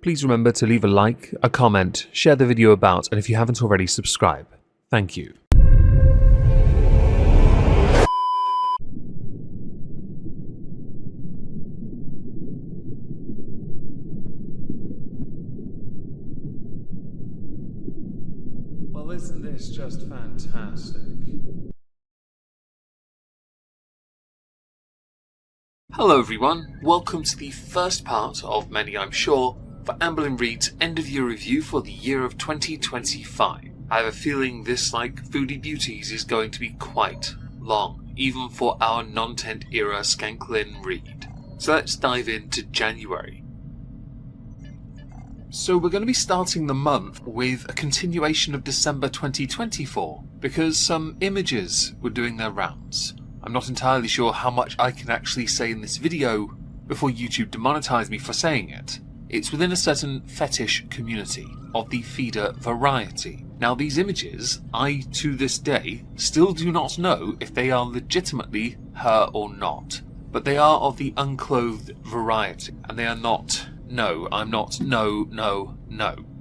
please remember to leave a like, a comment, share the video about, and if you haven't already, subscribe. Thank you. Well, isn't this just fantastic? Hello everyone, welcome to the first part of many I'm sure for Amberlynn Reid's end of year review for the year of 2025. I have a feeling this, like Foodie Beauties, is going to be quite long, even for our non-tent era Skanklin Reid. So let's dive into January. So we're going to be starting the month with a continuation of December 2024, because some images were doing their rounds. I'm not entirely sure how much I can actually say in this video before YouTube demonetizes me for saying it. It's within a certain fetish community of the feeder variety. Now these images, I to this day still do not know if they are legitimately her or not, but they are of the unclothed variety, and they are not, no, I'm not, no.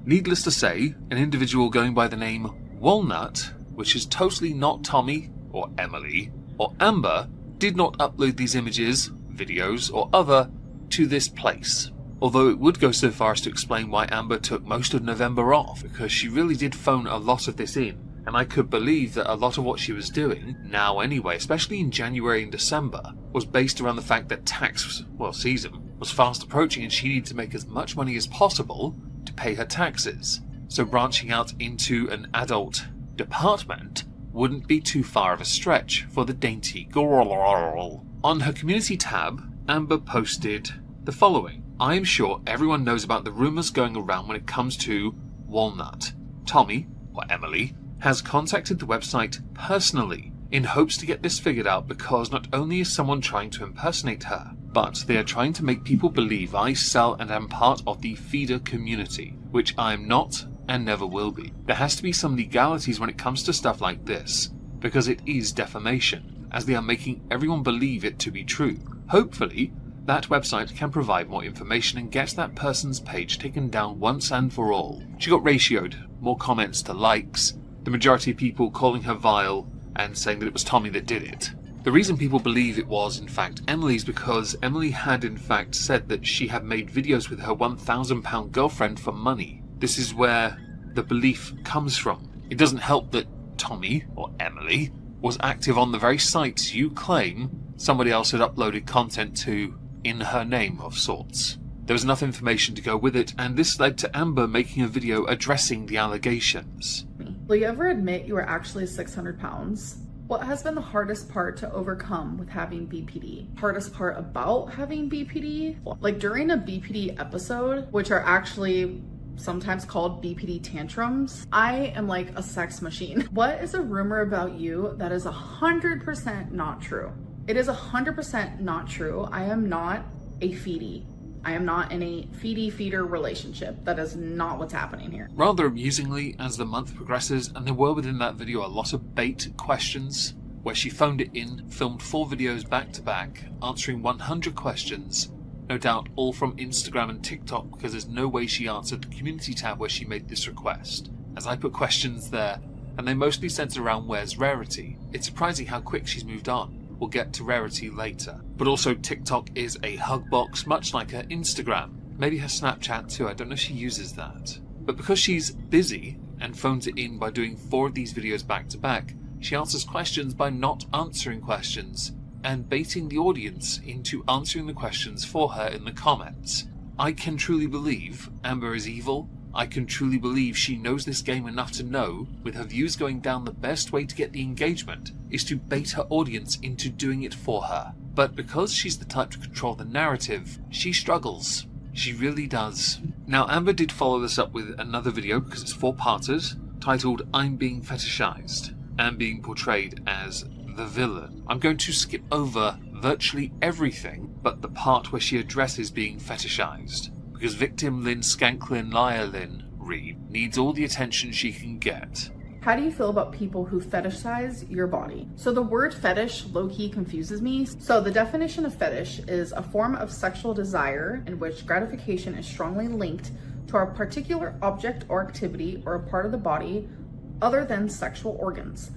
Needless to say, an individual going by the name Walnut, which is totally not Tommy or Emily or Amber, did not upload these images, videos, or other to this place. Although it would go so far as to explain why Amber took most of November off, because she really did phone a lot of this in, and I could believe that a lot of what she was doing, now anyway, especially in January and December, was based around the fact that tax, season was fast approaching and she needed to make as much money as possible to pay her taxes. So branching out into an adult department wouldn't be too far of a stretch for the dainty girl. On her community tab, Amber posted the following. I am sure everyone knows about the rumours going around when it comes to Walnut. Tommy, or Emily, has contacted the website personally in hopes to get this figured out, because not only is someone trying to impersonate her, but they are trying to make people believe I sell and am part of the feeder community, which I am not and never will be. There has to be some legalities when it comes to stuff like this, because it is defamation, as they are making everyone believe it to be true. Hopefully, that website can provide more information and get that person's page taken down once and for all. She got ratioed, more comments to likes, the majority of people calling her vile and saying that it was Tommy that did it. The reason people believe it was in fact Emily's because Emily had in fact said that she had made videos with her £1,000 girlfriend for money. This is where the belief comes from. It doesn't help that Tommy, or Emily, was active on the very sites you claim somebody else had uploaded content to in her name of sorts. There was enough information to go with it, and this led to Amber making a video addressing the allegations. Will you ever admit you were actually 600 pounds? What has been the hardest part to overcome with having BPD? Hardest part about having BPD? Like during a BPD episode, which are actually sometimes called BPD tantrums, I am like a sex machine. What is a rumor about you that is 100% not true? It is 100% not true. I am not a feedie. I am not in a feeder relationship. That is not what's happening here. Rather amusingly, as the month progresses, and there were within that video a lot of bait questions, where she phoned it in, filmed 4 videos back to back, answering 100 questions, no doubt all from Instagram and TikTok, because there's no way she answered the community tab where she made this request. As I put questions there, and they mostly centered around where's Rarity. It's surprising how quick she's moved on. We'll get to Rarity later. But also TikTok is a hug box, much like her Instagram. Maybe her Snapchat too, I don't know if she uses that. But because she's busy and phones it in by doing 4 of these videos back to back, she answers questions by not answering questions, and baiting the audience into answering the questions for her in the comments. I can truly believe Amber is evil. I can truly believe she knows this game enough to know, with her views going down, the best way to get the engagement is to bait her audience into doing it for her. But because she's the type to control the narrative, she struggles. She really does. Now Amber did follow this up with another video, because it's 4-parters, titled I'm Being Fetishized, and being portrayed as the villain. I'm going to skip over virtually everything but the part where she addresses being fetishized, because victim Lynn Skanklin Lynn Reid needs all the attention she can get. How do you feel about people who fetishize your body? So the word fetish low-key confuses me. So the definition of fetish is a form of sexual desire in which gratification is strongly linked to a particular object or activity or a part of the body other than sexual organs.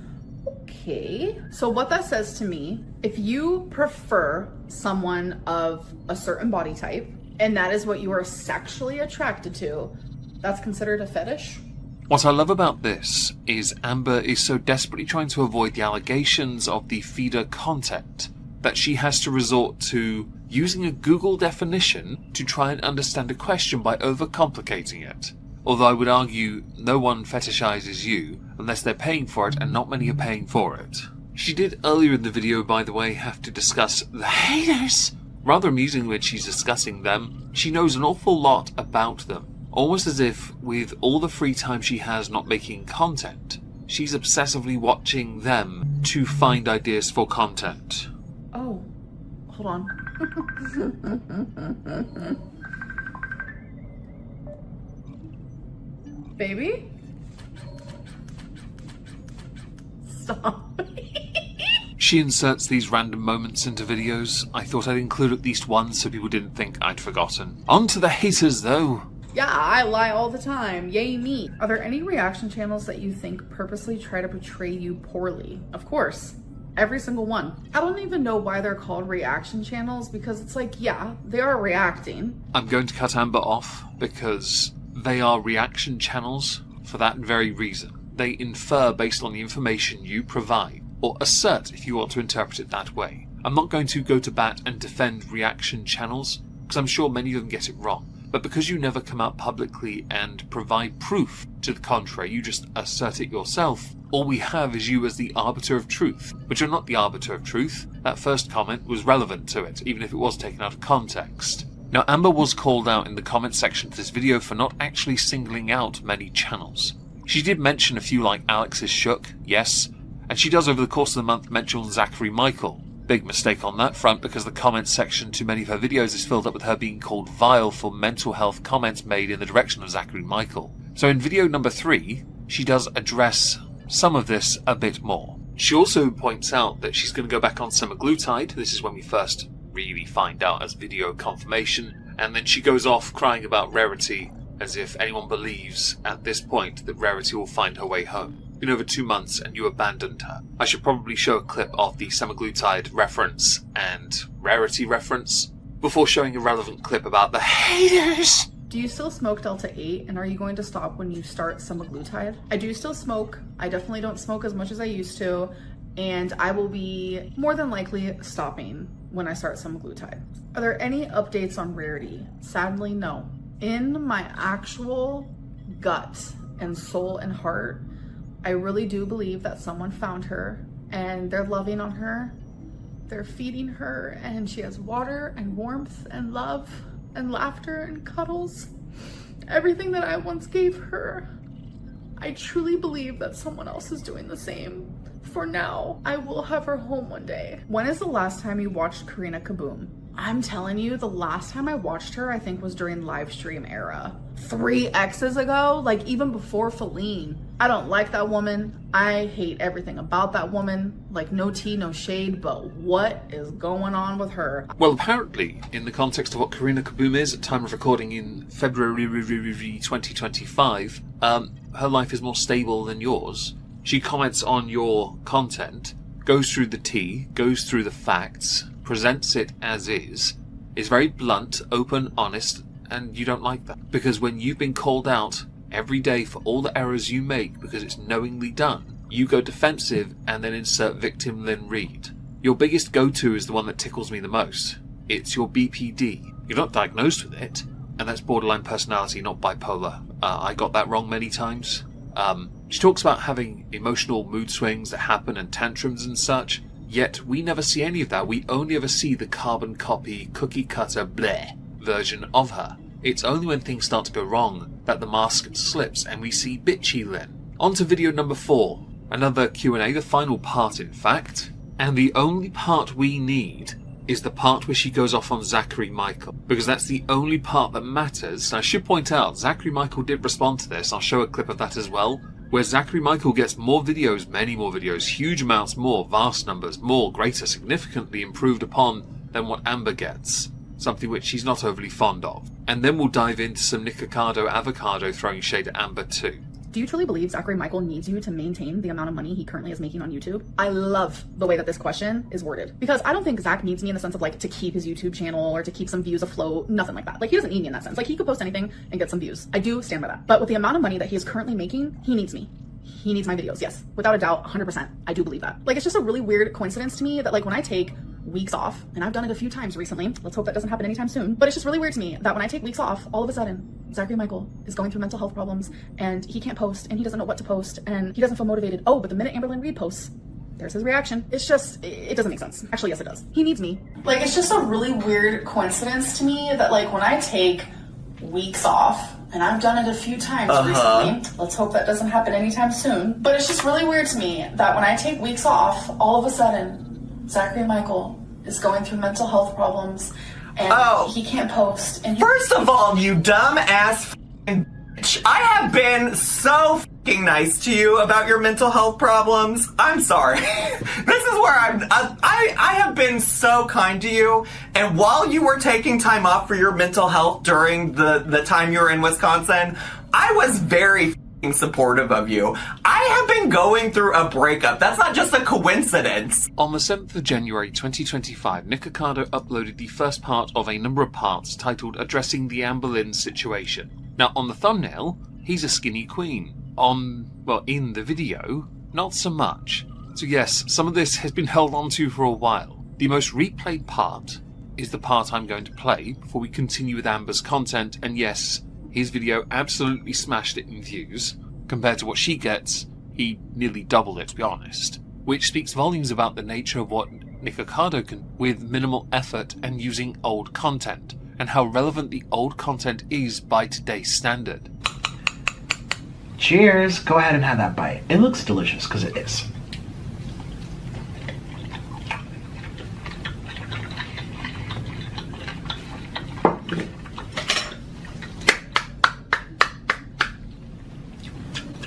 Okay, so what that says to me, if you prefer someone of a certain body type and that is what you are sexually attracted to, that's considered a fetish? What I love about this is Amber is so desperately trying to avoid the allegations of the feeder content that she has to resort to using a Google definition to try and understand a question by overcomplicating it. Although I would argue no one fetishizes you unless they're paying for it, and not many are paying for it. She did earlier in the video, by the way, have to discuss the haters. Rather amusing when she's discussing them, she knows an awful lot about them. Almost as if, with all the free time she has not making content, she's obsessively watching them to find ideas for content. Oh, hold on. Baby? Stop. She inserts these random moments into videos. I thought I'd include at least one so people didn't think I'd forgotten. On to the haters though. Yeah, I lie all the time. Yay me. Are there any reaction channels that you think purposely try to portray you poorly? Of course. Every single one. I don't even know why they're called reaction channels, because it's like, yeah, they are reacting. I'm going to cut Amber off because they are reaction channels for that very reason. They infer based on the information you provide, or assert if you want to interpret it that way. I'm not going to go to bat and defend reaction channels, because I'm sure many of them get it wrong. But because you never come out publicly and provide proof to the contrary, you just assert it yourself, all we have is you as the arbiter of truth. But you're not the arbiter of truth. That first comment was relevant to it, even if it was taken out of context. Now, Amber was called out in the comment section to this video for not actually singling out many channels. She did mention a few like Alex's Shook, yes, and she does over the course of the month mention Zachary Michael. Big mistake on that front, because the comments section to many of her videos is filled up with her being called vile for mental health comments made in the direction of Zachary Michael. So in video number 3, she does address some of this a bit more. She also points out that she's going to go back on semaglutide. This is when we first really find out as video confirmation, and then she goes off crying about Rarity, as if anyone believes at this point that Rarity will find her way home. Been over 2 months and you abandoned her. I should probably show a clip of the semaglutide reference and Rarity reference before showing a relevant clip about the haters. Do you still smoke Delta 8, and are you going to stop when you start semaglutide? I do still smoke. I definitely don't smoke as much as I used to, and I will be more than likely stopping when I start semaglutide. Are there any updates on Rarity? Sadly, no. In my actual gut and soul and heart, I really do believe that someone found her and they're loving on her. They're feeding her, and she has water and warmth and love and laughter and cuddles. Everything that I once gave her. I truly believe that someone else is doing the same. For now, I will have her home one day. When is the last time you watched Karina Kaboom? I'm telling you, the last time I watched her, I think was during live stream era. 3 X's ago, like even before Feline. I don't like that woman. I hate everything about that woman. Like, no tea, no shade, but what is going on with her? Well, apparently, in the context of what Karina Kaboom is at time of recording in February 2025, her life is more stable than yours. She comments on your content, goes through the tea, goes through the facts, presents it as is very blunt, open, honest, and you don't like that. Because when you've been called out every day for all the errors you make because it's knowingly done, you go defensive and then insert victim then Reid. Your biggest go-to is the one that tickles me the most. It's your BPD. You're not diagnosed with it, and that's borderline personality, not bipolar. I got that wrong many times. She talks about having emotional mood swings that happen and tantrums and such, yet we never see any of that. We only ever see the carbon copy, cookie cutter, bleh version of her. It's only when things start to go wrong that the mask slips and we see bitchy Lynn. On to video number 4. Another Q&A, the final part in fact. And the only part we need is the part where she goes off on Zachary Michael, because that's the only part that matters. And I should point out, Zachary Michael did respond to this. I'll show a clip of that as well, where Zachary Michael gets more videos, many more videos, huge amounts more, vast numbers, more, greater, significantly improved upon than what Amber gets. something which she's not overly fond of. And then we'll dive into some Nikocado Avocado throwing shade at Amber too. Do you truly believe Zachary Michael needs you to maintain the amount of money he currently is making on YouTube? I love the way that this question is worded, because I don't think Zach needs me in the sense of like to keep his YouTube channel or to keep some views afloat, nothing like that. Like, he doesn't need me in that sense. Like, he could post anything and get some views. I do stand by that. But with the amount of money that he is currently making, he needs me. He needs my videos, yes. Without a doubt, 100%. I do believe that. Like, it's just a really weird coincidence to me that like when I take weeks off, and I've done it a few times recently, let's hope that doesn't happen anytime soon, but it's just really weird to me that when I take weeks off, all of a sudden, Zachary Michael is going through mental health problems, and he can't post, and he doesn't know what to post, and he doesn't feel motivated. Oh, but the minute Amberlynn Reid posts, there's his reaction. It's just, it doesn't make sense. Actually, yes, it does. He needs me. Like, it's just a really weird coincidence to me that like when I take weeks off, and I've done it a few times recently, let's hope that doesn't happen anytime soon, but it's just really weird to me that when I take weeks off, all of a sudden, Zachary Michael is going through mental health problems, and he can't post. And first of all, you dumb ass bitch, I have been so fucking nice to you about your mental health problems. I'm sorry. This is where I have been so kind to you, and while you were taking time off for your mental health during the time you were in Wisconsin, I was very supportive of you. I have been going through a breakup. That's not just a coincidence. On the 7th of January 2025, Nikocado uploaded the first part of a number of parts titled Addressing the Amberlynn Situation. Now, on the thumbnail, he's a skinny queen. In the video, not so much. So yes, some of this has been held onto for a while. The most replayed part is the part I'm going to play before we continue with Amber's content, and yes, his video absolutely smashed it in views. Compared to what she gets, he nearly doubled it, to be honest. Which speaks volumes about the nature of what Nikocado can with minimal effort and using old content, and how relevant the old content is by today's standard. Cheers! Go ahead and have that bite. It looks delicious, because it is.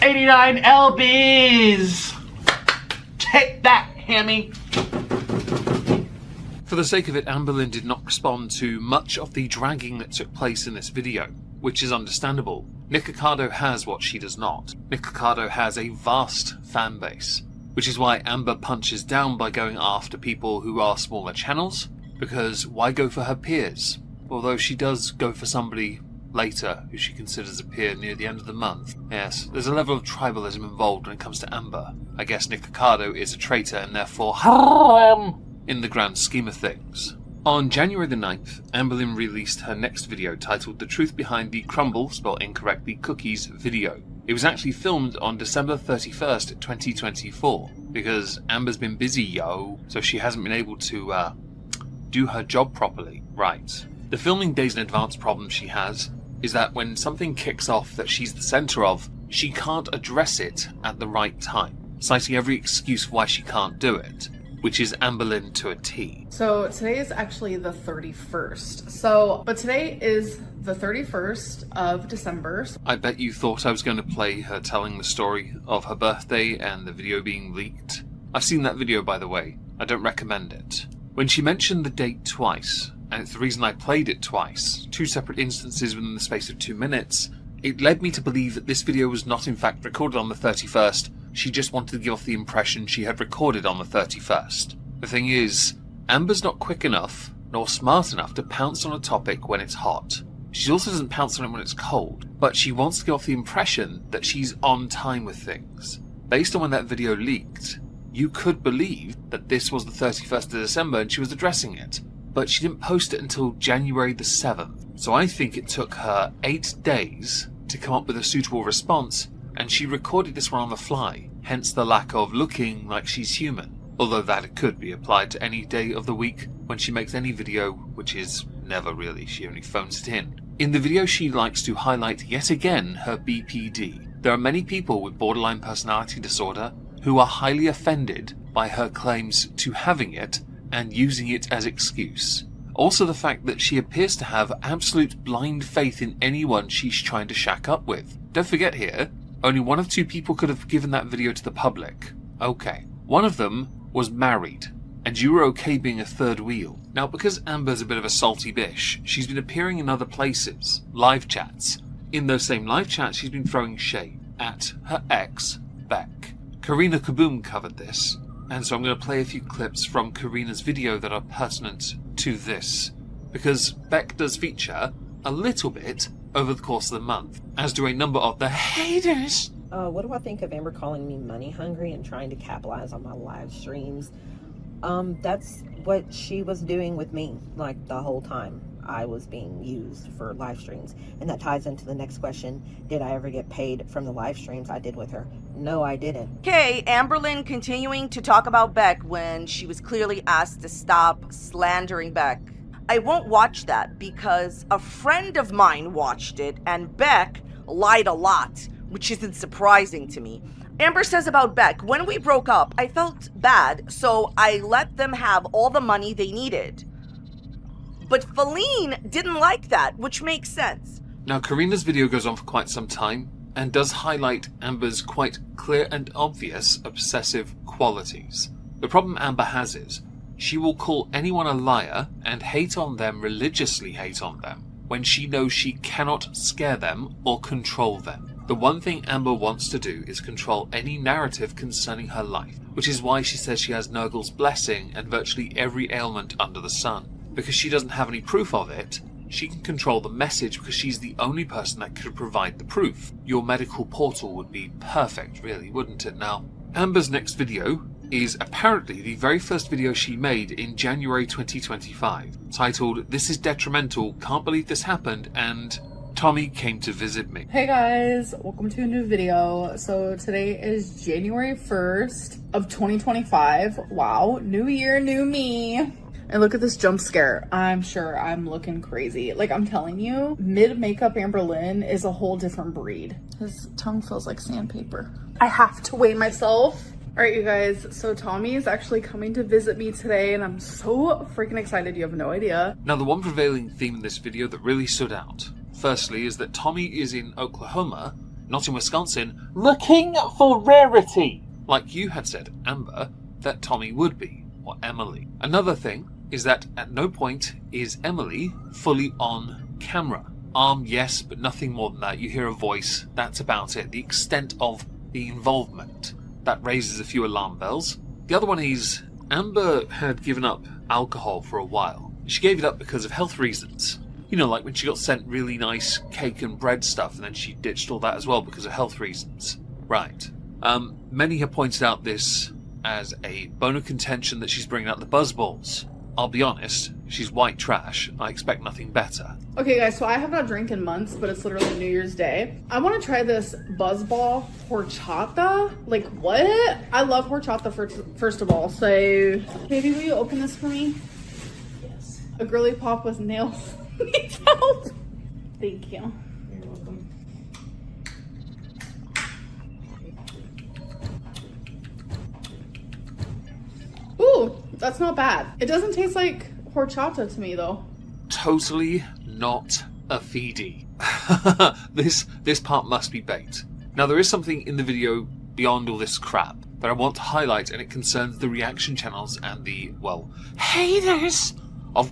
$89 LBs! Take that, Hammy! For the sake of it, Amberlynn did not respond to much of the dragging that took place in this video, which is understandable. Nikocado has what she does not. Nikocado has a vast fan base, which is why Amber punches down by going after people who are smaller channels, because why go for her peers? Although she does go for somebody later who she considers a peer near the end of the month. Yes, there's a level of tribalism involved when it comes to Amber. I guess Nikocado is a traitor and therefore in the grand scheme of things. On January the 9th, Amberlynn released her next video titled The Truth Behind the Crumble, spelled incorrectly, Cookies video. It was actually filmed on December 31st, 2024, because Amber's been busy, yo, so she hasn't been able to do her job properly. Right. The filming days in advance problem she has is that when something kicks off that she's the centre of, she can't address it at the right time, citing every excuse why she can't do it, which is Amberlynn to a T. So today is actually the 31st. But today is the 31st of December. I bet you thought I was going to play her telling the story of her birthday and the video being leaked. I've seen that video, by the way. I don't recommend it. When she mentioned the date twice, and it's the reason I played it twice, two separate instances within the space of 2 minutes, it led me to believe that this video was not in fact recorded on the 31st, she just wanted to give off the impression she had recorded on the 31st. The thing is, Amber's not quick enough, nor smart enough to pounce on a topic when it's hot. She also doesn't pounce on it when it's cold, but she wants to give off the impression that she's on time with things. Based on when that video leaked, you could believe that this was the 31st of December and she was addressing it. But she didn't post it until January the 7th. So I think it took her 8 days to come up with a suitable response, and she recorded this one on the fly, hence the lack of looking like she's human. Although that could be applied to any day of the week when she makes any video, which is never really, she only phones it in. In the video she likes to highlight yet again her BPD. There are many people with borderline personality disorder who are highly offended by her claims to having it and using it as excuse. Also the fact that she appears to have absolute blind faith in anyone she's trying to shack up with. Don't forget here, only one of two people could have given that video to the public. Okay. One of them was married. and you were okay being a third wheel. Now, because Amber's a bit of a salty bish, she's been appearing in other places, live chats. In those same live chats, she's been throwing shade at her ex, Beck. Karina Kaboom covered this, and so I'm going to play a few clips from Karina's video that are pertinent to this, because Beck does feature a little bit over the course of the month, as do a number of the haters. What do I think of Amber calling me money hungry and trying to capitalize on my live streams? That's what she was doing with me, like, the whole time I was being used for live streams. And that ties into the next question. Did I ever get paid from the live streams I did with her? No, I didn't. Okay, Amberlynn continuing to talk about Beck when she was clearly asked to stop slandering Beck. I won't watch that because a friend of mine watched it and Beck lied a lot, which isn't surprising to me. Amber says about Beck, when we broke up, I felt bad, so I let them have all the money they needed. But Feline didn't like that, which makes sense. Now, Karina's video goes on for quite some time and does highlight Amber's quite clear and obvious obsessive qualities. The problem Amber has is she will call anyone a liar and hate on them, religiously hate on them, when she knows she cannot scare them or control them. The one thing Amber wants to do is control any narrative concerning her life, which is why she says she has Nurgle's blessing and virtually every ailment under the sun. Because she doesn't have any proof of it, she can control the message because she's the only person that could provide the proof. Your medical portal would be perfect, really, wouldn't it now? Amber's next video is apparently the very first video she made in January 2025, titled "This is Detrimental, Can't Believe This Happened," and Tommy came to visit me. Hey guys, welcome to a new video. So today is January 1st of 2025. Wow, new year, new me. And look at this jump scare. I'm sure I'm looking crazy. Like, I'm telling you, mid-makeup Amberlynn is a whole different breed. His tongue feels like sandpaper. I have to weigh myself. All right, you guys, so Tommy is actually coming to visit me today, and I'm so freaking excited, you have no idea. Now, the one prevailing theme in this video that really stood out, firstly, is that Tommy is in Oklahoma, not in Wisconsin, looking for rarity. Like you had said, Amber, that Tommy would be, or Emily. Another thing is that at no point is Emily fully on camera. Yes, but nothing more than that. You hear a voice, that's about it. The extent of the involvement. That raises a few alarm bells. The other one is, Amber had given up alcohol for a while. She gave it up because of health reasons. You know, like when she got sent really nice cake and bread stuff and then she ditched all that as well because of health reasons. Right. Many have pointed out this as a bone of contention that she's bringing out the buzzballs. I'll be honest, she's white trash. I expect nothing better. Okay guys, so I have not drank in months, but it's literally New Year's Day. I want to try this Buzzball horchata. Like, what? I love horchata first of all. So, baby, will you open this for me? Yes. A girly pop with nails needs help. Thank you. You're welcome. Ooh, that's not bad. It doesn't taste like horchata to me though. Totally not a feedie. This part must be bait. Now, there is something in the video beyond all this crap that I want to highlight, and it concerns the reaction channels and the, well, haters of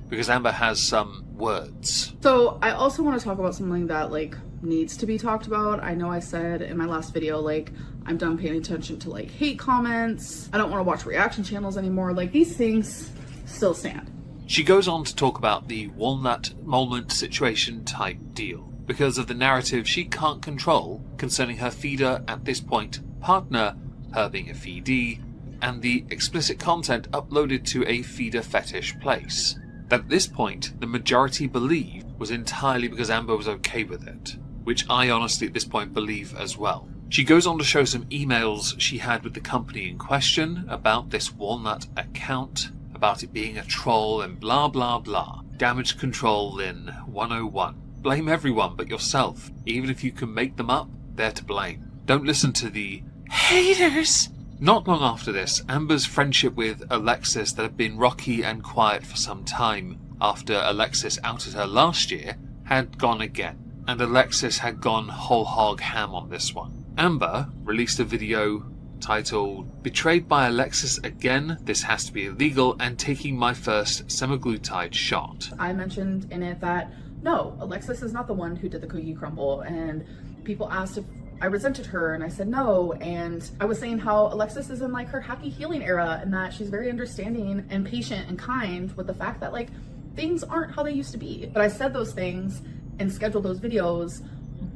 because Amber has some words. So I also want to talk about something that like needs to be talked about. I know I said in my last video, like, I'm done paying attention to like hate comments. I don't want to watch reaction channels anymore. Like, these things still stand. She goes on to talk about the walnut moment situation type deal because of the narrative she can't control concerning her feeder at this point, partner, her being a feedee, and the explicit content uploaded to a feeder fetish place. That at this point, the majority believe was entirely because Amber was okay with it, which I honestly at this point believe as well. She goes on to show some emails she had with the company in question about this Walnut account, about it being a troll and blah blah blah. Damage control in 101. Blame everyone but yourself. Even if you can make them up, they're to blame. Don't listen to the haters. Not long after this, Amber's friendship with Alexis that had been rocky and quiet for some time after Alexis outed her last year had gone again, and Alexis had gone whole hog ham on this one. Amber released a video titled "Betrayed by Alexis Again, This Has to Be Illegal, and Taking My First Semaglutide Shot." I mentioned in it that, no, Alexis is not the one who did the cookie crumble, and people asked if I resented her, and I said no, and I was saying how Alexis is in like her happy healing era, and that she's very understanding and patient and kind with the fact that like things aren't how they used to be. But I said those things and scheduled those videos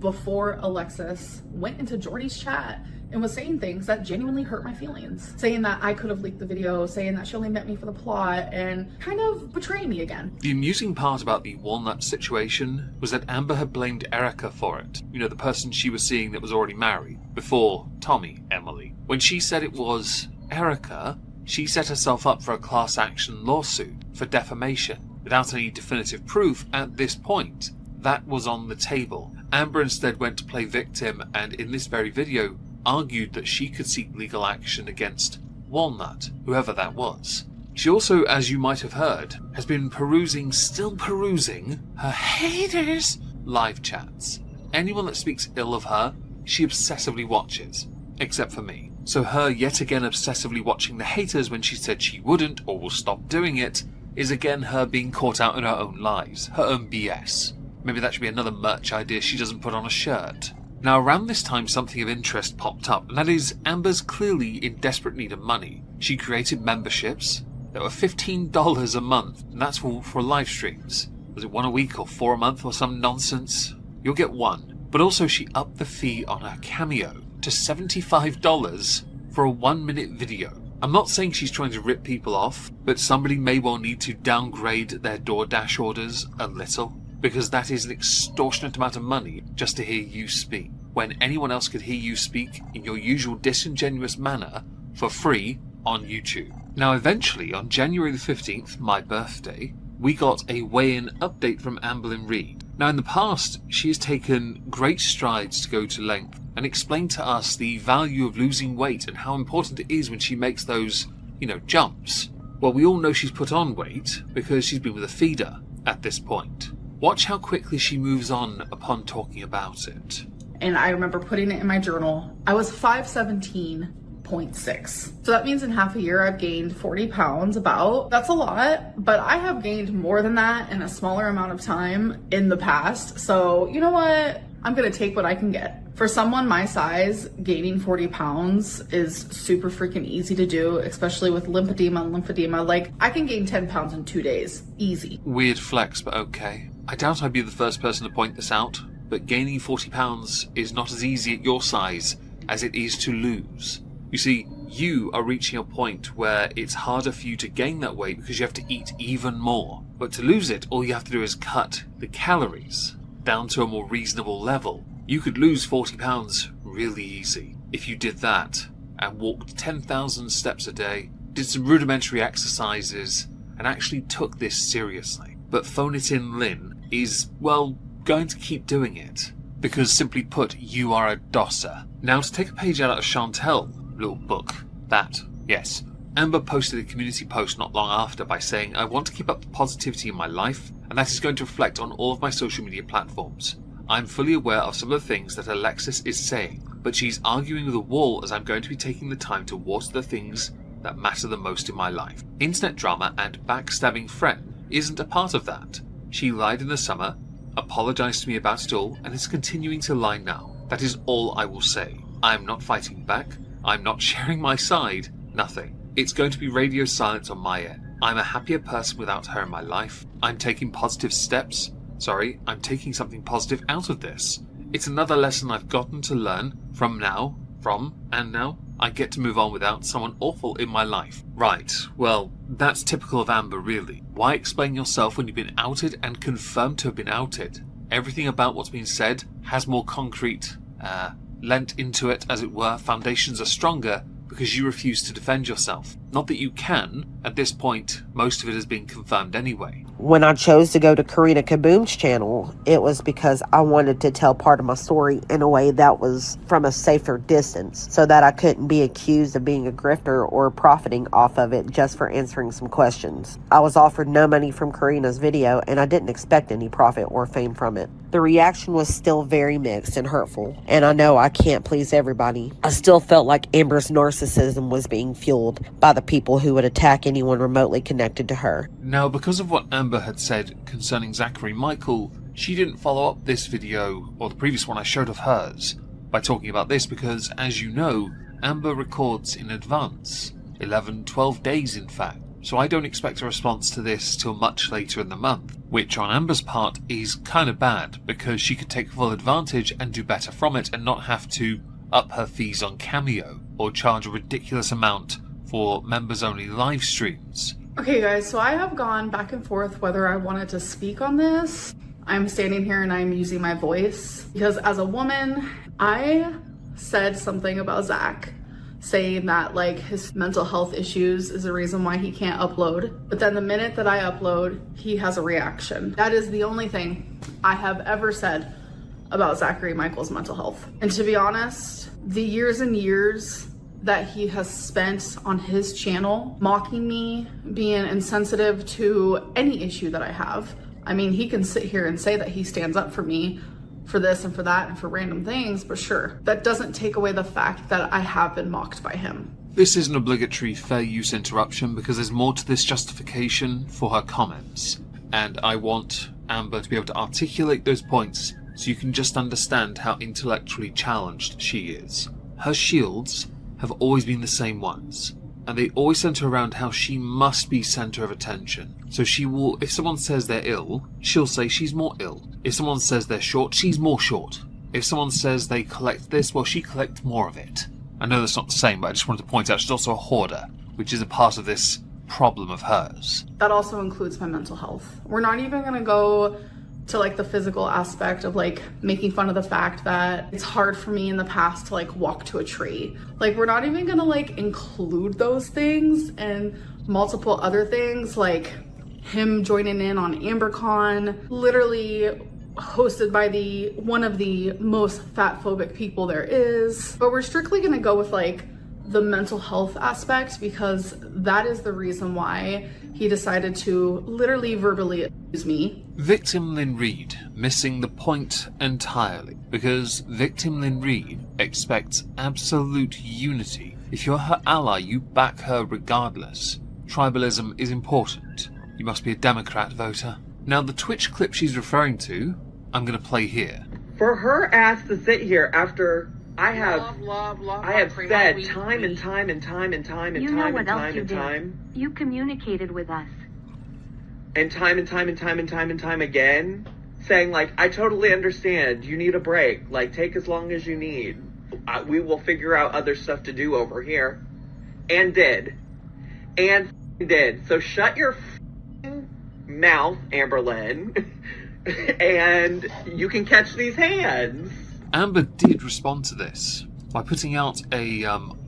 before Alexis went into Jordy's chat and was saying things that genuinely hurt my feelings, saying that I could have leaked the video, saying that she only met me for the plot, and kind of betraying me again. The amusing part about the walnut situation was that Amber had blamed Erica for it. You know, the person she was seeing that was already married, before Tommy, Emily. When she said it was Erica, she set herself up for a class action lawsuit for defamation, without any definitive proof at this point. That was on the table. Amber instead went to play victim, and in this very video argued that she could seek legal action against Walnut, whoever that was. She also, as you might have heard, has been still perusing her haters' live chats. Anyone that speaks ill of her, she obsessively watches, except for me. So her yet again obsessively watching the haters when she said she wouldn't or will stop doing it is again her being caught out in her own lies, her own BS. Maybe that should be another merch idea she doesn't put on a shirt. Now, around this time, something of interest popped up, and that is Amber's clearly in desperate need of money. She created memberships that were $15 a month, and that's for live streams. Was it 1 a week or 4 a month or some nonsense? You'll get one. But also she upped the fee on her Cameo to $75 for a 1-minute video. I'm not saying she's trying to rip people off, but somebody may well need to downgrade their DoorDash orders a little, because that is an extortionate amount of money just to hear you speak, when anyone else could hear you speak in your usual disingenuous manner for free on YouTube. Now eventually, on January the 15th, my birthday, we got a weigh-in update from Amberlynn Reid. Now in the past, she has taken great strides to go to length and explain to us the value of losing weight and how important it is when she makes those, jumps. Well, we all know she's put on weight because she's been with a feeder at this point. Watch how quickly she moves on upon talking about it. And I remember putting it in my journal. I was 517.6. So that means in half a year I've gained 40 pounds about. That's a lot, but I have gained more than that in a smaller amount of time in the past. So you know what? I'm gonna take what I can get. For someone my size, gaining 40 pounds is super freaking easy to do, especially with lymphedema. Like, I can gain 10 pounds in 2 days. Easy. Weird flex, but okay. I doubt I'd be the first person to point this out, but gaining 40 pounds is not as easy at your size as it is to lose. You see, you are reaching a point where it's harder for you to gain that weight because you have to eat even more. But to lose it, all you have to do is cut the calories down to a more reasonable level. You could lose 40 pounds really easy if you did that and walked 10,000 steps a day, did some rudimentary exercises, and actually took this seriously. But Phone It In Lynn is, well, going to keep doing it. Because simply put, you are a dosser. Now, to take a page out of Chantel's little book, yes, Amber posted a community post not long after by saying, "I want to keep up the positivity in my life, and that is going to reflect on all of my social media platforms. I'm fully aware of some of the things that Alexis is saying, but she's arguing with a wall as I'm going to be taking the time to water the things that matter the most in my life. Internet drama and backstabbing friend isn't a part of that. She lied in the summer, apologized to me about it all, and is continuing to lie now. That is all I will say. I'm not fighting back. I'm not sharing my side. Nothing. It's going to be radio silence on my end. I'm a happier person without her in my life. I'm taking I'm taking something positive out of this. It's another lesson I've gotten to learn and now I get to move on without someone awful in my life." Right, well, that's typical of Amber, really. Why explain yourself when you've been outed and confirmed to have been outed? Everything about what's been said has more concrete, lent into it, as it were. Foundations are stronger because you refuse to defend yourself. Not that you can. At this point, most of it has been confirmed anyway. When I chose to go to Karina Kaboom's channel, it was because I wanted to tell part of my story in a way that was from a safer distance, so that I couldn't be accused of being a grifter or profiting off of it just for answering some questions. I was offered no money from Karina's video, and I didn't expect any profit or fame from it. The reaction was still very mixed and hurtful, and I know I can't please everybody. I still felt like Amber's narcissism was being fueled by the people who would attack anyone remotely connected to her. Now, because of what Amber had said concerning Zachary Michael, she didn't follow up this video, or the previous one I showed of hers, by talking about this because, as you know, Amber records in advance. 11-12 days in fact. So I don't expect a response to this till much later in the month, which on Amber's part is kinda bad, because she could take full advantage and do better from it and not have to up her fees on Cameo, or charge a ridiculous amount for members-only live streams. Okay guys, so I have gone back and forth whether I wanted to speak on this. I'm standing here and I'm using my voice because as a woman, I said something about Zach, saying that like his mental health issues is the reason why he can't upload. But then the minute that I upload, he has a reaction. That is the only thing I have ever said about Zachary Michael's mental health. And to be honest, the years and years that he has spent on his channel mocking me, being insensitive to any issue that I have. I mean, he can sit here and say that he stands up for me for this and for that and for random things, but sure, that doesn't take away the fact that I have been mocked by him. This is an obligatory fair use interruption because there's more to this justification for her comments, and I want Amber to be able to articulate those points so you can just understand how intellectually challenged she is. Her shields have always been the same ones, and they always center around how she must be center of attention. So she will, if someone says they're ill, she'll say she's more ill. If someone says they're short, she's more short. If someone says they collect this, well, she collects more of it. I know that's not the same, but I just wanted to point out she's also a hoarder, which is a part of this problem of hers. That also includes my mental health. We're not even gonna go to like the physical aspect of like making fun of the fact that it's hard for me in the past to like walk to a tree. Like we're not even gonna like include those things and multiple other things like him joining in on AmberCon, literally hosted by one of the most fat phobic people there is. But we're strictly gonna go with like the mental health aspect because that is the reason why he decided to literally verbally abuse me. Victim Lynn Reid missing the point entirely because Victim Lynn Reid expects absolute unity. If you're her ally, you back her regardless. Tribalism is important. You must be a Democrat voter. Now the Twitch clip she's referring to, I'm gonna play here. For her ass to sit here after I have said time and time and time and time and time and time and time. You communicated with us. And time and time and time and time and time again, saying like, I totally understand. You need a break. Like, take as long as you need. We will figure out other stuff to do over here. And did. And did. So shut your mouth, Amberlynn, and you can catch these hands. Amber did respond to this by putting out a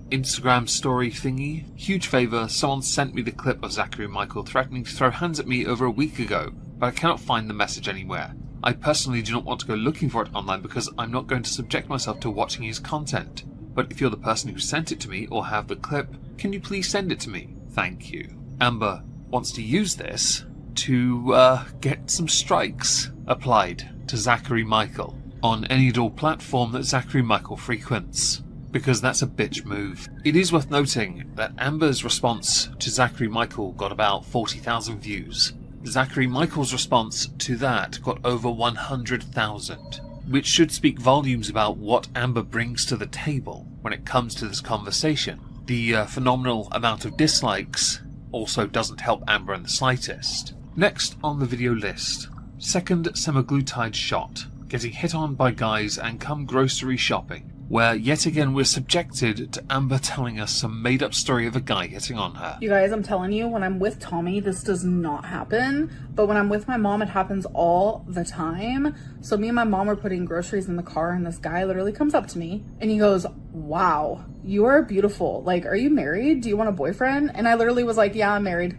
Instagram story thingy. Huge favour, someone sent me the clip of Zachary Michael threatening to throw hands at me over a week ago, but I cannot find the message anywhere. I personally do not want to go looking for it online because I'm not going to subject myself to watching his content. But if you're the person who sent it to me or have the clip, can you please send it to me? Thank you. Amber wants to use this to get some strikes applied to Zachary Michael on any and all platform that Zachary Michael frequents, because that's a bitch move. It is worth noting that Amber's response to Zachary Michael got about 40,000 views. Zachary Michael's response to that got over 100,000, which should speak volumes about what Amber brings to the table when it comes to this conversation. The phenomenal amount of dislikes also doesn't help Amber in the slightest. Next on the video list, second semaglutide shot. getting hit on by guys and come grocery shopping, where yet again we're subjected to Amber telling us some made-up story of a guy hitting on her. You guys, I'm telling you, when I'm with Tommy, this does not happen. But when I'm with my mom, it happens all the time. So me and my mom were putting groceries in the car, and this guy literally comes up to me and he goes, "Wow, you are beautiful. Like, are you married? Do you want a boyfriend?" And I literally was like, "Yeah, I'm married."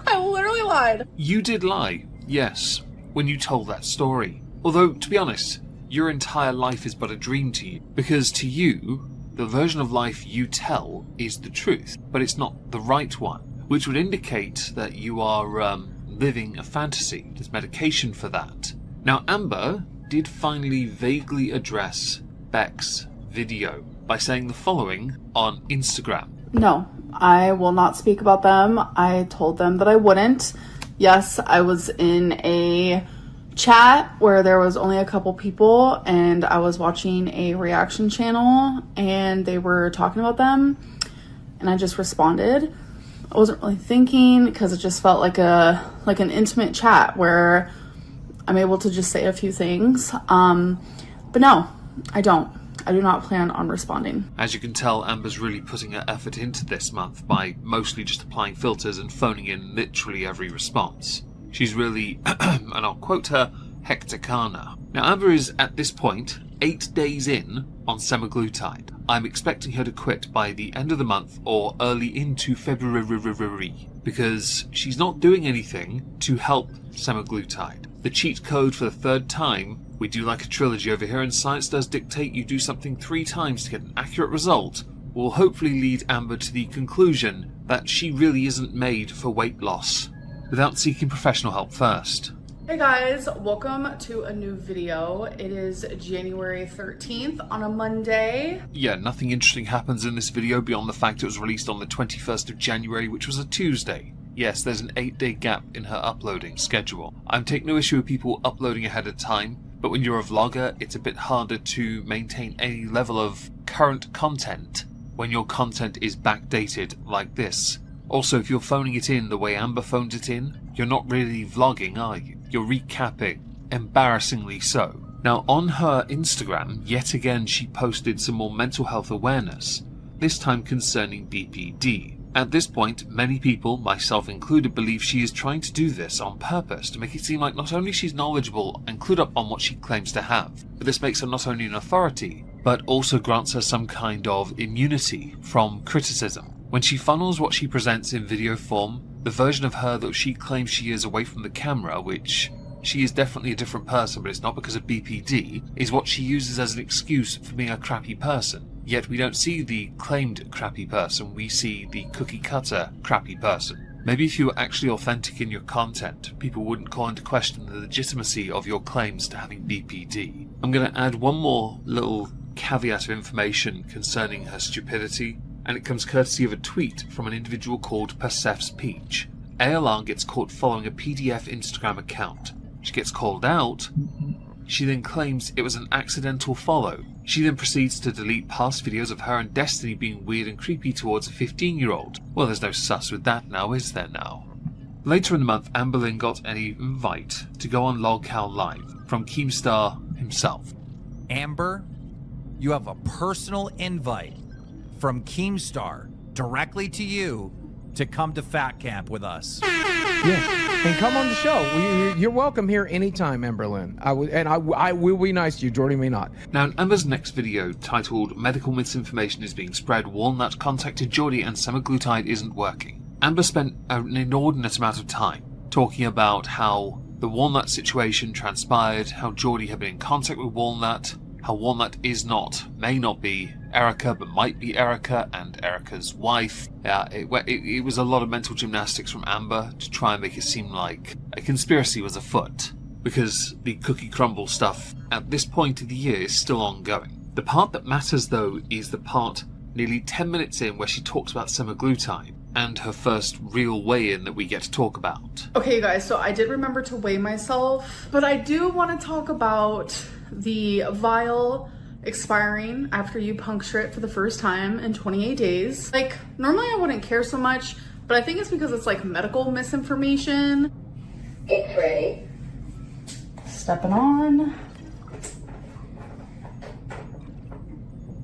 I literally lied. You did lie, yes, when you told that story. Although, to be honest, your entire life is but a dream to you, because to you, the version of life you tell is the truth, but it's not the right one, which would indicate that you are living a fantasy. There's medication for that. Now, Amber did finally vaguely address Beck's video by saying the following on Instagram. No, I will not speak about them. I told them that I wouldn't. Yes, I was in a chat where there was only a couple people and I was watching a reaction channel and they were talking about them and I just responded. I wasn't really thinking because it just felt like an intimate chat where I'm able to just say a few things. But no, I don't. I do not plan on responding. As you can tell, Amber's really putting her effort into this month by mostly just applying filters and phoning in literally every response. She's really, and I'll quote her, hecticana. Now, Amber is, at this point, 8 days in on semaglutide. I'm expecting her to quit by the end of the month or early into February, because she's not doing anything to help semaglutide. The cheat code for the third time, we do like a trilogy over here, and science does dictate you do something 3 times to get an accurate result, will hopefully lead Amber to the conclusion that she really isn't made for weight loss, without seeking professional help first. Hey guys, welcome to a new video. It is January 13th on a Monday. Yeah, nothing interesting happens in this video beyond the fact it was released on the 21st of January, which was a Tuesday. Yes, there's an 8-day gap in her uploading schedule. I'm taking no issue with people uploading ahead of time, but when you're a vlogger, it's a bit harder to maintain any level of current content when your content is backdated like this. Also, if you're phoning it in the way Amber phoned it in, you're not really vlogging, are you? You're recapping. Embarrassingly so. Now, on her Instagram, yet again she posted some more mental health awareness, this time concerning BPD. At this point, many people, myself included, believe she is trying to do this on purpose to make it seem like not only she's knowledgeable and clued up on what she claims to have, but this makes her not only an authority, but also grants her some kind of immunity from criticism. When she funnels what she presents in video form, the version of her that she claims she is away from the camera, which she is definitely a different person but it's not because of BPD, is what she uses as an excuse for being a crappy person. Yet we don't see the claimed crappy person, we see the cookie cutter crappy person. Maybe if you were actually authentic in your content, people wouldn't call into question the legitimacy of your claims to having BPD. I'm going to add one more little caveat of information concerning her stupidity, and it comes courtesy of a tweet from an individual called Persef's Peach. ALR gets caught following a PDF Instagram account. She gets called out. She then claims it was an accidental follow. She then proceeds to delete past videos of her and Destiny being weird and creepy towards a 15-year-old. Well, there's no sus with that now, is there now? Later in the month, Amberlynn got an invite to go on LolCow Live from Keemstar himself. Amber, you have a personal invite from Keemstar directly to you to come to Fat Camp with us. Yeah, and come on the show. You're welcome here anytime, Amberlynn. I will be nice to you. Jordy may not. Now, in Amber's next video, titled "Medical Misinformation is Being Spread, Walnut contacted Geordie and semaglutide isn't working," Amber spent an inordinate amount of time talking about how the Walnut situation transpired, how Geordie had been in contact with Walnut, how Walnut is not, may not be Erica, but might be Erica and Erica's wife. It was a lot of mental gymnastics from Amber to try and make it seem like a conspiracy was afoot, because the cookie crumble stuff at this point of the year is still ongoing. The part that matters, though, is the part nearly 10 minutes in where she talks about semaglutide and her first real weigh-in that we get to talk about. Okay, you guys, so I did remember to weigh myself, but I do want to talk about the vial expiring after you puncture it for the first time in 28 days. Like, normally I wouldn't care so much, but I think it's because it's like medical misinformation. It's ready. Stepping on.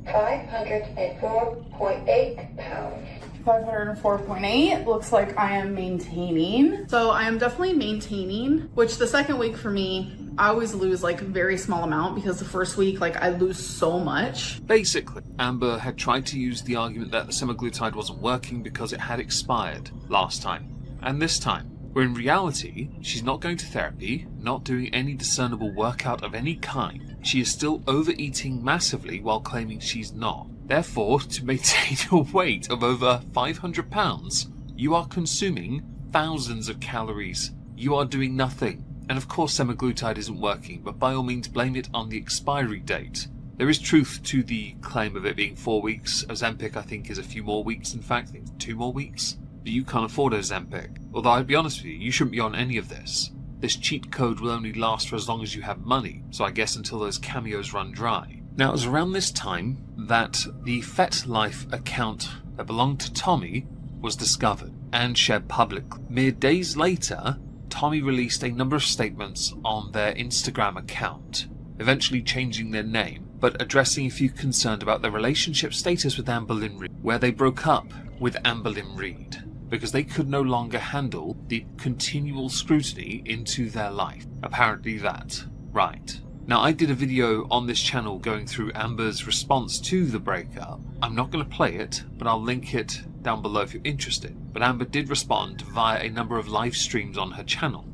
504.8 pounds. 504.8. Looks like I am maintaining. So I am definitely maintaining, which the second week for me, I always lose like a very small amount because the first week, like I lose so much. Basically, Amber had tried to use the argument that the semaglutide wasn't working because it had expired last time. And this time, where in reality, she's not going to therapy, not doing any discernible workout of any kind. She is still overeating massively while claiming she's not. Therefore, to maintain a weight of over 500 pounds, you are consuming thousands of calories. You are doing nothing. And of course semaglutide isn't working, but by all means blame it on the expiry date. There is truth to the claim of it being 4 weeks. Ozempic I think is a few more weeks, in fact, I think it's 2 more weeks. But you can't afford Ozempic. Although I'd be honest with you shouldn't be on any of this. This cheat code will only last for as long as you have money, so I guess until those cameos run dry. Now, it was around this time that the FetLife account that belonged to Tommy was discovered and shared publicly. Mere days later, Tommy released a number of statements on their Instagram account, eventually changing their name, but addressing a few concerns about their relationship status with Amberlynn Reid, where they broke up with Amberlynn Reid because they could no longer handle the continual scrutiny into their life. Apparently that. Right. Now, I did a video on this channel going through Amber's response to the breakup. I'm not going to play it, but I'll link it down below if you're interested. But Amber did respond via a number of live streams on her channel.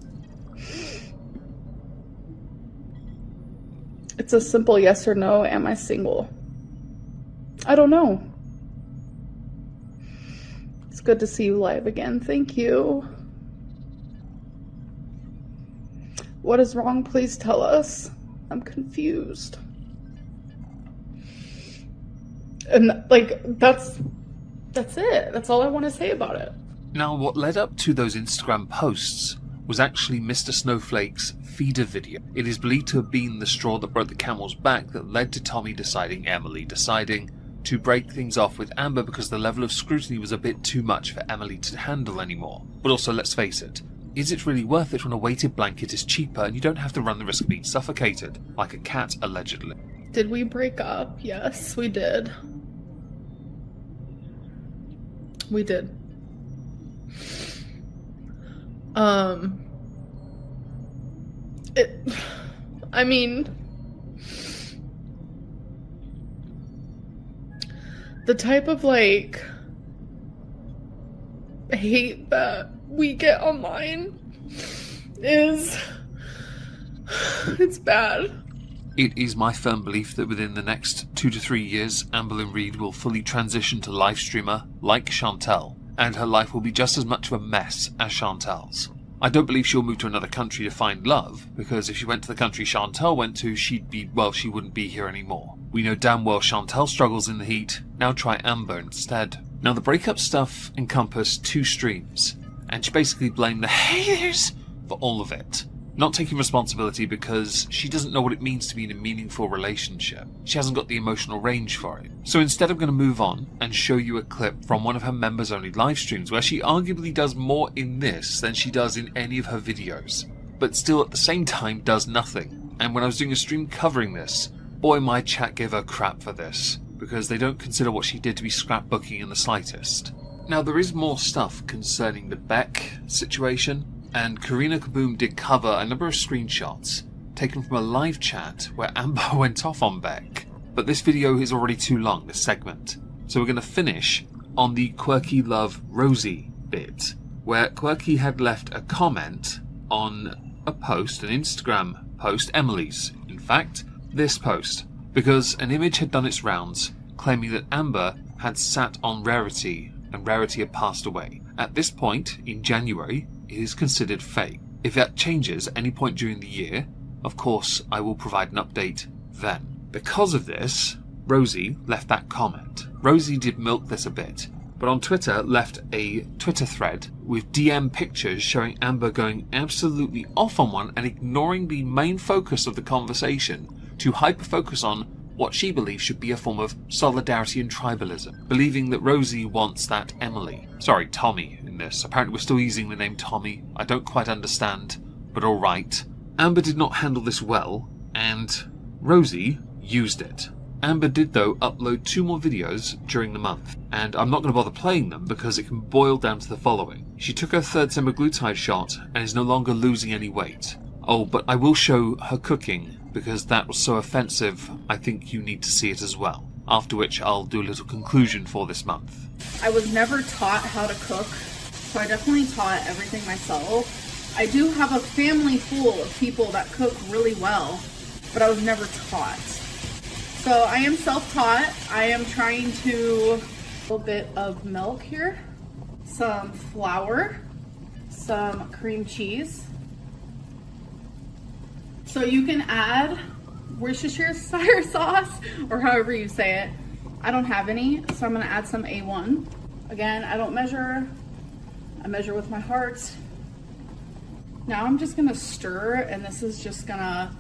It's a simple yes or no. Am I single? I don't know. It's good to see you live again. Thank you. What is wrong? Please tell us. I'm confused. And like, that's it. That's all I want to say about it. Now, what led up to those Instagram posts was actually Mr. Snowflake's feeder video. It is believed to have been the straw that broke the camel's back that led to Emily deciding to break things off with Amber because the level of scrutiny was a bit too much for Emily to handle anymore. But also, let's face it, is it really worth it when a weighted blanket is cheaper and you don't have to run the risk of being suffocated, like a cat allegedly? Did we break up? Yes, we did. We did. I mean, the type of like hate that we get online it's bad. It is my firm belief that within the next 2 to 3 years, Amberlynn Reid will fully transition to live streamer like Chantel, and her life will be just as much of a mess as Chantel's. I don't believe she'll move to another country to find love, because if she went to the country Chantel went to, she wouldn't be here anymore. We know damn well Chantel struggles in the heat, now try Amber instead. Now, the breakup stuff encompassed 2 streams, and she basically blamed the haters for all of it. Not taking responsibility because she doesn't know what it means to be in a meaningful relationship. She hasn't got the emotional range for it. So instead, I'm going to move on and show you a clip from one of her members-only live streams where she arguably does more in this than she does in any of her videos, but still at the same time does nothing. And when I was doing a stream covering this, boy, my chat gave her crap for this, because they don't consider what she did to be scrapbooking in the slightest. Now, there is more stuff concerning the Beck situation, and Karina Kaboom did cover a number of screenshots taken from a live chat where Amber went off on Beck. But this video is already too long, this segment. So we're going to finish on the Quirky Love Rosie bit, where Quirky had left a comment on a post, an Instagram post, Emily's. In fact, this post, because an image had done its rounds claiming that Amber had sat on Rarity and Rarity had passed away. At this point, in January, it is considered fake. If that changes at any point during the year, of course, I will provide an update then. Because of this, Rosie left that comment. Rosie did milk this a bit, but on Twitter left a Twitter thread with DM pictures showing Amber going absolutely off on one and ignoring the main focus of the conversation to hyper-focus on what she believes should be a form of solidarity and tribalism, believing that Rosie wants that Tommy in this. Apparently we're still using the name Tommy. I don't quite understand, but alright. Amber did not handle this well, and Rosie used it. Amber did though upload 2 more videos during the month, and I'm not going to bother playing them because it can boil down to the following. She took her 3rd semaglutide shot and is no longer losing any weight. Oh, but I will show her cooking because that was so offensive I think you need to see it as well. After which I'll do a little conclusion for this month. I was never taught how to cook, so I definitely taught everything myself. I do have a family full of people that cook really well, but I was never taught. So I am self-taught. I am trying to, a little bit of milk here, some flour, some cream cheese. So you can add Worcestershire sauce, or however you say it. I don't have any, so I'm gonna add some A1. Again, I don't measure, I measure with my heart. Now I'm just gonna stir, and this is just gonna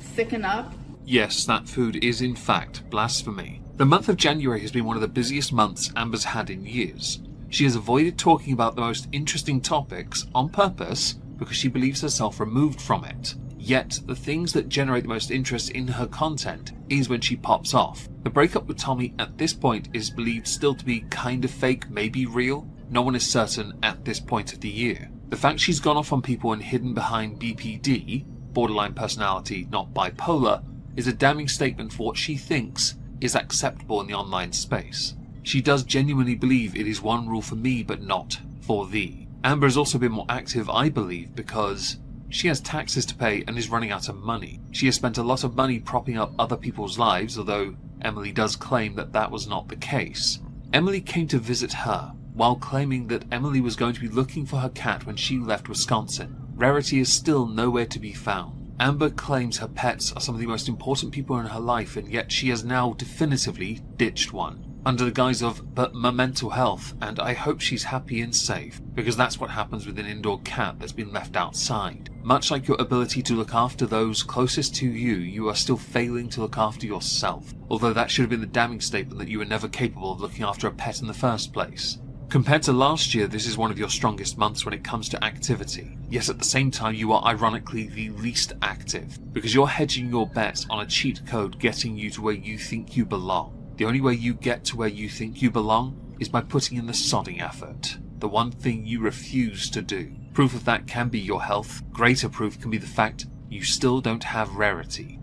thicken up. Yes, that food is in fact blasphemy. The month of January has been one of the busiest months Amber's had in years. She has avoided talking about the most interesting topics on purpose because she believes herself removed from it. Yet, the things that generate the most interest in her content is when she pops off. The breakup with Tommy at this point is believed still to be kind of fake, maybe real. No one is certain at this point of the year. The fact she's gone off on people and hidden behind BPD, borderline personality, not bipolar, is a damning statement for what she thinks is acceptable in the online space. She does genuinely believe it is one rule for me but not for thee. Amber has also been more active, I believe, because she has taxes to pay and is running out of money. She has spent a lot of money propping up other people's lives, although Emily does claim that that was not the case. Emily came to visit her, while claiming that Emily was going to be looking for her cat when she left Wisconsin. Rarity is still nowhere to be found. Amber claims her pets are some of the most important people in her life, and yet she has now definitively ditched one, under the guise of, but my mental health, and I hope she's happy and safe, because that's what happens with an indoor cat that's been left outside. Much like your ability to look after those closest to you, you are still failing to look after yourself, although that should have been the damning statement that you were never capable of looking after a pet in the first place. Compared to last year, this is one of your strongest months when it comes to activity. Yet at the same time, you are ironically the least active, because you're hedging your bets on a cheat code getting you to where you think you belong. The only way you get to where you think you belong is by putting in the sodding effort, the one thing you refuse to do. Proof of that can be your health. Greater proof can be the fact you still don't have rarity.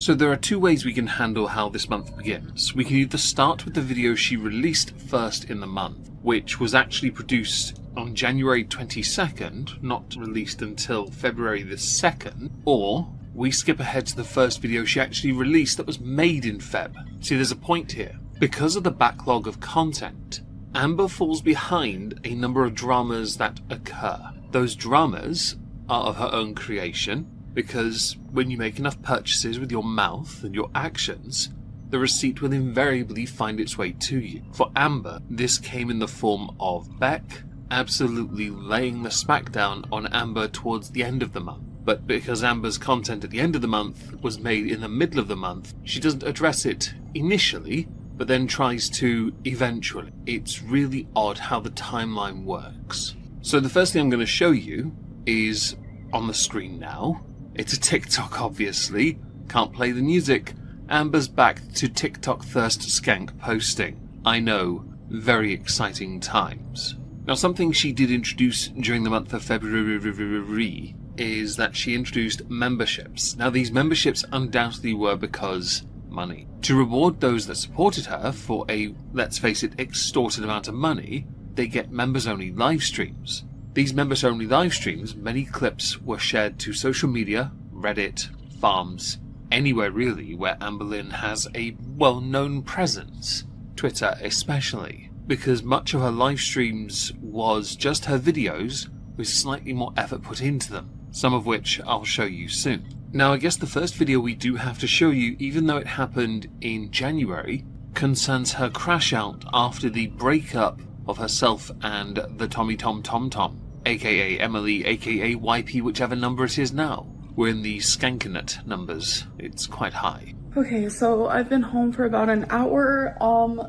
So there are 2 ways we can handle how this month begins. We can either start with the video she released first in the month, which was actually produced on January 22nd, not released until February the 2nd, or we skip ahead to the first video she actually released that was made in Feb. See, there's a point here. Because of the backlog of content, Amber falls behind a number of dramas that occur. Those dramas are of her own creation, because when you make enough purchases with your mouth and your actions, the receipt will invariably find its way to you. For Amber, this came in the form of Beck absolutely laying the smackdown on Amber towards the end of the month. But because Amber's content at the end of the month was made in the middle of the month, she doesn't address it initially, but then tries to eventually. It's really odd how the timeline works. So the first thing I'm going to show you is on the screen now. It's a TikTok, obviously. Can't play the music. Amber's back to TikTok thirst skank posting. I know, very exciting times. Now, something she did introduce during the month of February is that she introduced memberships. Now, these memberships undoubtedly were because money. To reward those that supported her for a, let's face it, extorted amount of money, they get members-only live streams. These members-only live streams, many clips were shared to social media, Reddit, farms, anywhere really where Amberlynn has a well-known presence, Twitter especially, because much of her live streams was just her videos with slightly more effort put into them, some of which I'll show you soon. Now, I guess the first video we do have to show you, even though it happened in January, concerns her crash out after the breakup of herself and the Tommy Tom Tom Tom, aka Emily, aka YP, whichever number it is now. We're in the Skankanet numbers. It's quite high. Okay, so I've been home for about an hour.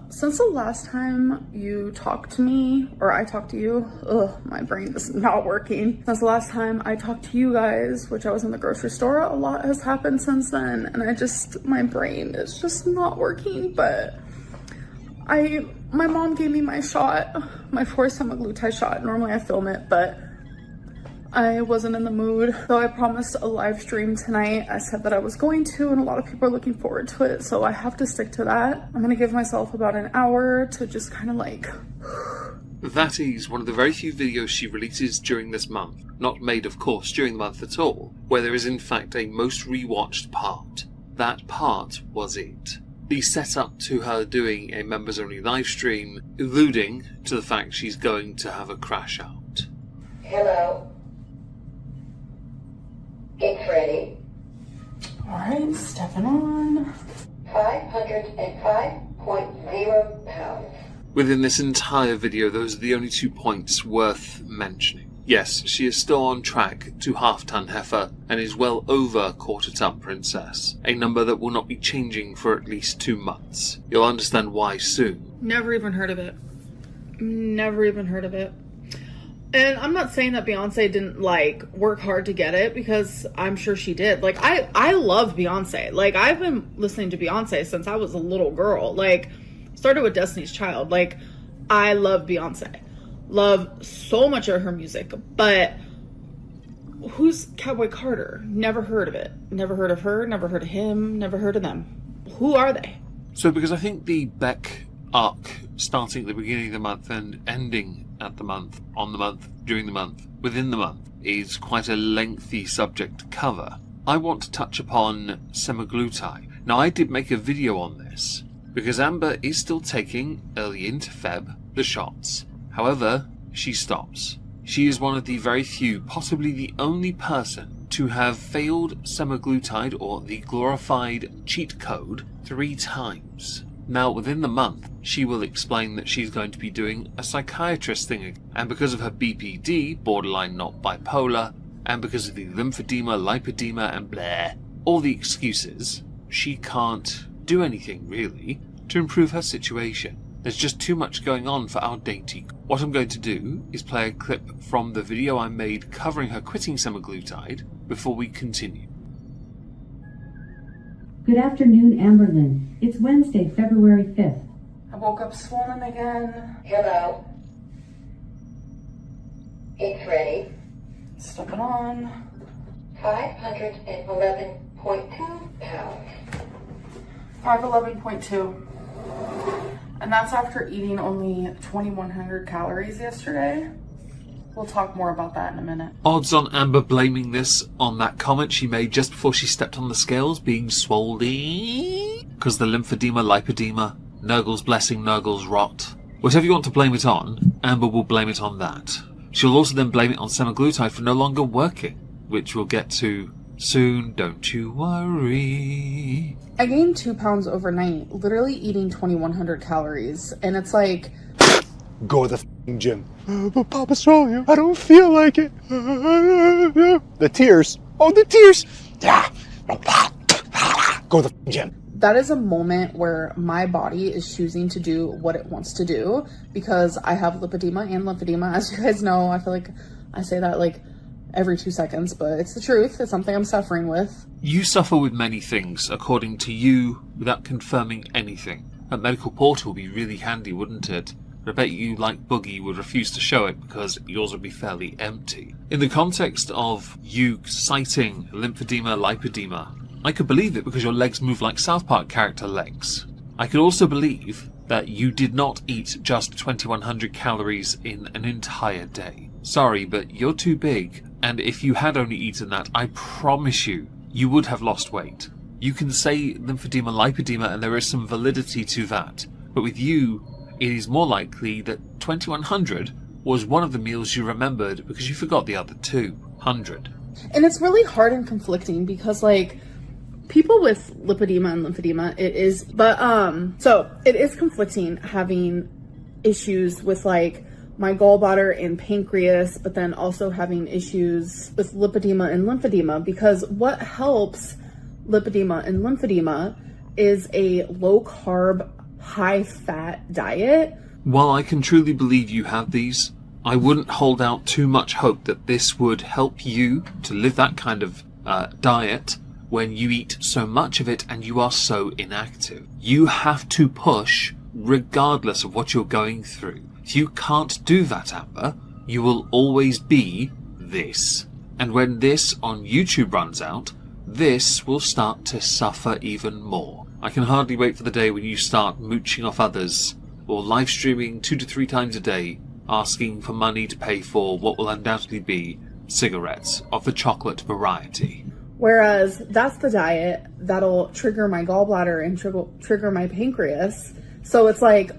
Since the last time you talked to me, or I talked to you, my brain is not working. Since the last time I talked to you guys, which I was in the grocery store, a lot has happened since then, and my brain is just not working, but my mom gave me my shot, my 4th semaglutide shot. Normally I film it, but I wasn't in the mood, so I promised a live stream tonight. I said that I was going to, and a lot of people are looking forward to it, so I have to stick to that. I'm gonna give myself about an hour to just kind of like... That is one of the very few videos she releases during this month, not made of course during the month at all, where there is in fact a most rewatched part. That part was it. The setup to her doing a members only live stream, alluding to the fact she's going to have a crash out. Hello. It's ready. Alright, stepping on. 505.0 pounds. Within this entire video, those are the only 2 points worth mentioning. Yes, she is still on track to half-ton heifer and is well over quarter-ton princess, a number that will not be changing for at least 2 months. You'll understand why soon. Never even heard of it. Never even heard of it. And I'm not saying that Beyonce didn't, like, work hard to get it, because I'm sure she did. Like, I love Beyonce. Like, I've been listening to Beyonce since I was a little girl. Like, started with Destiny's Child. Like, I love Beyonce. Love so much of her music. But who's Cowboy Carter? Never heard of it. Never heard of her. Never heard of him. Never heard of them. Who are they? So, because I think the Beck arc, starting at the beginning of the month and ending at the month, on the month, during the month, within the month, is quite a lengthy subject to cover, I want to touch upon semaglutide. Now, I did make a video on this, because Amber is still taking, early into Feb, the shots. However, she stops. She is one of the very few, possibly the only person, to have failed semaglutide, or the glorified cheat code, 3 times. Now, within the month, she will explain that she's going to be doing a psychiatrist thing, and because of her BPD, borderline not bipolar, and because of the lymphedema, lipedema, and blah, all the excuses, she can't do anything, really, to improve her situation. There's just too much going on for our dainty. What I'm going to do is play a clip from the video I made covering her quitting semaglutide before we continue. Good afternoon, Amberlynn. It's Wednesday, February 5th. I woke up swollen again. Hello. It's ready. Stepping on. 511.2 pounds. 511.2. And that's after eating only 2,100 calories yesterday. We'll talk more about that in a minute. Odds on Amber blaming this on that comment she made just before she stepped on the scales, being swollen. Because the lymphedema, lipedema, Nurgle's blessing, Nurgle's rot. Whatever you want to blame it on, Amber will blame it on that. She'll also then blame it on semaglutide for no longer working, which we'll get to soon, don't you worry. I gained 2 pounds overnight, literally eating 2,100 calories, and it's like... Go to the gym. But Papa saw you. I don't feel like it. The tears. Oh, the tears. Yeah. Go to the gym. That is a moment where my body is choosing to do what it wants to do, because I have lipedema and lymphedema. As you guys know, I feel like I say that like every 2 seconds, but it's the truth. It's something I'm suffering with. You suffer with many things, according to you, without confirming anything. A medical portal would be really handy, wouldn't it? But I bet you, like Boogie, would refuse to show it because yours would be fairly empty. In the context of you citing lymphedema, lipedema, I could believe it because your legs move like South Park character legs. I could also believe that you did not eat just 2,100 calories in an entire day. Sorry, but you're too big, and if you had only eaten that, I promise you, you would have lost weight. You can say lymphedema, lipedema, and there is some validity to that, but with you, it is more likely that 2,100 was one of the meals you remembered because you forgot the other 200. And it's really hard and conflicting because, like, people with lipedema and lymphedema, it is conflicting having issues with, like, my gallbladder and pancreas, but then also having issues with lipedema and lymphedema, because what helps lipedema and lymphedema is a low carb, high fat diet. While I can truly believe you have these, I wouldn't hold out too much hope that this would help you to live that kind of diet when you eat so much of it and you are so inactive. You have to push regardless of what you're going through. If you can't do that, Amber, you will always be this. And when this on YouTube runs out, this will start to suffer even more. I can hardly wait for the day when you start mooching off others or live streaming 2 to 3 times a day, asking for money to pay for what will undoubtedly be cigarettes of the chocolate variety. Whereas that's the diet that'll trigger my gallbladder and trigger my pancreas. So it's like...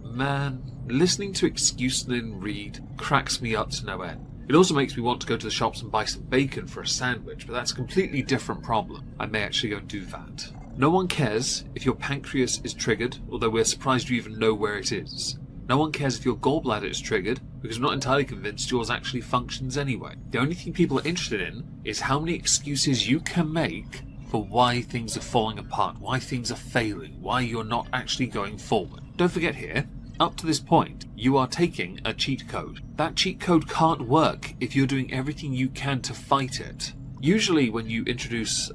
Man, listening to Excusenin Reid cracks me up to no end. It also makes me want to go to the shops and buy some bacon for a sandwich, but that's a completely different problem. I may actually go and do that. No one cares if your pancreas is triggered, although we're surprised you even know where it is. No one cares if your gallbladder is triggered, because we're not entirely convinced yours actually functions anyway. The only thing people are interested in is how many excuses you can make for why things are falling apart, why things are failing, why you're not actually going forward. Don't forget here, up to this point, you are taking a cheat code. That cheat code can't work if you're doing everything you can to fight it. Usually when you introduce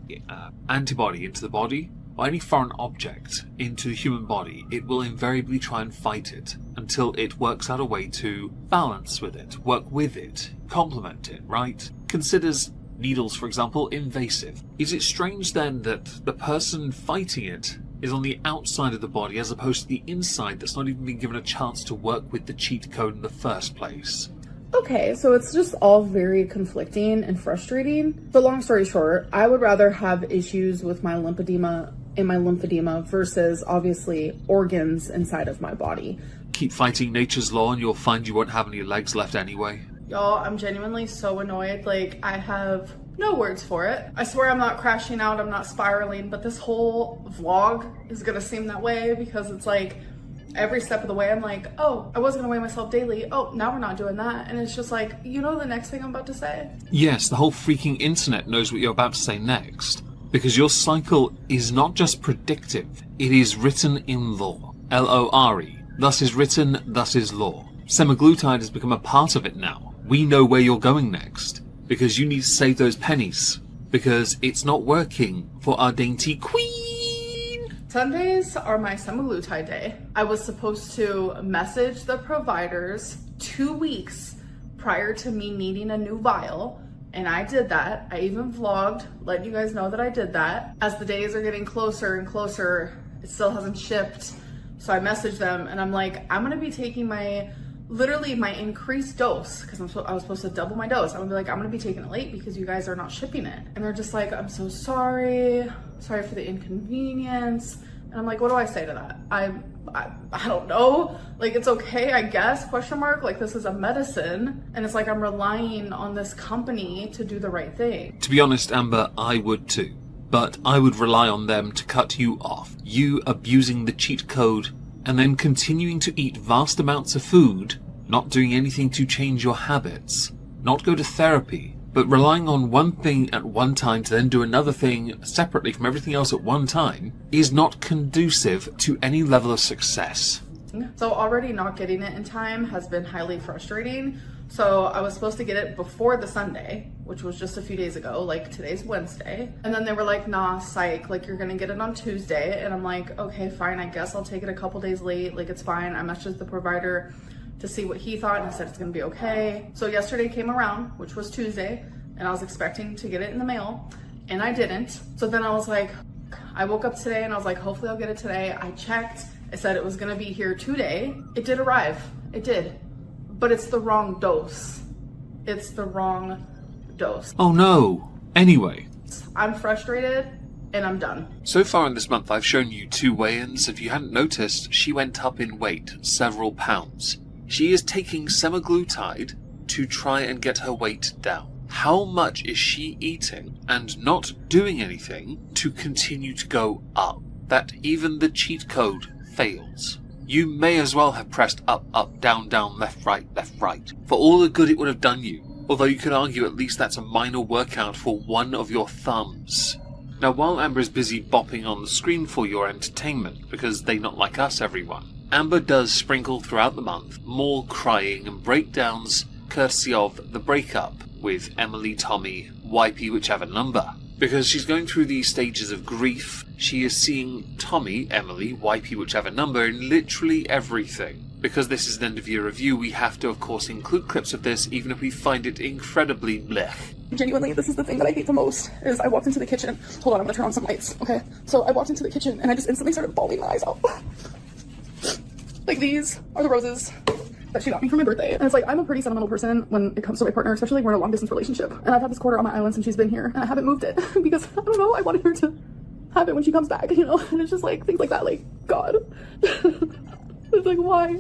antibody into the body, or any foreign object into the human body, it will invariably try and fight it until it works out a way to balance with it, work with it, complement it, right? Considers needles, for example, invasive. Is it strange then that the person fighting it is on the outside of the body as opposed to the inside that's not even been given a chance to work with the cheat code in the first place? Okay, so it's just all very conflicting and frustrating. But long story short, I would rather have issues with my lymphedema versus obviously organs inside of my body. Keep fighting nature's law and you'll find you won't have any legs left anyway. Y'all, I'm genuinely so annoyed. Like, I have no words for it. I swear I'm not crashing out, I'm not spiraling, but this whole vlog is gonna seem that way because it's like every step of the way I'm like, oh, I was gonna weigh myself daily. Oh, now we're not doing that. And it's just like, you know the next thing I'm about to say? Yes, the whole freaking internet knows what you're about to say next. Because your cycle is not just predictive, it is written in law. L-O-R-E. Thus is written, thus is law. Semaglutide has become a part of it now. We know where you're going next. Because you need to save those pennies. Because it's not working for our dainty queen. Sundays are my semaglutide day. I was supposed to message the providers 2 weeks prior to me needing a new vial. And I did that. I even vlogged, letting you guys know that I did that. As the days are getting closer and closer, it still hasn't shipped. So I messaged them and I'm like, I'm gonna be taking literally my increased dose, because I was supposed to double my dose. I'm gonna be like, I'm gonna be taking it late because you guys are not shipping it. And they're just like, I'm so sorry. Sorry for the inconvenience. And I'm like, what do I say to that? I don't know. Like, it's okay, I guess, question mark. Like, this is a medicine. And it's like, I'm relying on this company to do the right thing. To be honest, Amber, I would too. But I would rely on them to cut you off. You abusing the cheat code and then continuing to eat vast amounts of food, not doing anything to change your habits, not go to therapy, but relying on one thing at one time to then do another thing separately from everything else at one time is not conducive to any level of success. So already not getting it in time has been highly frustrating. So I was supposed to get it before the Sunday, which was just a few days ago, like today's Wednesday. And then they were like, nah, psych, like you're gonna get it on Tuesday. And I'm like, okay, fine, I guess I'll take it a couple days late, like it's fine. I messaged the provider to see what he thought and he said it's gonna be okay. So yesterday came around, which was Tuesday, and I was expecting to get it in the mail, and I didn't. So then I was like, I woke up today and I was like, hopefully I'll get it today. I checked, it said it was gonna be here today. It did arrive, it did. But it's the wrong dose. It's the wrong dose. Oh no. Anyway. I'm frustrated and I'm done. So far in this month I've shown you 2 weigh-ins. If you hadn't noticed, she went up in weight several pounds. She is taking semaglutide to try and get her weight down. How much is she eating and not doing anything to continue to go up? That even the cheat code fails. You may as well have pressed up, up, down, down, left, right, for all the good it would have done you. Although you could argue at least that's a minor workout for one of your thumbs. Now, while Amber is busy bopping on the screen for your entertainment, because they not like us, everyone, Amber does sprinkle throughout the month more crying and breakdowns courtesy of the breakup with Emily, Tommy, Wipey, whichever number. Because she's going through these stages of grief, she is seeing Tommy, Emily, Wipey, whichever number in literally everything. Because this is an end-of-year review, we have to, of course, include clips of this, even if we find it incredibly blech. Genuinely, this is the thing that I hate the most, is I walked into the kitchen. Hold on, I'm gonna turn on some lights, okay? So I walked into the kitchen, and I just instantly started bawling my eyes out. Like, these are the roses that she got me for my birthday. And it's like, I'm a pretty sentimental person when it comes to my partner, especially like we're in a long-distance relationship. And I've had this quarter on my island since she's been here, and I haven't moved it, because, I don't know, I wanted her to have it when she comes back, you know? And it's just like, things like that, like, God. It's like, why?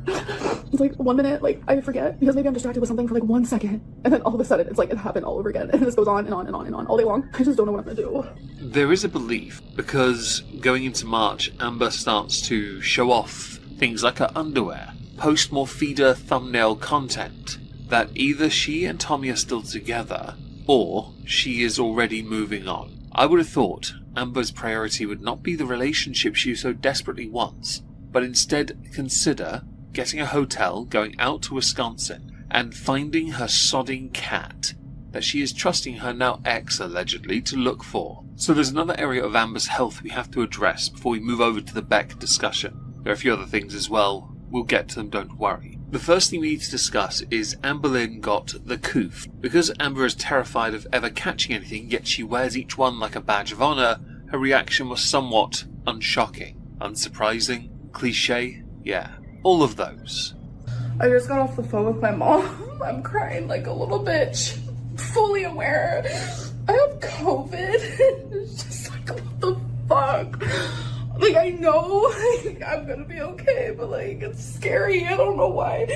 It's like 1 minute, like, I forget because maybe I'm distracted with something for like 1 second, and then all of a sudden it's like it happened all over again, and this goes on and on and on and on all day long. I just don't know what I'm gonna do. There is a belief, because going into March, Amber starts to show off things like her underwear, post more feeder thumbnail content, that either she and Tommy are still together, or she is already moving on. I would have thought Amber's priority would not be the relationship she so desperately wants, but instead consider getting a hotel, going out to Wisconsin, and finding her sodding cat that she is trusting her now ex, allegedly, to look for. So there's another area of Amber's health we have to address before we move over to the Beck discussion. There are a few other things as well. We'll get to them, don't worry. The first thing we need to discuss is Amberlynn got the coof. Because Amber is terrified of ever catching anything, yet she wears each one like a badge of honour, her reaction was somewhat unshocking. Unsurprising? Cliche? Yeah. All of those. I just got off the phone with my mom. I'm crying like a little bitch. Fully aware I have COVID. It's just like, what the fuck? Like, I know like, I'm gonna be okay, but like, it's scary. I don't know why.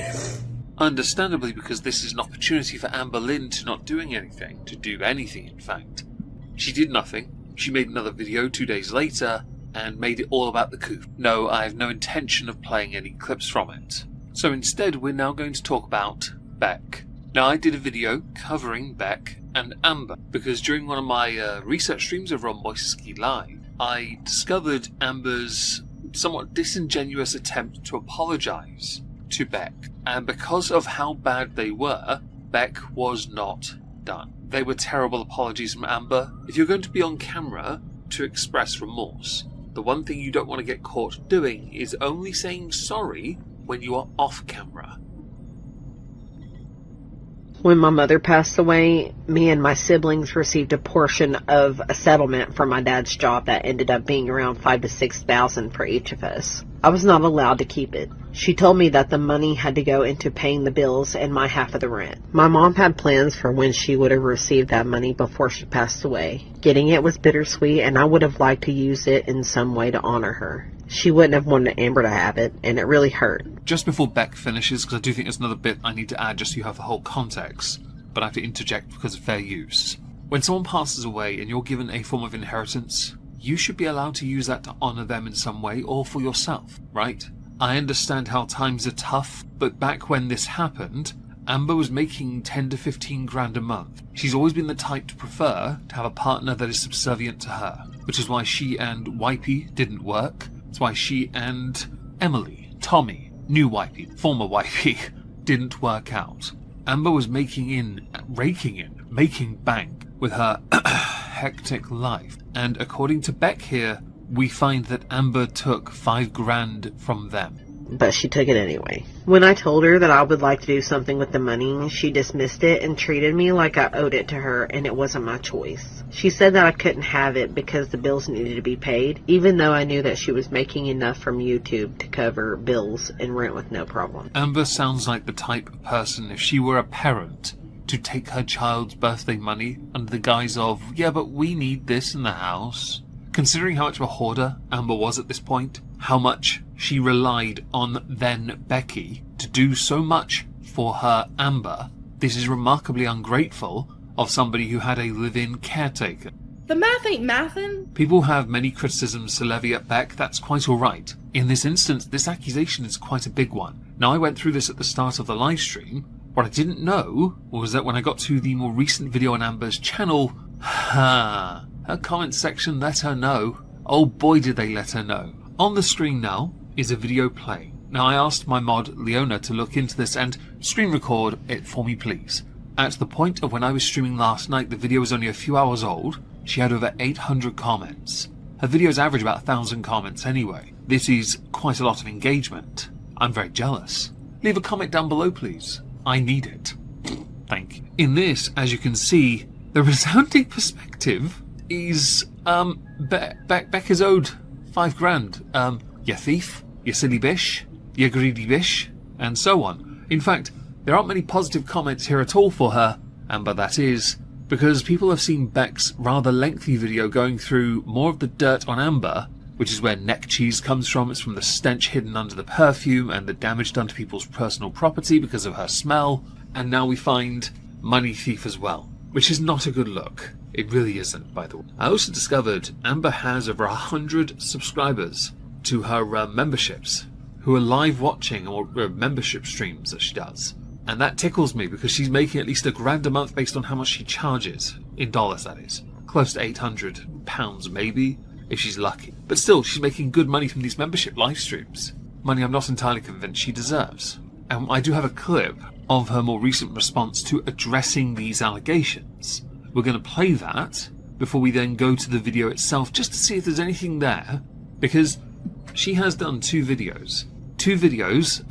Understandably, because this is an opportunity for Amberlynn to not doing anything. To do anything, in fact. She did nothing. She made another video 2 days later, and made it all about the coup. No, I have no intention of playing any clips from it. So instead, we're now going to talk about Beck. Now, I did a video covering Beck and Amber, because during one of my research streams over on Moistonian Live, I discovered Amber's somewhat disingenuous attempt to apologise to Beck. And because of how bad they were, Beck was not done. They were terrible apologies from Amber. If you're going to be on camera to express remorse, the one thing you don't want to get caught doing is only saying sorry when you are off camera. When my mother passed away, me and my siblings received a portion of a settlement from my dad's job that ended up being around $5,000 to $6,000 for each of us. I was not allowed to keep it. She told me that the money had to go into paying the bills and my half of the rent. My mom had plans for when she would have received that money before she passed away. Getting it was bittersweet, and I would have liked to use it in some way to honor her. She wouldn't have wanted Amber to have it, and it really hurt. Just before Beck finishes, because I do think there's another bit I need to add just so you have the whole context, but I have to interject because of fair use. When someone passes away and you're given a form of inheritance, you should be allowed to use that to honour them in some way or for yourself, right? I understand how times are tough, but back when this happened, Amber was making 10 to 15 grand a month. She's always been the type to prefer to have a partner that is subservient to her, which is why she and Wipey didn't work. It's why she and Emily, Tommy, new Wipey, former Wipey, didn't work out. Amber was raking in, making bank with her hectic life. And according to Beck here, we find that Amber took 5 grand from them. But she took it anyway. When I told her that I would like to do something with the money, she dismissed it and treated me like I owed it to her and it wasn't my choice. She said that I couldn't have it because the bills needed to be paid, even though I knew that she was making enough from YouTube to cover bills and rent with no problem. Amber sounds like the type of person, if she were a parent, to take her child's birthday money under the guise of, yeah, but we need this in the house. Considering how much of a hoarder Amber was at this point, how much she relied on then Becky to do so much for her Amber, this is remarkably ungrateful of somebody who had a live-in caretaker. The math ain't mathin'. People have many criticisms to levy at Beck, that's quite alright. In this instance, this accusation is quite a big one. Now, I went through this at the start of the live stream. What I didn't know was that when I got to the more recent video on Amber's channel, her her comment section let her know. Oh boy did they let her know. On the screen now is a video play. Now I asked my mod Leona to look into this and screen record it for me please. At the point of when I was streaming last night, the video was only a few hours old. She had over 800 comments. Her videos average about 1,000 comments anyway. This is quite a lot of engagement. I'm very jealous. Leave a comment down below please. I need it. Thank you. In this, as you can see, the resounding perspective is Beck is owed $5,000. You thief, you silly bish, you greedy bish, and so on. In fact, there aren't many positive comments here at all for her, Amber that is, because people have seen Beck's rather lengthy video going through more of the dirt on Amber, which is where neck cheese comes from. It's from the stench hidden under the perfume and the damage done to people's personal property because of her smell. And now we find money thief as well, which is not a good look. It really isn't, by the way. I also discovered Amber has over 100 subscribers to her memberships who are live watching or membership streams that she does. And that tickles me because she's making at least $1,000 a month based on how much she charges, in dollars that is. Close to £800 maybe, if she's lucky. But still, she's making good money from these membership live streams. Money I'm not entirely convinced she deserves. And I do have a clip of her more recent response to addressing these allegations. We're going to play that before we then go to the video itself just to see if there's anything there, because she has done two videos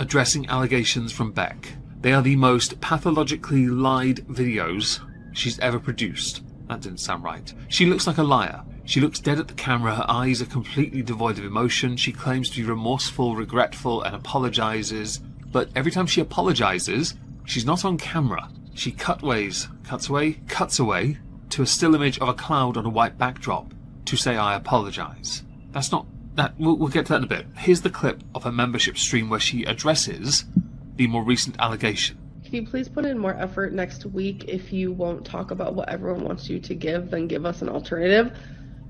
addressing allegations from Beck. They are the most pathologically lied videos she's ever produced. That didn't sound right. She looks like a liar. She looks dead at the camera, her eyes are completely devoid of emotion, she claims to be remorseful, regretful, and apologizes, but every time she apologizes, she's not on camera. She cuts away to a still image of a cloud on a white backdrop to say, I apologize. That's not... We'll get to that in a bit. Here's the clip of her membership stream where she addresses the more recent allegation. Can you please put in more effort next week? If you won't talk about what everyone wants you to give, then give us an alternative.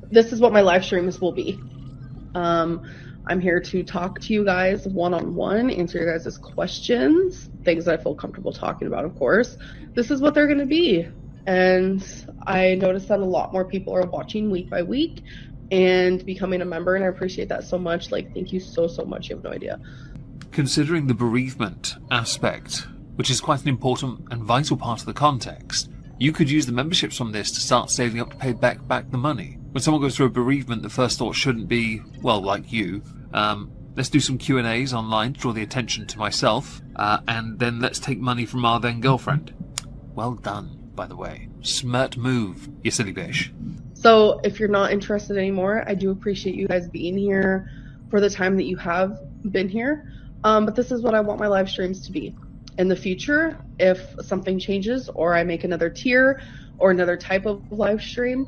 This is what my live streams will be. I'm here to talk to you guys one-on-one, answer your guys' questions, things that I feel comfortable talking about, of course. This is what they're going to be. And I noticed that a lot more people are watching week by week and becoming a member, and I appreciate that so much. Like, thank you so much. You have no idea. Considering the bereavement aspect, which is quite an important and vital part of the context, you could use the memberships from this to start saving up to pay back the money. When someone goes through a bereavement, the first thought shouldn't be, well, like you, let's do some Q&As online to draw the attention to myself, and then let's take money from our then girlfriend. Well done, by the way. Smart move, you silly bitch. So if you're not interested anymore, I do appreciate you guys being here for the time that you have been here. But this is what I want my live streams to be. In the future, if something changes or I make another tier or another type of live stream,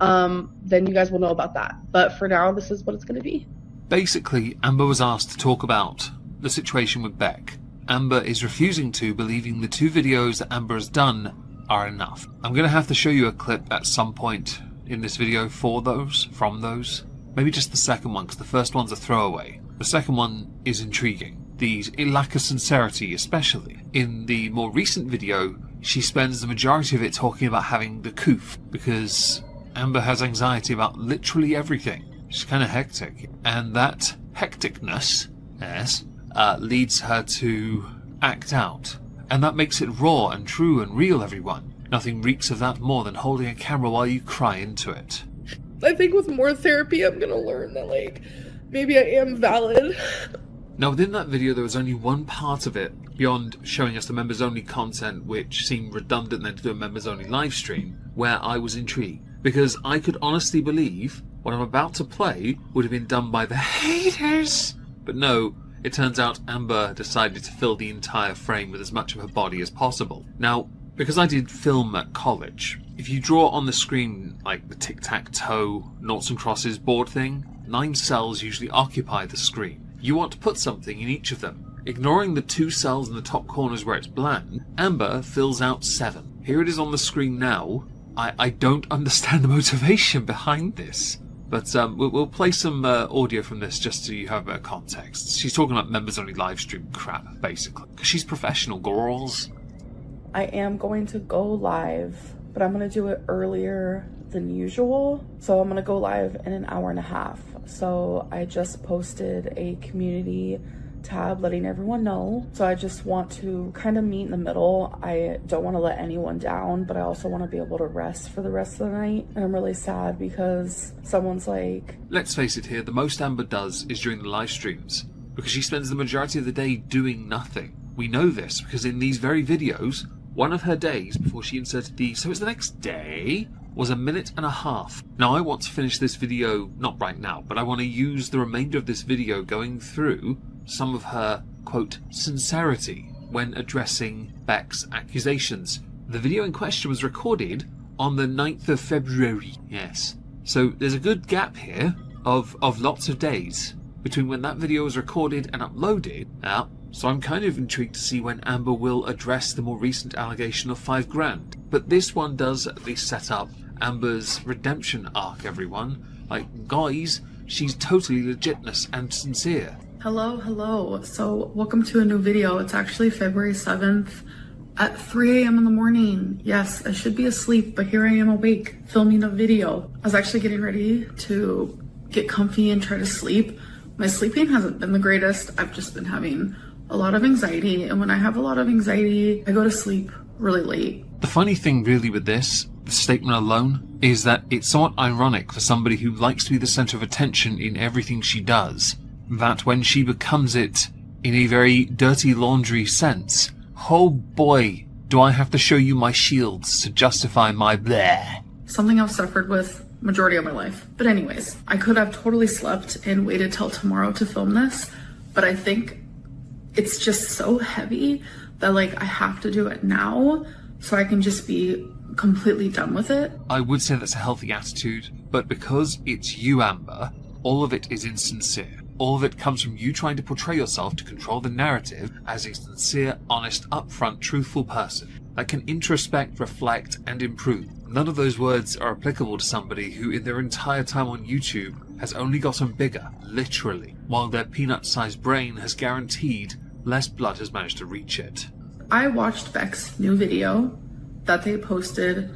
then you guys will know about that. But for now, this is what it's going to be. Basically, Amber was asked to talk about the situation with Beck. Amber is refusing to, believing the two videos that Amber has done are enough. I'm going to have to show you a clip at some point in this video from those. Maybe just the second one, because the first one's a throwaway. The second one is intriguing. The lack of sincerity, especially. In the more recent video, she spends the majority of it talking about having the coof, because Amber has anxiety about literally everything. She's kind of hectic, and that hecticness, leads her to act out. And that makes it raw and true and real, everyone. Nothing reeks of that more than holding a camera while you cry into it. I think with more therapy, I'm gonna learn that, like, maybe I am valid. Now, within that video, there was only one part of it, beyond showing us the members-only content, which seemed redundant then to do a members-only live stream, where I was intrigued. Because I could honestly believe what I'm about to play would have been done by the haters. But no, it turns out Amber decided to fill the entire frame with as much of her body as possible. Now, because I did film at college, if you draw on the screen, like the tic-tac-toe, noughts and crosses board thing, 9 cells usually occupy the screen. You want to put something in each of them. Ignoring the 2 cells in the top corners where it's blank, Amber fills out 7. Here it is on the screen now. I don't understand the motivation behind this. But we'll play some audio from this just so you have a bit of context. She's talking about members-only live stream crap, basically. Because she's professional, girls. I am going to go live, but I'm going to do it earlier than usual. So I'm gonna go live in an hour and a half. So I just posted a community tab letting everyone know. So I just want to kind of meet in the middle. I don't want to let anyone down, but I also want to be able to rest for the rest of the night. And I'm really sad because someone's like... Let's face it here, the most Amber does is during the live streams, because she spends the majority of the day doing nothing. We know this because in these very videos, one of her days before she inserted the "so it's the next day" was 1.5 minutes. Now I want to finish this video, not right now, but I want to use the remainder of this video going through some of her, quote, sincerity when addressing Beck's accusations. The video in question was recorded on the 9th of February, yes. So there's a good gap here of lots of days between when that video was recorded and uploaded. So I'm kind of intrigued to see when Amber will address the more recent allegation of $5,000. But this one does at least set up Amber's redemption arc, everyone. Like, guys, she's totally legitness and sincere. Hello. So welcome to a new video. It's actually February 7th at 3 a.m. in the morning. Yes, I should be asleep, but here I am awake filming a video. I was actually getting ready to get comfy and try to sleep. My sleeping hasn't been the greatest. I've just been having a lot of anxiety, and when I have a lot of anxiety, I go to sleep really late. The funny thing really with this statement alone is that it's somewhat ironic for somebody who likes to be the center of attention in everything she does, that when she becomes it in a very dirty laundry sense, oh boy, do I have to show you my shields to justify my bleh. Something I've suffered with majority of my life. But anyways, I could have totally slept and waited till tomorrow to film this, but I think it's just so heavy that like I have to do it now so I can just be completely done with it. I would say that's a healthy attitude, but because it's you, Amber, all of it is insincere. All of it comes from you trying to portray yourself to control the narrative as a sincere, honest, upfront, truthful person that can introspect, reflect, and improve. None of those words are applicable to somebody who in their entire time on YouTube has only gotten bigger, literally, while their peanut-sized brain has guaranteed less blood has managed to reach it. I watched Beck's new video that they posted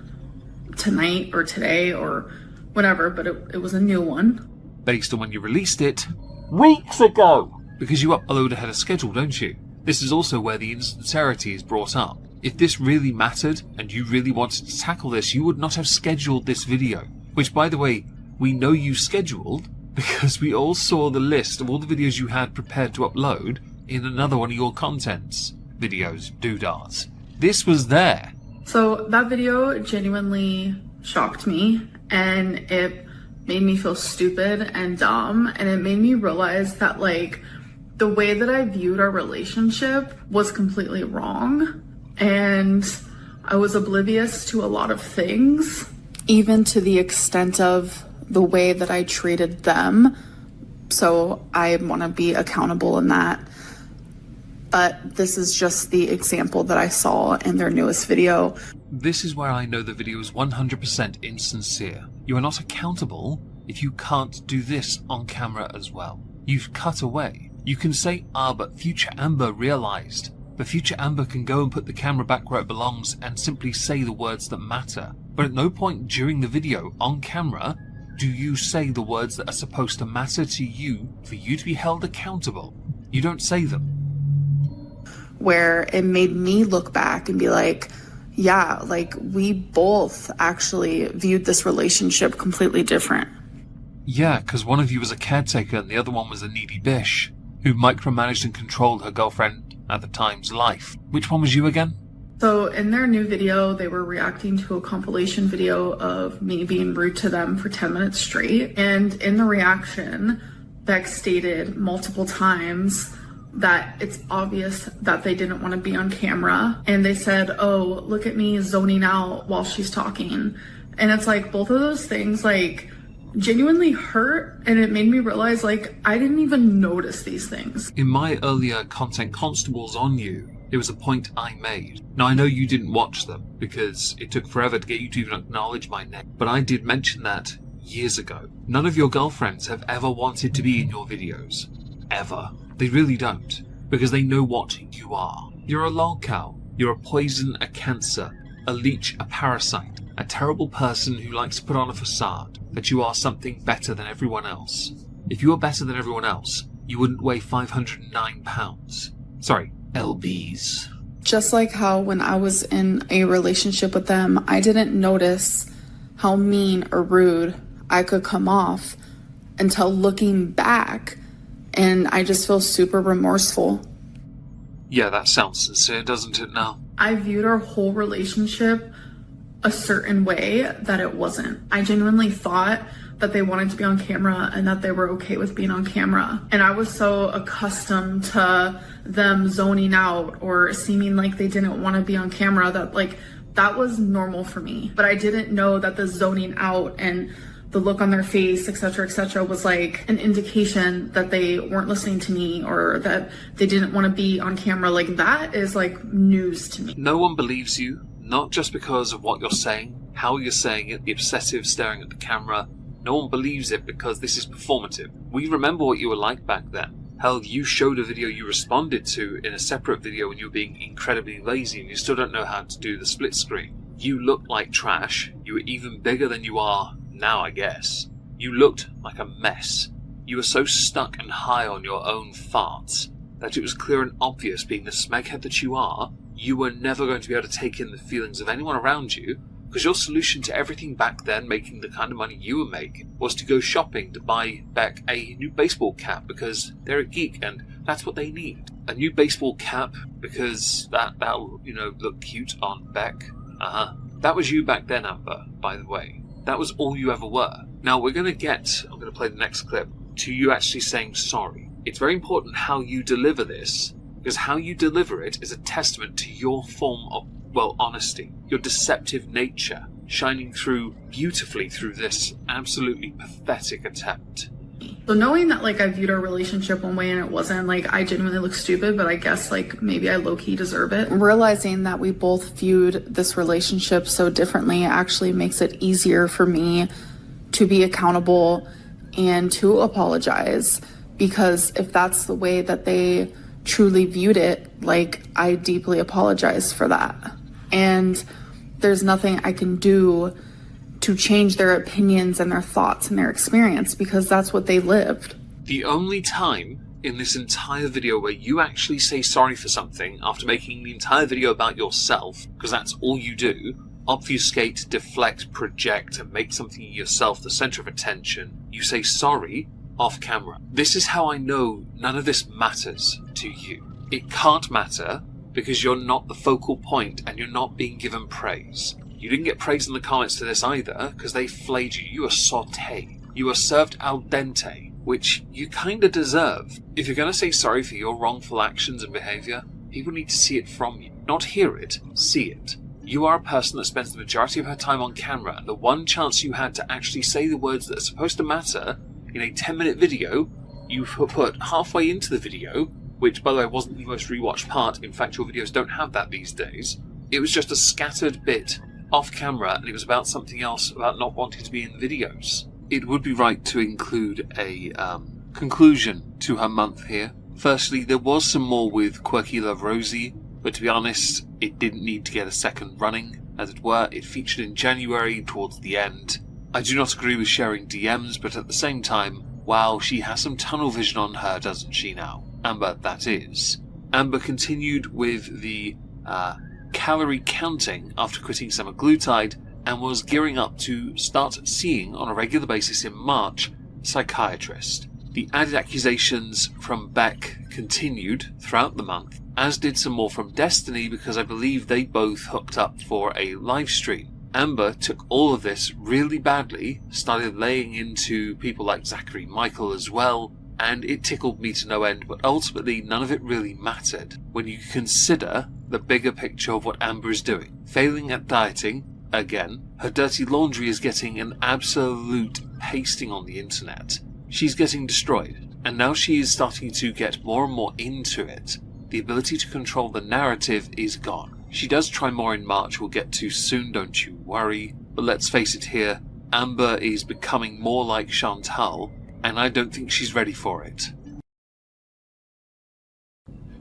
tonight or today or whatever, but it was a new one. Based on when you released it weeks ago. Because you upload ahead of schedule, don't you? This is also where the insincerity is brought up. If this really mattered and you really wanted to tackle this, you would not have scheduled this video. Which, by the way, we know you scheduled because we all saw the list of all the videos you had prepared to upload in another one of your contents. Videos, doodahs. This was there. So that video genuinely shocked me, and it made me feel stupid and dumb, and it made me realize that like the way that I viewed our relationship was completely wrong, and I was oblivious to a lot of things, even to the extent of the way that I treated them. So I want to be accountable in that. But this is just the example that I saw in their newest video. This is where I know the video is 100% insincere. You are not accountable if you can't do this on camera as well. You've cut away. You can say, but future Amber realized. But future Amber can go and put the camera back where it belongs and simply say the words that matter. But at no point during the video, on camera, do you say the words that are supposed to matter to you for you to be held accountable. You don't say them. Where it made me look back and be like, yeah, like we both actually viewed this relationship completely different. Yeah, because one of you was a caretaker and the other one was a needy bish who micromanaged and controlled her girlfriend at the time's life. Which one was you again? So in their new video, they were reacting to a compilation video of me being rude to them for 10 minutes straight. And in the reaction, Beck stated multiple times that it's obvious that they didn't want to be on camera. And they said, oh, look at me zoning out while she's talking. And it's like both of those things like genuinely hurt, and it made me realize like I didn't even notice these things. In my earlier content constables on you, it was a point I made. Now I know you didn't watch them because it took forever to get you to even acknowledge my name, but I did mention that years ago. None of your girlfriends have ever wanted to be in your videos. Ever. They really don't, because they know what you are. You're a lol cow. You're a poison, a cancer, a leech, a parasite, a terrible person who likes to put on a facade that you are something better than everyone else. If you were better than everyone else, you wouldn't weigh 509 pounds. Sorry, lbs. Just like how when I was in a relationship with them, I didn't notice how mean or rude I could come off until looking back, and I just feel super remorseful. Yeah, that sounds sincere, doesn't it now? I viewed our whole relationship a certain way that it wasn't. I genuinely thought that they wanted to be on camera and that they were okay with being on camera. And I was so accustomed to them zoning out or seeming like they didn't want to be on camera that like that was normal for me. But I didn't know that the zoning out and the look on their face, etc., was like an indication that they weren't listening to me or that they didn't want to be on camera. Like that is like news to me. No one believes you, not just because of what you're saying, how you're saying it, the obsessive staring at the camera. No one believes it because this is performative. We remember what you were like back then. Hell, you showed a video you responded to in a separate video when you were being incredibly lazy and you still don't know how to do the split screen. You looked like trash. You were even bigger than you are now, I guess. You looked like a mess. You were so stuck and high on your own farts that it was clear and obvious, being the smeghead that you are, you were never going to be able to take in the feelings of anyone around you, because your solution to everything back then, making the kind of money you were making, was to go shopping to buy Beck a new baseball cap because they're a geek and that's what they need. A new baseball cap because that'll, look cute on Beck. That was you back then, Amber, by the way. That was all you ever were. Now I'm going to play the next clip, to you actually saying sorry. It's very important how you deliver this, because how you deliver it is a testament to your form of, honesty, your deceptive nature, shining through beautifully through this absolutely pathetic attempt. So knowing that like I viewed our relationship one way and it wasn't, like I genuinely look stupid, but I guess like maybe I low-key deserve it. Realizing that we both viewed this relationship so differently actually makes it easier for me to be accountable and to apologize, because if that's the way that they truly viewed it, like I deeply apologize for that. And there's nothing I can do to change their opinions and their thoughts and their experience, because that's what they lived. The only time in this entire video where you actually say sorry for something after making the entire video about yourself, because that's all you do, obfuscate, deflect, project, and make something yourself the center of attention, you say sorry off camera. This is how I know none of this matters to you. It can't matter because you're not the focal point and you're not being given praise. You didn't get praise in the comments to this either, because they flayed you. You were sauté. You were served al dente, which you kinda deserve. If you're gonna say sorry for your wrongful actions and behaviour, people need to see it from you. Not hear it, see it. You are a person that spends the majority of her time on camera, and the one chance you had to actually say the words that are supposed to matter in a 10-minute video, you put halfway into the video, which by the way wasn't the most rewatched part. In fact, your videos don't have that these days. It was just a scattered bit off camera, and it was about something else, about not wanting to be in videos. It would be right to include a conclusion to her month here. Firstly, there was some more with Quirky Love Rosie, but to be honest, it didn't need to get a second running, as it were. It featured in January towards the end. I do not agree with sharing DMs, but at the same time, wow, she has some tunnel vision on her, doesn't she now? Amber, that is. Amber continued with the calorie counting after quitting semaglutide and was gearing up to start seeing on a regular basis in March a psychiatrist. The added accusations from Beck continued throughout the month, as did some more from Destiny, because I believe they both hooked up for a live stream. Amber took all of this really badly, started laying into people like Zachary Michael as well, and it tickled me to no end, but ultimately none of it really mattered when you consider the bigger picture of what Amber is doing. Failing at dieting, again, her dirty laundry is getting an absolute pasting on the internet. She's getting destroyed, and now she is starting to get more and more into it. The ability to control the narrative is gone. She does try more in March, we'll get to soon, don't you worry, but let's face it here, Amber is becoming more like Chantal, and I don't think she's ready for it.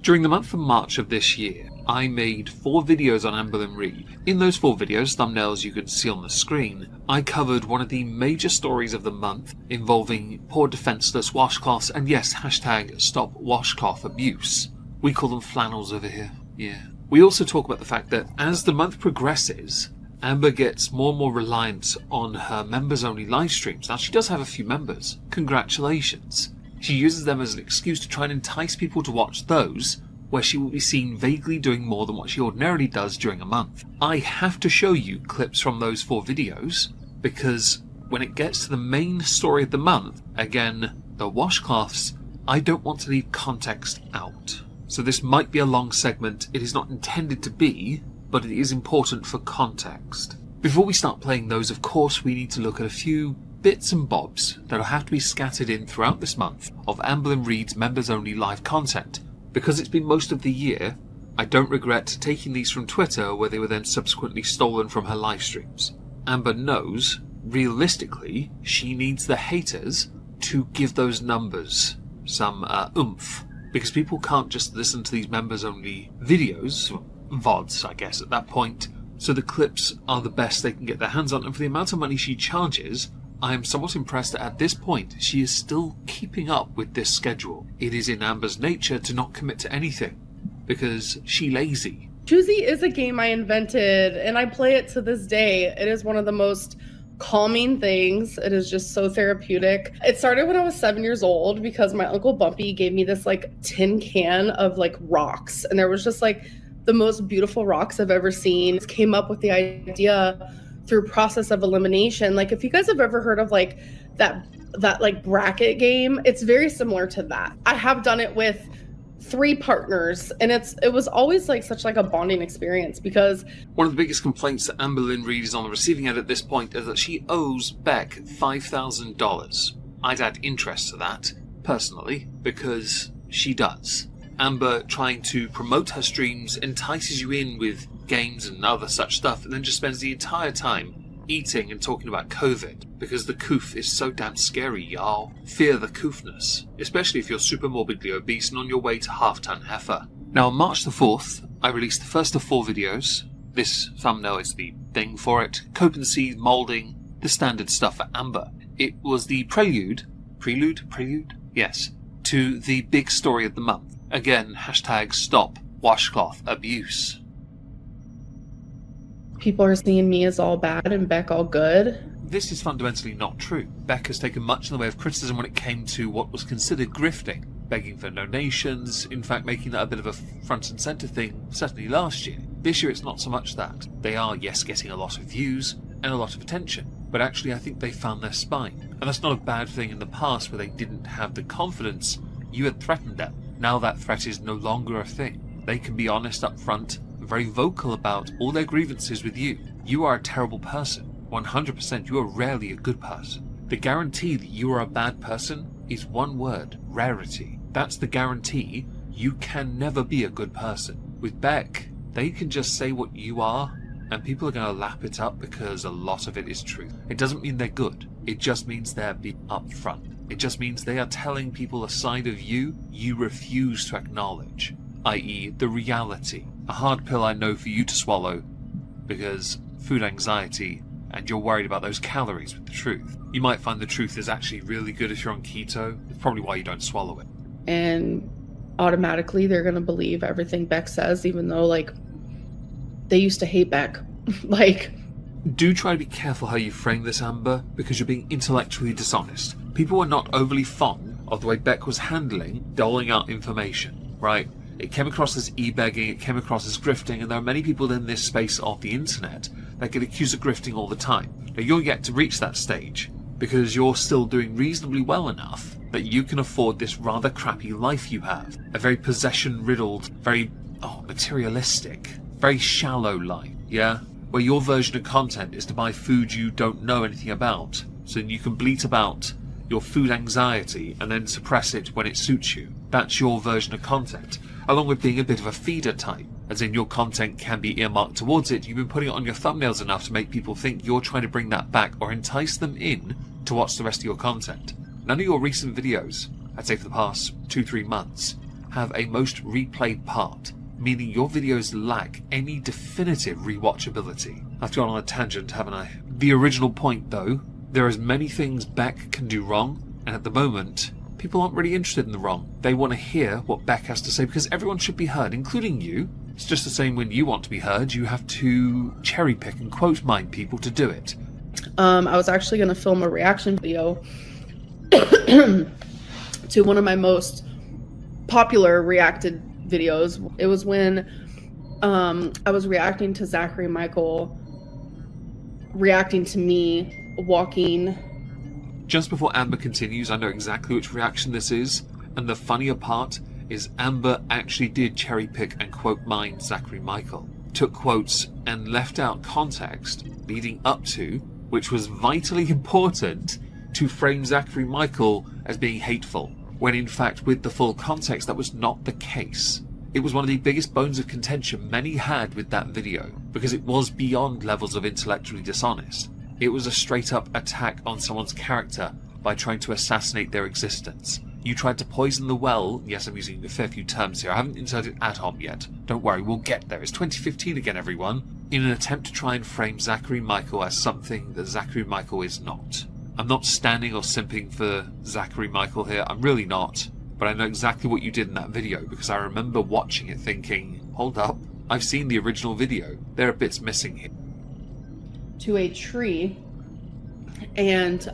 During the month of March of this year, I made 4 videos on Amberlynn Reid. In those 4 videos, thumbnails you can see on the screen, I covered one of the major stories of the month involving poor defenceless washcloths, and yes, hashtag stop washcloth abuse. We call them flannels over here, yeah. We also talk about the fact that as the month progresses, Amber gets more and more reliant on her members-only live streams. Now, she does have a few members. Congratulations. She uses them as an excuse to try and entice people to watch those where she will be seen vaguely doing more than what she ordinarily does during a month. I have to show you clips from those 4 videos, because when it gets to the main story of the month, again, the washcloths, I don't want to leave context out. So this might be a long segment. It is not intended to be, but it is important for context. Before we start playing those, of course, we need to look at a few bits and bobs that will have to be scattered in throughout this month of Amberlynn Reid's members-only live content. Because it's been most of the year, I don't regret taking these from Twitter, where they were then subsequently stolen from her live streams. Amber knows, realistically, she needs the haters to give those numbers some oomph. Because people can't just listen to these members-only videos, VODs, I guess, at that point. So the clips are the best they can get their hands on, and for the amount of money she charges, I am somewhat impressed that at this point she is still keeping up with this schedule. It is in Amber's nature to not commit to anything, because she's lazy. Choosy is a game I invented, and I play it to this day. It is one of the most calming things. It is just so therapeutic. It started when I was 7 years old because my Uncle Bumpy gave me this like tin can of like rocks, and there was just like the most beautiful rocks I've ever seen. Came up with the idea through process of elimination. Like, if you guys have ever heard of like that like bracket game, it's very similar to that. I have done it with 3 partners, and it was always like such like a bonding experience, because one of the biggest complaints that Amberlynn Reid is on the receiving end at this point is that she owes Beck $5,000. I'd add interest to that, personally, because she does. Amber, trying to promote her streams, entices you in with games and other such stuff, and then just spends the entire time eating and talking about COVID, because the coof is so damn scary, y'all. Fear the coofness, especially if you're super morbidly obese and on your way to half-ton heifer. Now, on March the 4th, I released the first of 4 videos. This thumbnail is the thing for it. Cope and seed, moulding, the standard stuff for Amber. It was the prelude? Yes, to the big story of the month. Again, hashtag stop washcloth abuse. people are seeing me as all bad and Beck all good. This is fundamentally not true. Beck has taken much in the way of criticism when it came to what was considered grifting, begging for donations, in fact making that a bit of a front and centre thing, certainly last year. This year it's not so much that. They are, yes, getting a lot of views and a lot of attention, but actually I think they found their spine. And that's not a bad thing in the past where they didn't have the confidence. You had threatened them. Now that threat is no longer a thing. They can be honest up front, very vocal about all their grievances with you. You are a terrible person. 100%, you are rarely a good person. The guarantee that you are a bad person is one word: rarity. That's the guarantee. You can never be a good person. With Beck, they can just say what you are, and people are going to lap it up because a lot of it is true. It doesn't mean they're good. It just means they're being upfront. It just means they are telling people a side of you refuse to acknowledge, i.e. the reality. A hard pill I know for you to swallow, because food anxiety, and you're worried about those calories with the truth. You might find the truth is actually really good if you're on keto. It's probably why you don't swallow it. And automatically they're going to believe everything Beck says, even though, like, they used to hate Beck. Like, do try to be careful how you frame this, Amber, because you're being intellectually dishonest. People were not overly fond of the way Beck was handling doling out information, right? It came across as e-begging, it came across as grifting, and there are many people in this space of the internet that get accused of grifting all the time. Now, you're yet to reach that stage, because you're still doing reasonably well enough that you can afford this rather crappy life you have. A very possession-riddled, very materialistic, very shallow life, yeah? Where your version of content is to buy food you don't know anything about, so you can bleat about your food anxiety and then suppress it when it suits you. That's your version of content, along with being a bit of a feeder type, as in your content can be earmarked towards it. You've been putting it on your thumbnails enough to make people think you're trying to bring that back or entice them in to watch the rest of your content. None of your recent videos, I'd say for the past 2-3 months, have a most replayed part. meaning your videos lack any definitive rewatchability. I've gone on a tangent, haven't I? The original point, though, there are as many things Beck can do wrong, and at the moment, people aren't really interested in the wrong. They want to hear what Beck has to say because everyone should be heard, including you. It's just the same when you want to be heard, you have to cherry pick and quote mine people to do it. I was actually going to film a reaction video to one of my most popular reacted videos. It was when I was reacting to Zachary Michael reacting to me walking. Just before Amber continues, I know exactly which reaction this is, and the funnier part is Amber actually did cherry pick and quote mine Zachary Michael, took quotes and left out context leading up to, which was vitally important, to frame Zachary Michael as being hateful, when in fact with the full context that was not the case. It was one of the biggest bones of contention many had with that video, because it was beyond levels of intellectually dishonest. It was a straight up attack on someone's character by trying to assassinate their existence. You tried to poison the well. Yes, I'm using a fair few terms here. I haven't inserted ATOM yet. Don't worry, we'll get there. It's 2015 again, everyone. In an attempt to try and frame Zachary Michael as something that Zachary Michael is not. I'm not standing or simping for Zachary Michael here. I'm really not. But I know exactly what you did in that video because I remember watching it thinking, hold up, I've seen the original video. There are bits missing here. To a tree, and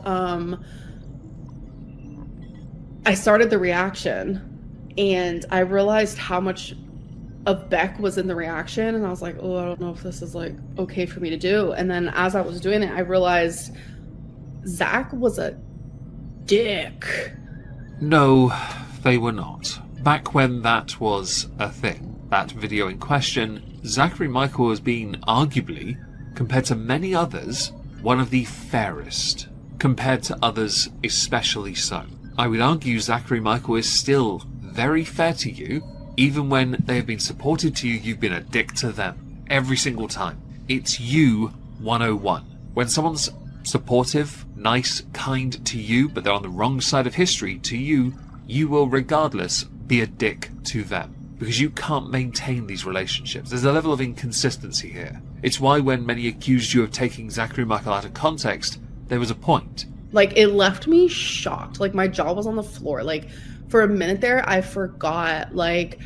I started the reaction, and I realized how much of Beck was in the reaction, and I was like, oh, I don't know if this is like okay for me to do. And then as I was doing it, I realized Zach was a dick. No, they were not. Back when that was a thing, that video in question, Zachary Michael was being arguably, compared to many others, one of the fairest. Compared to others, especially so. I would argue Zachary Michael is still very fair to you. Even when they have been supportive to you, you've been a dick to them. Every single time. It's you 101. When someone's supportive, nice, kind to you, but they're on the wrong side of history to you, you will regardless be a dick to them. Because you can't maintain these relationships. There's a level of inconsistency here. It's why when many accused you of taking Zachary Michael out of context, there was a point. Like, it left me shocked. Like, my jaw was on the floor. Like, for a minute there, I forgot, like,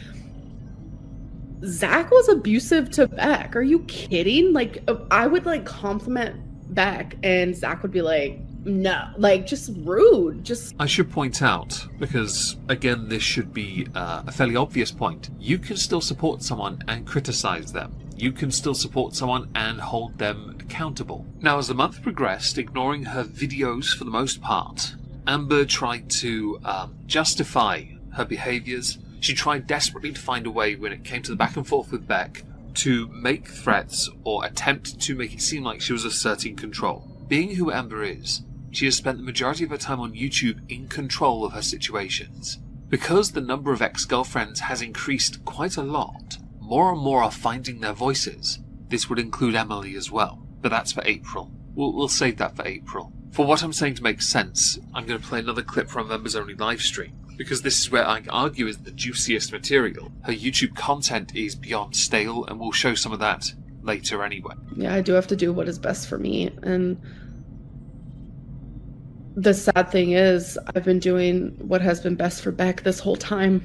Zach was abusive to Beck. Are you kidding? Like, I would, like, compliment Beck, and Zach would be like, no. Like, just rude. Just... I should point out, because, again, this should be a fairly obvious point. You can still support someone and criticize them. You can still support someone and hold them accountable. Now, as the month progressed, ignoring her videos for the most part, Amber tried to justify her behaviors. She tried desperately to find a way when it came to the back and forth with Beck to make threats or attempt to make it seem like she was asserting control. Being who Amber is, she has spent the majority of her time on YouTube in control of her situations. Because the number of ex-girlfriends has increased quite a lot, more and more are finding their voices. This would include Emily as well, but that's for April. We'll save that for April. For what I'm saying to make sense, I'm going to play another clip from Members Only livestream, because this is where I argue is the juiciest material. Her YouTube content is beyond stale, and we'll show some of that later anyway. Yeah, I do have to do what is best for me, and the sad thing is, I've been doing what has been best for Beck this whole time.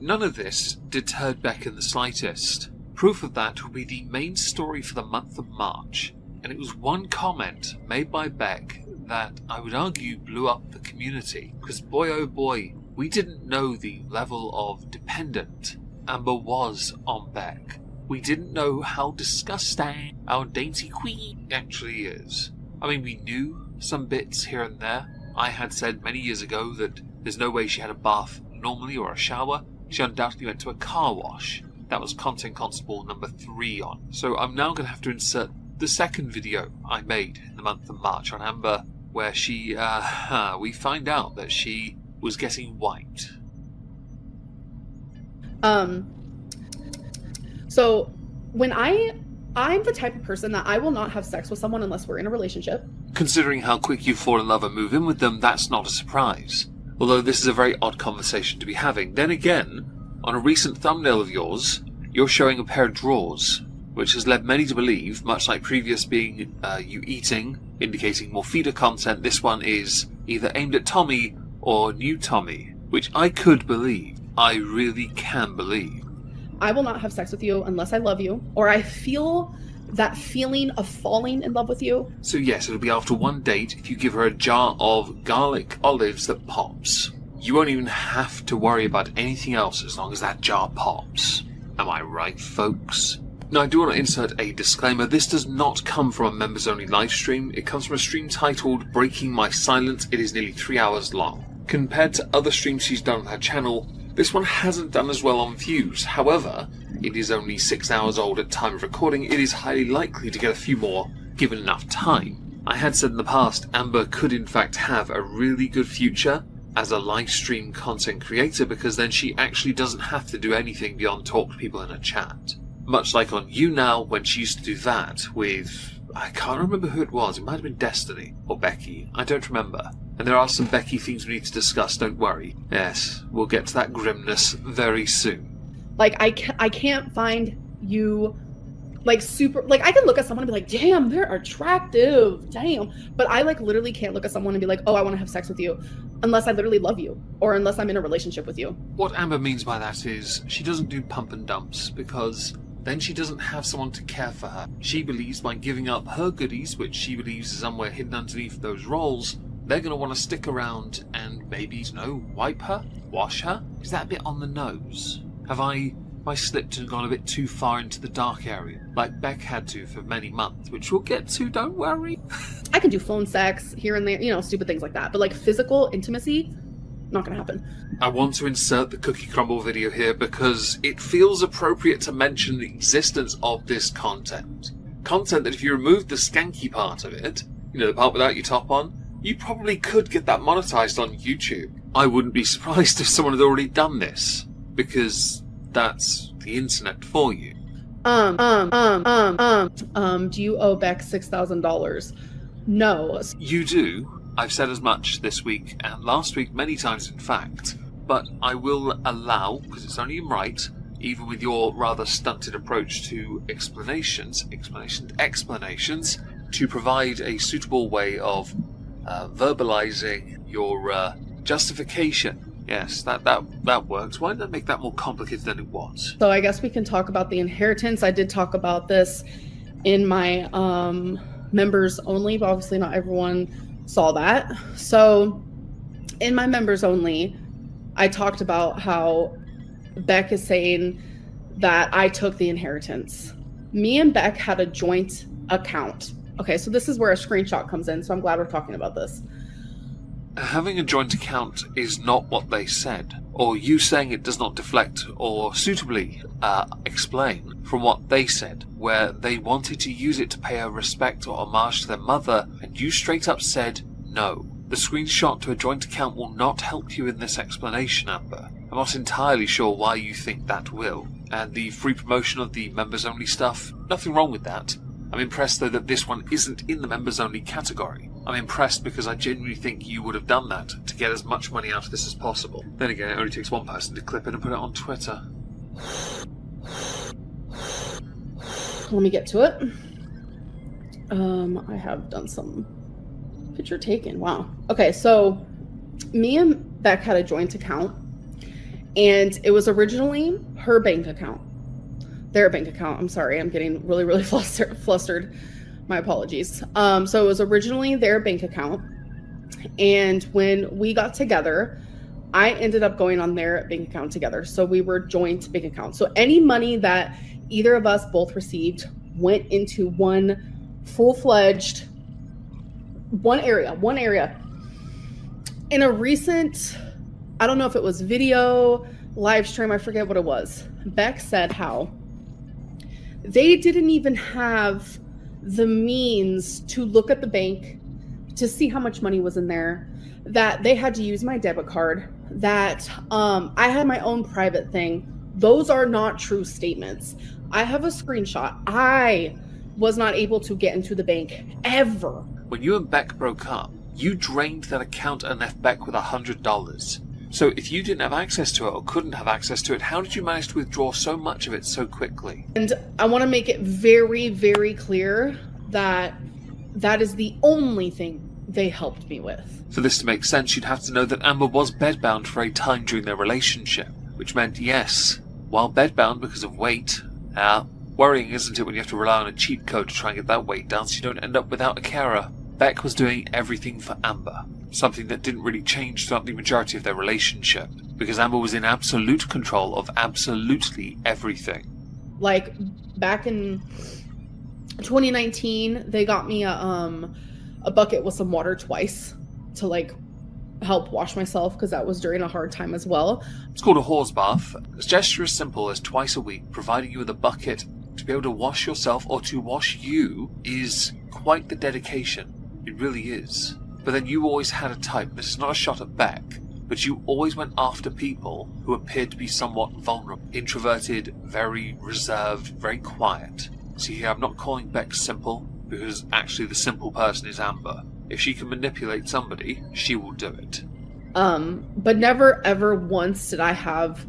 None of this deterred Beck in the slightest. Proof of that will be the main story for the month of March, and it was one comment made by Beck that I would argue blew up the community, because boy oh boy, we didn't know the level of dependent Amber was on Beck. We didn't know how disgusting our dainty queen actually is. I mean, we knew some bits here and there. I had said many years ago that there's no way she had a bath normally or a shower. She undoubtedly went to a car wash. That was Content Constable number 3 on. So I'm now going to have to insert the second video I made in the month of March on Amber, where she, we find out that she was getting wiped. So when I'm the type of person that I will not have sex with someone unless we're in a relationship. Considering how quick you fall in love and move in with them, that's not a surprise. Although this is a very odd conversation to be having. Then again, on a recent thumbnail of yours, you're showing a pair of drawers, which has led many to believe, much like previous being you eating, indicating more feeder content, this one is either aimed at Tommy or new Tommy, which I could believe. I really can believe. I will not have sex with you unless I love you, or I feel that feeling of falling in love with you. So yes, it'll be after one date if you give her a jar of garlic olives that pops. You won't even have to worry about anything else as long as that jar pops. Am I right, folks? Now, I do want to insert a disclaimer. This does not come from a members-only live stream. It comes from a stream titled Breaking My Silence. It is nearly 3 hours long. Compared to other streams she's done on her channel, this one hasn't done as well on views. However, it is only 6 hours old at time of recording. It is highly likely to get a few more, given enough time. I had said in the past, Amber could in fact have a really good future as a live stream content creator, because then she actually doesn't have to do anything beyond talk to people in a chat. Much like on YouNow, when she used to do that with, I can't remember who it was, it might have been Destiny or Becky, I don't remember. And there are some Becky things we need to discuss, don't worry. Yes, we'll get to that grimness very soon. Like, I can't find you, like, super, like, I can look at someone and be like, damn, they're attractive, damn. But I, like, literally can't look at someone and be like, oh, I want to have sex with you, unless I literally love you, or unless I'm in a relationship with you. What Amber means by that is, she doesn't do pump and dumps, because then she doesn't have someone to care for her. She believes by giving up her goodies, which she believes is somewhere hidden underneath those rolls, they're going to want to stick around and maybe, you know, wipe her? Wash her? Is that a bit on the nose? Have I slipped and gone a bit too far into the dark area, like Beck had to for many months, which we'll get to, don't worry. I can do phone sex here and there, you know, stupid things like that. But, like, physical intimacy, not going to happen. I want to insert the cookie crumble video here because it feels appropriate to mention the existence of this content. Content that if you remove the skanky part of it, you know, the part without your top on, you probably could get that monetized on YouTube. I wouldn't be surprised if someone had already done this, because that's the internet for you. Do you owe Beck $6,000? No. You do. I've said as much this week and last week many times in fact, but I will allow, because it's only right, even with your rather stunted approach to explanations, to provide a suitable way of verbalizing your justification. Yes, that works. Why not make that more complicated than it was? So I guess we can talk about the inheritance. I did talk about this in my members only, but obviously not everyone saw that. So in my members only, I talked about how Beck is saying that I took the inheritance. Me and Beck had a joint account. Okay, so this is where a screenshot comes in, so I'm glad we're talking about this. Having a joint account is not what they said, or you saying it does not deflect or suitably explain from what they said, where they wanted to use it to pay a respect or homage to their mother, and you straight up said no. The screenshot to a joint account will not help you in this explanation, Amber. I'm not entirely sure why you think that will. And the free promotion of the members-only stuff, nothing wrong with that. I'm impressed, though, that this one isn't in the members-only category. I'm impressed because I genuinely think you would have done that to get as much money out of this as possible. Then again, it only takes one person to clip it and put it on Twitter. Let me get to it. I have done some picture taken. Wow. Okay, so me and Beck had a joint account, and it was originally her bank account. Their bank account. I'm sorry, I'm getting really, really flustered. My apologies. So it was originally their bank account, and when we got together, I ended up going on their bank account together. So we were joint bank accounts. So any money that either of us both received went into one full-fledged, one area. In a recent, I don't know if it was video, live stream, I forget what it was, Beck said how they didn't even have the means to look at the bank to see how much money was in there, that they had to use my debit card, that I had my own private thing. Those are not true statements. I have a screenshot. I was not able to get into the bank ever. When you and Beck broke up, you drained that account and left Beck with $100. So if you didn't have access to it or couldn't have access to it, how did you manage to withdraw so much of it so quickly? And I want to make it very, very clear that that is the only thing they helped me with. For this to make sense, you'd have to know that Amber was bedbound for a time during their relationship, which meant, yes, while bedbound because of weight, worrying, isn't it, when you have to rely on a cheat code to try and get that weight down so you don't end up without a carer. Beck was doing everything for Amber, something that didn't really change throughout the majority of their relationship, because Amber was in absolute control of absolutely everything. Like, back in 2019, they got me a bucket with some water twice to, like, help wash myself, because that was during a hard time as well. It's called a horse bath. A gesture as simple as twice a week providing you with a bucket to be able to wash yourself or to wash you is quite the dedication. It really is. But then you always had a type. This is not a shot at Beck, but you always went after people who appeared to be somewhat vulnerable, introverted, very reserved, very quiet. See here, I'm not calling Beck simple, because actually the simple person is Amber. If she can manipulate somebody, she will do it. But never ever once did I have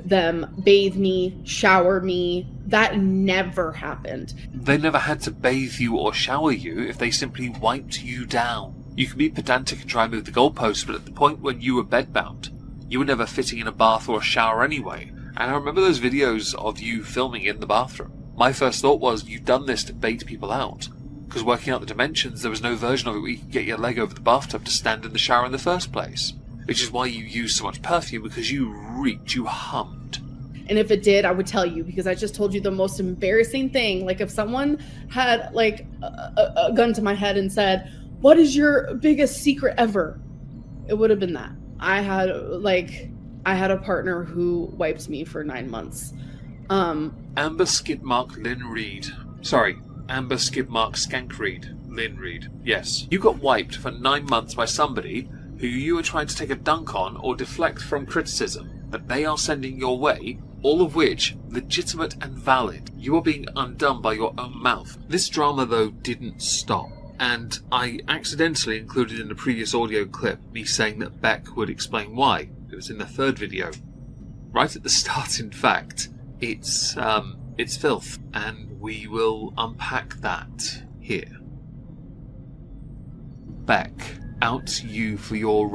them bathe me, shower me. That never happened. They never had to bathe you or shower you if they simply wiped you down. You can be pedantic and try and move the goalposts, but at the point when you were bedbound, you were never fitting in a bath or a shower anyway. And I remember those videos of you filming in the bathroom. My first thought was, you've done this to bait people out. Because working out the dimensions, there was no version of it where you could get your leg over the bathtub to stand in the shower in the first place. Which is why you used so much perfume, because you reeked, you hummed. And if it did, I would tell you, because I just told you the most embarrassing thing. Like, if someone had, like, a gun to my head and said, "What is your biggest secret ever?" It would have been that. I had a partner who wiped me for 9 months. Amber Skidmark Lynn Reid. Sorry, Amber Skidmark Skank Reid. Lynn Reid. Yes. You got wiped for 9 months by somebody who you were trying to take a dunk on or deflect from criticism that they are sending your way, all of which legitimate and valid. You are being undone by your own mouth. This drama, though, didn't stop. And I accidentally included in the previous audio clip me saying that Beck would explain why. It was in the third video. Right at the start, in fact. It's filth, and we will unpack that here. Beck, out to you for your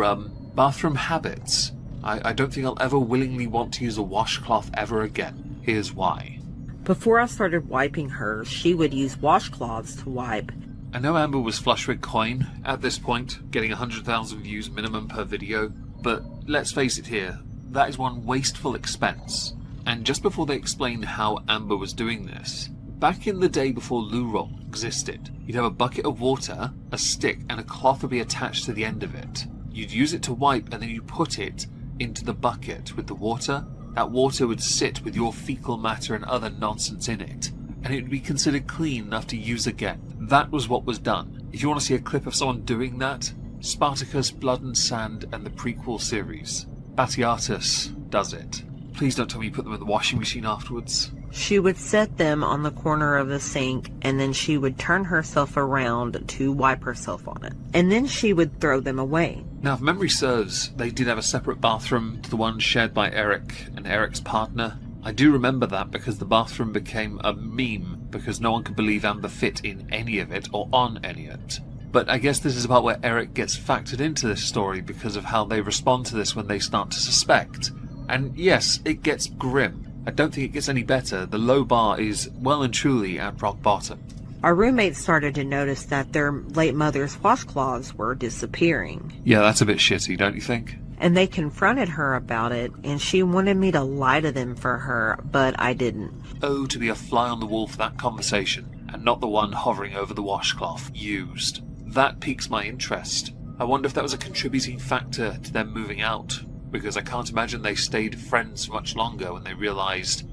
bathroom habits. I don't think I'll ever willingly want to use a washcloth ever again. Here's why. Before I started wiping her, she would use washcloths to wipe. I know Amber was flush with coin at this point, getting 100,000 views minimum per video, but let's face it here, that is one wasteful expense. And just before they explained how Amber was doing this, back in the day before loo roll existed, you'd have a bucket of water, a stick, and a cloth would be attached to the end of it. You'd use it to wipe, and then you put it into the bucket with the water. That water would sit with your fecal matter and other nonsense in it, and it would be considered clean enough to use again. That was what was done. If you want to see a clip of someone doing that, Spartacus, Blood and Sand, and the prequel series. Batiatus does it. Please don't tell me you put them in the washing machine afterwards. She would set them on the corner of the sink, and then she would turn herself around to wipe herself on it. And then she would throw them away. Now, if memory serves, they did have a separate bathroom to the one shared by Eric and Eric's partner. I do remember that because the bathroom became a meme because no one could believe Amber fit in any of it or on any of it. But I guess this is about where Eric gets factored into this story because of how they respond to this when they start to suspect. And yes, it gets grim. I don't think it gets any better. The low bar is well and truly at rock bottom. Our roommates started to notice that their late mother's washcloths were disappearing. Yeah, that's a bit shitty, don't you think? And they confronted her about it, and she wanted me to lie to them for her, but I didn't. Oh, to be a fly on the wall for that conversation, and not the one hovering over the washcloth, used. That piques my interest. I wonder if that was a contributing factor to them moving out, because I can't imagine they stayed friends for much longer when they realised,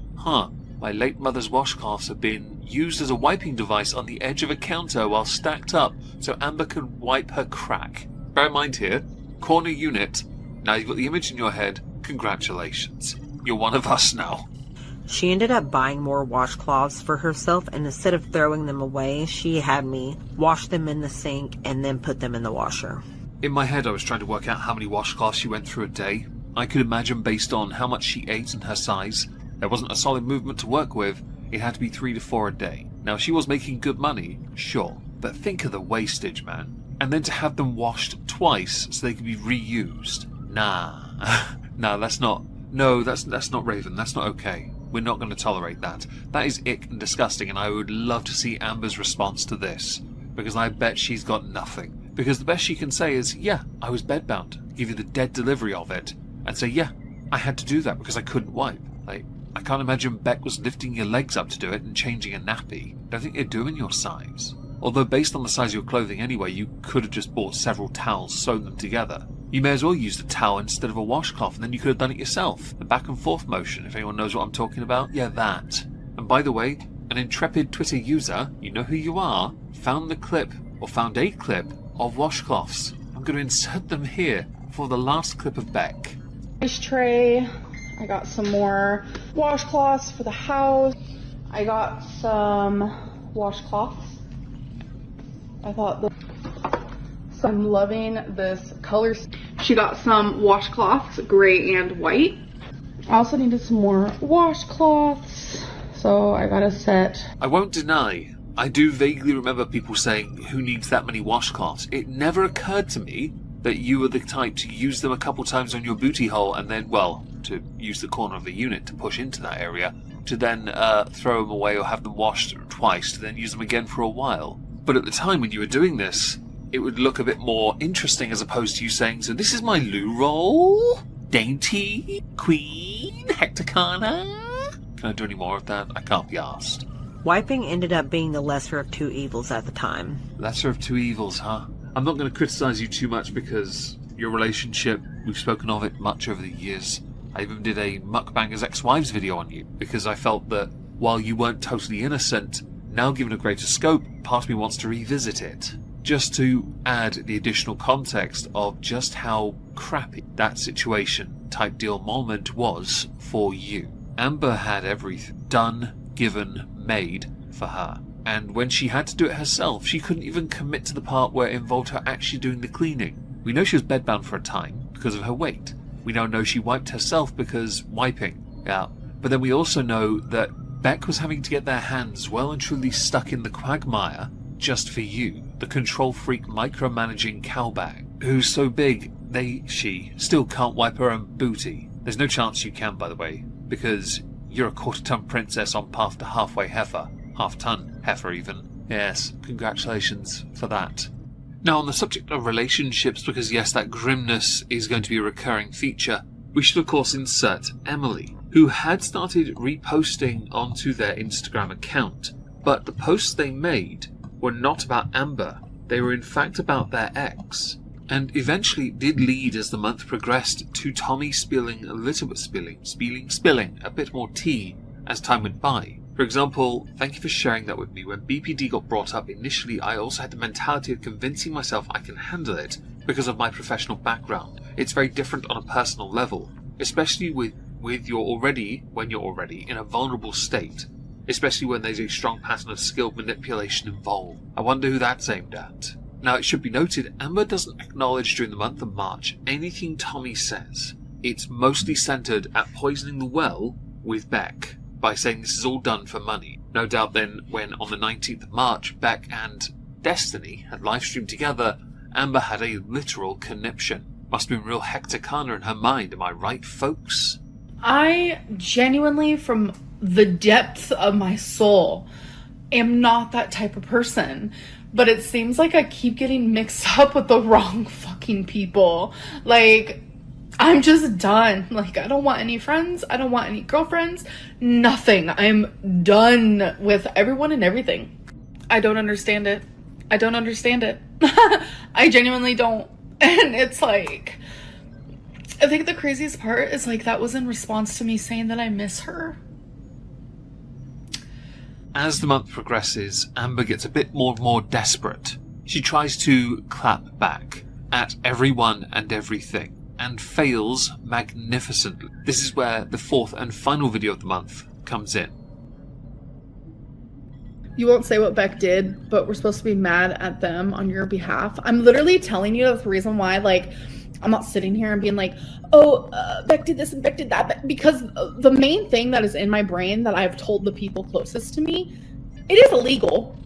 my late mother's washcloths have been used as a wiping device on the edge of a counter while stacked up so Amber could wipe her crack. Bear in mind here, corner unit. Now you've got the image in your head, congratulations. You're one of us now. She ended up buying more washcloths for herself, and instead of throwing them away, she had me wash them in the sink and then put them in the washer. In my head I was trying to work out how many washcloths she went through a day. I could imagine based on how much she ate and her size, there wasn't a solid movement to work with. It had to be 3 to 4 a day. Now, she was making good money, sure, but think of the wastage, man. And then to have them washed twice so they could be reused. Nah. Nah, that's not Raven. That's not okay. We're not going to tolerate that. That is ick and disgusting, and I would love to see Amber's response to this, because I bet she's got nothing. Because the best she can say is, yeah, I was bedbound, give you the dead delivery of it, and say, yeah, I had to do that because I couldn't wipe. Like, I can't imagine Beck was lifting your legs up to do it and changing a nappy. I don't think they're doing your size. Although based on the size of your clothing anyway, you could have just bought several towels, sewn them together. You may as well use the towel instead of a washcloth, and then you could have done it yourself. The back and forth motion, if anyone knows what I'm talking about. Yeah, that. And by the way, an intrepid Twitter user, you know who you are, found a clip of washcloths. I'm going to insert them here for the last clip of Beck. Ice tray. I got some more washcloths for the house. I got some washcloths. So I'm loving this color. She got some washcloths, gray and white. I also needed some more washcloths, so I got a set. I won't deny, I do vaguely remember people saying, who needs that many washcloths? It never occurred to me that you were the type to use them a couple times on your booty hole and then, well, to use the corner of the unit to push into that area, to then throw them away or have them washed twice, to then use them again for a while. But at the time when you were doing this, it would look a bit more interesting as opposed to you saying, so this is my loo roll? Dainty? Queen? Hecticana? Can I do any more of that? I can't be asked. Wiping ended up being the lesser of two evils at the time. Lesser of two evils, huh? I'm not going to criticize you too much because your relationship, we've spoken of it much over the years. I even did a Mukbangers Ex-Wives video on you because I felt that while you weren't totally innocent, now given a greater scope, part of me wants to revisit it. Just to add the additional context of just how crappy that situation type deal moment was for you. Amber had everything done, given, made for her. And when she had to do it herself, she couldn't even commit to the part where it involved her actually doing the cleaning. We know she was bedbound for a time because of her weight. We now know she wiped herself because wiping. Yeah. But then we also know that Beck was having to get their hands well and truly stuck in the quagmire just for you, the control freak micromanaging cowbag, who's so big she still can't wipe her own booty. There's no chance you can, by the way, because you're a quarter-ton princess on path to halfway heifer. Half-ton heifer, even. Yes, congratulations for that. Now, on the subject of relationships, because yes, that grimness is going to be a recurring feature, we should of course insert Emily, who had started reposting onto their Instagram account, but the posts they made were not about Amber. They were in fact about their ex, and eventually did lead as the month progressed to Tommy spilling a bit more tea as time went by. For example, thank you for sharing that with me. When BPD got brought up initially, I also had the mentality of convincing myself I can handle it because of my professional background. It's very different on a personal level, especially when you're already in a vulnerable state, especially when there's a strong pattern of skilled manipulation involved. I wonder who that's aimed at. Now, it should be noted, Amber doesn't acknowledge during the month of March anything Tommy says. It's mostly centered at poisoning the well with Beck, by saying this is all done for money. No doubt then, when on the 19th of March, Beck and Destiny had livestreamed together, Amber had a literal conniption. Must have been real hecticana in her mind, am I right, folks? I genuinely, from the depths of my soul, am not that type of person. But it seems like I keep getting mixed up with the wrong fucking people. Like, I'm just done. Like, I don't want any friends. I don't want any girlfriends. Nothing. I'm done with everyone and everything. I don't understand it. I don't understand it. I genuinely don't. And it's like, I think the craziest part is like that was in response to me saying that I miss her. As the month progresses, Amber gets a bit more and more desperate. She tries to clap back at everyone and everything, and fails magnificently. This is where the fourth and final video of the month comes in. You won't say what Beck did, but we're supposed to be mad at them on your behalf. I'm literally telling you that's the reason why, like, I'm not sitting here and being like, oh, Beck did this and Beck did that. Because the main thing that is in my brain that I've told the people closest to me, it is illegal.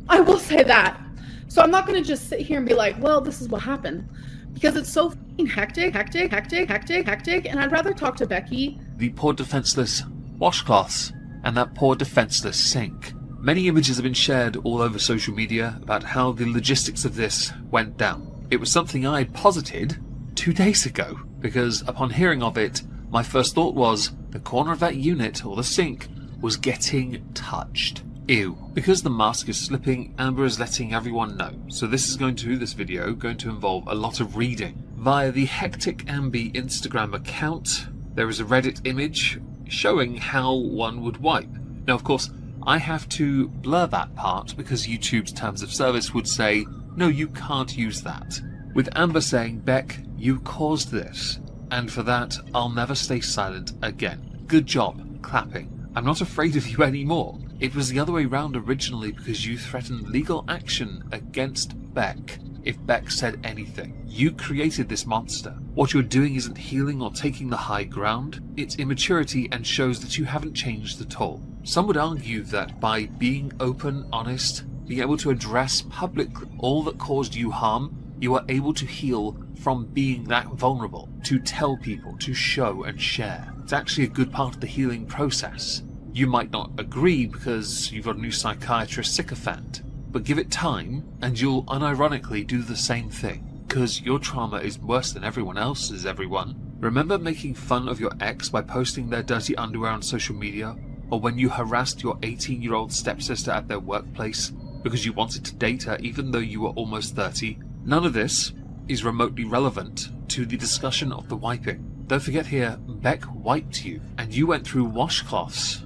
I will say that. So I'm not going to just sit here and be like, well, this is what happened. Because it's so fucking hectic. And I'd rather talk to Becky. The poor defenseless washcloths and that poor defenseless sink. Many images have been shared all over social media about how the logistics of this went down. It was something I had posited 2 days ago, because upon hearing of it, my first thought was the corner of that unit, or the sink, was getting touched. Ew. Because the mask is slipping, Amber is letting everyone know. So this video going to involve a lot of reading. Via the Hectic Ambi Instagram account, there is a Reddit image showing how one would wipe. Now, of course, I have to blur that part because YouTube's terms of service would say, no, you can't use that. With Amber saying, Beck, you caused this, and for that, I'll never stay silent again. Good job, clapping. I'm not afraid of you anymore. It was the other way round originally because you threatened legal action against Beck if Beck said anything. You created this monster. What you're doing isn't healing or taking the high ground. It's immaturity and shows that you haven't changed at all. Some would argue that by being open, honest, being able to address publicly all that caused you harm, you are able to heal from being that vulnerable, to tell people, to show and share. It's actually a good part of the healing process. You might not agree because you've got a new psychiatrist sycophant, but give it time and you'll unironically do the same thing, because your trauma is worse than everyone else's, everyone. Remember making fun of your ex by posting their dirty underwear on social media, or when you harassed your 18-year-old stepsister at their workplace because you wanted to date her even though you were almost 30? None of this is remotely relevant to the discussion of the wiping. Don't forget here, Beck wiped you, and you went through washcloths.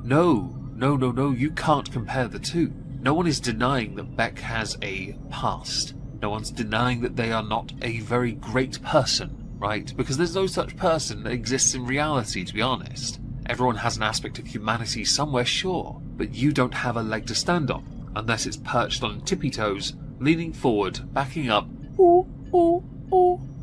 No, you can't compare the two. No one is denying that Beck has a past. No one's denying that they are not a very great person, right? Because there's no such person that exists in reality, to be honest. Everyone has an aspect of humanity somewhere, sure, but you don't have a leg to stand on, unless it's perched on tippy toes, leaning forward, backing up,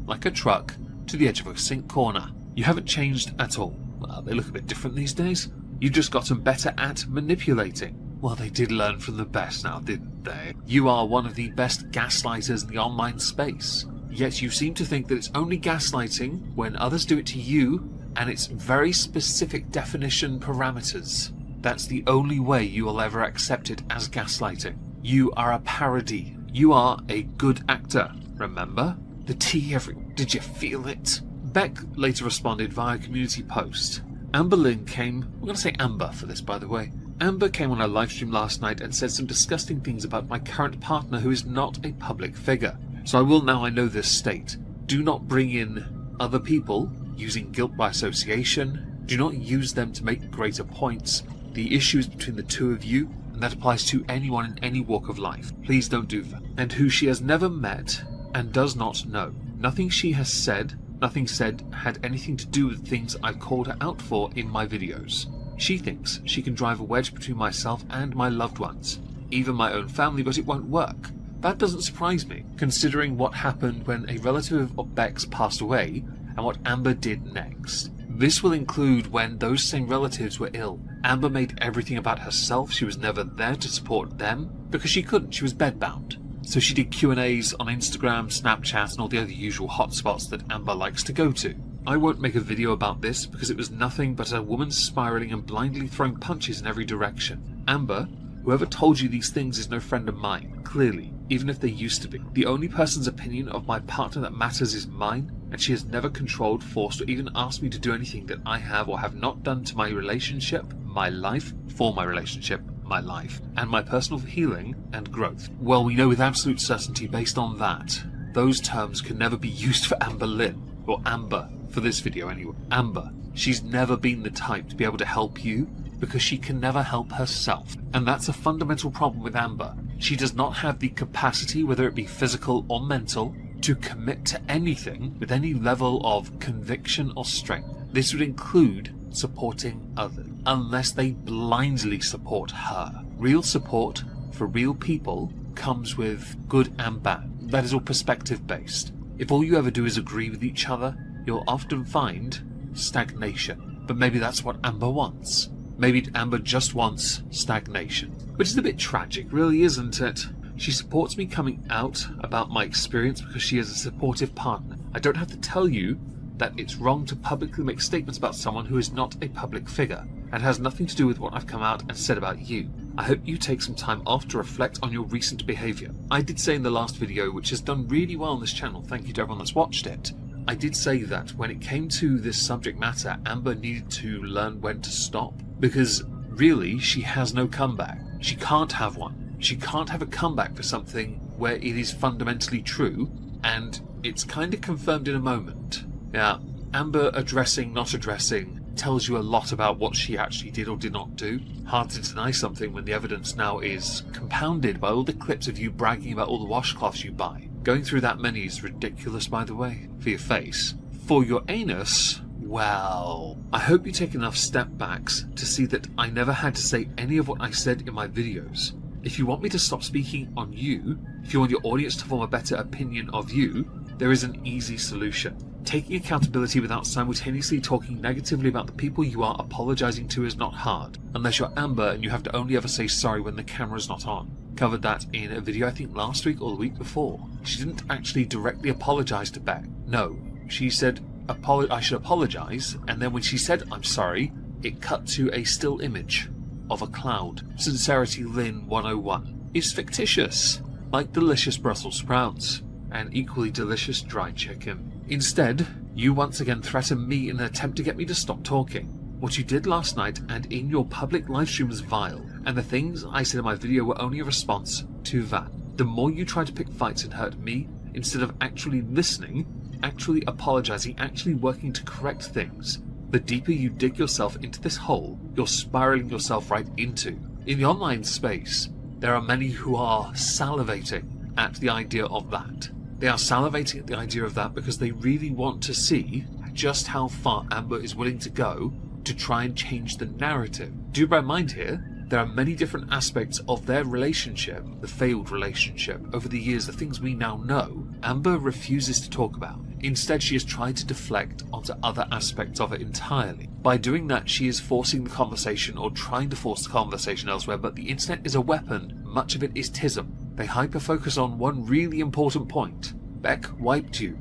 like a truck, to the edge of a sink corner. You haven't changed at all. Well, they look a bit different these days. You've just gotten better at manipulating. Well, they did learn from the best now, didn't they? You are one of the best gaslighters in the online space. Yet you seem to think that it's only gaslighting when others do it to you, and it's very specific definition parameters. That's the only way you will ever accept it as gaslighting. You are a parody. You are a good actor, remember? The tea did you feel it? Beck later responded via community post. Amberlynn came, we're going to say Amber for this by the way. Amber came on her livestream last night and said some disgusting things about my current partner who is not a public figure. So I will now I know this state. Do not bring in other people using guilt by association. Do not use them to make greater points. The issue is between the two of you, and that applies to anyone in any walk of life. Please don't do that. And who she has never met and does not know. Nothing she has said, nothing said had anything to do with things I've called her out for in my videos. She thinks she can drive a wedge between myself and my loved ones, even my own family, but it won't work. That doesn't surprise me, considering what happened when a relative of Beck's passed away and what Amber did next. This will include when those same relatives were ill. Amber made everything about herself. She was never there to support them because she couldn't. She was bedbound. So she did Q&As on Instagram, Snapchat, and all the other usual hotspots that Amber likes to go to. I won't make a video about this because it was nothing but a woman spiraling and blindly throwing punches in every direction. Amber, whoever told you these things is no friend of mine, clearly, even if they used to be. The only person's opinion of my partner that matters is mine, and she has never controlled, forced, or even asked me to do anything that I have or have not done to my relationship, my life, for my relationship, my life, and my personal healing and growth. Well, we know with absolute certainty based on that, those terms can never be used for Amberlynn, or Amber, for this video anyway. Amber, she's never been the type to be able to help you because she can never help herself. And that's a fundamental problem with Amber. She does not have the capacity, whether it be physical or mental, to commit to anything with any level of conviction or strength. This would include supporting others, unless they blindly support her. Real support for real people comes with good and bad. That is all perspective based. If all you ever do is agree with each other, you'll often find stagnation. But maybe that's what Amber wants. Maybe Amber just wants stagnation. Which is a bit tragic, really, isn't it? She supports me coming out about my experience because she is a supportive partner. I don't have to tell you that it's wrong to publicly make statements about someone who is not a public figure and has nothing to do with what I've come out and said about you. I hope you take some time off to reflect on your recent behaviour. I did say in the last video, which has done really well on this channel, thank you to everyone that's watched it, I did say that when it came to this subject matter, Amber needed to learn when to stop, because really she has no comeback. She can't have one. She can't have a comeback for something where it is fundamentally true, and it's kind of confirmed in a moment. Yeah, Amber addressing, not addressing, tells you a lot about what she actually did or did not do. Hard to deny something when the evidence now is compounded by all the clips of you bragging about all the washcloths you buy. Going through that many is ridiculous, by the way, for your face. For your anus, well, I hope you take enough step backs to see that I never had to say any of what I said in my videos. If you want me to stop speaking on you, if you want your audience to form a better opinion of you, there is an easy solution. Taking accountability without simultaneously talking negatively about the people you are apologising to is not hard, unless you're Amber and you have to only ever say sorry when the camera's not on. Covered that in a video I think last week or the week before. She didn't actually directly apologise to Beck. No, she said, I should apologise, and then when she said I'm sorry, it cut to a still image of a cloud. Sincerity Lynn 101 is fictitious, like delicious Brussels sprouts and equally delicious dried chicken. Instead, you once again threaten me in an attempt to get me to stop talking. What you did last night and in your public livestream was vile, and the things I said in my video were only a response to that. The more you try to pick fights and hurt me, instead of actually listening, actually apologising, actually working to correct things, the deeper you dig yourself into this hole, you're spiralling yourself right into. In the online space, there are many who are salivating at the idea of that. They are salivating at the idea of that because they really want to see just how far Amber is willing to go to try and change the narrative. Do bear in mind here, there are many different aspects of their relationship, the failed relationship, over the years, the things we now know, Amber refuses to talk about. Instead, she has tried to deflect onto other aspects of it entirely. By doing that, she is forcing the conversation or trying to force the conversation elsewhere, but the internet is a weapon. Much of it is tism. They hyper-focus on one really important point. Beck wiped you.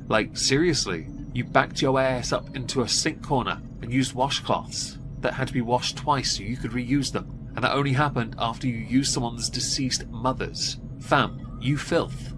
Like, seriously, you backed your ass up into a sink corner and used washcloths that had to be washed twice so you could reuse them. And that only happened after you used someone's deceased mother's. Fam, you filth.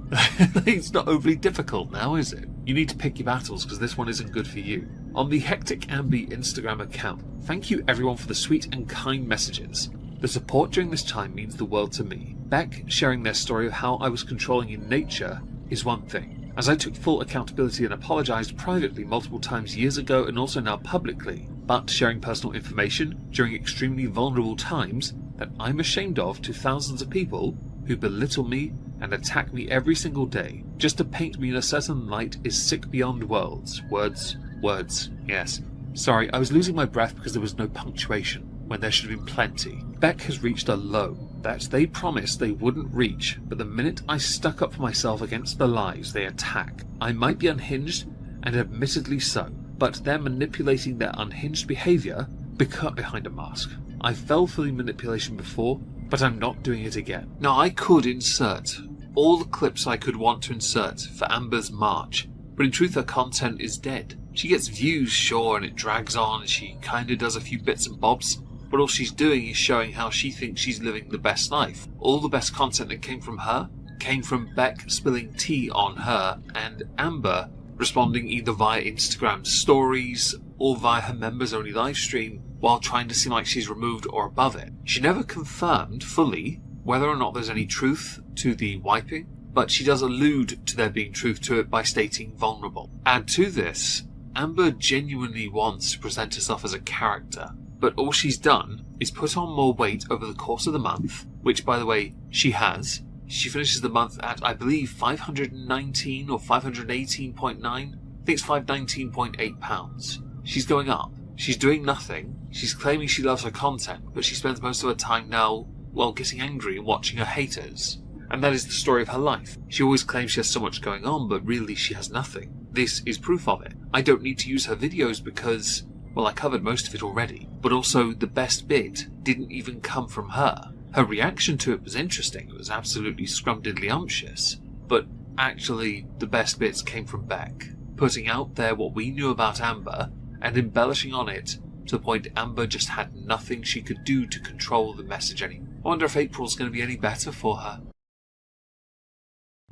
It's not overly difficult now, is it? You need to pick your battles because this one isn't good for you. On the Hectic Ambi Instagram account, thank you everyone for the sweet and kind messages. The support during this time means the world to me. Beck sharing their story of how I was controlling in nature is one thing, as I took full accountability and apologised privately multiple times years ago and also now publicly, but sharing personal information during extremely vulnerable times that I'm ashamed of to thousands of people who belittle me and attack me every single day just to paint me in a certain light is sick beyond words. Words, yes. Sorry, I was losing my breath because there was no punctuation when there should have been plenty. Beck has reached a low that they promised they wouldn't reach, but the minute I stuck up for myself against the lies, they attack. I might be unhinged, and admittedly so, but they're manipulating their unhinged behaviour behind a mask. I fell for the manipulation before, but I'm not doing it again. Now, I could insert all the clips I could want to insert for Amber's march, but in truth her content is dead. She gets views, sure, and it drags on, and she kinda does a few bits and bobs, but all she's doing is showing how she thinks she's living the best life. All the best content that came from her came from Beck spilling tea on her and Amber responding either via Instagram stories or via her members-only livestream while trying to seem like she's removed or above it. She never confirmed fully whether or not there's any truth to the wiping, but she does allude to there being truth to it by stating vulnerable. Add to this, Amber genuinely wants to present herself as a character, but all she's done is put on more weight over the course of the month, which, by the way, she has. She finishes the month at, I believe, 519 or 518.9. I think it's 519.8 pounds. She's going up. She's doing nothing. She's claiming she loves her content, but she spends most of her time now, well, getting angry and watching her haters. and that is the story of her life. She always claims she has so much going on, but really she has nothing. This is proof of it. I don't need to use her videos because, well, I covered most of it already, but also the best bit didn't even come from her. Her reaction to it was interesting, it was absolutely scrumdiddlyumptious, but actually the best bits came from Beck, putting out there what we knew about Amber and embellishing on it to the point Amber just had nothing she could do to control the message anymore. I wonder if April's going to be any better for her.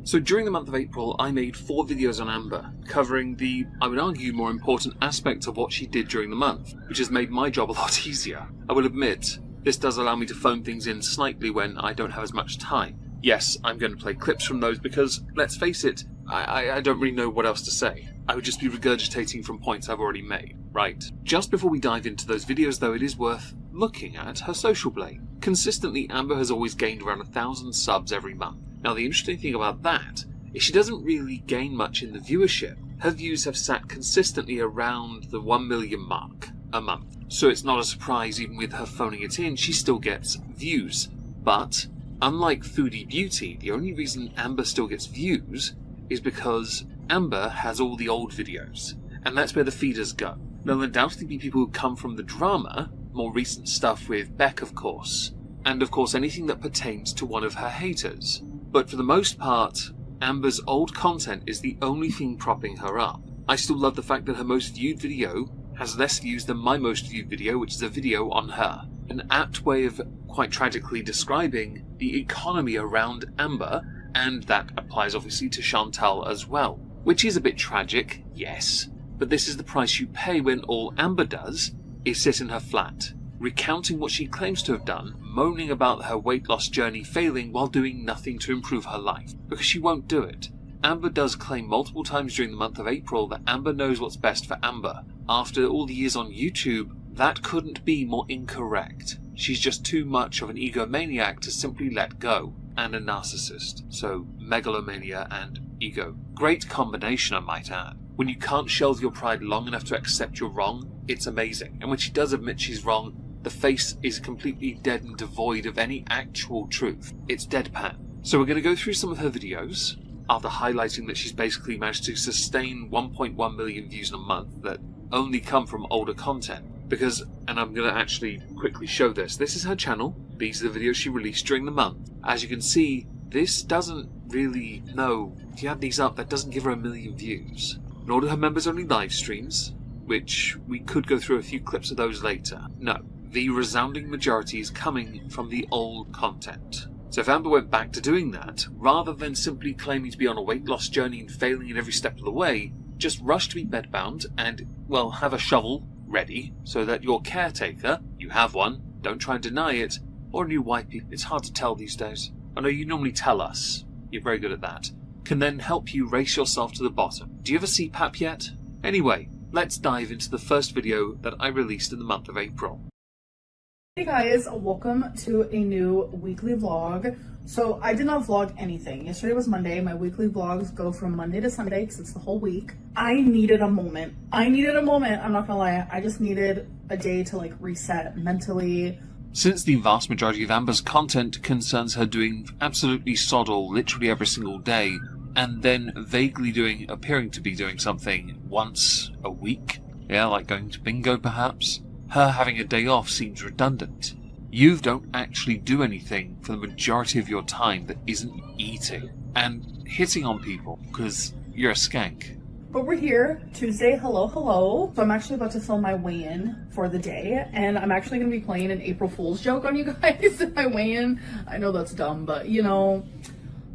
So during the month of April, I made 4 videos on Amber, covering the, I would argue, more important aspects of what she did during the month, which has made my job a lot easier. I will admit, this does allow me to phone things in slightly when I don't have as much time. Yes, I'm going to play clips from those because, let's face it, I don't really know what else to say. I would just be regurgitating from points I've already made, right? Just before we dive into those videos though, it is worth looking at her social blade. Consistently, Amber has always gained around 1,000 subs every month. Now the interesting thing about that is she doesn't really gain much in the viewership. Her views have sat consistently around the 1 million mark a month. So it's not a surprise even with her phoning it in, she still gets views. But unlike Foodie Beauty, the only reason Amber still gets views is because Amber has all the old videos, and that's where the feeders go. There'll undoubtedly be people who come from the drama, more recent stuff with Beck of course, and of course anything that pertains to one of her haters. But for the most part, Amber's old content is the only thing propping her up. I still love the fact that her most viewed video has less views than my most viewed video, which is a video on her. An apt way of, quite tragically, describing the economy around Amber, and that applies obviously to Chantal as well. Which is a bit tragic, yes, but this is the price you pay when all Amber does is sit in her flat, recounting what she claims to have done, moaning about her weight loss journey failing while doing nothing to improve her life, because she won't do it. Amber does claim multiple times during the month of April that Amber knows what's best for Amber. After all the years on YouTube, that couldn't be more incorrect. She's just too much of an egomaniac to simply let go, and a narcissist. So, megalomania and ego. Great combination, I might add. When you can't shelve your pride long enough to accept you're wrong, it's amazing. And when she does admit she's wrong, the face is completely dead and devoid of any actual truth. It's deadpan. So we're going to go through some of her videos, after highlighting that she's basically managed to sustain 1.1 million views in a month that only come from older content. Because, and I'm going to actually quickly show this is her channel, these are the videos she released during the month. As you can see, this doesn't really, no, if you add these up, that doesn't give her 1 million views. Nor do her members only live streams, which we could go through a few clips of those later. No, the resounding majority is coming from the old content. So if Amber went back to doing that, rather than simply claiming to be on a weight loss journey and failing in every step of the way, just rush to be bedbound and, well, have a shovel ready so that your caretaker, you have one, don't try and deny it, or a new wipey, it's hard to tell these days. I know you normally tell us, you're very good at that, can then help you race yourself to the bottom. Do you have a CPAP yet? Anyway, let's dive into the first video that I released in the month of April. Hey guys, welcome to a new weekly vlog. So I did not vlog anything. Yesterday was Monday. My weekly vlogs go from Monday to Sunday because it's the whole week. I needed a moment. I'm not gonna lie. I just needed a day to like reset mentally. Since the vast majority of Amber's content concerns her doing absolutely sod all literally every single day, and then vaguely appearing to be doing something once a week, yeah, like going to bingo perhaps, her having a day off seems redundant. You don't actually do anything for the majority of your time that isn't eating and hitting on people, because you're a skank. But we're here, Tuesday, hello. So I'm actually about to film my weigh-in for the day, and I'm actually going to be playing an April Fool's joke on you guys in my weigh-in. I know that's dumb, but you know,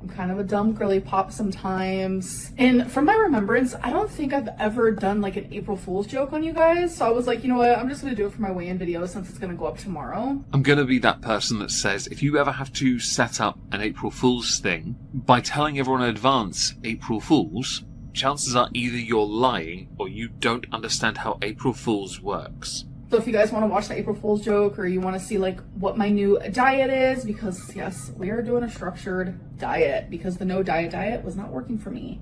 I'm kind of a dumb girly pop sometimes. And from my remembrance, I don't think I've ever done like an April Fool's joke on you guys. So I was like, you know what, I'm just going to do it for my weigh-in video since it's going to go up tomorrow. I'm going to be that person that says if you ever have to set up an April Fool's thing by telling everyone in advance April Fool's, chances are either you're lying or you don't understand how April Fool's works. So if you guys want to watch the April Fool's joke, or you want to see like what my new diet is, because yes, we are doing a structured diet because the no diet was not working for me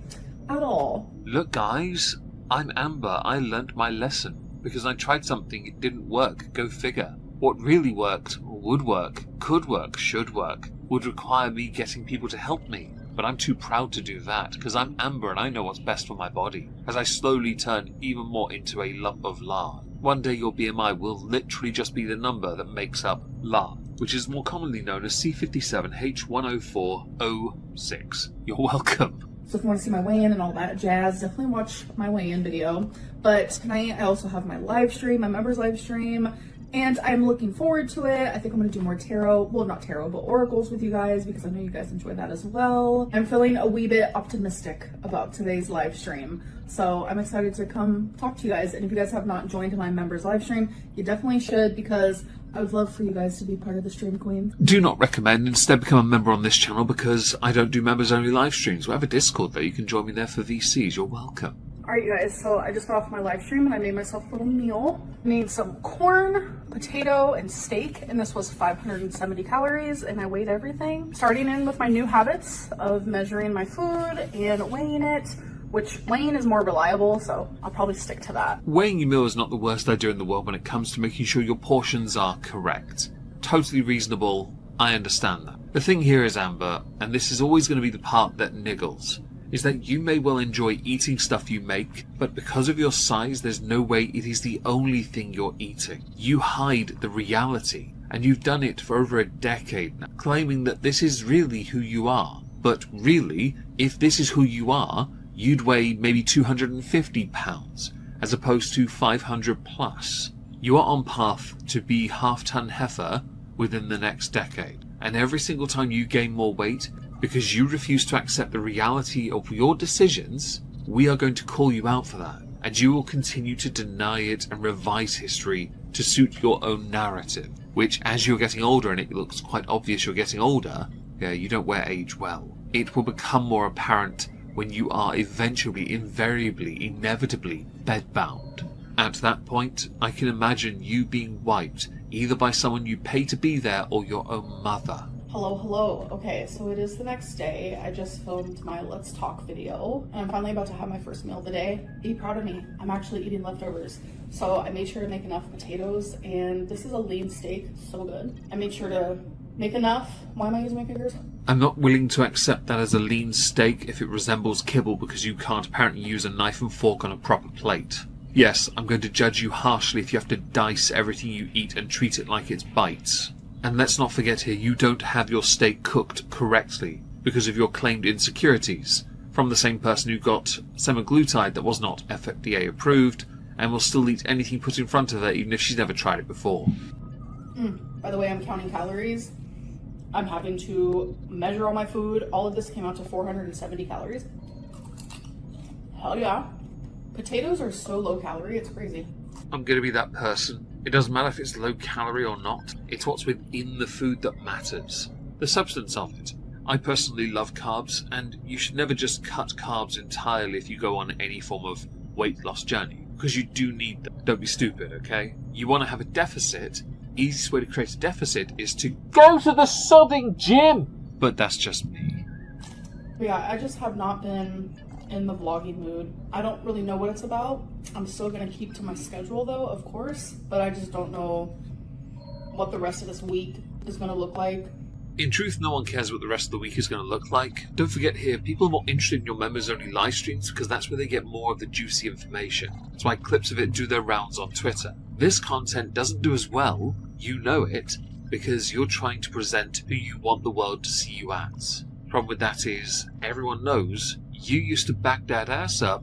at all. Look guys, I'm Amber. I learnt my lesson because I tried something, it didn't work. Go figure. What really worked, or would work, could work, should work, would require me getting people to help me. But I'm too proud to do that, because I'm Amber and I know what's best for my body, as I slowly turn even more into a lump of lard. One day your BMI will literally just be the number that makes up lard, which is more commonly known as C57H104O6. You're welcome. So if you want to see my weigh-in and all that jazz, definitely watch my weigh-in video. But tonight I also have my live stream, my members live stream, and I'm looking forward to it. I think I'm going to do more tarot, well, not tarot, but oracles with you guys, because I know you guys enjoy that as well. I'm feeling a wee bit optimistic about today's live stream, so I'm excited to come talk to you guys. And if you guys have not joined my members live stream, you definitely should, because I would love for you guys to be part of the stream queen. Do not recommend. Instead, become a member on this channel, because I don't do members only live streams. We have a Discord though. You can join me there for VCs. You're welcome. Alright you guys, so I just got off my live stream and I made myself a little meal. I made some corn, potato, and steak, and this was 570 calories, and I weighed everything. Starting in with my new habits of measuring my food and weighing it, which weighing is more reliable, so I'll probably stick to that. Weighing your meal is not the worst idea in the world when it comes to making sure your portions are correct. Totally reasonable, I understand that. The thing here is, Amber, and this is always going to be the part that niggles, is that you may well enjoy eating stuff you make, but because of your size, there's no way it is the only thing you're eating. You hide the reality, and you've done it for over a decade now, claiming that this is really who you are. But really, if this is who you are, you'd weigh maybe 250 pounds, as opposed to 500 plus. You are on path to be half-ton heifer within the next decade, and every single time you gain more weight, because you refuse to accept the reality of your decisions, we are going to call you out for that, and you will continue to deny it and revise history to suit your own narrative, which, as you're getting older, and it looks quite obvious you're getting older, yeah, you don't wear age well. It will become more apparent when you are eventually, invariably, inevitably bedbound. At that point, I can imagine you being wiped, either by someone you pay to be there or your own mother. Hello. Okay, so it is the next day. I just filmed my Let's Talk video, and I'm finally about to have my first meal of the day. Be proud of me. I'm actually eating leftovers. So I made sure to make enough potatoes, and this is a lean steak, so good. I made sure to make enough. Why am I using my fingers? I'm not willing to accept that as a lean steak if it resembles kibble, because you can't apparently use a knife and fork on a proper plate. Yes, I'm going to judge you harshly if you have to dice everything you eat and treat it like it's bites. And let's not forget here, you don't have your steak cooked correctly because of your claimed insecurities from the same person who got semaglutide that was not FDA approved and will still eat anything put in front of her even if she's never tried it before. By the way, I'm counting calories. I'm having to measure all my food. All of this came out to 470 calories. Hell yeah. Potatoes are so low calorie, it's crazy. I'm going to be that person. It doesn't matter if it's low calorie or not. It's what's within the food that matters. The substance of it. I personally love carbs, and you should never just cut carbs entirely if you go on any form of weight loss journey, because you do need them. Don't be stupid, okay? You want to have a deficit. Easiest way to create a deficit is to go to the sodding gym. But that's just me. But yeah, I just have not been in the vlogging mood. I don't really know what it's about. I'm still gonna keep to my schedule though, of course, but I just don't know what the rest of this week is gonna look like. In truth, no one cares what the rest of the week is going to look like. Don't forget here, people are more interested in your members-only live streams because that's where they get more of the juicy information. That's why clips of it do their rounds on Twitter. This content doesn't do as well, you know it, because you're trying to present who you want the world to see you as. The problem with that is, everyone knows you used to back that ass up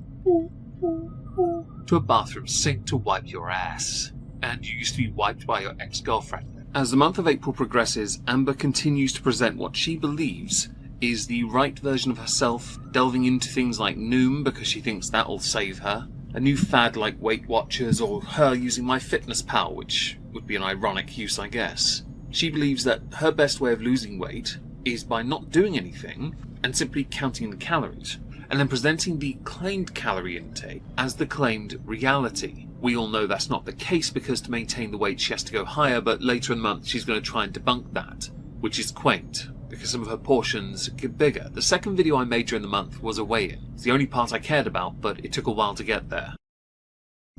to a bathroom sink to wipe your ass. And you used to be wiped by your ex-girlfriend. As the month of April progresses, Amber continues to present what she believes is the right version of herself, delving into things like Noom because she thinks that'll save her, a new fad like Weight Watchers, or her using MyFitnessPal, which would be an ironic use, I guess. She believes that her best way of losing weight is by not doing anything and simply counting the calories, and then presenting the claimed calorie intake as the claimed reality. We all know that's not the case because to maintain the weight she has to go higher, but later in the month she's going to try and debunk that, which is quaint, because some of her portions get bigger. The second video I made during the month was a weigh-in. It's the only part I cared about, but it took a while to get there.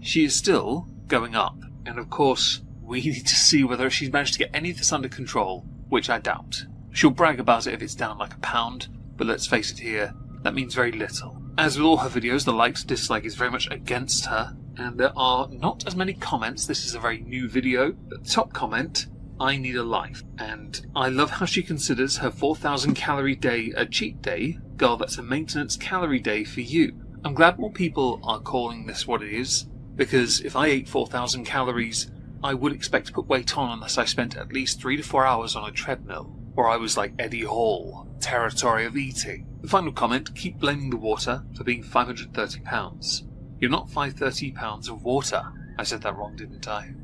She is still going up, and of course, we need to see whether she's managed to get any of this under control, which I doubt. She'll brag about it if it's down like a pound, but let's face it here, that means very little. As with all her videos, the like to dislike is very much against her, and there are not as many comments. This is a very new video. The top comment, I need a life. And I love how she considers her 4,000 calorie day a cheat day. Girl, that's a maintenance calorie day for you. I'm glad more people are calling this what it is, because if I ate 4,000 calories, I would expect to put weight on unless I spent at least 3 to 4 hours on a treadmill, or I was like Eddie Hall, territory of eating. The final comment, keep blaming the water for being 530 pounds. You're not 530 pounds of water. I said that wrong, didn't I?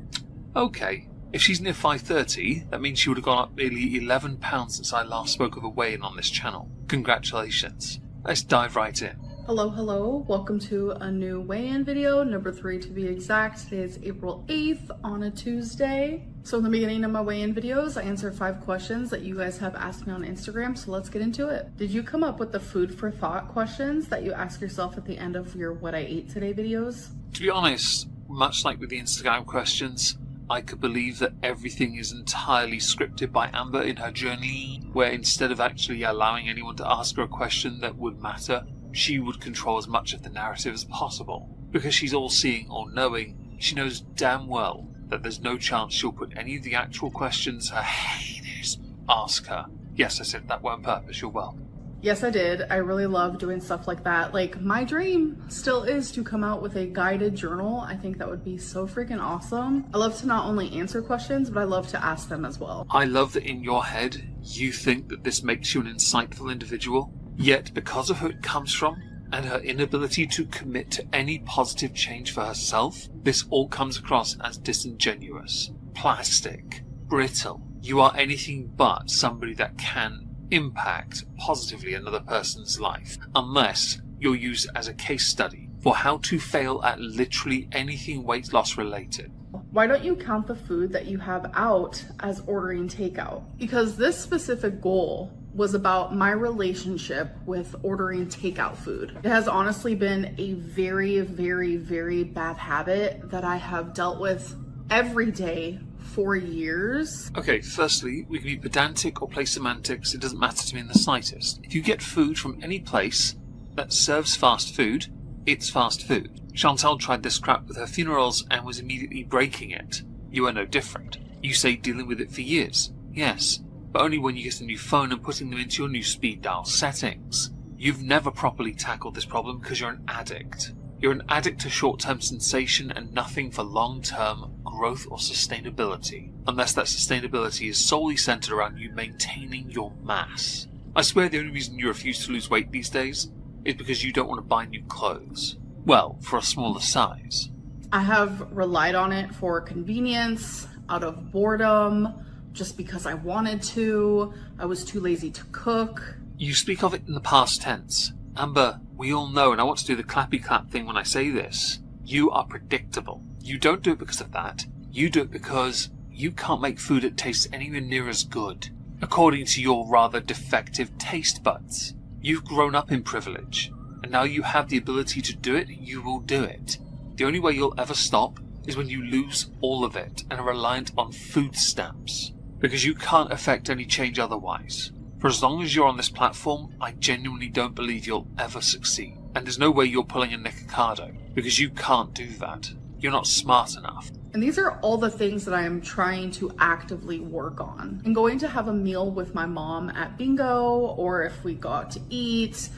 Okay, if she's near 530, that means she would have gone up nearly 11 pounds since I last spoke of a weigh-in on this channel. Congratulations. Let's dive right in. Hello, welcome to a new weigh-in video, number 3 to be exact. Today is April 8th on a Tuesday. So in the beginning of my weigh-in videos, I answer 5 questions that you guys have asked me on Instagram, so let's get into it. Did you come up with the food for thought questions that you ask yourself at the end of your What I Ate Today videos? To be honest, much like with the Instagram questions, I could believe that everything is entirely scripted by Amber in her journey, where instead of actually allowing anyone to ask her a question that would matter, she would control as much of the narrative as possible. Because she's all-seeing, all-knowing, she knows damn well that there's no chance she'll put any of the actual questions her haters ask her. Yes, I said that word on purpose, you're welcome. Yes, I did. I really love doing stuff like that. Like, my dream still is to come out with a guided journal. I think that would be so freaking awesome. I love to not only answer questions, but I love to ask them as well. I love that in your head, you think that this makes you an insightful individual, yet because of who it comes from, and her inability to commit to any positive change for herself, this all comes across as disingenuous, plastic, brittle. You are anything but somebody that can impact positively another person's life, unless you're used as a case study for how to fail at literally anything weight loss related. Why don't you count the food that you have out as ordering takeout? Because this specific goal was about my relationship with ordering takeout food. It has honestly been a very, very, very bad habit that I have dealt with every day for years. Okay, firstly, we can be pedantic or play semantics, it doesn't matter to me in the slightest. If you get food from any place that serves fast food, it's fast food. Chantal tried this crap with her funerals and was immediately breaking it. You are no different. You say dealing with it for years. Yes, but only when you get a new phone and putting them into your new speed dial settings. You've never properly tackled this problem because you're an addict. You're an addict to short-term sensation and nothing for long-term growth or sustainability, unless that sustainability is solely centered around you maintaining your mass. I swear the only reason you refuse to lose weight these days is because you don't want to buy new clothes. Well, for a smaller size. I have relied on it for convenience, out of boredom, just because I wanted to. I was too lazy to cook. You speak of it in the past tense. Amber, we all know, and I want to do the clappy clap thing when I say this, you are predictable. You don't do it because of that. You do it because you can't make food that tastes anywhere near as good, according to your rather defective taste buds. You've grown up in privilege, and now you have the ability to do it, you will do it. The only way you'll ever stop is when you lose all of it and are reliant on food stamps, because you can't affect any change otherwise. For as long as you're on this platform, I genuinely don't believe you'll ever succeed. And there's no way you're pulling a Nick Ricardo, because you can't do that. You're not smart enough. And these are all the things that I am trying to actively work on. I'm going to have a meal with my mom at bingo, or if we go out to eat,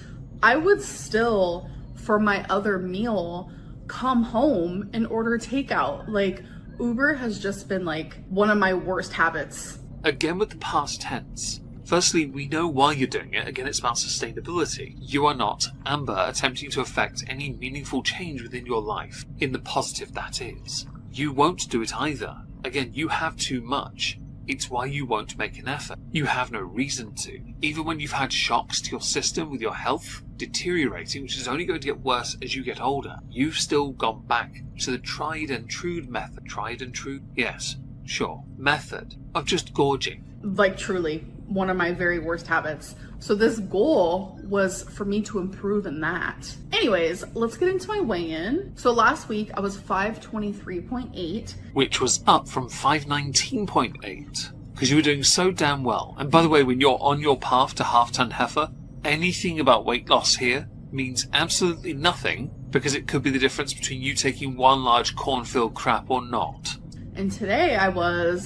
I would still, for my other meal, come home and order takeout. Like, Uber has just been like one of my worst habits. Again with the past tense. Firstly, we know why you're doing it. Again, it's about sustainability. You are not, Amber, attempting to affect any meaningful change within your life, in the positive that is. You won't do it either. Again, you have too much. It's why you won't make an effort. You have no reason to. Even when you've had shocks to your system with your health deteriorating, which is only going to get worse as you get older, you've still gone back to the tried and true method. Tried and true? Yes, sure. Method of just gorging. Like, truly, one of my very worst habits. So this goal was for me to improve in that. Anyways, let's get into my weigh-in. So last week I was 523.8. Which was up from 519.8. because you were doing so damn well. And by the way, when you're on your path to half-ton heifer, anything about weight loss here means absolutely nothing, because it could be the difference between you taking one large cornfield crap or not. And today I was...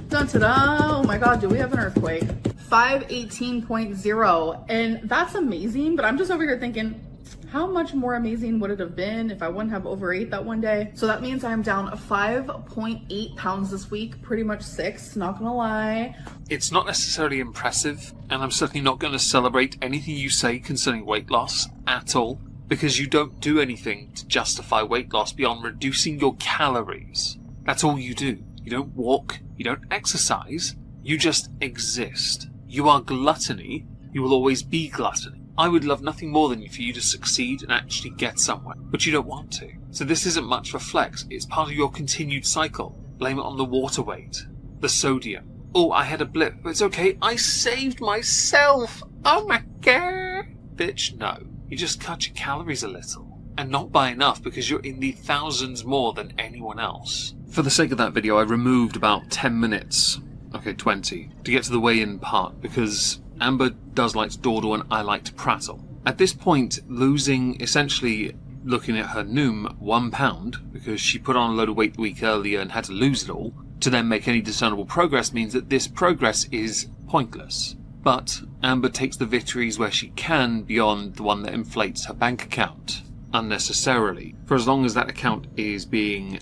Dun-ta-da! Oh my god, do we have an earthquake? 518.0. And that's amazing, but I'm just over here thinking, how much more amazing would it have been if I wouldn't have overate that one day? So that means I'm down 5.8 pounds this week, pretty much 6, not gonna lie. It's not necessarily impressive, and I'm certainly not going to celebrate anything you say concerning weight loss at all, because you don't do anything to justify weight loss beyond reducing your calories. That's all you do. You don't walk, you don't exercise, you just exist. You are gluttony, you will always be gluttony. I would love nothing more than for you to succeed and actually get somewhere, but you don't want to. So this isn't much of a flex, it's part of your continued cycle. Blame it on the water weight, the sodium. Oh, I had a blip, but it's okay, I saved myself! Oh my god! Bitch, no. You just cut your calories a little. And not by enough, because you're in the thousands more than anyone else. For the sake of that video, I removed about 10 minutes, okay 20, to get to the weigh-in part, because Amber does like to dawdle and I like to prattle. At this point, losing, essentially looking at her noom, 1 pound, because she put on a load of weight the week earlier and had to lose it all, to then make any discernible progress means that this progress is pointless. But Amber takes the victories where she can beyond the one that inflates her bank account unnecessarily. For as long as that account is being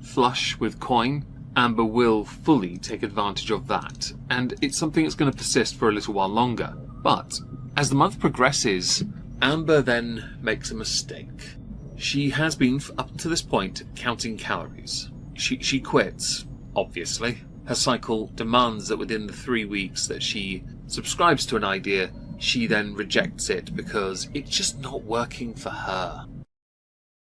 flush with coin, Amber will fully take advantage of that, and it's something that's going to persist for a little while longer. But as the month progresses, Amber then makes a mistake. She has been, up to this point, counting calories. She quits, obviously. Her cycle demands that within the 3 weeks that she subscribes to an idea, she then rejects it because it's just not working for her.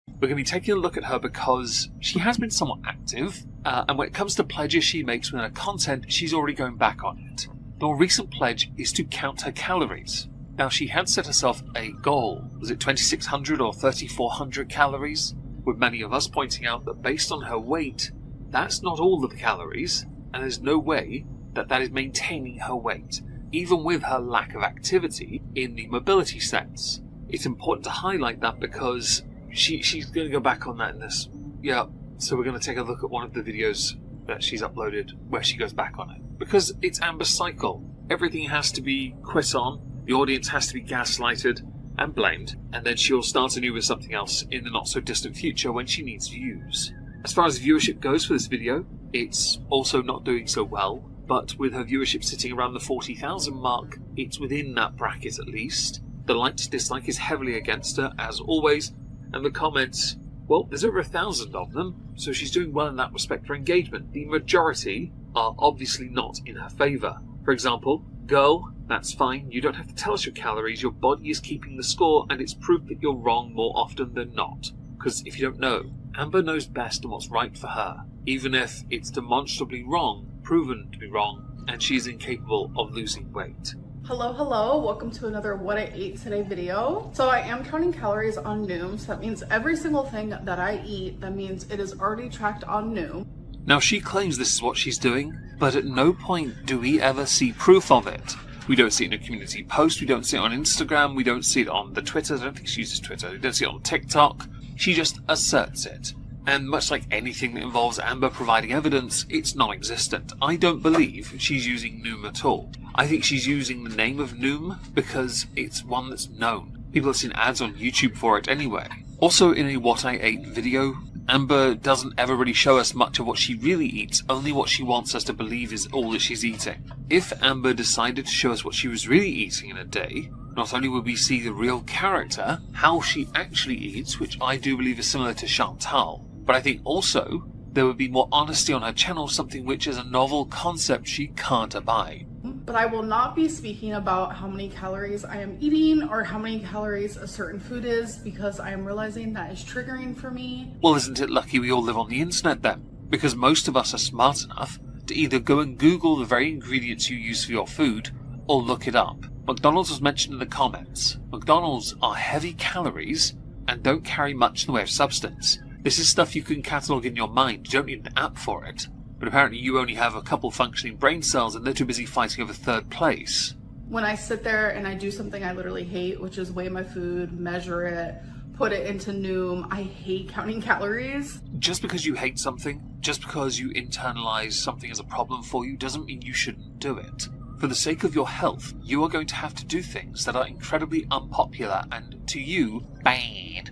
We're going to be taking a look at her because she has been somewhat active, and when it comes to pledges she makes within her content, she's already going back on it. The more recent pledge is to count her calories. Now, she had set herself a goal. Was it 2,600 or 3,400 calories? With many of us pointing out that based on her weight, that's not all of the calories, and there's no way that that is maintaining her weight, even with her lack of activity in the mobility sense. It's important to highlight that because she's going to go back on that in this. Yeah, so we're going to take a look at one of the videos that she's uploaded where she goes back on it. Because it's Amber's cycle. Everything has to be quit on, the audience has to be gaslighted and blamed, and then she'll start anew with something else in the not so distant future when she needs views. As far as viewership goes for this video, it's also not doing so well, but with her viewership sitting around the 40,000 mark, it's within that bracket at least. The like to dislike is heavily against her, as always, and the comments, well, there's over 1,000 of them, so she's doing well in that respect for engagement. The majority are obviously not in her favour. For example, girl, that's fine, you don't have to tell us your calories, your body is keeping the score, and it's proof that you're wrong more often than not. Because if you don't know, Amber knows best on what's right for her, even if it's demonstrably wrong, proven to be wrong, and she's incapable of losing weight. Hello, welcome to another What I Ate Today video. So I am counting calories on Noom, so that means every single thing that I eat, that means it is already tracked on Noom. Now she claims this is what she's doing, but at no point do we ever see proof of it. We don't see it in a community post, we don't see it on Instagram, we don't see it on the Twitter, I don't think she uses Twitter, we don't see it on TikTok. She just asserts it. And much like anything that involves Amber providing evidence, it's non-existent. I don't believe she's using Noom at all. I think she's using the name of Noom because it's one that's known. People have seen ads on YouTube for it anyway. Also, in a What I Ate video, Amber doesn't ever really show us much of what she really eats, only what she wants us to believe is all that she's eating. If Amber decided to show us what she was really eating in a day, not only would we see the real character, how she actually eats, which I do believe is similar to Chantal, but I think also there would be more honesty on her channel, something which is a novel concept she can't abide. But I will not be speaking about how many calories I am eating or how many calories a certain food is, because I am realizing that is triggering for me. Well, isn't it lucky we all live on the internet then? Because most of us are smart enough to either go and Google the very ingredients you use for your food or look it up. McDonald's was mentioned in the comments. McDonald's are heavy calories and don't carry much in the way of substance. This is stuff you can catalogue in your mind, you don't need an app for it. but apparently you only have a couple functioning brain cells and they're too busy fighting over third place. When I sit there and I do something I literally hate, which is weigh my food, measure it, put it into Noom, I hate counting calories. Just because you hate something, just because you internalize something as a problem for you, doesn't mean you shouldn't do it. For the sake of your health, you are going to have to do things that are incredibly unpopular and, to you, bad.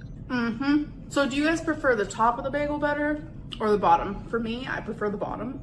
So do you guys prefer the top of the bagel better or the bottom? For me, I prefer the bottom.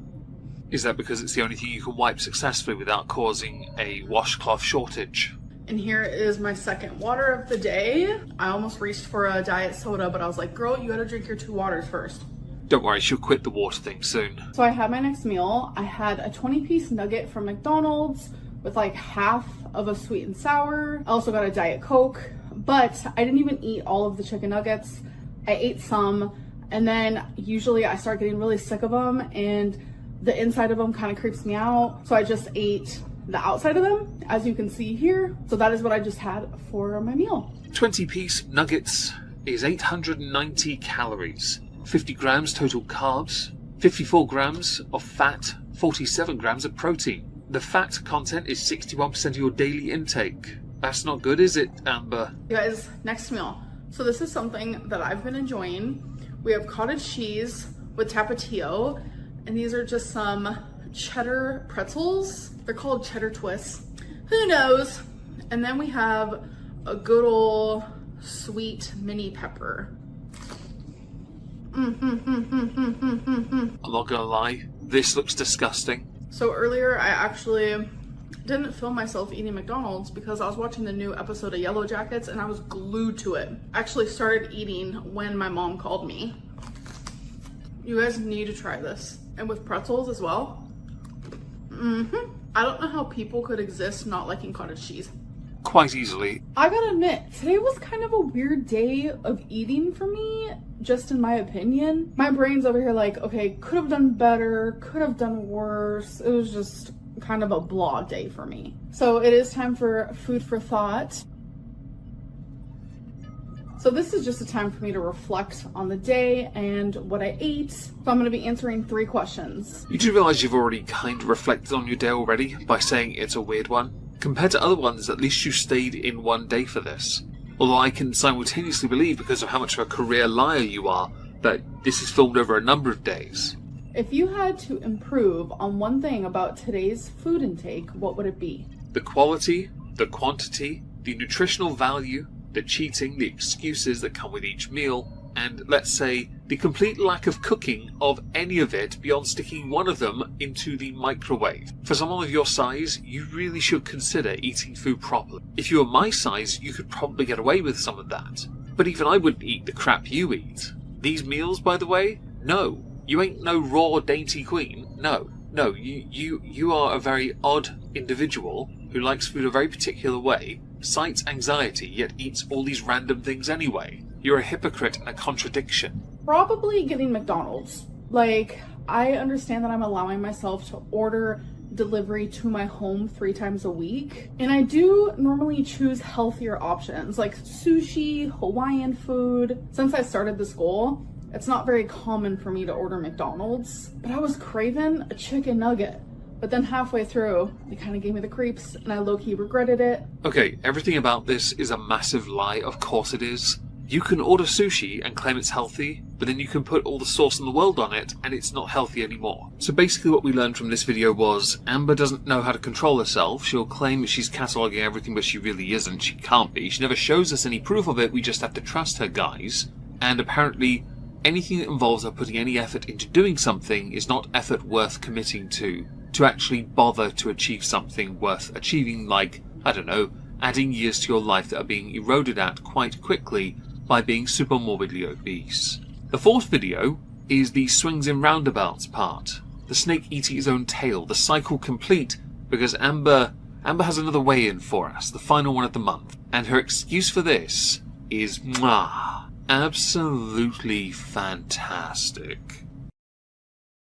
Is that because it's the only thing you can wipe successfully without causing a washcloth shortage? And here is my second water of the day. I almost reached for a diet soda, but I was like, girl, you gotta drink your 2 waters first. Don't worry, she'll quit the water thing soon. So I had my next meal. I had a 20-piece nugget from McDonald's with like half of a sweet and sour. I also got a Diet Coke, but I didn't even eat all of the chicken nuggets. I ate some, and then usually I start getting really sick of them, and the inside of them kind of creeps me out. So I just ate the outside of them, as you can see here. So that is what I just had for my meal. 20-piece nuggets is 890 calories, 50 grams total carbs, 54 grams of fat, 47 grams of protein. The fat content is 61% of your daily intake. That's not good, is it, Amber? You guys, next meal. So this is something that I've been enjoying. We have cottage cheese with tapatio, and these are just some cheddar pretzels. They're called cheddar twists. Who knows? And then we have a good old sweet mini pepper. I'm not gonna lie, this looks disgusting. So earlier I actually didn't film myself eating McDonald's because I was watching the new episode of Yellow Jackets and I was glued to it. I actually started eating when my mom called me. You guys need to try this. And with pretzels as well. I don't know how people could exist not liking cottage cheese. Quite easily. I gotta admit, today was kind of a weird day of eating for me, just in my opinion. My brain's over here like, okay, could have done better, could have done worse. It was just kind of a blah day for me. So it is time for food for thought. So this is just a time for me to reflect on the day and what I ate. So I'm going to be answering 3 questions. You do realise you've already kind of reflected on your day already by saying it's a weird one? Compared to other ones, at least you stayed in one day for this. Although I can simultaneously believe, because of how much of a career liar you are, that this is filmed over a number of days. If you had to improve on one thing about today's food intake, what would it be? The quality, the quantity, the nutritional value, the cheating, the excuses that come with each meal, and, let's say, the complete lack of cooking of any of it beyond sticking one of them into the microwave. For someone of your size, you really should consider eating food properly. If you were my size, you could probably get away with some of that. But even I wouldn't eat the crap you eat. These meals, by the way, no. You ain't no raw dainty queen. No, you are a very odd individual who likes food a very particular way, cites anxiety, yet eats all these random things anyway. You're a hypocrite and a contradiction. Probably getting McDonald's. Like, I understand that I'm allowing myself to order delivery to my home 3 times a week. And I do normally choose healthier options like sushi, Hawaiian food. Since I started this goal, it's not very common for me to order McDonald's, but I was craving a chicken nugget. But then halfway through, they kind of gave me the creeps and I low-key regretted it. Okay, everything about this is a massive lie, of course it is. You can order sushi and claim it's healthy, but then you can put all the sauce in the world on it and it's not healthy anymore. So basically what we learned from this video was Amber doesn't know how to control herself. She'll claim she's cataloguing everything, but she really isn't. She can't be. She never shows us any proof of it. We just have to trust her, guys. And apparently anything that involves her putting any effort into doing something is not effort worth committing to actually bother to achieve something worth achieving, like, I don't know, adding years to your life that are being eroded at quite quickly by being super morbidly obese. The 4th video is the swings and roundabouts part. The snake eating his own tail, the cycle complete, because Amber has another weigh-in for us, the final one of the month. And her excuse for this is, absolutely fantastic.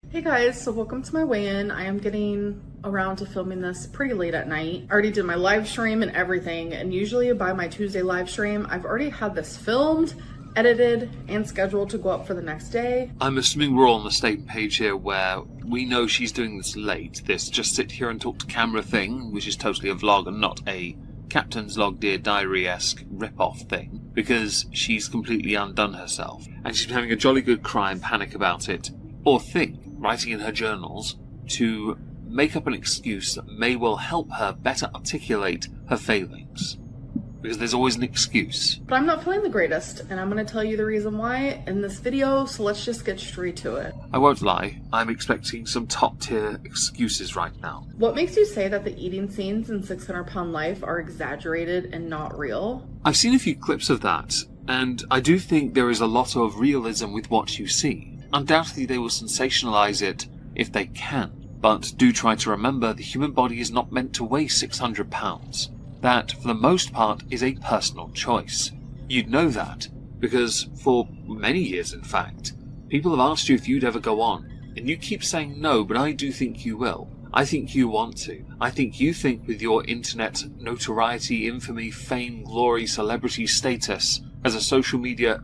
Hey guys, so welcome to my weigh-in. I am getting around to filming this pretty late at night. I already did my live stream and everything, and usually by my Tuesday live stream, I've already had this filmed edited and scheduled to go up for the next day. I'm assuming we're all on the same page here where we know she's doing this late, this just sit here and talk to camera thing, which is totally a vlog and not a Captain's Log Dear Diary-esque rip-off thing, because she's completely undone herself. And she's been having a jolly good cry and panic about it, or think, writing in her journals, to make up an excuse that may well help her better articulate her failings. Because there's always an excuse. But I'm not feeling the greatest, and I'm going to tell you the reason why in this video, so let's just get straight to it. I won't lie, I'm expecting some top-tier excuses right now. What makes you say that the eating scenes in 600 Pound Life are exaggerated and not real? I've seen a few clips of that, and I do think there is a lot of realism with what you see. Undoubtedly they will sensationalize it if they can, but do try to remember the human body is not meant to weigh 600 pounds. That, for the most part, is a personal choice. You'd know that, because for many years, in fact, people have asked you if you'd ever go on, and you keep saying no, but I do think you will. I think you want to. I think you think with your internet notoriety, infamy, fame, glory, celebrity status as a social media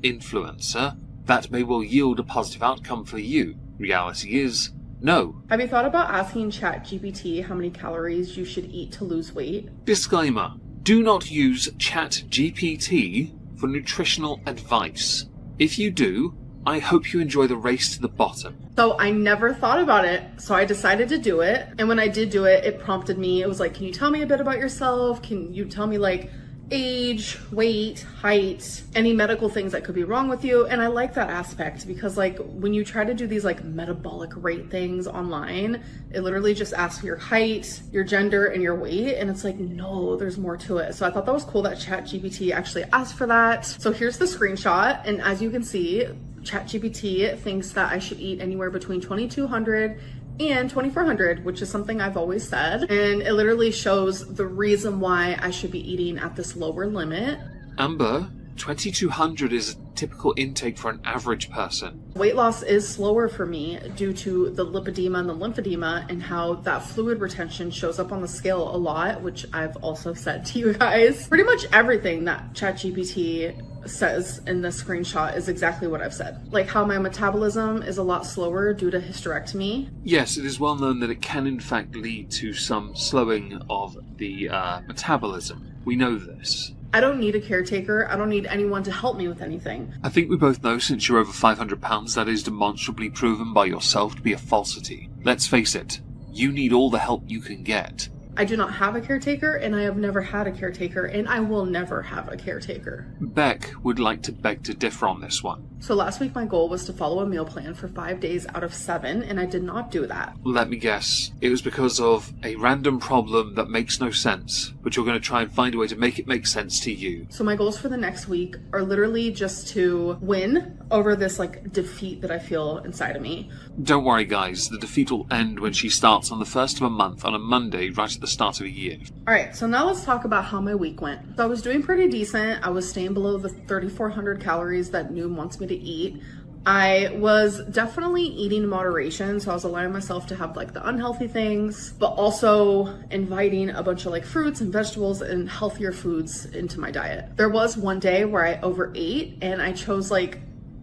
influencer, that may well yield a positive outcome for you. Reality is, no. Have you thought about asking ChatGPT how many calories you should eat to lose weight? Disclaimer: do not use ChatGPT for nutritional advice. If you do, I hope you enjoy the race to the bottom. So I never thought about it, so I decided to do it. And when I did do it, it prompted me. It was like, can you tell me a bit about yourself? Can you tell me like age, weight, height, any medical things that could be wrong with you? And I like that aspect because like when you try to do these like metabolic rate things online, it literally just asks for your height, your gender, and your weight, and it's like, no, there's more to it. So I thought that was cool that ChatGPT actually asked for that. So here's the screenshot, and as you can see, ChatGPT thinks that I should eat anywhere between 2,200 and 2,400, which is something I've always said. And it literally shows the reason why I should be eating at this lower limit. Amber, 2,200 is a typical intake for an average person. Weight loss is slower for me due to the lipedema and the lymphedema and how that fluid retention shows up on the scale a lot, which I've also said to you guys. Pretty much everything that ChatGPT says in this screenshot is exactly what I've said. Like how my metabolism is a lot slower due to hysterectomy. Yes, it is well known that it can in fact lead to some slowing of the metabolism. We know this. I don't need a caretaker. I don't need anyone to help me with anything. I think we both know since you're over 500 pounds that is demonstrably proven by yourself to be a falsity. Let's face it, you need all the help you can get. I do not have a caretaker, and I have never had a caretaker, and I will never have a caretaker. Beck would like to beg to differ on this one. So last week my goal was to follow a meal plan for 5 days out of 7, and I did not do that. Let me guess. It was because of a random problem that makes no sense, but you're going to try and find a way to make it make sense to you. So my goals for the next week are literally just to win over this like defeat that I feel inside of me. Don't worry guys, the defeat will end when she starts on the first of a month on a Monday right at the start of a year. Alright, so now let's talk about how my week went. So I was doing pretty decent. I was staying below the 3,400 calories that Noom wants me to eat. I was definitely eating in moderation, so I was allowing myself to have like the unhealthy things, but also inviting a bunch of like fruits and vegetables and healthier foods into my diet. There was one day where I overate and I chose like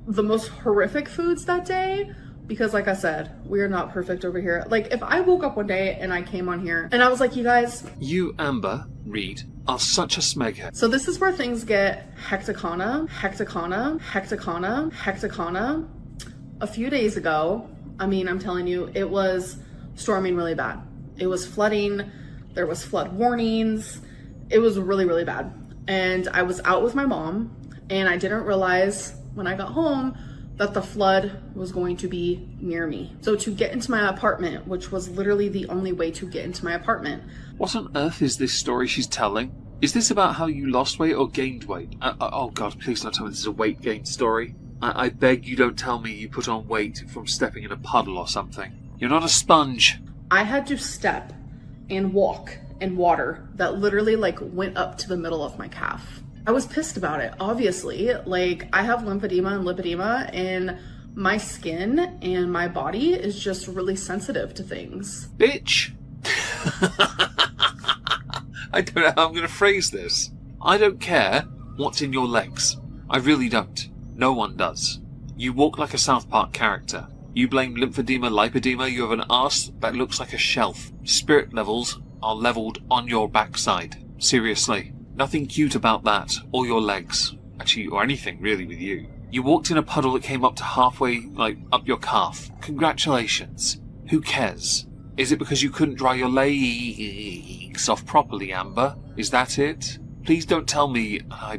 the most horrific foods that day. Because like I said, we are not perfect over here. Like if I woke up one day and I came on here and I was like, you guys. You, Amber, Reid, are such a smeghead. So this is where things get hecticana. A few days ago, I mean, I'm telling you, it was storming really bad. It was flooding. There was flood warnings. It was really, really bad. And I was out with my mom and I didn't realize when I got home that the flood was going to be near me. So to get into my apartment, which was literally the only way to get into my apartment. What on earth is this story she's telling? Is this about how you lost weight or gained weight? Oh god, please don't tell me this is a weight gain story. I beg you don't tell me you put on weight from stepping in a puddle or something. You're not a sponge. I had to step and walk in water that literally like went up to the middle of my calf. I was pissed about it, obviously. Like, I have lymphedema and lipedema, and my skin and my body is just really sensitive to things. Bitch! I don't know how I'm going to phrase this. I don't care what's in your legs. I really don't. No one does. You walk like a South Park character. You blame lymphedema, lipedema, you have an arse that looks like a shelf. Spirit levels are leveled on your backside. Seriously. Nothing cute about that, or your legs. Actually, or anything really with you. You walked in a puddle that came up to halfway, up your calf. Congratulations. Who cares? Is it because you couldn't dry your legs off properly, Amber? Is that it? Please don't tell me... I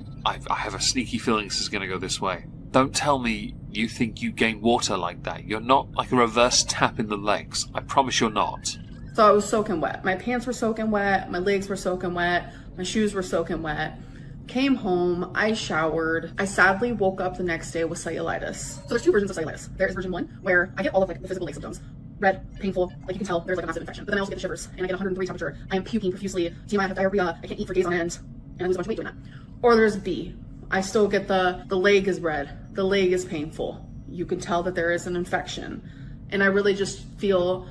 have a sneaky feeling this is going to go this way. Don't tell me you think you gain water like that. You're not like a reverse tap in the legs. I promise you're not. So I was soaking wet. My pants were soaking wet. My legs were soaking wet. My shoes were soaking wet. Came home. I showered. I sadly woke up the next day with cellulitis. So there's two versions of cellulitis. There is version 1, where I get all of the physical leg symptoms. Red, painful, like you can tell, there's a massive infection. But then I also get the shivers, and I get 103 temperature. I am puking profusely. TMI, I have diarrhea. I can't eat for days on end, and I lose a bunch of weight doing that. Or there's B. I still get the leg is red. The leg is painful. You can tell that there is an infection. And I really just feel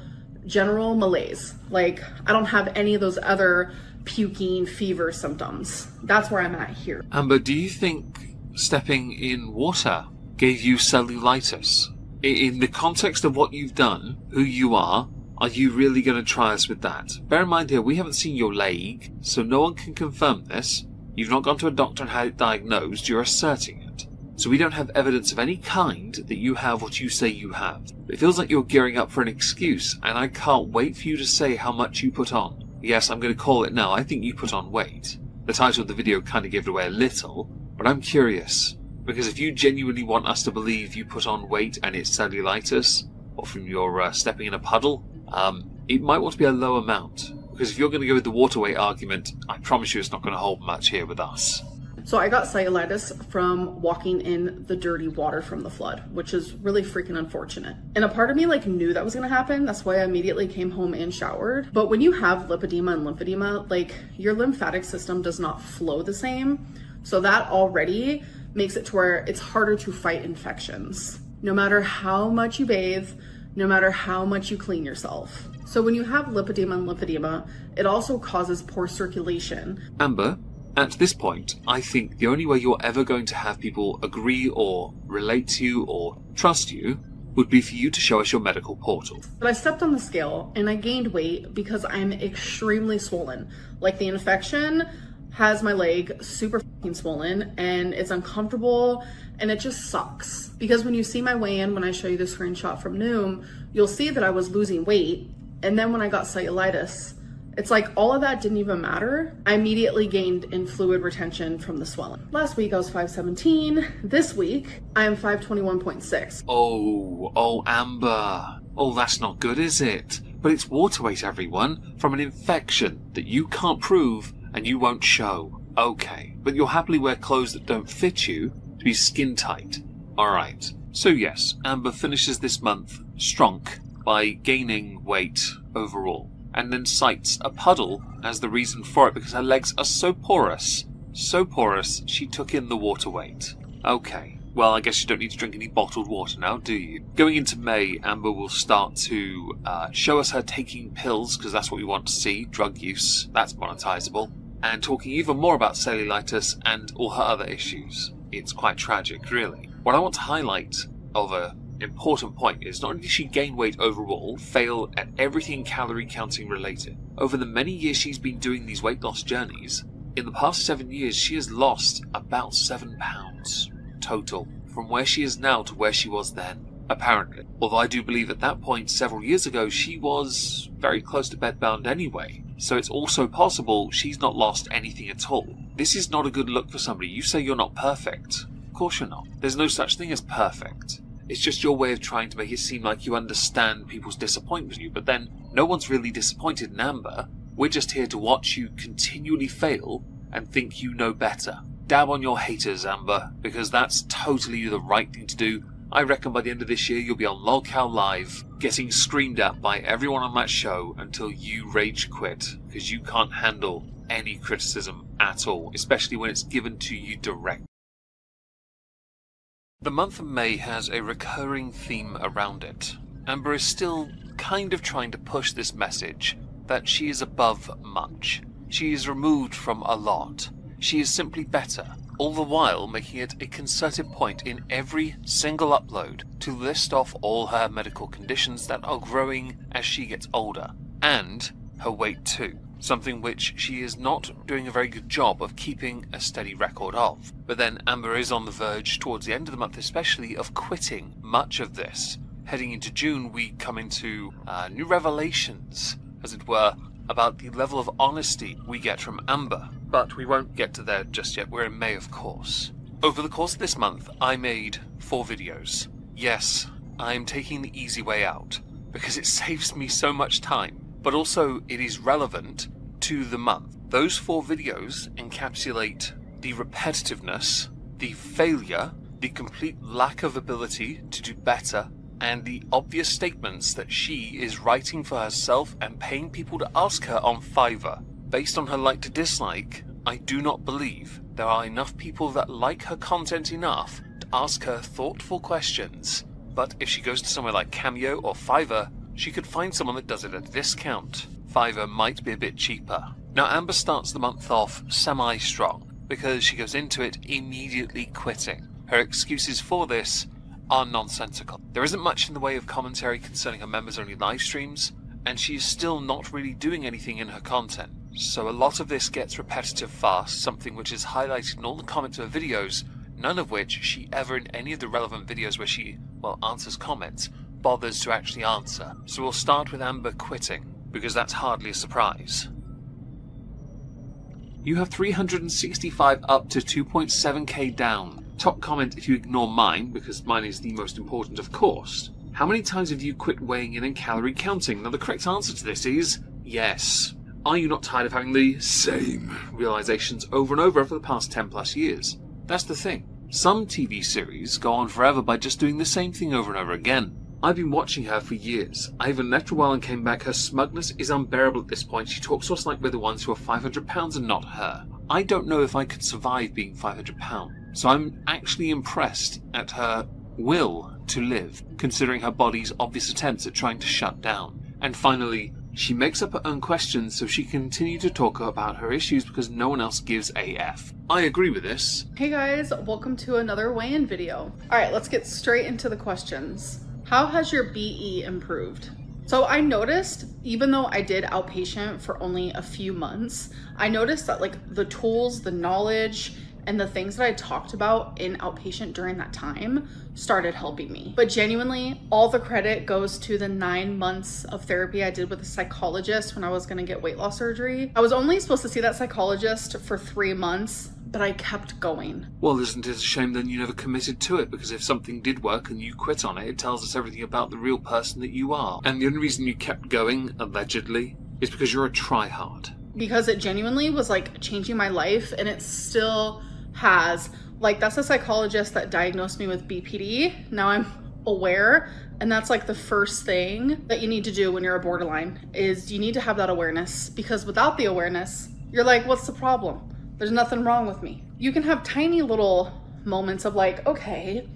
general malaise. Like, I don't have any of those other puking, fever symptoms. That's where I'm at here. Amber, do you think stepping in water gave you cellulitis? In the context of what you've done, who you are you really going to try us with that? Bear in mind here, we haven't seen your leg, so no one can confirm this. You've not gone to a doctor and had it diagnosed, you're asserting it. So we don't have evidence of any kind that you have what you say you have. It feels like you're gearing up for an excuse, and I can't wait for you to say how much you put on. Yes, I'm going to call it now. I think you put on weight. The title of the video kind of gave it away a little, but I'm curious. Because if you genuinely want us to believe you put on weight and it's cellulitis, or from your stepping in a puddle, it might want to be a low amount. Because if you're going to go with the water weight argument, I promise you it's not going to hold much here with us. So I got cellulitis from walking in the dirty water from the flood, which is really freaking unfortunate. And a part of me knew that was going to happen. That's why I immediately came home and showered. But when you have lipedema and lymphedema, your lymphatic system does not flow the same. So that already makes it to where it's harder to fight infections. No matter how much you bathe, no matter how much you clean yourself. So when you have lipedema and lymphedema, it also causes poor circulation. Amber, at this point, I think the only way you're ever going to have people agree or relate to you or trust you would be for you to show us your medical portal. But I stepped on the scale and I gained weight because I'm extremely swollen. The infection has my leg super fucking swollen and it's uncomfortable and it just sucks. Because when you see my weigh-in, when I show you the screenshot from Noom, you'll see that I was losing weight. And then when I got cellulitis, it's all of that didn't even matter. I immediately gained in fluid retention from the swelling. Last week I was 5'17". This week I am 5'21.6". Oh, Amber. Oh, that's not good, is it? But it's water weight, everyone, from an infection that you can't prove and you won't show. Okay, but you'll happily wear clothes that don't fit you to be skin tight. Alright, so yes, Amber finishes this month strong by gaining weight overall, and then cites a puddle as the reason for it because her legs are so porous she took in the water weight. Okay, well, I guess you don't need to drink any bottled water now, do you? Going into May, Amber will start to show us her taking pills, because that's what we want to see, drug use, that's monetizable, and talking even more about cellulitis and all her other issues. It's quite tragic, really. What I want to highlight of an important point is not only did she gain weight overall, fail at everything calorie counting related. Over the many years she's been doing these weight loss journeys, in the past 7 years she has lost about 7 pounds total, from where she is now to where she was then, apparently. Although I do believe at that point, several years ago, she was very close to bedbound anyway. So it's also possible she's not lost anything at all. This is not a good look for somebody. You say you're not perfect. Of course you're not. There's no such thing as perfect. It's just your way of trying to make it seem like you understand people's disappointment in you, but then no one's really disappointed in Amber. We're just here to watch you continually fail and think you know better. Dab on your haters, Amber, because that's totally the right thing to do. I reckon by the end of this year you'll be on LOLcow Live, getting screamed at by everyone on that show until you rage quit, because you can't handle any criticism at all, especially when it's given to you direct. The month of May has a recurring theme around it. Amber is still kind of trying to push this message that she is above much. She is removed from a lot. She is simply better. all the while making it a concerted point in every single upload to list off all her medical conditions that are growing as she gets older, and her weight too, something which she is not doing a very good job of keeping a steady record of. But then Amber is on the verge, towards the end of the month especially, of quitting much of this. Heading into June, we come into new revelations, as it were, about the level of honesty we get from Amber. But we won't get to there just yet. We're in May, of course. Over the course of this month, I made 4 videos. Yes, I am taking the easy way out, because it saves me so much time, but also it is relevant to the month. Those 4 videos encapsulate the repetitiveness, the failure, the complete lack of ability to do better, and the obvious statements that she is writing for herself and paying people to ask her on Fiverr. Based on her like to dislike, I do not believe there are enough people that like her content enough to ask her thoughtful questions. But if she goes to somewhere like Cameo or Fiverr, she could find someone that does it at a discount. Fiverr might be a bit cheaper. Now Amber starts the month off semi-strong, because she goes into it immediately quitting. Her excuses for this are nonsensical. There isn't much in the way of commentary concerning her members-only live streams, and she is still not really doing anything in her content. So a lot of this gets repetitive fast, something which is highlighted in all the comments of her videos, none of which she ever in any of the relevant videos where she, well, answers comments, bothers to actually answer. So we'll start with Amber quitting, because that's hardly a surprise. You have 365 up to 2.7k down. Top comment if you ignore mine, because mine is the most important, of course. How many times have you quit weighing in and calorie counting? Now the correct answer to this is yes. Are you not tired of having the same realizations over and over for the past 10 plus years? That's the thing. Some TV series go on forever by just doing the same thing over and over again. I've been watching her for years. I even left her a while and came back. Her smugness is unbearable at this point. She talks to us like we're the ones who are 500 pounds and not her. I don't know if I could survive being 500 pounds. So I'm actually impressed at her will to live, considering her body's obvious attempts at trying to shut down. And finally, she makes up her own questions so she can continue to talk about her issues because no one else gives a F. I agree with this. Hey guys, welcome to another weigh-in video. Alright, let's get straight into the questions. How has your BE improved? So I noticed, even though I did outpatient for only a few months, I noticed that like the tools, the knowledge, and the things that I talked about in outpatient during that time started helping me. But genuinely, all the credit goes to the 9 months of therapy I did with a psychologist when I was gonna get weight loss surgery. I was only supposed to see that psychologist for 3 months, but I kept going. Well, isn't it a shame then you never committed to it? Because if something did work and you quit on it, it tells us everything about the real person that you are. And the only reason you kept going, allegedly, is because you're a tryhard. Because it genuinely was like changing my life, and it still has. Like, that's a psychologist that diagnosed me with BPD. Now I'm aware, and that's like the first thing that you need to do when you're a borderline, is you need to have that awareness, because without the awareness, you're like, what's the problem? There's nothing wrong with me. You can have tiny little moments of like, okay,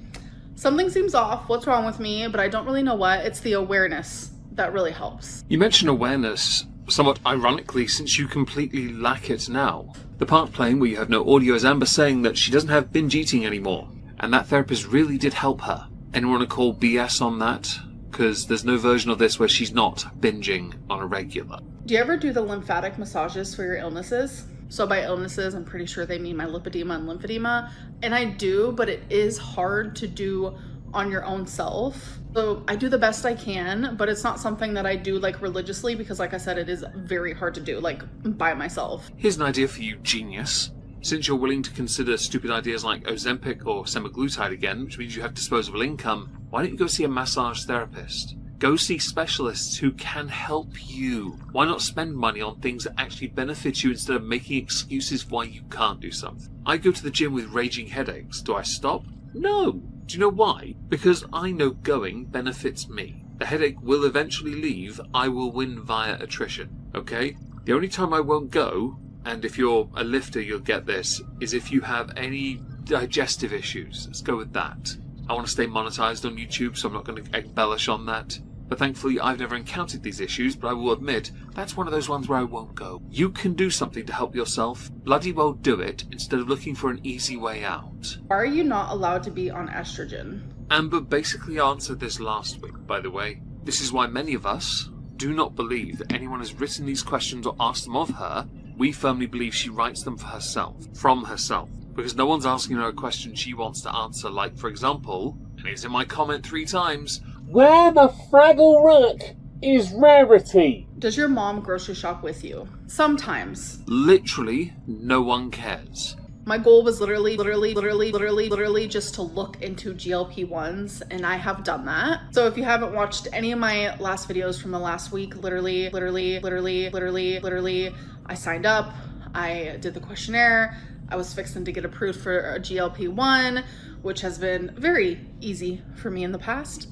something seems off, what's wrong with me? But I don't really know what. It's the awareness that really helps. You mentioned awareness, somewhat ironically, since you completely lack it now. The part playing where you have no audio is Amber saying that she doesn't have binge eating anymore, and that therapist really did help her. Anyone want to call BS on that? Because there's no version of this where she's not binging on a regular. Do you ever do the lymphatic massages for your illnesses? So by illnesses, I'm pretty sure they mean my lipedema and lymphedema. And I do, but it is hard to do on your own self. So I do the best I can, but it's not something that I do like religiously, because like I said, it is very hard to do like by myself. Here's an idea for you, genius. Since you're willing to consider stupid ideas like Ozempic or semaglutide again, which means you have disposable income, why don't you go see a massage therapist? Go see specialists who can help you. Why not spend money on things that actually benefit you instead of making excuses why you can't do something? I go to the gym with raging headaches. Do I stop? No. Do you know why? Because I know going benefits me. The headache will eventually leave. I will win via attrition. Okay? The only time I won't go, and if you're a lifter you'll get this, is if you have any digestive issues. Let's go with that. I want to stay monetized on YouTube, so I'm not going to embellish on that. but thankfully I've never encountered these issues, but I will admit, that's one of those ones where I won't go. You can do something to help yourself, bloody well do it, instead of looking for an easy way out. Why are you not allowed to be on estrogen? Amber basically answered this last week, by the way. This is why many of us do not believe that anyone has written these questions or asked them of her. We firmly believe she writes them for herself, from herself, because no one's asking her a question she wants to answer, like, for example, and it's in my comment 3 times, where the Fraggle Rock is Rarity? Does your mom grocery shop with you? Sometimes. Literally, no one cares. My goal was literally just to look into GLP-1s, and I have done that. So if you haven't watched any of my last videos from the last week, literally, I signed up, I did the questionnaire, I was fixing to get approved for a GLP-1, which has been very easy for me in the past.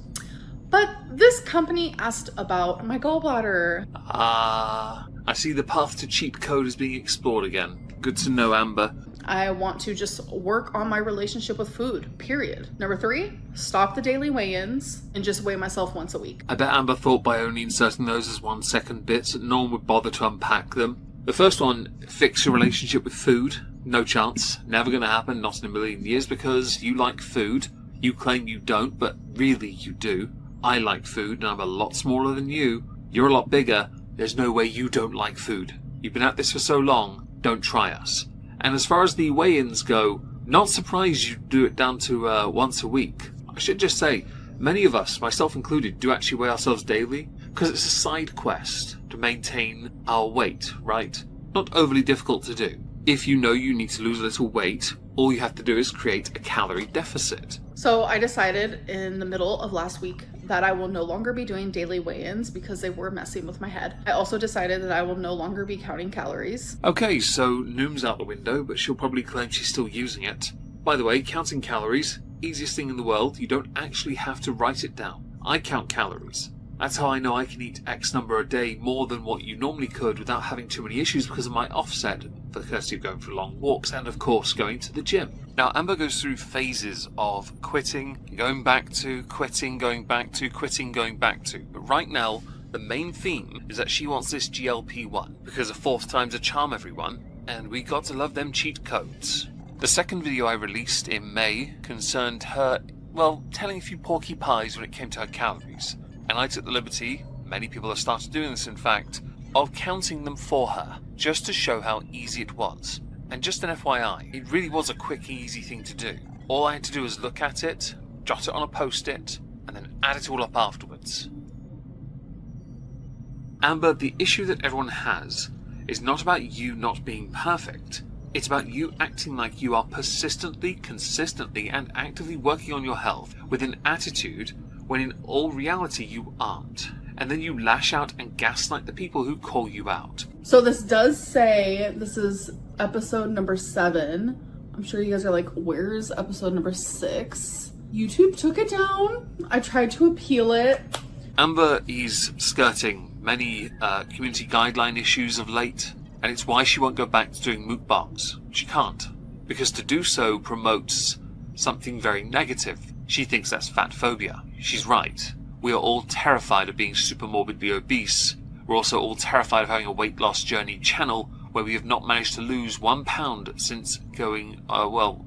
But this company asked about my gallbladder. I see the path to cheap code is being explored again. Good to know, Amber. I want to just work on my relationship with food, period. Number 3, stop the daily weigh-ins and just weigh myself once a week. I bet Amber thought by only inserting those as 1-second bits that no one would bother to unpack them. The first one, fix your relationship with food. No chance. Never going to happen, not in a million years, because you like food. You claim you don't, but really you do. I like food, and I'm a lot smaller than you. You're a lot bigger. There's no way you don't like food. You've been at this for so long, don't try us. And as far as the weigh-ins go, not surprised you do it down to once a week. I should just say, many of us, myself included, do actually weigh ourselves daily, because it's a side quest to maintain our weight, right? Not overly difficult to do. If you know you need to lose a little weight, all you have to do is create a calorie deficit. So I decided in the middle of last week that I will no longer be doing daily weigh-ins because they were messing with my head. I also decided that I will no longer be counting calories. Okay, so Noom's out the window, but she'll probably claim she's still using it. By the way, counting calories, easiest thing in the world, you don't actually have to write it down. I count calories. That's how I know I can eat X number a day more than what you normally could without having too many issues because of my offset, for the courtesy of going for long walks and of course going to the gym. Now Amber goes through phases of quitting, going back to, quitting, going back to, quitting, going back to. But right now, the main theme is that she wants this GLP-1 because a 4th time's a charm, everyone, and we got to love them cheat codes. The second video I released in May concerned her, well, telling a few porky pies when it came to her calories. And I took the liberty, many people have started doing this in fact, of counting them for her, just to show how easy it was. And just an FYI, it really was a quick and easy thing to do. All I had to do was look at it, jot it on a post-it, and then add it all up afterwards. Amber, the issue that everyone has is not about you not being perfect. It's about you acting like you are persistently, consistently, and actively working on your health with an attitude when in all reality you aren't. And then you lash out and gaslight the people who call you out. So this does say, this is episode number 7. I'm sure you guys are like, where's episode number 6? YouTube took it down. I tried to appeal it. Amber is skirting many community guideline issues of late, and it's why she won't go back to doing mukbangs. She can't, because to do so promotes something very negative. She thinks that's fat phobia. She's right. We are all terrified of being super morbidly obese. We're also all terrified of having a weight loss journey channel where we have not managed to lose 1 pound since going,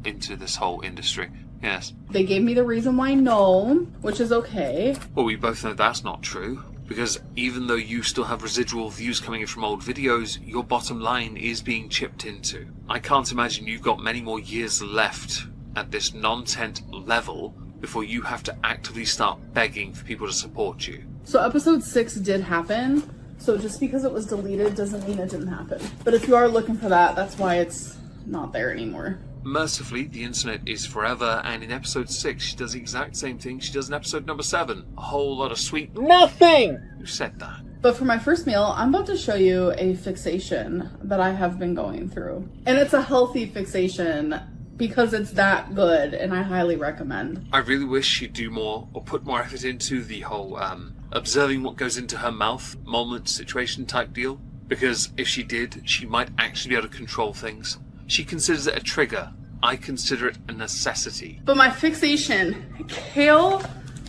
into this whole industry. Yes. They gave me the reason why no, which is okay. Well, we both know that's not true, because even though you still have residual views coming in from old videos, your bottom line is being chipped into. I can't imagine you've got many more years left at this non-tent level before you have to actively start begging for people to support you. So episode 6 did happen, so just because it was deleted doesn't mean it didn't happen. But if you are looking for that, that's why it's not there anymore. Mercifully, the internet is forever, and in episode 6 she does the exact same thing she does in episode number 7. A whole lot of sweet nothing! Who said that? But for my first meal, I'm about to show you a fixation that I have been going through. And it's a healthy fixation, because it's that good, and I highly recommend. I really wish she'd do more, or put more effort into the whole, observing what goes into her mouth, moment, situation type deal. Because if she did, she might actually be able to control things. She considers it a trigger. I consider it a necessity. But my fixation, kale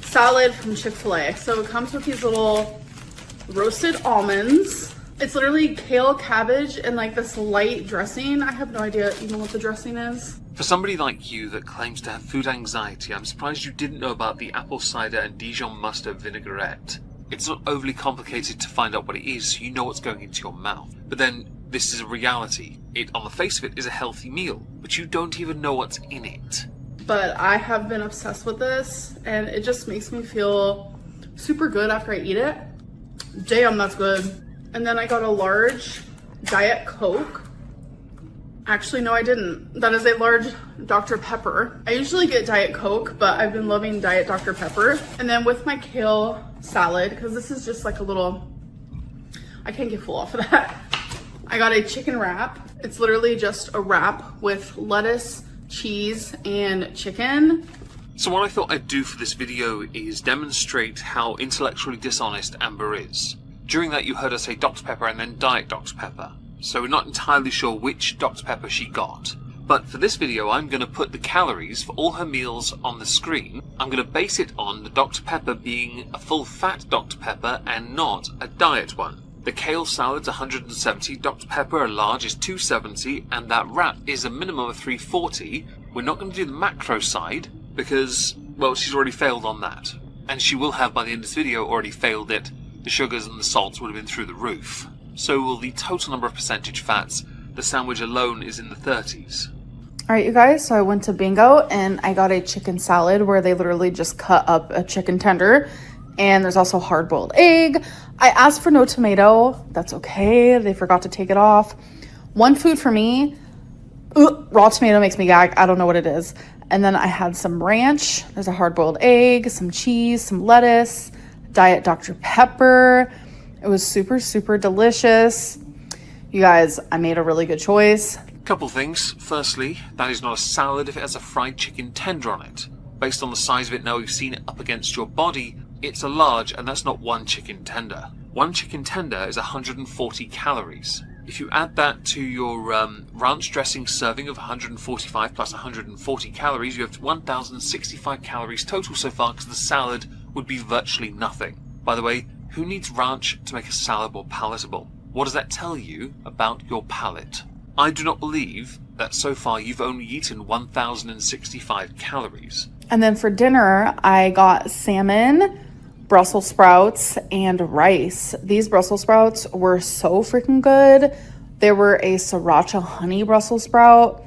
salad from Chick-fil-A. So it comes with these little roasted almonds. It's literally kale, cabbage, and like this light dressing. I have no idea even what the dressing is. For somebody like you that claims to have food anxiety, I'm surprised you didn't know about the apple cider and Dijon mustard vinaigrette. It's not overly complicated to find out what it is, so you know what's going into your mouth. But then, this is a reality. It, on the face of it, is a healthy meal, but you don't even know what's in it. But I have been obsessed with this, and it just makes me feel super good after I eat it. Damn, that's good. And then I got a large Diet Coke. Actually, no, I didn't. That is a large Dr. Pepper. I usually get Diet Coke, but I've been loving Diet Dr. Pepper. And then with my kale salad, because this is just like a little, I can't get full off of that. I got a chicken wrap. It's literally just a wrap with lettuce, cheese, and chicken. So what I thought I'd do for this video is demonstrate how intellectually dishonest Amber is. During that you heard her say Dr. Pepper and then Diet Dr. Pepper. So we're not entirely sure which Dr. Pepper she got. But for this video I'm going to put the calories for all her meals on the screen. I'm going to base it on the Dr. Pepper being a full fat Dr. Pepper and not a diet one. The kale salad's 170, Dr. Pepper a large is 270, and that wrap is a minimum of 340. We're not going to do the macro side because, well, she's already failed on that. And she will have, by the end of this video, already failed it. The sugars and the salts would have been through the roof. So will the total number of percentage fats. The sandwich alone is in the 30s. Alright, you guys, so I went to Bingo and I got a chicken salad where they literally just cut up a chicken tender. And there's also hard-boiled egg. I asked for no tomato. That's okay. They forgot to take it off. One food for me. Raw tomato makes me gag. I don't know what it is. And then I had some ranch. There's a hard-boiled egg, some cheese, some lettuce, Diet Dr. Pepper. It was super, super delicious. You guys, I made a really good choice. Couple things. Firstly, that is not a salad if it has a fried chicken tender on it. Based on the size of it now, we've seen it up against your body. It's a large, and that's not one chicken tender. One chicken tender is 140 calories. If you add that to your ranch dressing serving of 145 plus 140 calories, you have 1,065 calories total so far because the salad would be virtually nothing. By the way, who needs ranch to make a salad more palatable? What does that tell you about your palate? I do not believe that so far you've only eaten 1,065 calories. And then for dinner, I got salmon, Brussels sprouts, and rice. These Brussels sprouts were so freaking good. They were a sriracha honey Brussels sprout.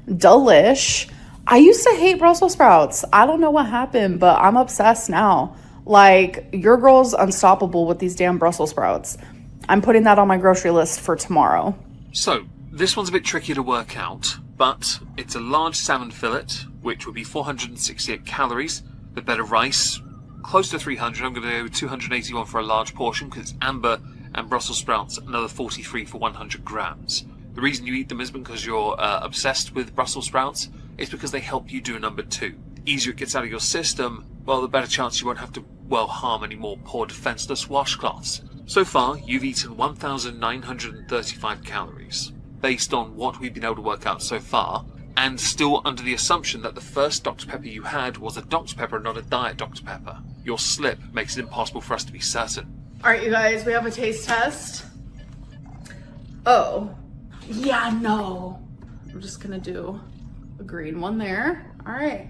Delish. I used to hate Brussels sprouts. I don't know what happened, but I'm obsessed now. Like, your girl's unstoppable with these damn Brussels sprouts. I'm putting that on my grocery list for tomorrow. So, this one's a bit tricky to work out, but it's a large salmon fillet, which would be 468 calories. The bed of rice, close to 300. I'm going to go 281 for a large portion because it's amber, and Brussels sprouts, another 43 for 100 grams. The reason you eat them is because you're obsessed with Brussels sprouts. It's because they help you do number two. The easier it gets out of your system, well, the better chance you won't have to, well, harm any more poor defenseless washcloths. So far, you've eaten 1,935 calories, based on what we've been able to work out so far, and still under the assumption that the first Dr. Pepper you had was a Dr. Pepper, not a Diet Dr. Pepper. Your slip makes it impossible for us to be certain. Alright, you guys, we have a taste test. Oh. Yeah, no. I'm just gonna do a green one there. Alright.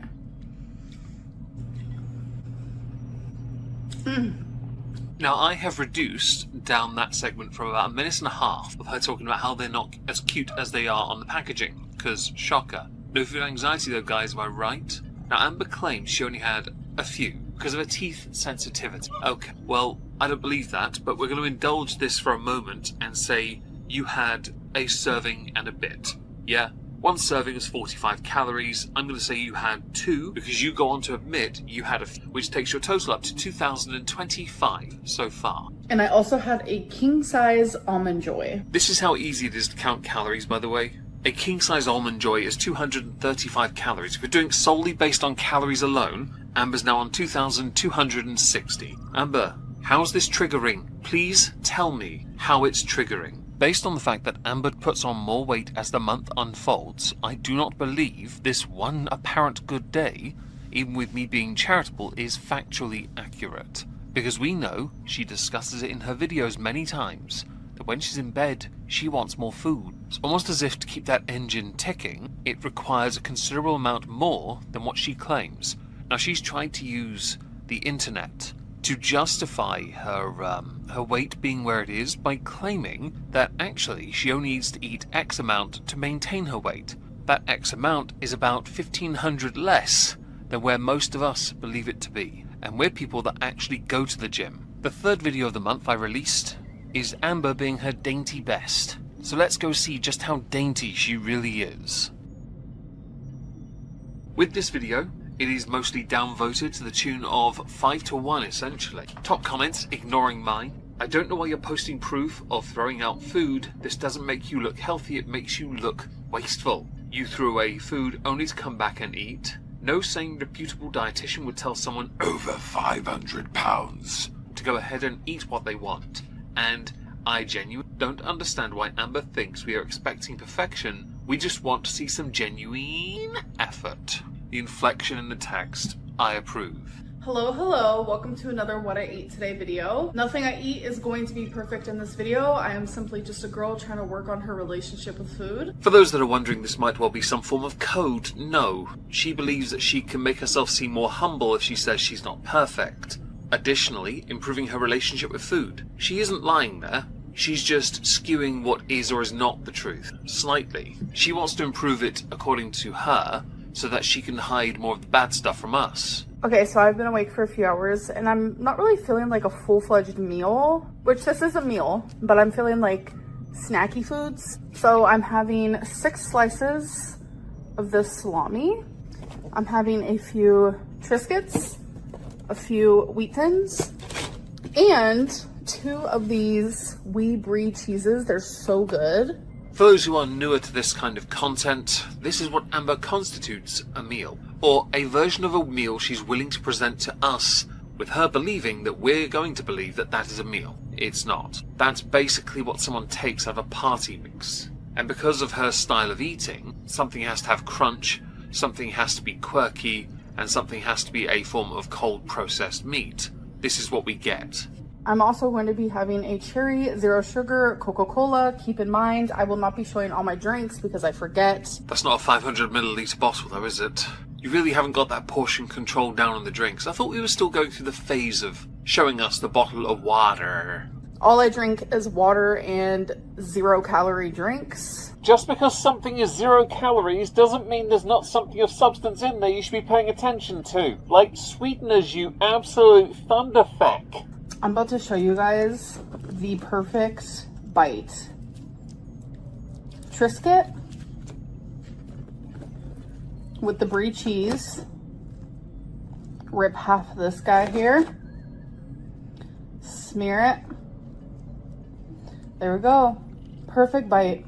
Now, I have reduced down that segment from about 1.5 minutes of her talking about how they're not as cute as they are on the packaging, because, shocker. No food anxiety though, guys, am I right? Now, Amber claims she only had a few, because of her teeth sensitivity. Okay, well, I don't believe that, but we're going to indulge this for a moment and say you had a serving and a bit. Yeah? One serving is 45 calories. I'm going to say you had 2 because you go on to admit you had which takes your total up to 2,025 so far. And I also had a king-size Almond Joy. This is how easy it is to count calories, by the way. A king-size Almond Joy is 235 calories. If we're doing it solely based on calories alone, Amber's now on 2,260. Amber, how's this triggering? Please tell me how it's triggering. Based on the fact that Amber puts on more weight as the month unfolds, I do not believe this one apparent good day even with me being charitable, is factually accurate. Because we know, she discusses it in her videos many times, that when she's in bed, she wants more food. It's almost as if to keep that engine ticking, it requires a considerable amount more than what she claims. Now, she's tried to use the internet to justify her weight being where it is by claiming that actually she only needs to eat X amount to maintain her weight. That X amount is about 1,500 less than where most of us believe it to be. And we're people that actually go to the gym. The third video of the month I released is Amber being her dainty best. So let's go see just how dainty she really is. With this video, it is mostly downvoted to the tune of 5-1 essentially. Top comments ignoring mine. I don't know why you're posting proof of throwing out food. This doesn't make you look healthy, it makes you look wasteful. You threw away food only to come back and eat. No sane reputable dietitian would tell someone over 500 pounds to go ahead and eat what they want. And I genuinely don't understand why Amber thinks we are expecting perfection. We just want to see some genuine effort. The inflection in the text, I approve. Hello, hello. Welcome to another What I Ate Today video. Nothing I eat is going to be perfect in this video. I am simply just a girl trying to work on her relationship with food. For those that are wondering, this might well be some form of code. No. She believes that she can make herself seem more humble if she says she's not perfect. Additionally, improving her relationship with food. She isn't lying there. She's just skewing what is or is not the truth. Slightly. She wants to improve it according to her, so that she can hide more of the bad stuff from us. Okay, so I've been awake for a few hours and I'm not really feeling like a full-fledged meal, which this is a meal, but I'm feeling like snacky foods. So I'm having 6 slices of this salami. I'm having a few Triscuits, a few Wheat Thins, and 2 of these wee brie cheeses. They're so good. For those who are newer to this kind of content, this is what Amber constitutes a meal, or a version of a meal she's willing to present to us, with her believing that we're going to believe that that is a meal. It's not. That's basically what someone takes out of a party mix. And because of her style of eating, something has to have crunch, something has to be quirky, and something has to be a form of cold processed meat. This is what we get. I'm also going to be having a cherry zero sugar Coca-Cola. Keep in mind, I will not be showing all my drinks because I forget. That's not a 500 milliliter bottle though, is it? You really haven't got that portion control down on the drinks. I thought we were still going through the phase of showing us the bottle of water. All I drink is water and 0-calorie drinks. Just because something is 0 calories doesn't mean there's not something of substance in there you should be paying attention to. Like sweeteners, you absolute thunderfuck. I'm about to show you guys the perfect bite. Triscuit with the brie cheese. Rip half of this guy here. Smear it. There we go. Perfect bite.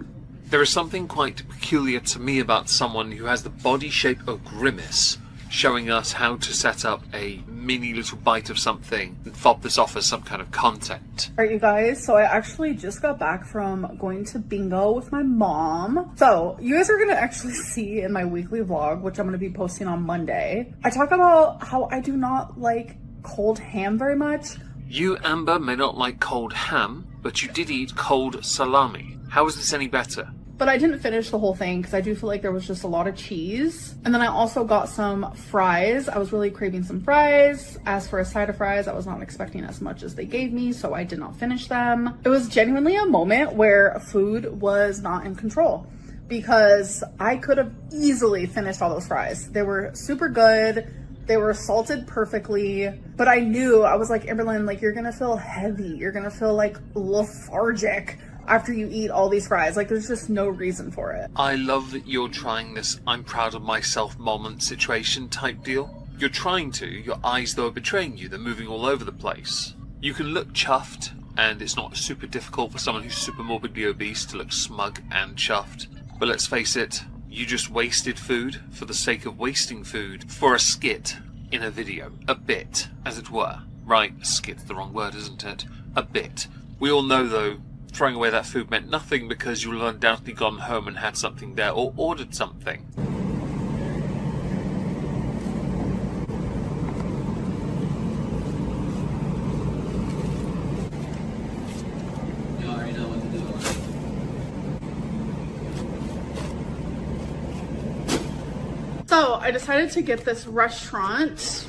There is something quite peculiar to me about someone who has the body shape of Grimace showing us how to set up a mini little bite of something and fob this off as some kind of content. Alright you guys, so I actually just got back from going to bingo with my mom. So you guys are going to actually see in my weekly vlog, which I'm going to be posting on Monday, I talk about how I do not like cold ham very much. You, Amber, may not like cold ham, but you did eat cold salami. How is this any better? But I didn't finish the whole thing because I do feel like there was just a lot of cheese. And then I also got some fries. I was really craving some fries. As for a side of fries, I was not expecting as much as they gave me, so I did not finish them. It was genuinely a moment where food was not in control because I could have easily finished all those fries. They were super good. They were salted perfectly, but I knew, I was like, Amberlynn, like you're gonna feel heavy. You're gonna feel like lethargic after you eat all these fries. Like there's just no reason for it. I love that you're trying this I'm proud of myself moment situation type deal. You're trying to, your eyes though are betraying you, they're moving all over the place. You can look chuffed, and it's not super difficult for someone who's super morbidly obese to look smug and chuffed. But let's face it, you just wasted food for the sake of wasting food for a skit in a video. A bit, as it were. Right, skit's the wrong word, isn't it? A bit. We all know though, throwing away that food meant nothing because you'll have undoubtedly gone home and had something there or ordered something. So I decided to get this restaurant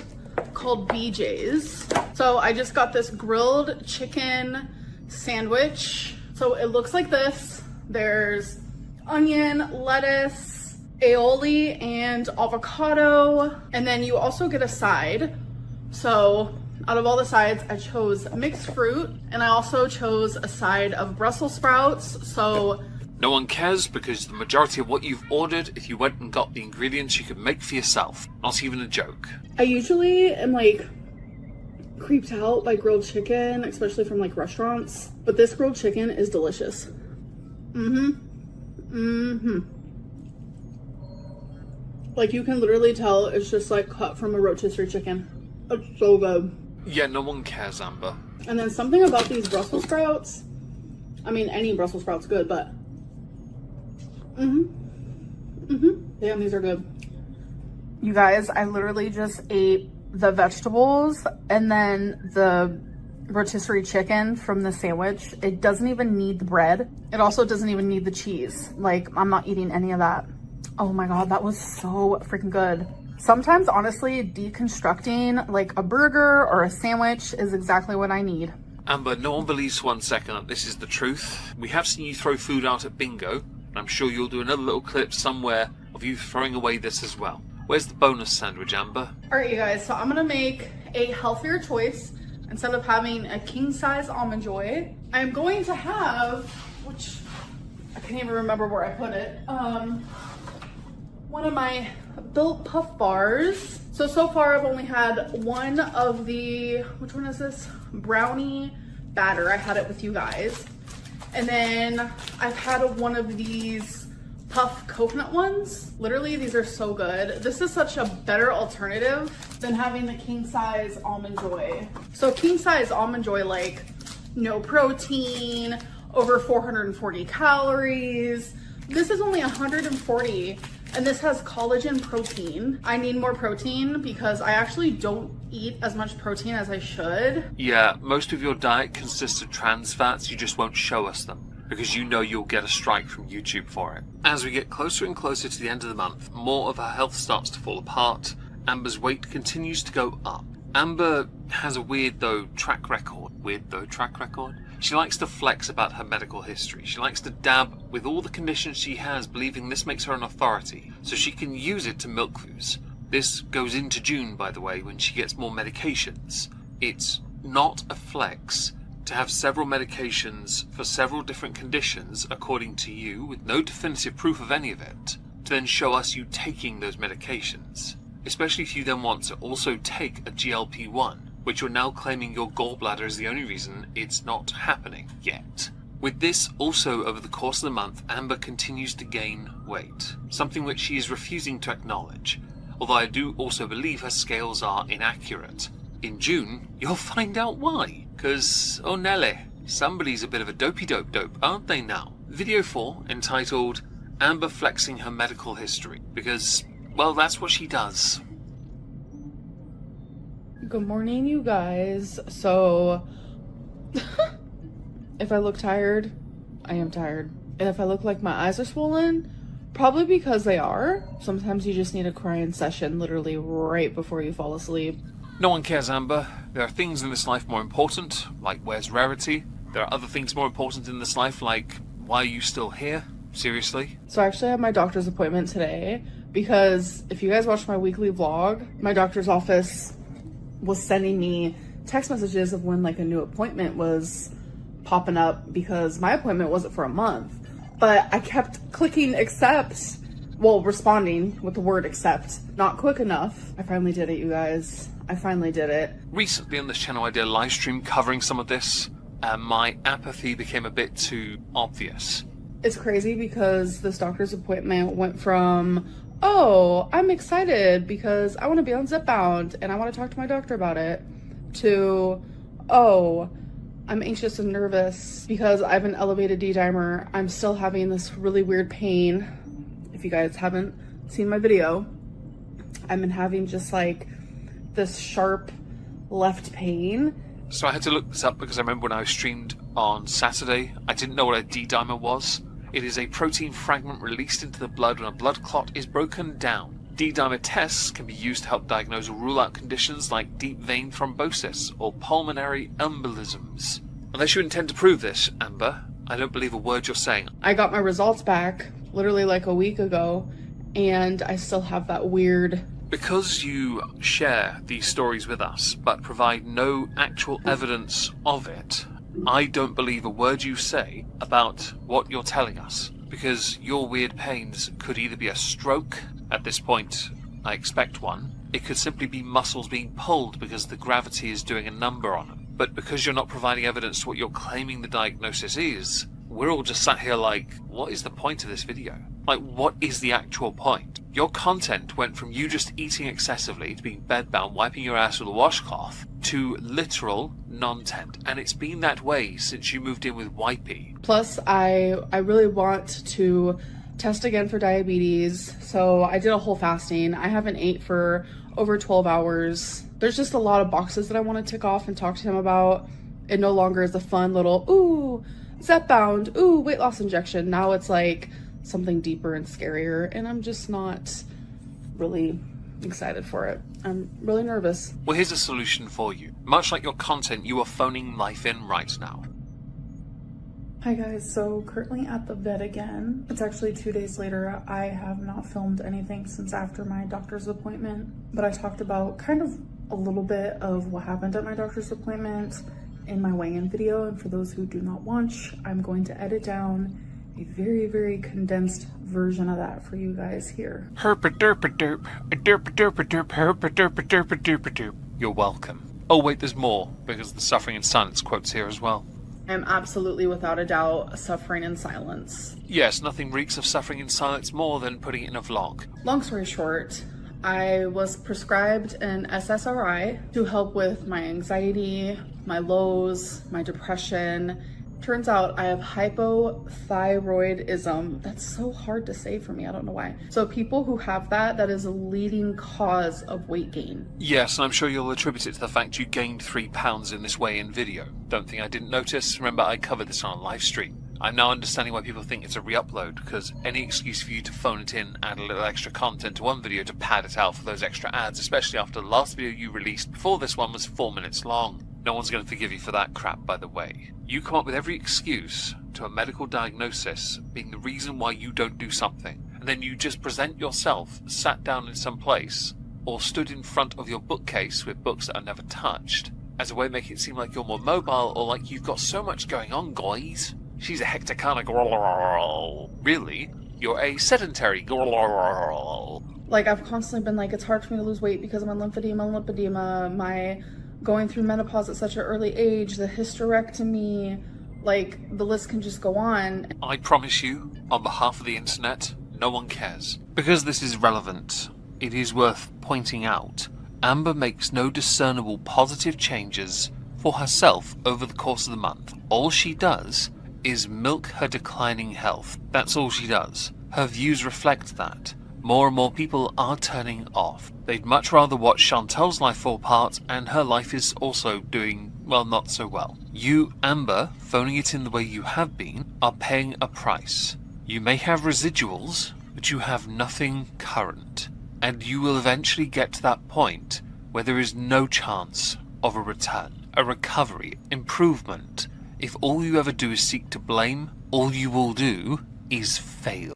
called BJ's. So I just got this grilled chicken sandwich. So it looks like this. There's onion, lettuce, aioli, and avocado. And then you also get a side. So out of all the sides, I chose mixed fruit, and I also chose a side of Brussels sprouts. So no one cares, because the majority of what you've ordered, if you went and got the ingredients, you could make for yourself. Not even a joke. I usually am like creeped out by grilled chicken, especially from like restaurants, but this grilled chicken is delicious. Like you can literally tell it's just like cut from a rotisserie chicken. It's so good. Yeah, no one cares, Amber. And then something about these Brussels sprouts, I mean any Brussels sprouts good, but damn, these are good. You guys, I literally just ate the vegetables and then the rotisserie chicken from the sandwich. It doesn't even need the bread. It also doesn't even need the cheese. Like, I'm not eating any of that. Oh my God, that was so freaking good. Sometimes, honestly, deconstructing like a burger or a sandwich is exactly what I need. Amber, no one believes for 1 second that this is the truth. We have seen you throw food out at bingo, and I'm sure you'll do another little clip somewhere of you throwing away this as well. Where's the bonus sandwich, Amber? All right, you guys, so I'm gonna make a healthier choice. Instead of having a king-size Almond Joy, I'm going to have, which I can't even remember where I put it, one of my Built Puff Bars. So far I've only had one of the, which one is this? Brownie batter. I had it with you guys. And then I've had one of these puff coconut ones. Literally, these are so good. This is such a better alternative than having the king size Almond Joy. So king size Almond Joy, like no protein, over 440 calories. This is only 140, and this has collagen protein. I need more protein because I actually don't eat as much protein as I should. Yeah, most of your diet consists of trans fats, you just won't show us them, because you know you'll get a strike from YouTube for it. As we get closer and closer to the end of the month, more of her health starts to fall apart. Amber's weight continues to go up. Amber has a weird though track record. She likes to flex about her medical history. She likes to dab with all the conditions she has, believing this makes her an authority, so she can use it to milk foods. This goes into June, by the way, when she gets more medications. It's not a flex to have several medications for several different conditions, according to you, with no definitive proof of any of it, to then show us you taking those medications. Especially if you then want to also take a GLP-1, which you're now claiming your gallbladder is the only reason it's not happening yet. With this, also over the course of the month, Amber continues to gain weight, something which she is refusing to acknowledge, although I do also believe her scales are inaccurate. In June, you'll find out why, because, oh Nelly, somebody's a bit of a dopey dope, aren't they now? Video 4, entitled Amber Flexing Her Medical History, because, well, that's what she does. Good morning, you guys. So, if I look tired, I am tired. And if I look like my eyes are swollen, probably because they are. Sometimes you just need a crying session literally right before you fall asleep. No one cares, Amber. There are things in this life more important, like where's Rarity? There are other things more important in this life, like why are you still here? Seriously? So I actually have my doctor's appointment today because if you guys watch my weekly vlog, my doctor's office was sending me text messages of when like a new appointment was popping up because my appointment wasn't for a month. But I kept clicking accept, well, responding with the word accept, not quick enough. I finally did it, you guys. I finally did it. Recently on this channel I did a live stream covering some of this, and my apathy became a bit too obvious. It's crazy because this doctor's appointment went from, oh, I'm excited because I want to be on Zipbound and I want to talk to my doctor about it, to, oh, I'm anxious and nervous because I have an elevated D-dimer. I'm still having this really weird pain. If you guys haven't seen my video, I've been having just like this sharp left pain. So I had to look this up because I remember when I streamed on Saturday, I didn't know what a D-dimer was. It is a protein fragment released into the blood when a blood clot is broken down. D-dimer tests can be used to help diagnose or rule out conditions like deep vein thrombosis or pulmonary embolisms. Unless you intend to prove this, Amber, I don't believe a word you're saying. I got my results back literally like a week ago, and I still have that weird... Because you share these stories with us, but provide no actual evidence of it, I don't believe a word you say about what you're telling us. Because your weird pains could either be a stroke, at this point I expect one, it could simply be muscles being pulled because the gravity is doing a number on them. But because you're not providing evidence to what you're claiming the diagnosis is, we're all just sat here like, what is the point of this video? Like, what is the actual point? Your content went from you just eating excessively to being bedbound, wiping your ass with a washcloth, to literal non-tent. And it's been that way since you moved in with Wipey. Plus, I really want to test again for diabetes, so I did a whole fasting. I haven't ate for over 12 hours. There's just a lot of boxes that I want to tick off and talk to him about. It no longer is a fun little, ooh, Zepbound, ooh, weight loss injection. Now it's like something deeper and scarier, and I'm just not really excited for it. I'm really nervous. Well, here's a solution for you. Much like your content, you are phoning life in right now. Hi guys, so currently at the vet again. It's actually 2 days later. I have not filmed anything since after my doctor's appointment, but I talked about kind of a little bit of what happened at my doctor's appointment in my weigh-in video, and for those who do not watch, I'm going to edit down a very, very condensed version of that for you guys here. You're welcome. Oh wait, there's more, because the Suffering in Silence quote's here as well. I'm absolutely, without a doubt, suffering in silence. Yes, nothing reeks of suffering in silence more than putting it in a vlog. Long story short, I was prescribed an SSRI to help with my anxiety, my lows, my depression. Turns out I have hypothyroidism. That's so hard to say for me, I don't know why. So people who have that is a leading cause of weight gain. Yes, and I'm sure you'll attribute it to the fact you gained 3 pounds in this weigh-in video. Don't think I didn't notice. Remember, I covered this on a live stream. I'm now understanding why people think it's a re-upload, because any excuse for you to phone it in, add a little extra content to one video to pad it out for those extra ads, especially after the last video you released before this one was 4 minutes long. No one's going to forgive you for that crap, by the way. You come up with every excuse to a medical diagnosis being the reason why you don't do something, and then you just present yourself sat down in some place, or stood in front of your bookcase with books that are never touched, as a way of making it seem like you're more mobile, or like you've got so much going on, guys. She's a hectacana girl. Really? You're a sedentary girl. Like, I've constantly been like, it's hard for me to lose weight because of my lymphedema, my going through menopause at such an early age, the hysterectomy, like, the list can just go on. I promise you, on behalf of the internet, no one cares. Because this is relevant, it is worth pointing out, Amber makes no discernible positive changes for herself over the course of the month. All she does is milk her declining health. That's all she does. Her views reflect that. More and more people are turning off. They'd much rather watch Chantel's life fall apart, and her life is also doing, well, not so well. You, Amber, phoning it in the way you have been, are paying a price. You may have residuals, but you have nothing current. And you will eventually get to that point where there is no chance of a return, a recovery, improvement. If all you ever do is seek to blame, all you will do is fail.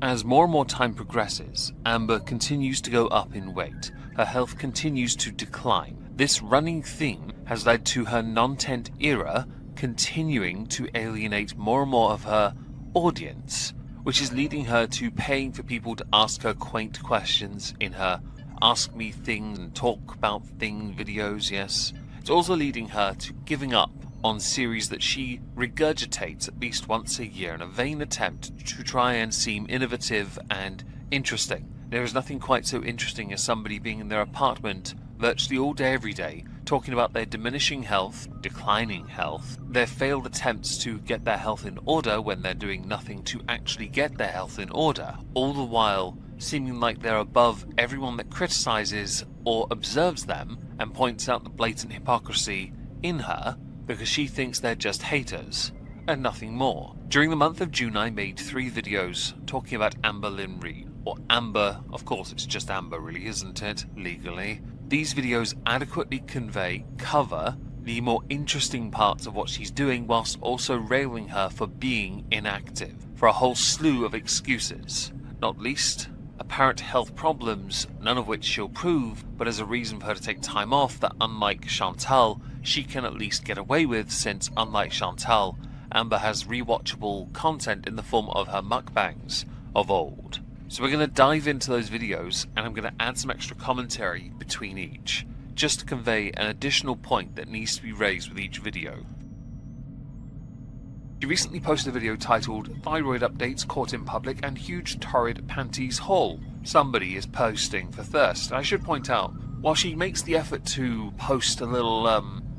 As more and more time progresses, Amber continues to go up in weight. Her health continues to decline. This running theme has led to her non-tent era continuing to alienate more and more of her audience, which is leading her to paying for people to ask her quaint questions in her Ask Me Thing and Talk About Thing videos, yes. It's also leading her to giving up on series that she regurgitates at least once a year in a vain attempt to try and seem innovative and interesting. There is nothing quite so interesting as somebody being in their apartment virtually all day every day, talking about their diminishing health, declining health, their failed attempts to get their health in order when they're doing nothing to actually get their health in order, all the while seeming like they're above everyone that criticizes or observes them and points out the blatant hypocrisy in her, because she thinks they're just haters, and nothing more. During the month of June I made 3 videos talking about Amberlynn Reid. or Amber, of course it's just Amber really, isn't it, legally, these videos adequately cover the more interesting parts of what she's doing, whilst also railing her for being inactive, for a whole slew of excuses, not least apparent health problems, none of which she'll prove, but as a reason for her to take time off that, unlike Chantal, she can at least get away with, since unlike Chantal, Amber has rewatchable content in the form of her mukbangs of old. So we're going to dive into those videos, and I'm going to add some extra commentary between each, just to convey an additional point that needs to be raised with each video. She recently posted a video titled Thyroid Updates Caught in Public and Huge Torrid Panties Haul. Somebody is posting for thirst. I should point out, while she makes the effort to post a little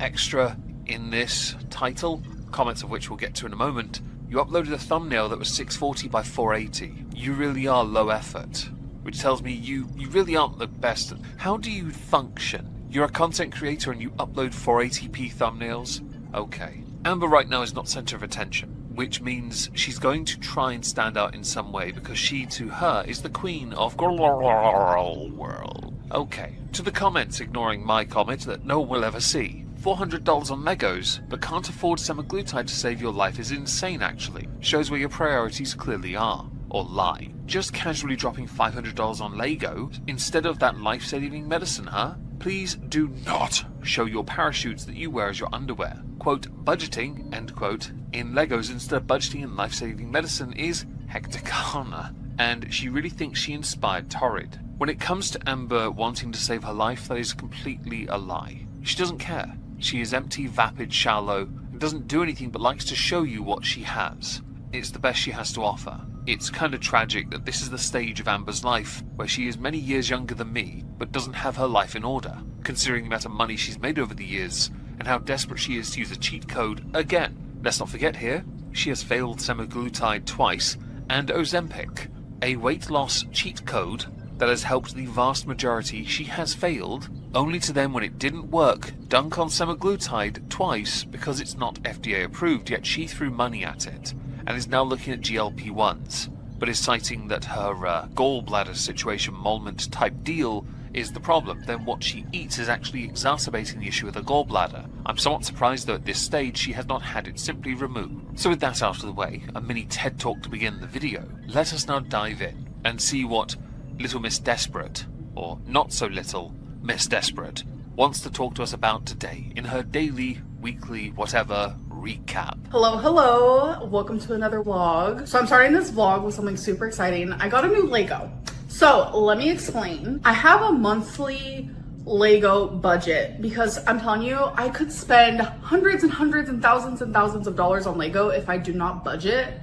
extra in this title, comments of which we'll get to in a moment, you uploaded a thumbnail that was 640 by 480. You really are low effort, which tells me you really aren't the best. How do you function? You're a content creator and you upload 480p thumbnails? Okay. Amber right now is not center of attention, which means she's going to try and stand out in some way, because she, to her, is the queen of world. Okay. To the comments ignoring my comment that no one will ever see. $400 on Legos, but can't afford semaglutide to save your life is insane actually. Shows where your priorities clearly are. Or lie. Just casually dropping $500 on Lego instead of that life-saving medicine, huh? Please do not show your parachutes that you wear as your underwear. Quote, budgeting, end quote, in Legos instead of budgeting in life-saving medicine is hecticana. And she really thinks she inspired Torrid. When it comes to Amber wanting to save her life, that is completely a lie. She doesn't care. She is empty, vapid, shallow, and doesn't do anything but likes to show you what she has. It's the best she has to offer. It's kind of tragic that this is the stage of Amber's life where she is many years younger than me, but doesn't have her life in order, considering the amount of money she's made over the years, and how desperate she is to use a cheat code again. Let's not forget here, she has failed semaglutide twice, and Ozempic, a weight loss cheat code that has helped the vast majority. She has failed, only to then, when it didn't work, dunk on semaglutide twice because it's not FDA approved, yet she threw money at it, and is now looking at GLP-1s, but is citing that her gallbladder situation moment type deal is the problem. Then what she eats is actually exacerbating the issue with her gallbladder. I'm somewhat surprised though at this stage she has not had it simply removed. So with that out of the way, a mini TED talk to begin the video, let us now dive in and see what Little Miss Desperate, or not so little Miss Desperate, wants to talk to us about today in her daily, weekly, whatever recap. Hello, welcome to another vlog. So I'm starting this vlog with something super exciting. I got a new Lego. So let me explain. I have a monthly Lego budget because I'm telling you, I could spend hundreds and thousands of dollars on Lego if I do not budget.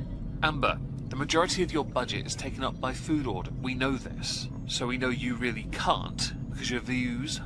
Amber, the majority of your budget is taken up by food order. We know this. So we know you really can't, because your views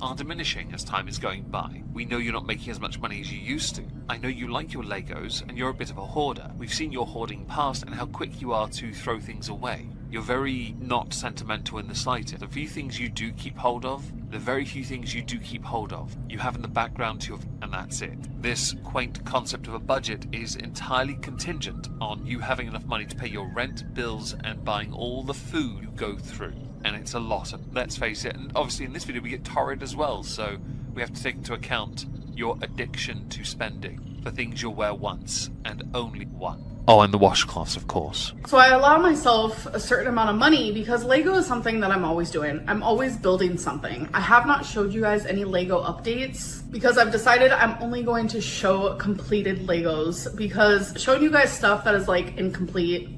are diminishing as time is going by. We know you're not making as much money as you used to. I know you like your Legos and you're a bit of a hoarder. We've seen your hoarding past and how quick you are to throw things away. You're very not sentimental in the slightest. The few things you do keep hold of, the very few things you do keep hold of, you have in the background to your, and that's it. This quaint concept of a budget is entirely contingent on you having enough money to pay your rent, bills, and buying all the food you go through. And it's a lot, and let's face it, and obviously in this video we get Torrid as well, so we have to take into account your addiction to spending for things you'll wear once, and only one. Oh, and the washcloths, of course. So I allow myself a certain amount of money because Lego is something that I'm always doing. I'm always building something. I have not showed you guys any Lego updates because I've decided I'm only going to show completed Legos, because showing you guys stuff that is like incomplete,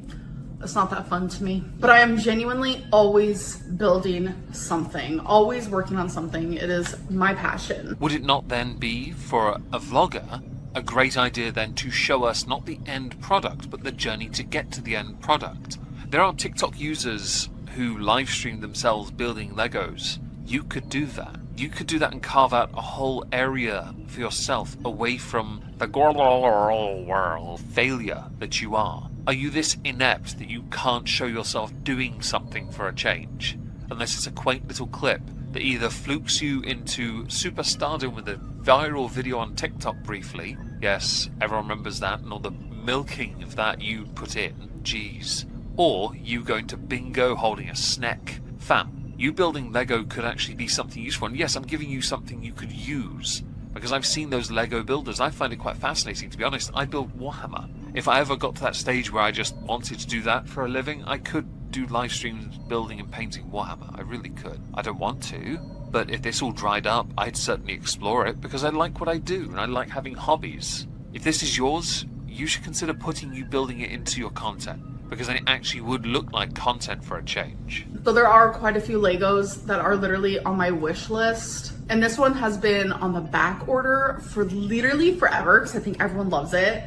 it's not that fun to me. But I am genuinely always building something, always working on something. It is my passion. Would it not then be, for a vlogger, a great idea then to show us not the end product, but the journey to get to the end product? There are TikTok users who live stream themselves building Legos. You could do that. You could do that and carve out a whole area for yourself away from the world failure that you are. Are you this inept that you can't show yourself doing something for a change? Unless it's a quaint little clip that either flukes you into superstardom with a viral video on TikTok briefly. Yes, everyone remembers that, and all the milking of that you put in. Jeez. or you going to bingo holding a snack. Fam, you building Lego could actually be something useful. And yes, I'm giving you something you could use, because I've seen those Lego builders. I find it quite fascinating, to be honest. I build Warhammer. If I ever got to that stage where I just wanted to do that for a living, I could do live streams building and painting Warhammer. I really could. I don't want to, but if this all dried up, I'd certainly explore it, because I like what I do, and I like having hobbies. If this is yours, you should consider putting you building it into your content, because it actually would look like content for a change. So there are quite a few Legos that are literally on my wish list. And this one has been on the back order for literally forever, because I think everyone loves it.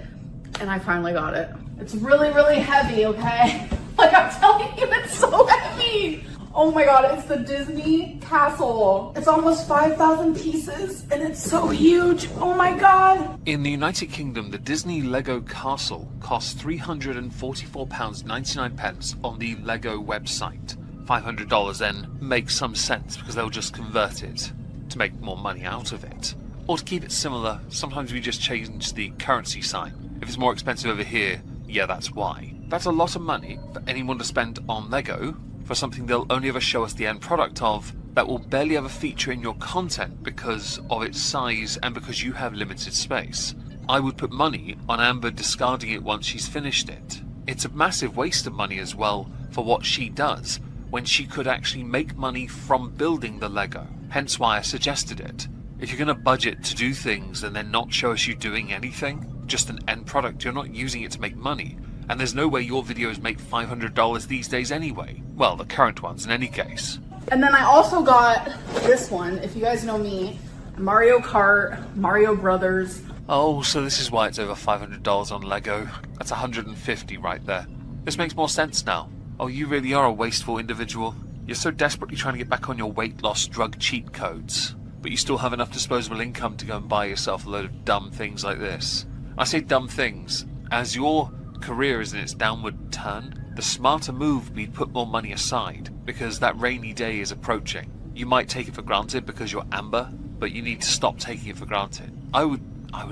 And I finally got it. It's really, really heavy, okay? Like, I'm telling you, it's so heavy. Oh my god, it's the Disney castle. It's almost 5,000 pieces, and it's so huge. Oh my god. In the United Kingdom, the Disney Lego castle costs £344.99 on the Lego website. $500 then makes some sense, because they'll just convert it to make more money out of it. Or to keep it similar, sometimes we just change the currency sign. If it's more expensive over here, yeah, that's why. That's a lot of money for anyone to spend on Lego for something they'll only ever show us the end product of, that will barely ever feature in your content because of its size and because you have limited space. I would put money on Amber discarding it once she's finished it. It's a massive waste of money as well for what she does, when she could actually make money from building the Lego. Hence why I suggested it. If you're going to budget to do things and then not show us you doing anything, just an end product, you're not using it to make money. And there's no way your videos make $500 these days anyway. Well, the current ones in any case. And then I also got this one. If you guys know me, Mario Kart, Mario Brothers. Oh, so this is why it's over $500 on Lego. That's $150 right there. This makes more sense now. Oh, you really are a wasteful individual. You're so desperately trying to get back on your weight loss drug cheat codes, but you still have enough disposable income to go and buy yourself a load of dumb things like this. I say dumb things, as your career is in its downward turn, the smarter move would be to put more money aside, because that rainy day is approaching. You might take it for granted because you're Amber, but you need to stop taking it for granted. I would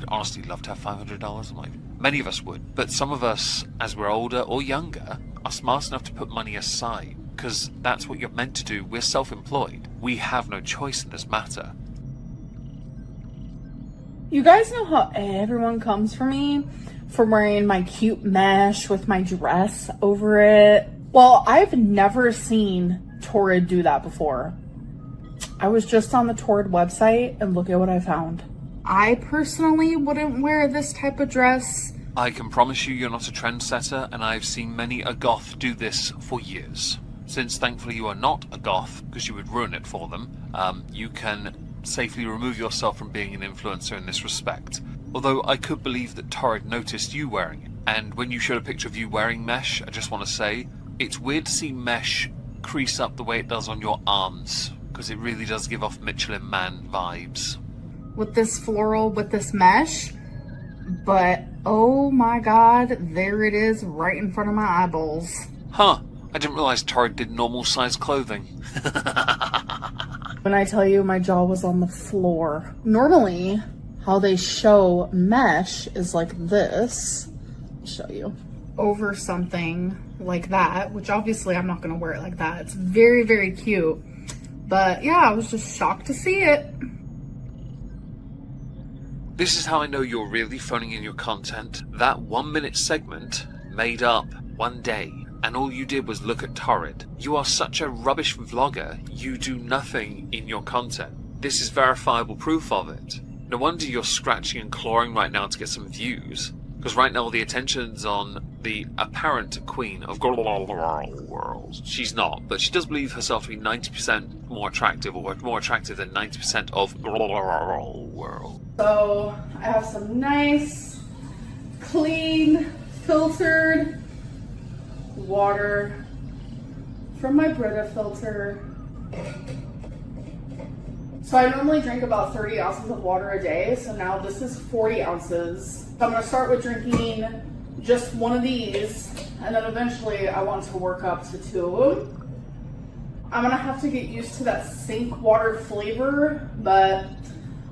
honestly love to have $500 in life. Many of us would, but some of us, as we're older or younger, are smart enough to put money aside, because that's what you're meant to do. We're self-employed. We have no choice in this matter. You guys know how everyone comes for me for wearing my cute mesh with my dress over it? Well, I've never seen Torrid do that before. I was just on the Torrid website and look at what I found. I personally wouldn't wear this type of dress. I can promise you're not a trendsetter, and I've seen many a goth do this for years. Since thankfully you are not a goth, because you would ruin it for them, you can safely remove yourself from being an influencer in this respect. Although I could believe that Torrid noticed you wearing it. And when you showed a picture of you wearing mesh, I just want to say, it's weird to see mesh crease up the way it does on your arms, because it really does give off Michelin Man vibes. With this floral, with this mesh, but oh my god, there it is right in front of my eyeballs. Huh, I didn't realize Torrid did normal size clothing. When I tell you my jaw was on the floor. Normally, how they show mesh is like this. I'll show you. Over something like that, which obviously I'm not going to wear it like that. It's very, very cute. But yeah, I was just shocked to see it. This is how I know you're really phoning in your content. That 1 minute segment made up one day, and all you did was look at Torrid. You are such a rubbish vlogger, you do nothing in your content. This is verifiable proof of it. No wonder you're scratching and clawing right now to get some views, because right now the attention's on the apparent queen of world. She's not, but she does believe herself to be 90% more attractive, or more attractive than 90% of world. So I have some nice, clean, filtered water from my Brita filter. So I normally drink about 30 ounces of water a day, so now this is 40 ounces. So I'm gonna start with drinking just one of these, and then eventually I want to work up to 2 of them. I'm gonna have to get used to that sink water flavor, but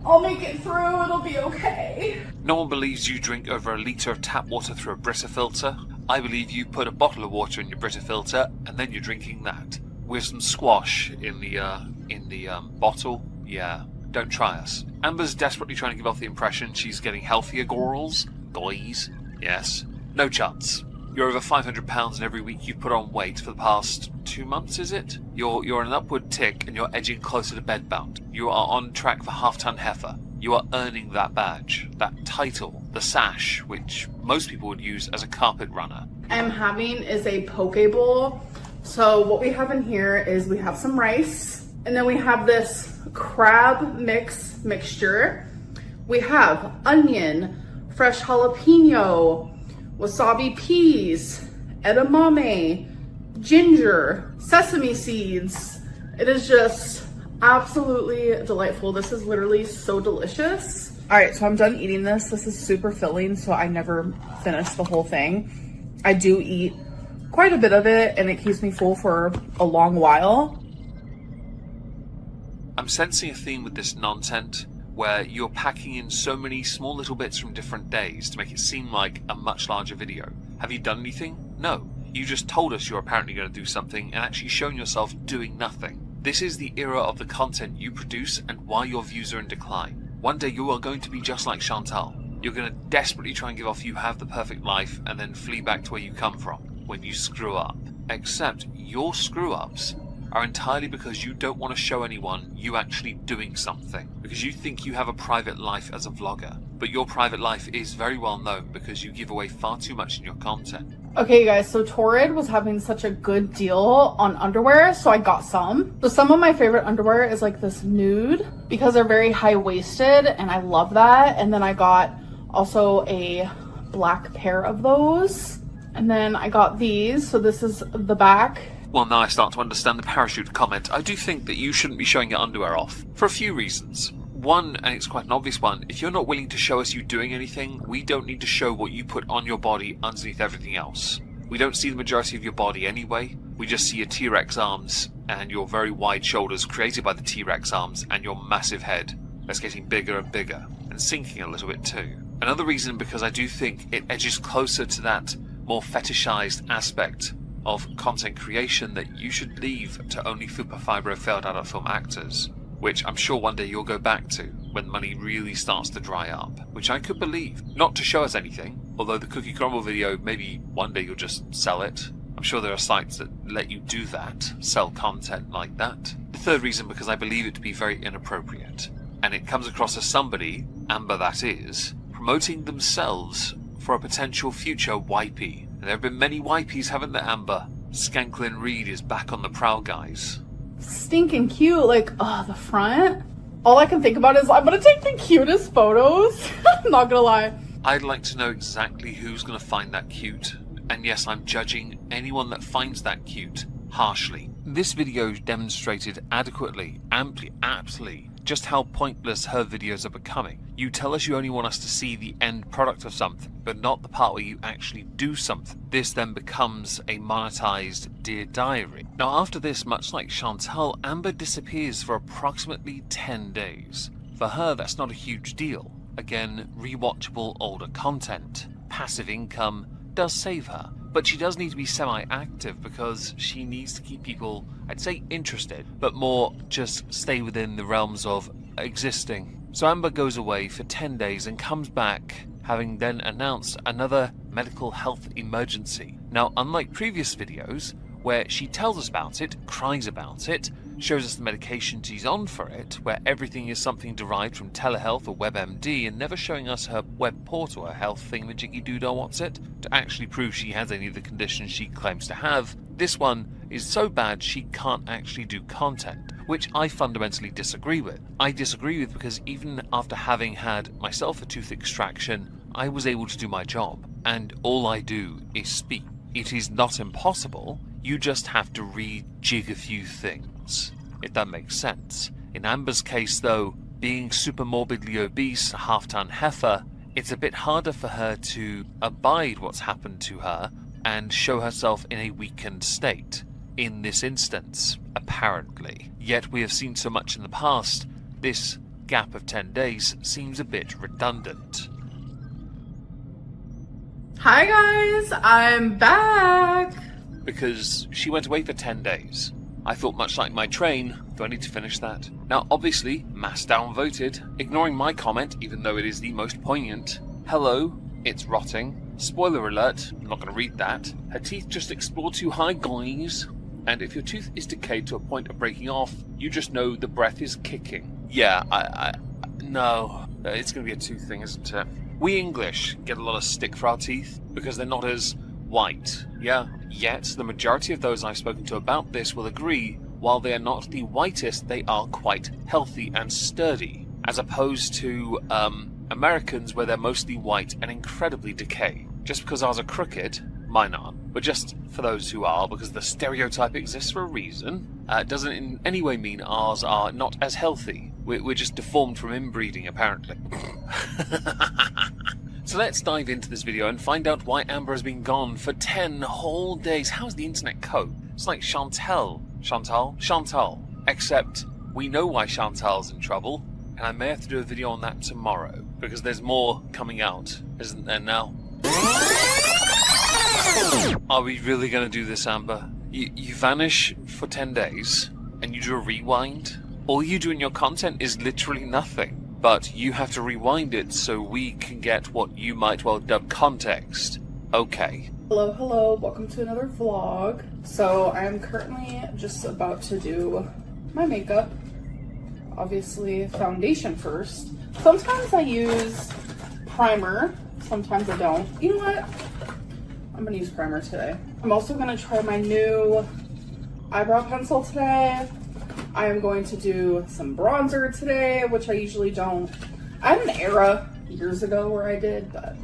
I'll make it through, it'll be okay. No one believes you drink over a litre of tap water through a Brita filter. I believe you put a bottle of water in your Brita filter, and then you're drinking that. With some squash in the bottle. Yeah, don't try us. Amber's desperately trying to give off the impression she's getting healthier girls. Guys. Yes. No chance. You're over 500 pounds, and every week you've put on weight for the past 2 months, is it? You're on an upward tick, and you're edging closer to bedbound. You are on track for half-ton heifer. You are earning that badge, that title, the sash, which most people would use as a carpet runner. I'm having is a poke bowl. So what we have in here is we have some rice, and then we have this crab mixture. We have onion, fresh jalapeno, wasabi peas, edamame, ginger, sesame seeds. It is just absolutely delightful. This is literally so delicious. All right, so I'm done eating this. This is super filling, so I never finish the whole thing. I do eat quite a bit of it, and it keeps me full for a long while. I'm sensing a theme with this nontent, where you're packing in so many small little bits from different days to make it seem like a much larger video. Have you done anything? No. You just told us you're apparently going to do something and actually shown yourself doing nothing. This is the era of the content you produce and why your views are in decline. One day you are going to be just like Chantal. You're going to desperately try and give off you have the perfect life and then flee back to where you come from when you screw up. Except your screw-ups are entirely because you don't want to show anyone you actually doing something, because you think you have a private life as a vlogger, but your private life is very well known because you give away far too much in your content. Okay guys, so Torrid was having such a good deal on underwear, so I got some. So some of my favorite underwear is like this nude, because they're very high-waisted, and I love that. And then I got also a black pair of those. And then I got these, so this is the back. Well, now I start to understand the parachute comment. I do think that you shouldn't be showing your underwear off, for a few reasons. One, and it's quite an obvious one, if you're not willing to show us you doing anything, we don't need to show what you put on your body underneath everything else. We don't see the majority of your body anyway. We just see your T-Rex arms and your very wide shoulders created by the T-Rex arms and your massive head that's getting bigger and bigger and sinking a little bit too. Another reason, because I do think it edges closer to that more fetishized aspect of content creation that you should leave to only Fupa Fibro failed adult film actors, which I'm sure one day you'll go back to when money really starts to dry up, which I could believe. Not to show us anything, although the Cookie Crumble video, maybe one day you'll just sell it. I'm sure there are sites that let you do that, sell content like that. The third reason, because I believe it to be very inappropriate, and it comes across as somebody, Amber that is, promoting themselves for a potential future YP. And there have been many YPs, haven't there, Amber? Skanklin Reid is back on the prowl, guys. Stinking cute, like, oh, the front. All I can think about is I'm gonna take the cutest photos. I'm not gonna lie. I'd like to know exactly who's gonna find that cute. And yes, I'm judging anyone that finds that cute harshly. This video demonstrated adequately, amply, aptly, just how pointless her videos are becoming. You tell us you only want us to see the end product of something, but not the part where you actually do something. This then becomes a monetized Dear Diary. Now after this, much like Chantal, Amber disappears for approximately 10 days. For her, that's not a huge deal. Again, rewatchable older content. Passive income does save her. But she does need to be semi-active because she needs to keep people, I'd say interested, but more just stay within the realms of existing. So Amber goes away for 10 days and comes back having then announced another medical health emergency. Now, unlike previous videos, where she tells us about it, cries about it, shows us the medication she's on for it, where everything is something derived from telehealth or WebMD, and never showing us her web portal, her health thingamajiggy-doodah what's it, to actually prove she has any of the conditions she claims to have. This one is so bad she can't actually do content, which I fundamentally disagree with. I disagree with because even after having had myself a tooth extraction, I was able to do my job, and all I do is speak. It is not impossible, you just have to rejig a few things, if that makes sense. In Amber's case though, being super morbidly obese, half-ton heifer, it's a bit harder for her to abide what's happened to her and show herself in a weakened state. In this instance, apparently. Yet we have seen so much in the past, this gap of 10 days seems a bit redundant. Hi guys, I'm back. Because she went away for 10 days. I thought, much like my train, do I need to finish that? Now, obviously, mass downvoted, ignoring my comment, even though it is the most poignant. Hello, it's rotting. Spoiler alert, I'm not going to read that. Her teeth just explored too high, guys. And if your tooth is decayed to a point of breaking off, you just know the breath is kicking. Yeah, no, it's going to be a tooth thing, isn't it? We English get a lot of stick for our teeth because they're not as white, yeah? Yet, the majority of those I've spoken to about this will agree, while they are not the whitest, they are quite healthy and sturdy, as opposed to, Americans where they're mostly white and incredibly decayed. Just because ours are crooked, mine aren't. But just for those who are, because the stereotype exists for a reason, doesn't in any way mean ours are not as healthy. We're just deformed from inbreeding, apparently. So let's dive into this video and find out why Amber has been gone for 10 whole days. How's the internet cope? It's like Chantal. Except we know why Chantal's in trouble, and I may have to do a video on that tomorrow, because there's more coming out, isn't there now? Are we really going to do this, Amber? You vanish for 10 days, and you do a rewind? All you do in your content is literally nothing. But you have to rewind it so we can get what you might well dub context. Okay. Hello, welcome to another vlog. So I'm currently just about to do my makeup. Obviously foundation first. Sometimes I use primer, sometimes I don't. You know what? I'm gonna use primer today. I'm also gonna try my new eyebrow pencil today. I am going to do some bronzer today, which I usually don't. I had an era years ago where I did, but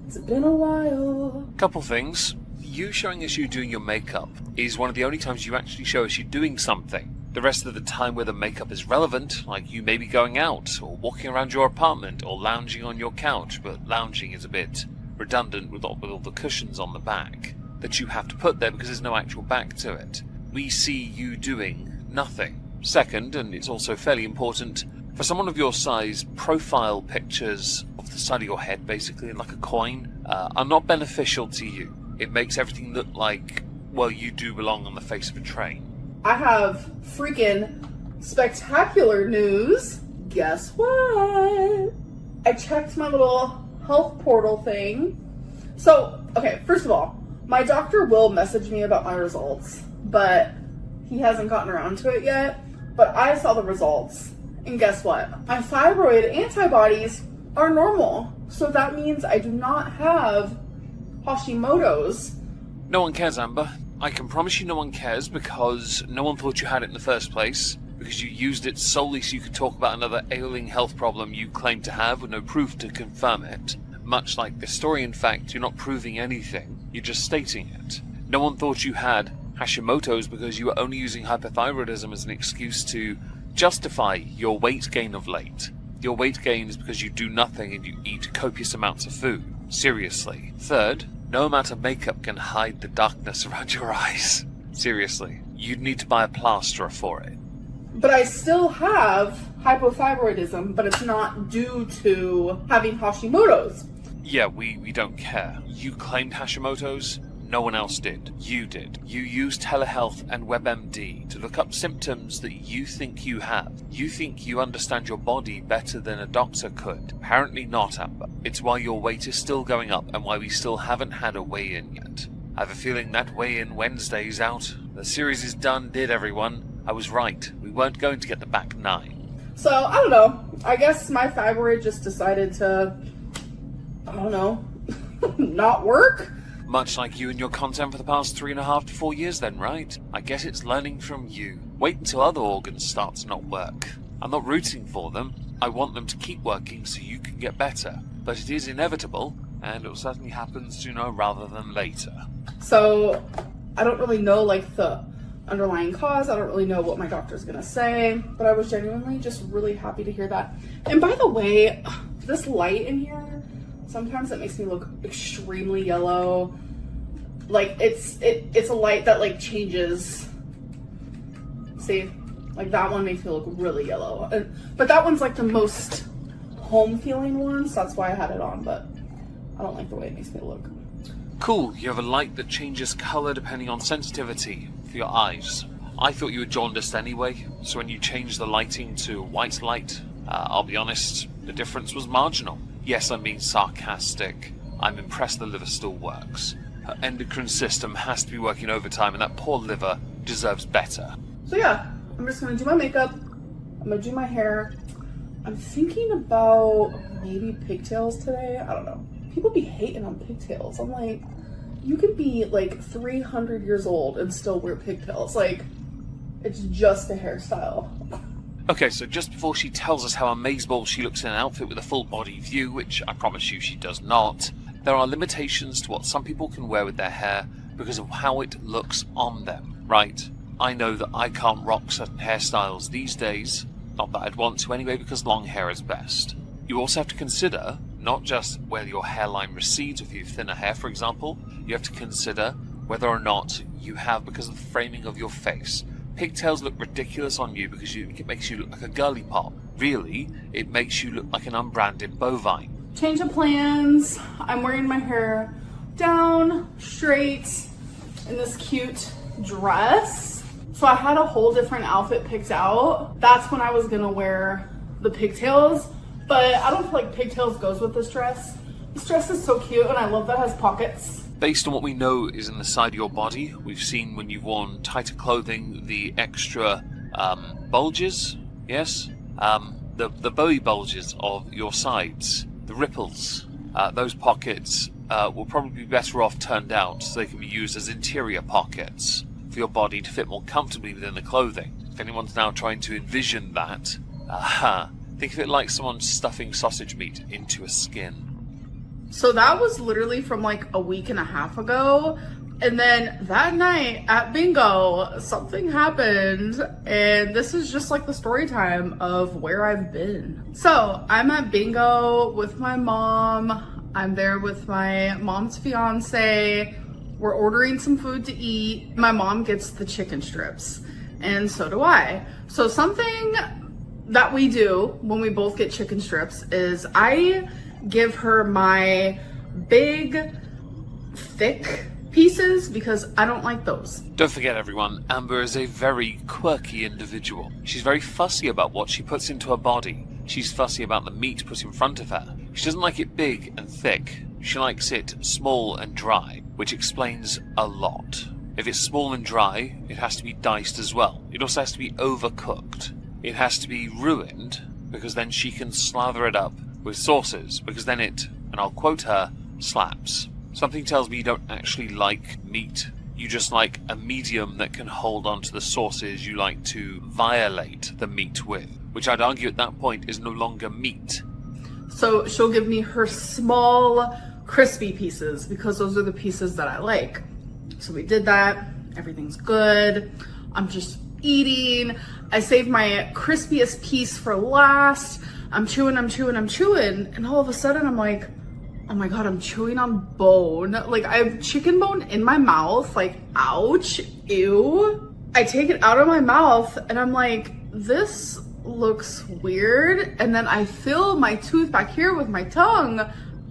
it's been a while. Couple things. You showing us you doing your makeup is one of the only times you actually show us you doing something. The rest of the time where the makeup is relevant, like you may be going out, or walking around your apartment, or lounging on your couch, but lounging is a bit redundant with all the cushions on the back that you have to put there because there's no actual back to it. We see you doing nothing. Second, and it's also fairly important, for someone of your size, profile pictures of the side of your head, basically like a coin, are not beneficial to you. It makes everything look like, well, you do belong on the face of a train. I have freaking spectacular news. Guess what? I checked my little health portal thing. So, okay, first of all, my doctor will message me about my results, but he hasn't gotten around to it yet. But I saw the results, and guess what? My thyroid antibodies are normal. So that means I do not have Hashimoto's. No one cares, Amber. I can promise you no one cares because no one thought you had it in the first place, because you used it solely so you could talk about another ailing health problem you claim to have with no proof to confirm it. Much like this story, in fact, you're not proving anything, you're just stating it. No one thought you had Hashimoto's because you were only using hypothyroidism as an excuse to justify your weight gain of late. Your weight gain is because you do nothing and you eat copious amounts of food. Seriously. Third, no amount of makeup can hide the darkness around your eyes. Seriously. You'd need to buy a plaster for it. But I still have hypothyroidism, but it's not due to having Hashimoto's. Yeah, we don't care. You claimed Hashimoto's. No one else did. You did. You used telehealth and WebMD to look up symptoms that you think you have. You think you understand your body better than a doctor could. Apparently not, Amber. It's why your weight is still going up and why we still haven't had a weigh-in yet. I have a feeling that weigh-in Wednesday's out. The series is done, did everyone? I was right. We weren't going to get the back 9. So, I don't know. I guess my thyroid just decided to, I don't know, not work? Much like you and your content for the past 3.5 to 4 years then, right? I guess it's learning from you. Wait until other organs start to not work. I'm not rooting for them. I want them to keep working so you can get better. But it is inevitable, and it will certainly happen sooner rather than later. So, I don't really know, like, the underlying cause. I don't really know what my doctor's gonna say. But I was genuinely just really happy to hear that. And by the way, this light in here, sometimes it makes me look extremely yellow. Like, it's a light that, like, changes. See? Like, that one makes me look really yellow. But that one's, like, the most home-feeling one, so that's why I had it on. But I don't like the way it makes me look. Cool, you have a light that changes colour depending on sensitivity for your eyes. I thought you were jaundiced anyway, so when you changed the lighting to white light, I'll be honest, the difference was marginal. Yes, I'm being sarcastic. I'm impressed the liver still works. Her endocrine system has to be working overtime, and that poor liver deserves better. So yeah, I'm just gonna do my makeup. I'm gonna do my hair. I'm thinking about maybe pigtails today. I don't know. People be hating on pigtails. I'm like, you could be like 300 years old and still wear pigtails. Like, it's just a hairstyle. Okay, so just before she tells us how amazable she looks in an outfit with a full body view, which I promise you she does not, there are limitations to what some people can wear with their hair because of how it looks on them, right? I know that I can't rock certain hairstyles these days, not that I'd want to anyway because long hair is best. You also have to consider not just whether your hairline recedes if you have thinner hair, for example, you have to consider whether or not you have because of the framing of your face. Pigtails look ridiculous on you because it makes you look like a girly pop. Really, it makes you look like an unbranded bovine. Change of plans. I'm wearing my hair down, straight, in this cute dress. So I had a whole different outfit picked out. That's when I was gonna wear the pigtails, but I don't feel like pigtails goes with this dress. This dress is so cute and I love that it has pockets. Based on what we know is in the side of your body, we've seen when you've worn tighter clothing, the extra bulges, yes? The Bowie bulges of your sides, the ripples, those pockets will probably be better off turned out so they can be used as interior pockets for your body to fit more comfortably within the clothing. If anyone's now trying to envision that, think of it like someone stuffing sausage meat into a skin. So that was literally from like a week and a half ago. And then that night at bingo, something happened. And this is just like the story time of where I've been. So I'm at bingo with my mom. I'm there with my mom's fiance. We're ordering some food to eat. My mom gets the chicken strips and so do I. So something that we do when we both get chicken strips is I give her my big, thick pieces because I don't like those. Don't forget, everyone, Amber is a very quirky individual. She's very fussy about what she puts into her body. She's fussy about the meat put in front of her. She doesn't like it big and thick. She likes it small and dry, which explains a lot. If it's small and dry, it has to be diced as well. It also has to be overcooked. It has to be ruined because then she can slather it up with sauces, because then it, and I'll quote her, slaps. Something tells me you don't actually like meat. You just like a medium that can hold on to the sauces you like to violate the meat with, which I'd argue at that point is no longer meat. So she'll give me her small, crispy pieces because those are the pieces that I like. So we did that. Everything's good. I'm just eating. I saved my crispiest piece for last. I'm chewing, and all of a sudden I'm like, oh my god, I'm chewing on bone. Like, I have chicken bone in my mouth, like, ouch, ew. I take it out of my mouth, and I'm like, this looks weird. And then I feel my tooth back here with my tongue,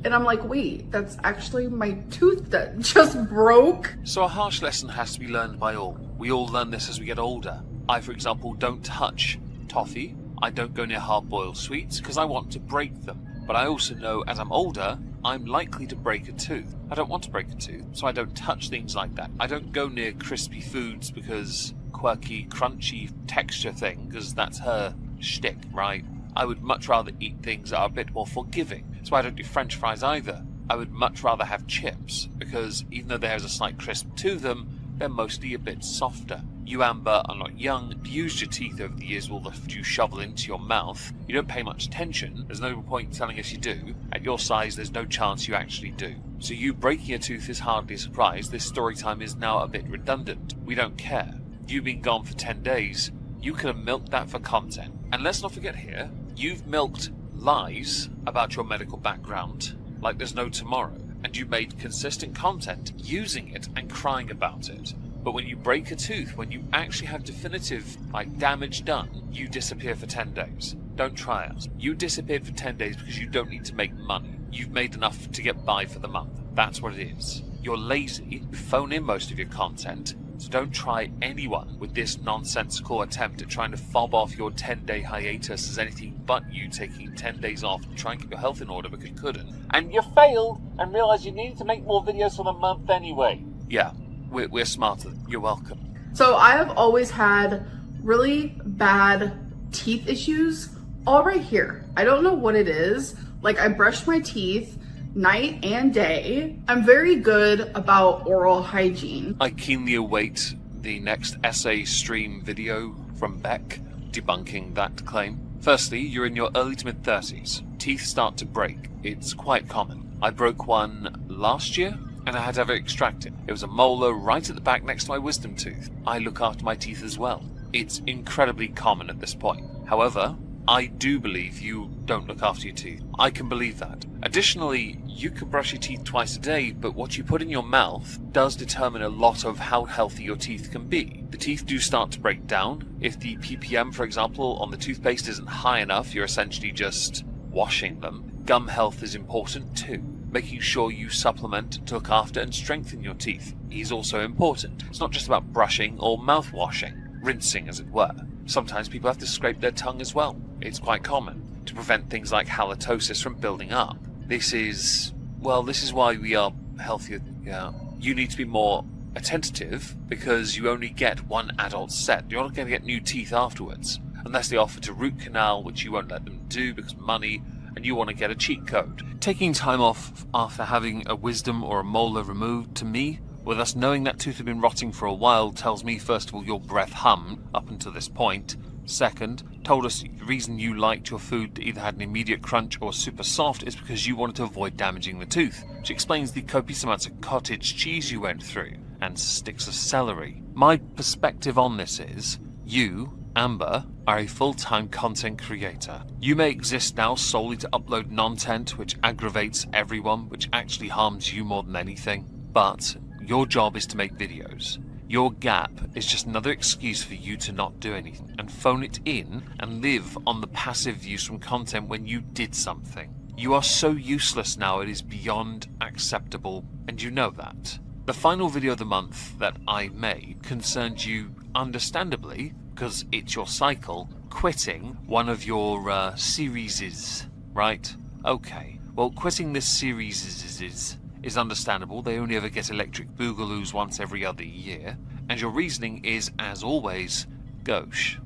and I'm like, wait, that's actually my tooth that just broke. So a harsh lesson has to be learned by all. We all learn this as we get older. I, for example, don't touch toffee. I don't go near hard-boiled sweets because I want to break them. But I also know as I'm older, I'm likely to break a tooth. I don't want to break a tooth, so I don't touch things like that. I don't go near crispy foods because quirky, crunchy texture thing, because that's her shtick, right? I would much rather eat things that are a bit more forgiving. That's why I don't do French fries either. I would much rather have chips, because even though there's a slight crisp to them, they're mostly a bit softer. You, Amber, are not young. You've used your teeth over the years with all the food you shovel into your mouth. You don't pay much attention. There's no point telling us you do. At your size, there's no chance you actually do. So you breaking a tooth is hardly a surprise. This story time is now a bit redundant. We don't care. You've been gone for 10 days. You could have milked that for content. And let's not forget here, you've milked lies about your medical background like there's no tomorrow. And you made consistent content using it and crying about it. But when you break a tooth, when you actually have definitive, damage done, you disappear for 10 days. Don't try us. You disappeared for 10 days because you don't need to make money. You've made enough to get by for the month. That's what it is. you're lazy, you phone in most of your content, so don't try anyone with this nonsensical attempt at trying to fob off your 10-day hiatus as anything but you taking 10 days off to try and keep your health in order because you couldn't. And you failed and realised you needed to make more videos for the month anyway. Yeah, we're smarter. You're welcome. So I have always had really bad teeth issues all right here. I don't know what it is. Like, I brush my teeth night and day. I'm very good about oral hygiene. I keenly await the next essay stream video from Beck debunking that claim. Firstly, you're in your early to mid-30s. Teeth start to break. It's quite common. I broke one last year and I had to have it extracted. It was a molar right at the back next to my wisdom tooth. I look after my teeth as well. It's incredibly common at this point. However, I do believe you don't look after your teeth. I can believe that. Additionally, you can brush your teeth twice a day, but what you put in your mouth does determine a lot of how healthy your teeth can be. The teeth do start to break down. If the ppm, for example, on the toothpaste isn't high enough, you're essentially just washing them. Gum health is important too. Making sure you supplement to look after and strengthen your teeth is also important. It's not just about brushing or mouth washing, rinsing as it were. Sometimes people have to scrape their tongue as well. It's quite common to prevent things like halitosis from building up. This is why we are healthier. Yeah. You need to be more attentive because you only get one adult set. You're not going to get new teeth afterwards. Unless they offer to root canal, which you won't let them do because money, and you want to get a cheat code. Taking time off after having a wisdom or a molar removed, to me, with us knowing that tooth had been rotting for a while, tells me, first of all, your breath hummed up until this point. Second, told us the reason you liked your food that either had an immediate crunch or super soft is because you wanted to avoid damaging the tooth, which explains the copious amounts of cottage cheese you went through, and sticks of celery. My perspective on this is, you, Amber, are a full-time content creator. You may exist now solely to upload content which aggravates everyone, which actually harms you more than anything, but your job is to make videos. Your gap is just another excuse for you to not do anything and phone it in and live on the passive views from content when you did something. You are so useless now, it is beyond acceptable, and you know that. The final video of the month that I made concerned you, understandably, because it's your cycle, quitting one of your series, right? Okay. Well, quitting this series is understandable. They only ever get electric boogaloos once every other year. And your reasoning is, as always, gauche.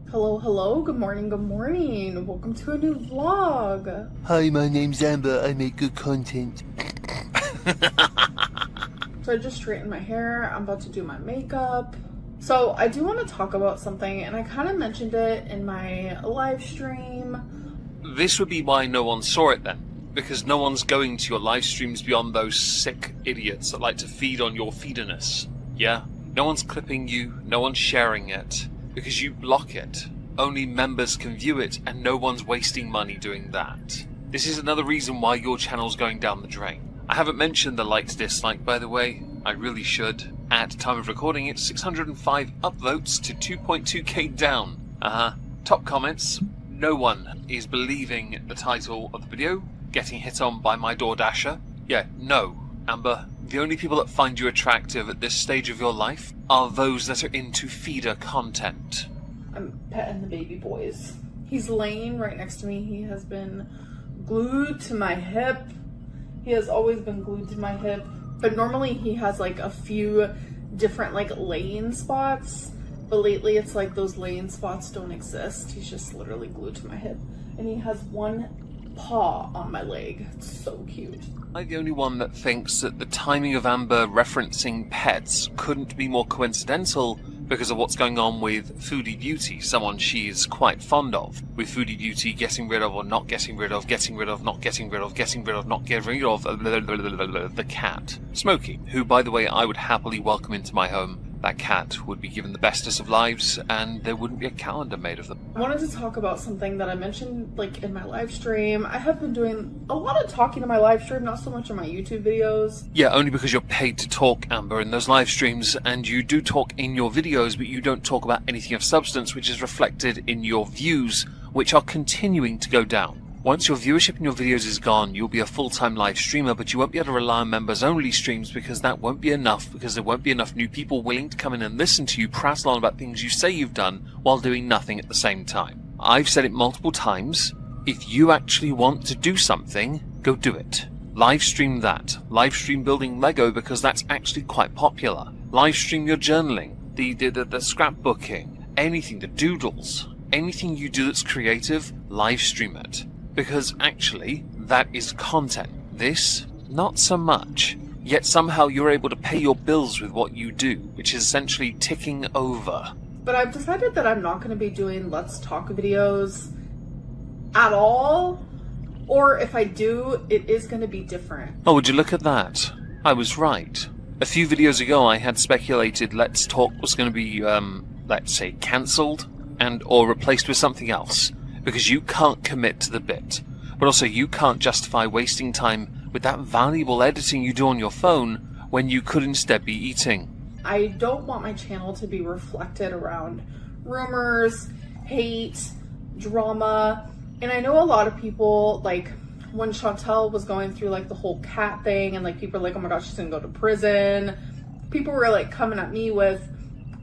Hello, good morning. Welcome to a new vlog. Hi, my name's Amber. I make good content. So I just straightened my hair. I'm about to do my makeup. So I do want to talk about something, and I kind of mentioned it in my live stream. This would be why no one saw it then. Because no one's going to your live streams beyond those sick idiots that like to feed on your feederness. Yeah? No one's clipping you, no one's sharing it, because you block it. Only members can view it, and no one's wasting money doing that. This is another reason why your channel's going down the drain. I haven't mentioned the like-to-dislike, by the way. I really should. At time of recording, it's 605 upvotes to 2.2k down. Top comments. No one is believing the title of the video. Getting hit on by my DoorDasher. Yeah, no, Amber. The only people that find you attractive at this stage of your life are those that are into feeder content. I'm petting the baby boys. He's laying right next to me. He has been glued to my hip. He has always been glued to my hip. But normally he has like a few different like laying spots. But lately it's like those laying spots don't exist. He's just literally glued to my hip. And he has one paw on my leg. It's so cute. I'm the only one that thinks that the timing of Amber referencing pets couldn't be more coincidental because of what's going on with Foodie Beauty, someone she is quite fond of. With Foodie Beauty getting rid of or not getting rid of, getting rid of, not getting rid of, getting rid of, not getting rid of the cat. Smokey, who by the way I would happily welcome into my home. That cat would be given the bestest of lives and there wouldn't be a calendar made of them. I wanted to talk about something that I mentioned like in my live stream. I have been doing a lot of talking in my live stream, not so much in my YouTube videos. Yeah, only because you're paid to talk, Amber, in those live streams, and you do talk in your videos, but you don't talk about anything of substance, which is reflected in your views, which are continuing to go down. Once your viewership and your videos is gone, you'll be a full-time live streamer, but you won't be able to rely on members-only streams because that won't be enough, because there won't be enough new people willing to come in and listen to you prattle on about things you say you've done while doing nothing at the same time. I've said it multiple times. If you actually want to do something, go do it. Live stream that. Live stream building Lego because that's actually quite popular. Live stream your journaling, the scrapbooking, anything, the doodles. Anything you do that's creative, live stream it. Because actually, that is content. This, not so much. Yet somehow you're able to pay your bills with what you do, which is essentially ticking over. But I've decided that I'm not going to be doing Let's Talk videos at all. Or if I do, it is going to be different. Oh, would you look at that? I was right. A few videos ago I had speculated Let's Talk was going to be, let's say, cancelled or replaced with something else. Because you can't commit to the bit. But also you can't justify wasting time with that valuable editing you do on your phone when you could instead be eating. I don't want my channel to be reflected around rumors, hate, drama. And I know a lot of people, like when Chantel was going through like the whole cat thing and like people were like, oh my gosh, she's gonna go to prison. People were like coming at me with,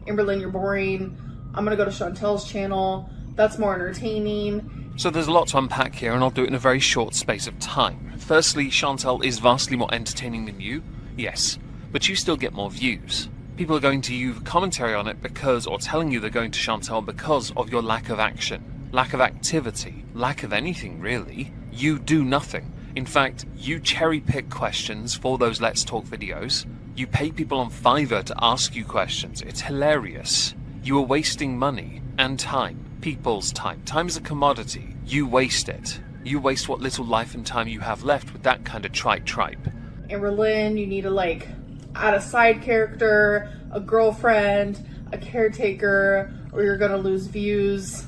Amberlynn, you're boring. I'm gonna go to Chantel's channel. That's more entertaining. So there's a lot to unpack here, and I'll do it in a very short space of time. Firstly, Chantel is vastly more entertaining than you, yes, but you still get more views. People are going to you commentary on it because, or telling you they're going to Chantel because of your lack of action, lack of activity, lack of anything really. You do nothing. In fact, you cherry pick questions for those Let's Talk videos. You pay people on Fiverr to ask you questions. It's hilarious. You are wasting money and time. People's time. Time is a commodity. You waste it. You waste what little life and time you have left with that kind of tripe. Amberlynn, you need to like add a side character, a girlfriend, a caretaker, or you're gonna lose views.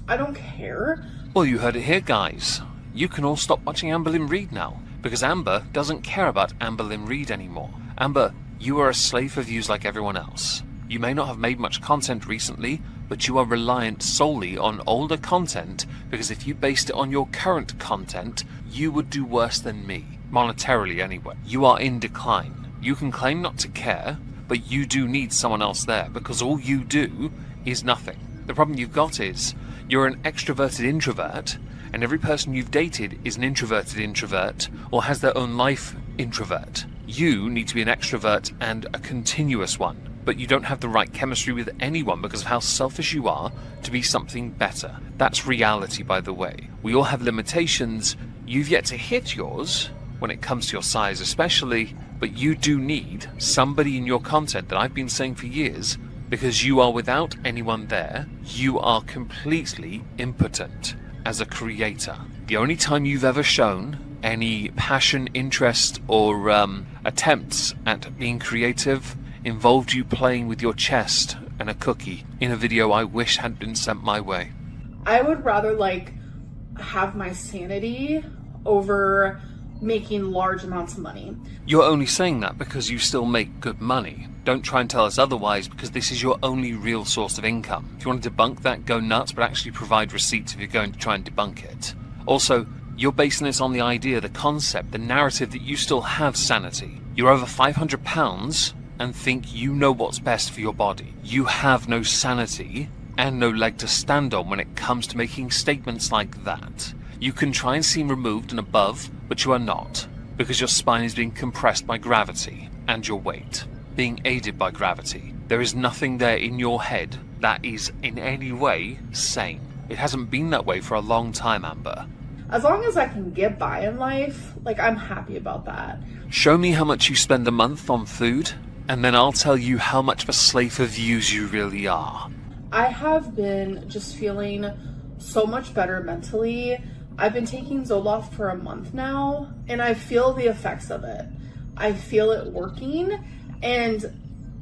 I don't care. Well, you heard it here, guys. You can all stop watching Amberlynn Reid now, because Amber doesn't care about Amberlynn Reid anymore. Amber, you are a slave for views like everyone else. You may not have made much content recently, but you are reliant solely on older content, because if you based it on your current content, you would do worse than me. Monetarily anyway. You are in decline. You can claim not to care, but you do need someone else there, because all you do is nothing. The problem you've got is, you're an extroverted introvert, and every person you've dated is an introverted introvert, or has their own life introvert. You need to be an extrovert and a continuous one. But you don't have the right chemistry with anyone because of how selfish you are to be something better. That's reality, by the way. We all have limitations. You've yet to hit yours, when it comes to your size especially, but you do need somebody in your content that I've been saying for years, because you are without anyone there, you are completely impotent as a creator. The only time you've ever shown any passion, interest, or attempts at being creative involved you playing with your chest and a cookie in a video I wish had been sent my way. I would rather like have my sanity over making large amounts of money. You're only saying that because you still make good money. Don't try and tell us otherwise, because this is your only real source of income. If you want to debunk that, go nuts, but actually provide receipts if you're going to try and debunk it. Also, you're basing this on the idea, the concept, the narrative that you still have sanity. You're over £500 and think you know what's best for your body. You have no sanity and no leg to stand on when it comes to making statements like that. You can try and seem removed and above, but you are not, because your spine is being compressed by gravity, and your weight being aided by gravity. There is nothing there in your head that is in any way sane. It hasn't been that way for a long time, Amber. As long as I can get by in life, like, I'm happy about that. Show me how much you spend a month on food, and then I'll tell you how much of a slave for views you really are. I have been just feeling so much better mentally. I've been taking Zoloft for a month now, and I feel the effects of it. I feel it working, and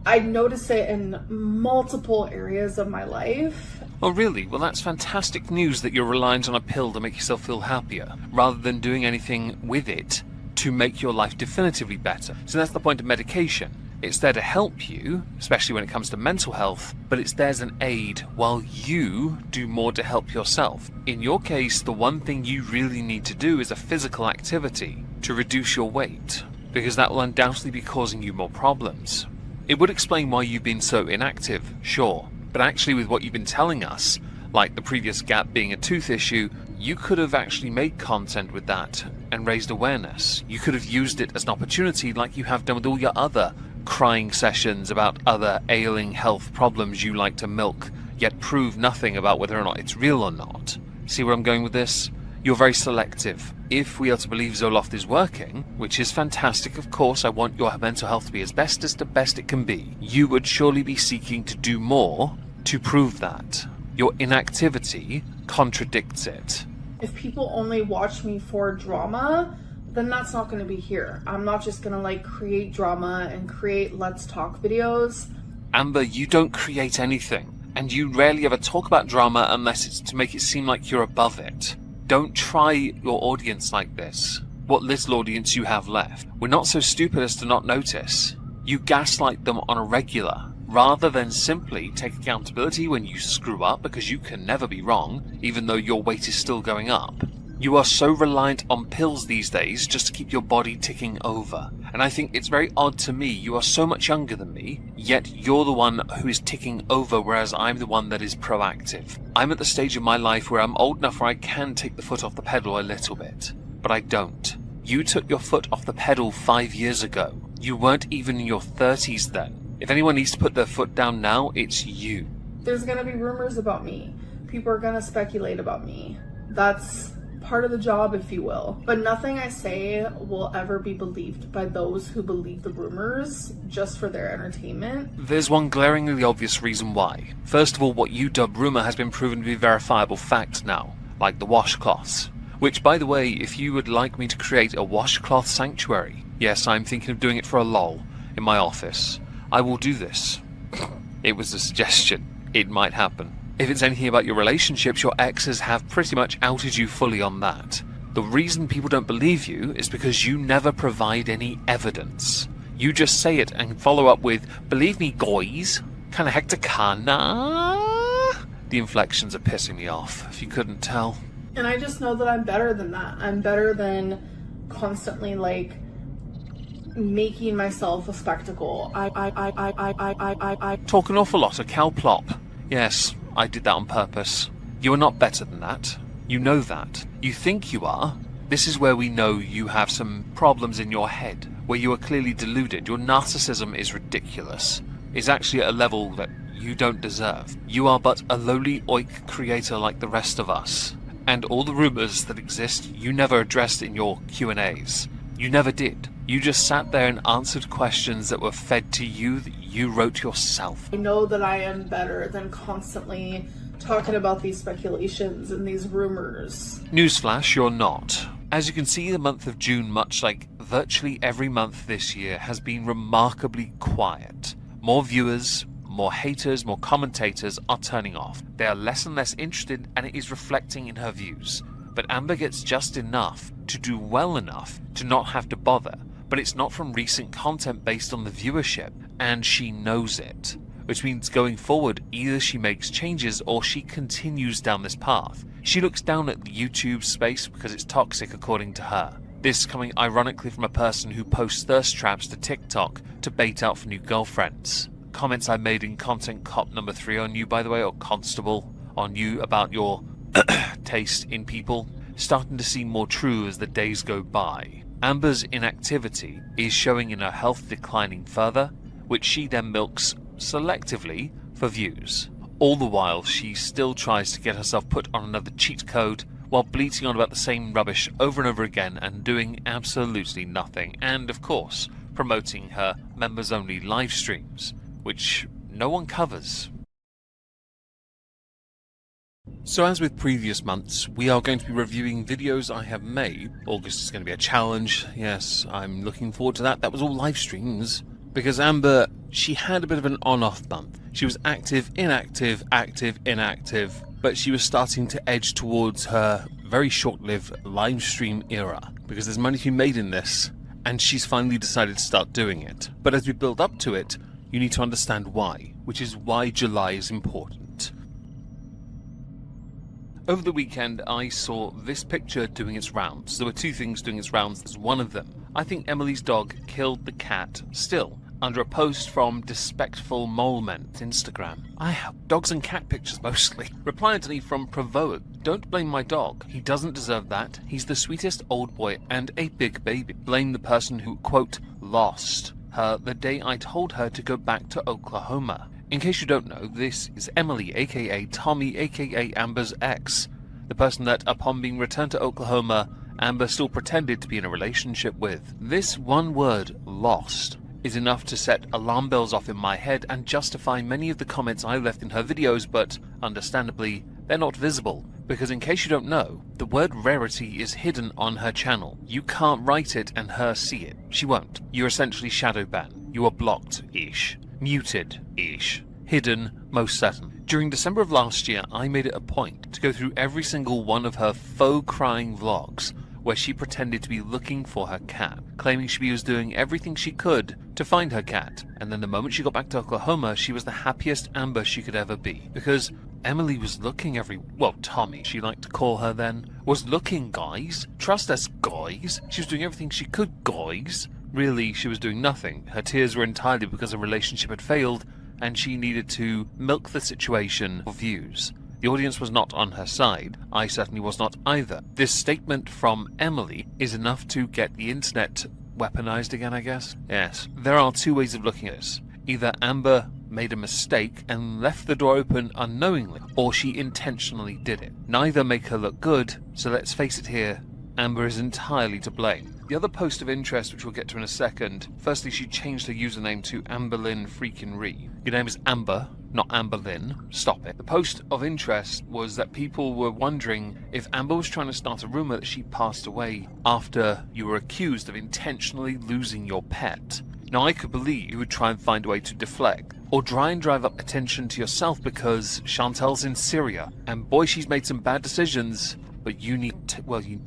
I notice it in multiple areas of my life. Oh really? Well, that's fantastic news that you're reliant on a pill to make yourself feel happier, rather than doing anything with it to make your life definitively better. So that's the point of medication. It's there to help you, especially when it comes to mental health, but it's there as an aid while you do more to help yourself. In your case, the one thing you really need to do is a physical activity to reduce your weight, because that will undoubtedly be causing you more problems. It would explain why you've been so inactive, sure, but actually with what you've been telling us, like the previous gap being a tooth issue, you could have actually made content with that and raised awareness. You could have used it as an opportunity like you have done with all your other crying sessions about other ailing health problems you like to milk, yet prove nothing about whether or not it's real or not. See where I'm going with this? You're very selective. If we are to believe Zoloft is working, which is fantastic, of course, I want your mental health to be as best it can be, you would surely be seeking to do more to prove that. Your inactivity contradicts it. If people only watch me for drama, then that's not going to be here. I'm not just going to like create drama and create let's talk videos. Amber, you don't create anything, and you rarely ever talk about drama unless it's to make it seem like you're above it. Don't try your audience like this. What little audience you have left. We're not so stupid as to not notice. You gaslight them on a regular, rather than simply take accountability when you screw up, because you can never be wrong, even though your weight is still going up. You are so reliant on pills these days just to keep your body ticking over. And I think it's very odd to me, you are so much younger than me, yet you're the one who is ticking over, whereas I'm the one that is proactive. I'm at the stage of my life where I'm old enough where I can take the foot off the pedal a little bit, but I don't. You took your foot off the pedal 5 years ago. You weren't even in your 30s then. If anyone needs to put their foot down now, it's you. There's going to be rumors about me. People are going to speculate about me. That's part of the job, if you will. But nothing I say will ever be believed by those who believe the rumors just for their entertainment. There's one glaringly obvious reason why. First of all, what you dub rumor has been proven to be verifiable fact now, like the washcloths. Which, by the way, if you would like me to create a washcloth sanctuary, yes, I'm thinking of doing it for a lol, in my office, I will do this. It was a suggestion. It might happen. If it's anything about your relationships, your exes have pretty much outed you fully on that. The reason people don't believe you is because you never provide any evidence. You just say it and follow up with, believe me, guys, kinda hecticana. The inflections are pissing me off, if you couldn't tell. And I just know that I'm better than that. I'm better than constantly, like, making myself a spectacle. Talk an awful lot of cow plop. Yes, I did that on purpose. You are not better than that. You know that. You think you are. This is where we know you have some problems in your head, where you are clearly deluded. Your narcissism is ridiculous. It's actually at a level that you don't deserve. You are but a lowly oik creator like the rest of us. And all the rumors that exist, you never addressed in your Q&As. You never did. You just sat there and answered questions that were fed to you that you wrote yourself. I know that I am better than constantly talking about these speculations and these rumors. Newsflash, you're not. As you can see, the month of June, much like virtually every month this year, has been remarkably quiet. More viewers, more haters, more commentators are turning off. They are less and less interested, and it is reflecting in her views. But Amber gets just enough to do well enough to not have to bother. But it's not from recent content based on the viewership, and she knows it. Which means going forward, either she makes changes or she continues down this path. She looks down at the YouTube space because it's toxic according to her. This coming ironically from a person who posts thirst traps to TikTok to bait out for new girlfriends. Comments I made in Content Cop number 3 on you, by the way, or Constable, on you about your taste in people, starting to seem more true as the days go by. Amber's inactivity is showing in her health declining further, which she then milks selectively for views. All the while, she still tries to get herself put on another cheat code while bleating on about the same rubbish over and over again and doing absolutely nothing, and of course, promoting her members-only live streams, which no one covers. So as with previous months, we are going to be reviewing videos I have made. August is going to be a challenge. Yes, I'm looking forward to that. That was all live streams. Because Amber, she had a bit of an on-off month. She was active, inactive, active, inactive, but she was starting to edge towards her very short-lived live stream era. Because there's money to be made in this. and she's finally decided to start doing it. But as we build up to it, you need to understand why, which is why July is important. Over the weekend, I saw this picture doing its rounds. There were two things doing its rounds. There's one of them. I think Emily's dog killed the cat still, under a post from Despectful Molemen Instagram. I have dogs and cat pictures mostly. Reply underneath from Provoked. Don't blame my dog. He doesn't deserve that. He's the sweetest old boy and a big baby. Blame the person who, quote, lost her the day I told her to go back to Oklahoma. In case you don't know, this is Emily, aka Tommy, aka Amber's ex. The person that, upon being returned to Oklahoma, Amber still pretended to be in a relationship with. This one word, lost, is enough to set alarm bells off in my head and justify many of the comments I left in her videos, but, understandably, they're not visible. Because in case you don't know, the word rarity is hidden on her channel. You can't write it and her see it. She won't. You're essentially shadow banned. You are blocked-ish. Muted-ish. Hidden, most certain. During December of last year, I made it a point to go through every single one of her faux crying vlogs where she pretended to be looking for her cat, claiming she was doing everything she could to find her cat. And then the moment she got back to Oklahoma, she was the happiest Amber she could ever be. Because Emily was looking Tommy, she liked to call her then, was looking, guys. Trust us, guys. She was doing everything she could, guys. Really, she was doing nothing. Her tears were entirely because her relationship had failed, and she needed to milk the situation for views. The audience was not on her side. I certainly was not either. This statement from Emily is enough to get the internet weaponized again, I guess? Yes. There are two ways of looking at this. Either Amber made a mistake and left the door open unknowingly, or she intentionally did it. Neither make her look good, so let's face it here, Amber is entirely to blame. The other post of interest, which we'll get to in a second, firstly she changed her username to Amberlynn freaking Reid. Your name is Amber, not Amberlynn. Stop it. The post of interest was that people were wondering if Amber was trying to start a rumor that she passed away after you were accused of intentionally losing your pet. Now I could believe you would try and find a way to deflect, or try and drive up attention to yourself because Chantel's in Syria, and boy she's made some bad decisions, but you need to,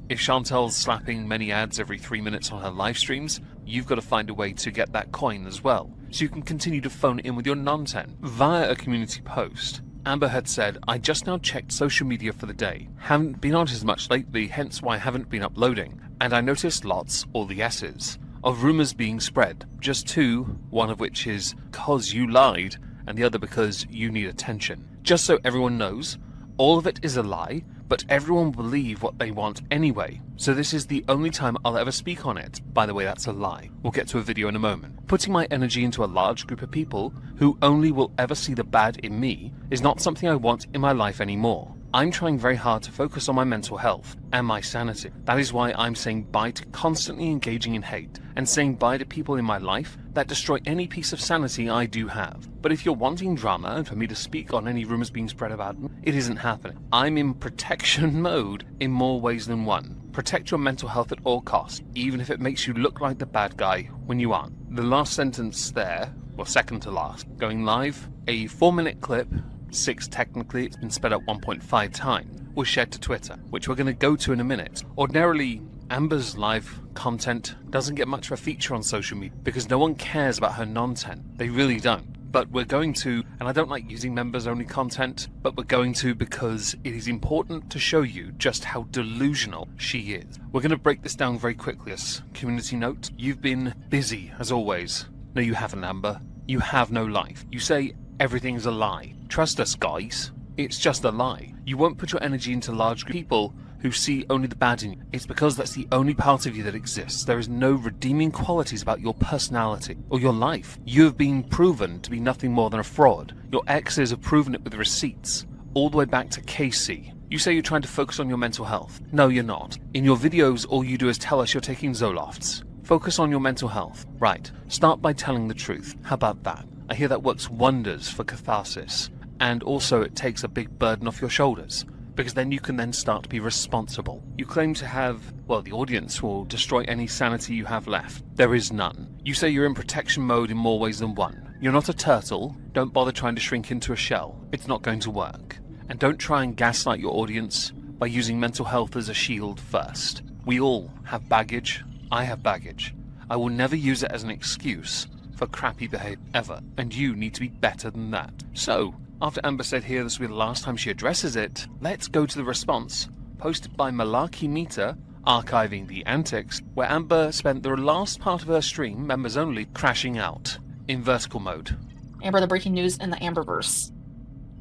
if Chantel's slapping many ads every 3 minutes on her live streams, you've got to find a way to get that coin as well, so you can continue to phone in with your nonsense. Via a community post, Amber had said, I just now checked social media for the day. Haven't been on it as much lately, hence why I haven't been uploading. And I noticed lots, all the S's, of rumours being spread. Just two, one of which is cause you lied, and the other because you need attention. Just so everyone knows, all of it is a lie, but everyone will believe what they want anyway. So this is the only time I'll ever speak on it. By the way, that's a lie. We'll get to a video in a moment. Putting my energy into a large group of people who only will ever see the bad in me is not something I want in my life anymore. I'm trying very hard to focus on my mental health and my sanity. That is why I'm saying bye to constantly engaging in hate and saying bye to people in my life that destroy any piece of sanity I do have. But if you're wanting drama and for me to speak on any rumors being spread about me, it isn't happening. I'm in protection mode in more ways than one. Protect your mental health at all costs, even if it makes you look like the bad guy when you aren't. The last sentence there, or second to last, going live, a 4-minute clip, 6 technically, it's been sped up 1.5 times, was shared to Twitter, which we're going to go to in a minute. Ordinarily, Amber's live content doesn't get much of a feature on social media because no one cares about her non-tent. They really don't. But we're going to, and I don't like using members-only content, but we're going to because it is important to show you just how delusional she is. We're going to break this down very quickly as community note. You've been busy, as always. No, you haven't, Amber. You have no life. You say everything's a lie. Trust us, guys. It's just a lie. You won't put your energy into large groups of people who see only the bad in you. It's because that's the only part of you that exists. There is no redeeming qualities about your personality or your life. You have been proven to be nothing more than a fraud. Your exes have proven it with receipts, all the way back to Casey. You say you're trying to focus on your mental health. No, you're not. In your videos, all you do is tell us you're taking Zolofts. Focus on your mental health. Right. Start by telling the truth. How about that? I hear that works wonders for catharsis. And also it takes a big burden off your shoulders, because then you can then start to be responsible. You claim to have, well, the audience will destroy any sanity you have left. There is none. You say you're in protection mode in more ways than one. You're not a turtle. Don't bother trying to shrink into a shell. It's not going to work. And don't try and gaslight your audience by using mental health as a shield first. We all have baggage. I have baggage. I will never use it as an excuse for crappy behavior ever, and you need to be better than that. So, after Amber said here this will be the last time she addresses it, let's go to the response posted by Malarkey Meter, archiving the antics, where Amber spent the last part of her stream, members only, crashing out in vertical mode. Amber, the breaking news in the Amberverse.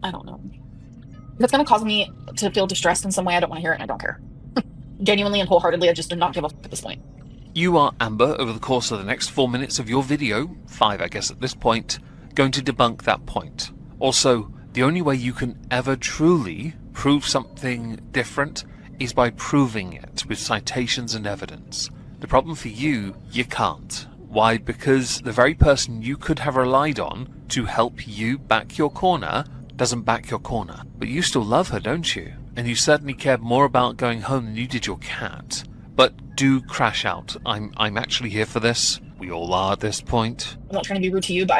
I don't know. If it's going to cause me to feel distressed in some way, I don't want to hear it and I don't care. Genuinely and wholeheartedly, I just do not give a f*ck at this point. You are, Amber, over the course of the next 4 minutes of your video, 5 I guess at this point, going to debunk that point. Also, the only way you can ever truly prove something different is by proving it with citations and evidence. The problem for you can't. Why? Because the very person you could have relied on to help you back your corner doesn't back your corner. But you still love her, don't you? And you certainly cared more about going home than you did your cat. But do crash out. I'm actually here for this. We all are at this point. I'm not trying to be rude to you, but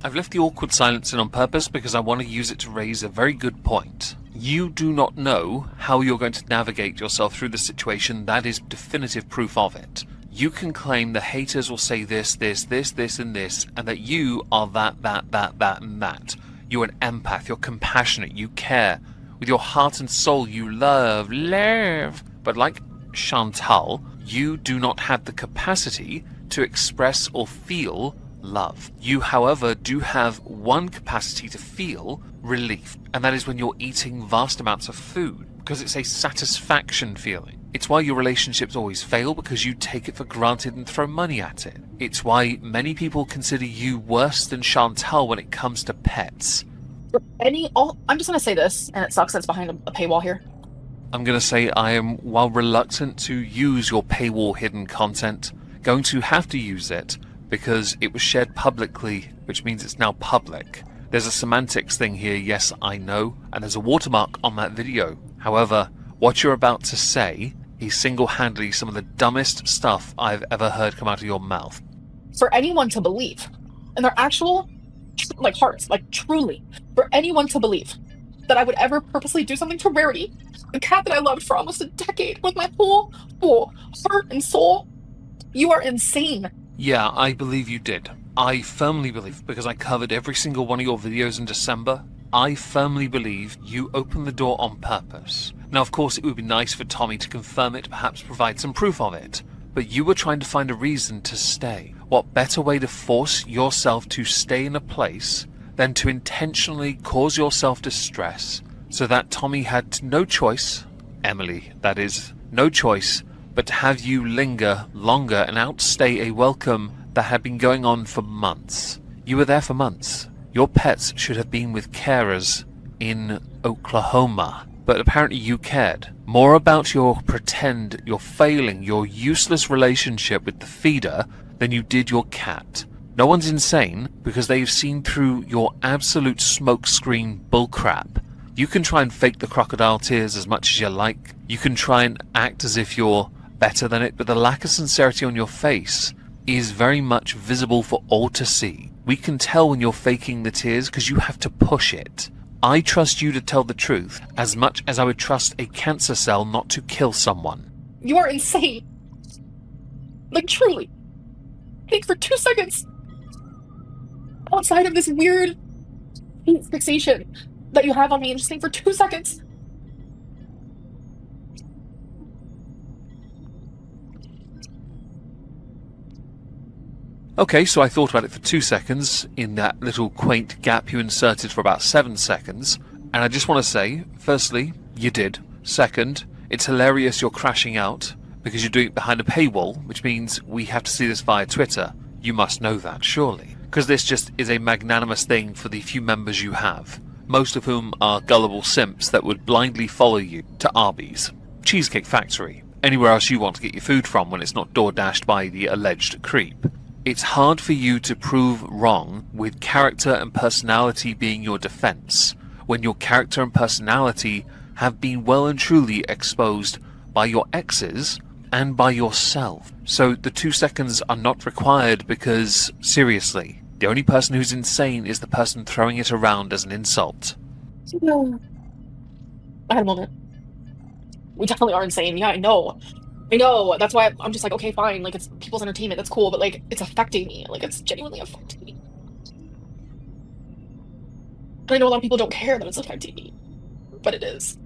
I've left the awkward silence in on purpose because I want to use it to raise a very good point. You do not know how you're going to navigate yourself through the situation. That is definitive proof of it. You can claim the haters will say this, this, this, this, and this, and that you are that, and that. You're an empath, you're compassionate, you care. With your heart and soul, you love. But like Chantal, you do not have the capacity to express or feel love. You, however, do have one capacity to feel relief, and that is when you're eating vast amounts of food, because it's a satisfaction feeling. It's why your relationships always fail, because you take it for granted and throw money at it. It's why many people consider you worse than Chantal when it comes to pets. I'm just going to say this, and it sucks that it's behind a paywall here. I'm going to say I am, while reluctant to use your paywall hidden content, going to have to use it because it was shared publicly, which means it's now public. There's a semantics thing here, yes, I know, and there's a watermark on that video. However, what you're about to say is single-handedly some of the dumbest stuff I've ever heard come out of your mouth. For anyone to believe, in their actual, hearts, truly, for anyone to believe that I would ever purposely do something to Rarity, the cat that I loved for almost a decade with my whole heart and soul, you are insane. Yeah, I believe you did. I firmly believe, because I covered every single one of your videos in December, I firmly believe you opened the door on purpose. Now, of course, it would be nice for Tommy to confirm it, perhaps provide some proof of it, but you were trying to find a reason to stay. What better way to force yourself to stay in a place than to intentionally cause yourself distress so that Tommy had no choice, Emily, that is, no choice, but to have you linger longer and outstay a welcome that had been going on for months. You were there for months. Your pets should have been with carers in Oklahoma, but apparently you cared more about your failing, your useless relationship with the feeder than you did your cat. No one's insane because they've seen through your absolute smokescreen bullcrap. You can try and fake the crocodile tears as much as you like. You can try and act as if you're better than it, but the lack of sincerity on your face is very much visible for all to see. We can tell when you're faking the tears because you have to push it. I trust you to tell the truth as much as I would trust a cancer cell not to kill someone. You are insane. Truly. Think for 2 seconds. Outside of this weird fixation that you have on me, and just think for 2 seconds. Okay, so I thought about it for 2 seconds in that little quaint gap you inserted for about 7 seconds, and I just want to say, firstly, you did. Second, it's hilarious you're crashing out because you're doing it behind a paywall, which means we have to see this via Twitter. You must know that, surely. Because this just is a magnanimous thing for the few members you have, most of whom are gullible simps that would blindly follow you to Arby's, Cheesecake Factory, anywhere else you want to get your food from when it's not door-dashed by the alleged creep. It's hard for you to prove wrong with character and personality being your defense, when your character and personality have been well and truly exposed by your exes and by yourself. So the 2 seconds are not required because, seriously, the only person who's insane is the person throwing it around as an insult. I had a moment. We definitely are insane. Yeah, I know. I know. That's why I'm just like, okay, fine. Like, it's people's entertainment. That's cool. But, like, it's affecting me. Like, it's genuinely affecting me. I know a lot of people don't care that it's affecting me. But it is.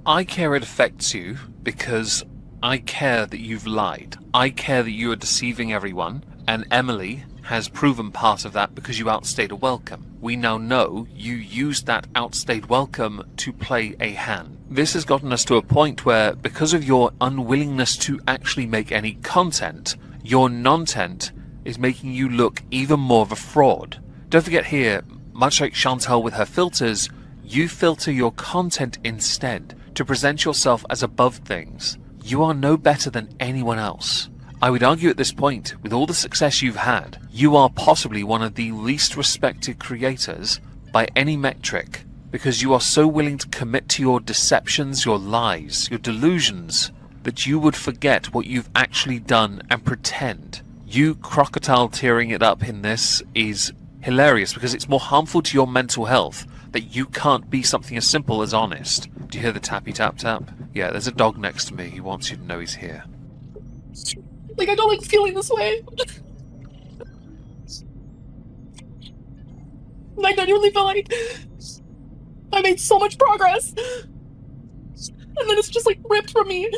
I care it affects you because I care that you've lied. I care that you are deceiving everyone. And Emily has proven part of that because you outstayed a welcome. We now know you used that outstayed welcome to play a hand. This has gotten us to a point where, because of your unwillingness to actually make any content, your non-tent is making you look even more of a fraud. Don't forget here, much like Chantal with her filters, you filter your content instead to present yourself as above things. You are no better than anyone else. I would argue at this point, with all the success you've had, you are possibly one of the least respected creators by any metric, because you are so willing to commit to your deceptions, your lies, your delusions, that you would forget what you've actually done and pretend. You crocodile tearing it up in this is hilarious, because it's more harmful to your mental health that you can't be something as simple as honest. Do you hear the tappy tap tap? Yeah, there's a dog next to me. He wants you to know he's here. Like, I don't like feeling this way. I genuinely feel like I made so much progress. And then it's just, like, ripped from me.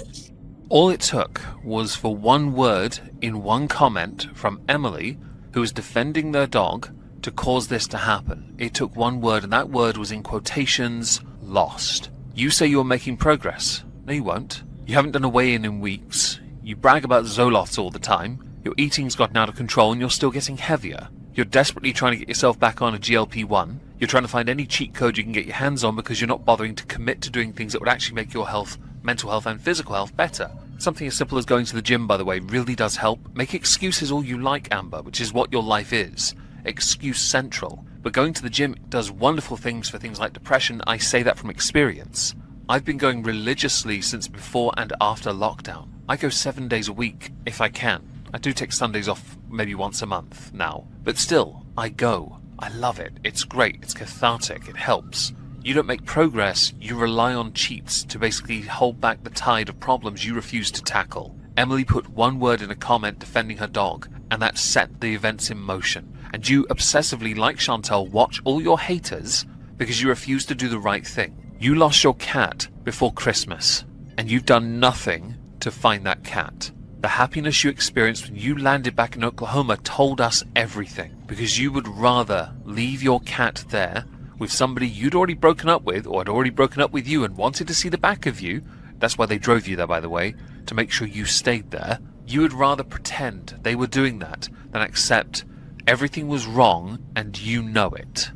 All it took was for one word in one comment from Emily, who was defending their dog, to cause this to happen. It took one word, and that word was in quotations, lost. You say you're making progress. No, you won't. You haven't done a weigh-in in weeks. You brag about Zoloft's all the time. Your eating's gotten out of control and you're still getting heavier. You're desperately trying to get yourself back on a GLP-1. You're trying to find any cheat code you can get your hands on because you're not bothering to commit to doing things that would actually make your health, mental health and physical health better. Something as simple as going to the gym, by the way, really does help. Make excuses all you like, Amber, which is what your life is. Excuse central. But going to the gym does wonderful things for things like depression. I say that from experience. I've been going religiously since before and after lockdown. I go 7 days a week, if I can. I do take Sundays off maybe once a month now. But still, I go. I love it. It's great. It's cathartic. It helps. You don't make progress. You rely on cheats to basically hold back the tide of problems you refuse to tackle. Emily put one word in a comment defending her dog, and that set the events in motion. And you obsessively, like Chantal, watch all your haters because you refuse to do the right thing. You lost your cat before Christmas, and you've done nothing to find that cat. The happiness you experienced when you landed back in Oklahoma told us everything, because you would rather leave your cat there with somebody you'd already broken up with, or had already broken up with you and wanted to see the back of you. That's why they drove you there, by the way, to make sure you stayed there. You would rather pretend they were doing that than accept everything was wrong and you know it.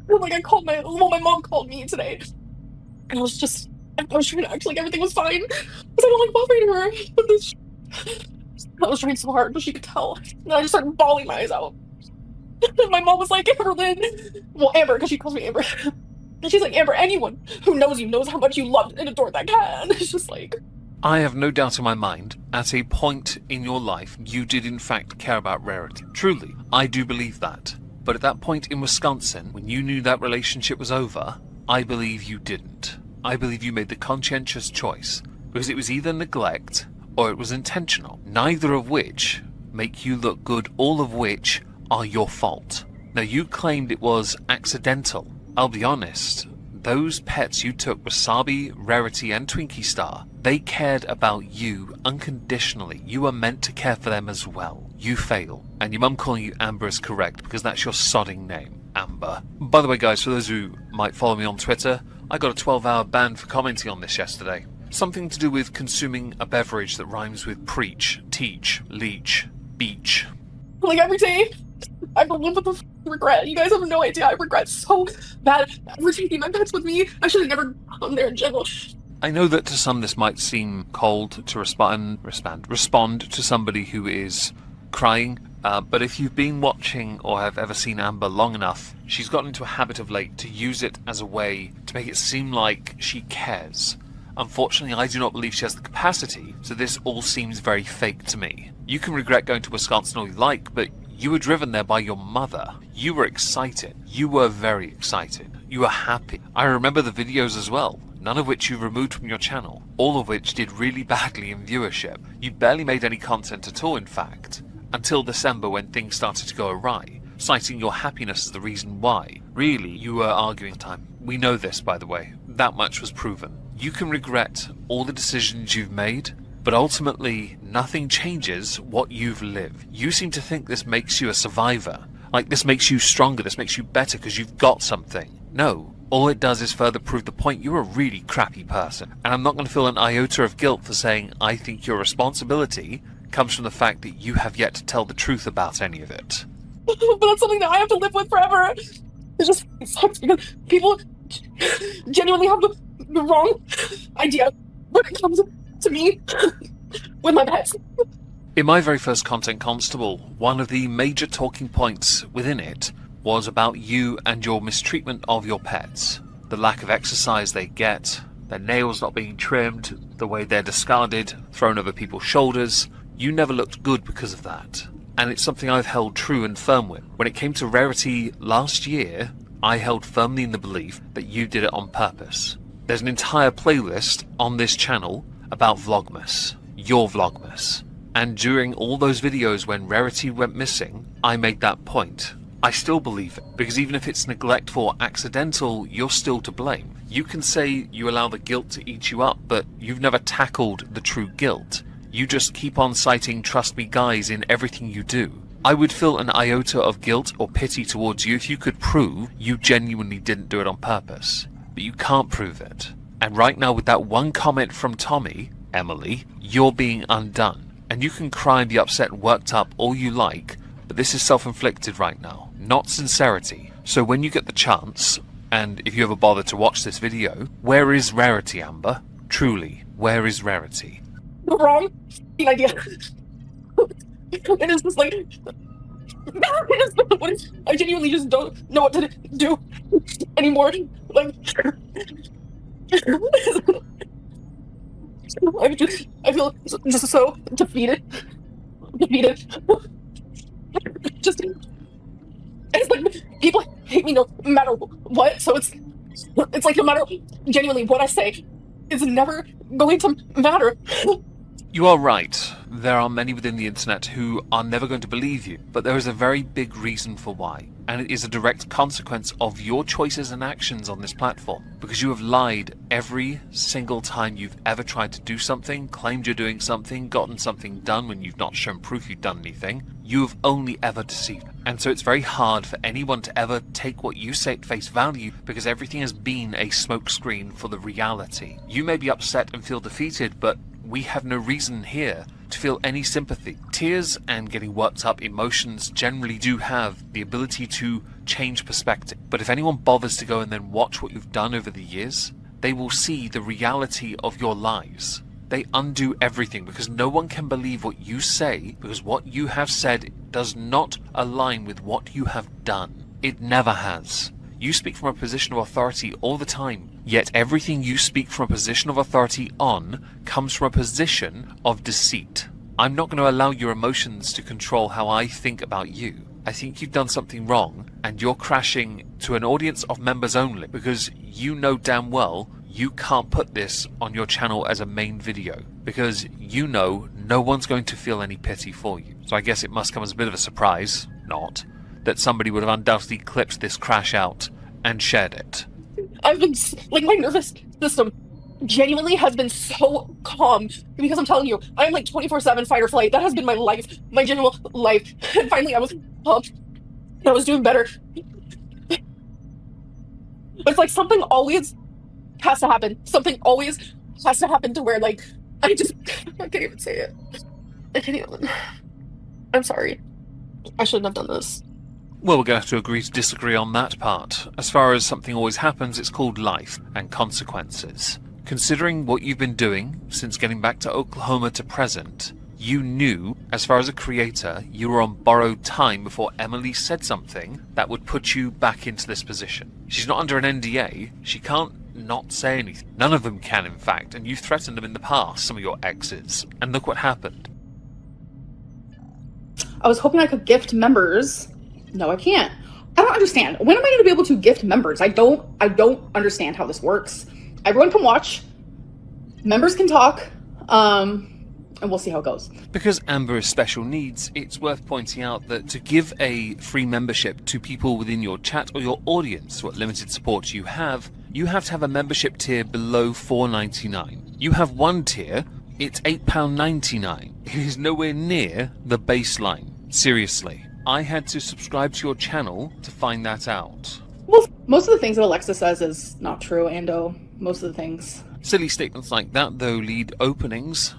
Like, my mom called me today. And I was trying to act like everything was fine. Because I don't like bothering her. I was trying so hard, but she could tell. And I just started bawling my eyes out. And my mom was like, Amberlynn. Well, Amber, because she calls me Amber. And she's like, Amber, anyone who knows you knows how much you loved and adored that cat. And it's just like... I have no doubt in my mind, at a point in your life, you did in fact care about Rarity. Truly, I do believe that. But at that point in Wisconsin, when you knew that relationship was over, I believe you didn't. I believe you made the conscientious choice, because it was either neglect or it was intentional, neither of which make you look good, all of which are your fault. Now, you claimed it was accidental. I'll be honest, those pets you took, Wasabi, Rarity and Twinkie Star, they cared about you unconditionally. You were meant to care for them as well. You fail. And your mum calling you Amber is correct, because that's your sodding name, Amber. By the way, guys, for those who might follow me on Twitter, I got a 12-hour ban for commenting on this yesterday. Something to do with consuming a beverage that rhymes with preach, teach, leech, beach. Like, every day, I live with the regret. You guys have no idea. I regret so bad for taking my pets with me. I should have never gone there in general. I know that to some this might seem cold to respond to somebody who is crying, but if you've been watching or have ever seen Amber long enough, she's gotten into a habit of late to use it as a way to make it seem like she cares. Unfortunately, I do not believe she has the capacity, so this all seems very fake to me. You can regret going to Wisconsin all you like, but you were driven there by your mother. You were excited. You were very excited. You were happy. I remember the videos as well. none of which you removed from your channel, all of which did really badly in viewership. You barely made any content at all, in fact, until December when things started to go awry, citing your happiness as the reason why. Really, you were arguing time. We know this, by the way. That much was proven. You can regret all the decisions you've made, but ultimately, nothing changes what you've lived. You seem to think this makes you a survivor. Like this makes you stronger, this makes you better because you've got something. No. All it does is further prove the point you're a really crappy person. And I'm not going to feel an iota of guilt for saying I think your responsibility comes from the fact that you have yet to tell the truth about any of it. But that's something that I have to live with forever. It just sucks because people genuinely have the wrong idea when it comes to me with my pets. In my very first Content Constable, one of the major talking points within it was about you and your mistreatment of your pets. The lack of exercise they get, their nails not being trimmed, the way they're discarded, thrown over people's shoulders. You never looked good because of that. And it's something I've held true and firm with. When it came to Rarity last year, I held firmly in the belief that you did it on purpose. There's an entire playlist on this channel about Vlogmas, your Vlogmas. And during all those videos when Rarity went missing, I made that point. I still believe it, because even if it's neglectful or accidental, you're still to blame. You can say you allow the guilt to eat you up, but you've never tackled the true guilt. You just keep on citing trust me guys in everything you do. I would feel an iota of guilt or pity towards you if you could prove you genuinely didn't do it on purpose. But you can't prove it. And right now with that one comment from Tommy, Emily, you're being undone. And you can cry and be upset and worked up all you like, but this is self-inflicted right now, not sincerity. So when you get the chance, and if you ever bother to watch this video, where is Rarity, Amber? Truly, where is Rarity? The wrong idea. It is just like... I genuinely just don't know what to do anymore. Like... I feel just so defeated. Just, it's like people hate me no matter what. So it's like no matter genuinely what I say, it's never going to matter. You are right. There are many within the internet who are never going to believe you, but there is a very big reason for why, and it is a direct consequence of your choices and actions on this platform, because you have lied every single time you've ever tried to do something, claimed you're doing something, gotten something done when you've not shown proof you've done anything. You have only ever deceived. And so it's very hard for anyone to ever take what you say at face value, because everything has been a smokescreen for the reality. You may be upset and feel defeated, but we have no reason here to feel any sympathy. Tears and getting worked up emotions generally do have the ability to change perspective. But if anyone bothers to go and then watch what you've done over the years, they will see the reality of your lies. They undo everything because no one can believe what you say, because what you have said does not align with what you have done. It never has. You speak from a position of authority all the time, yet everything you speak from a position of authority on comes from a position of deceit. I'm not going to allow your emotions to control how I think about you. I think you've done something wrong, and you're crashing to an audience of members only, because you know damn well you can't put this on your channel as a main video, because you know no one's going to feel any pity for you. So I guess it must come as a bit of a surprise, not, that somebody would have undoubtedly clipped this crash out and shared it. I've been, like, my nervous system genuinely has been so calm, because I'm telling you, I'm like 24/7 fight or flight. That has been my life, my general life. And finally I was pumped, and I was doing better. But it's like something always has to happen. Something always has to happen to where, like, I can't even say it. I can't even. I'm sorry. I shouldn't have done this. Well, we're going to have to agree to disagree on that part. As far as something always happens, it's called life and consequences. Considering what you've been doing since getting back to Oklahoma to present, you knew, as far as a creator, you were on borrowed time before Emily said something that would put you back into this position. She's not under an NDA. She can't not say anything. None of them can, in fact, and you've threatened them in the past, some of your exes. And look what happened. I was hoping I could gift members. No, I can't. I don't understand. When am I going to be able to gift members? I don't understand how this works. Everyone can watch. Members can talk. And we'll see how it goes. Because Amber is special needs, it's worth pointing out that to give a free membership to people within your chat or your audience, what limited support you have to have a membership tier below $4.99. You have one tier, it's £8.99. It is nowhere near the baseline. Seriously. I had to subscribe to your channel to find that out. Well, most of the things that Alexa says is not true, Ando. Most of the things. Silly statements like that, though, leave openings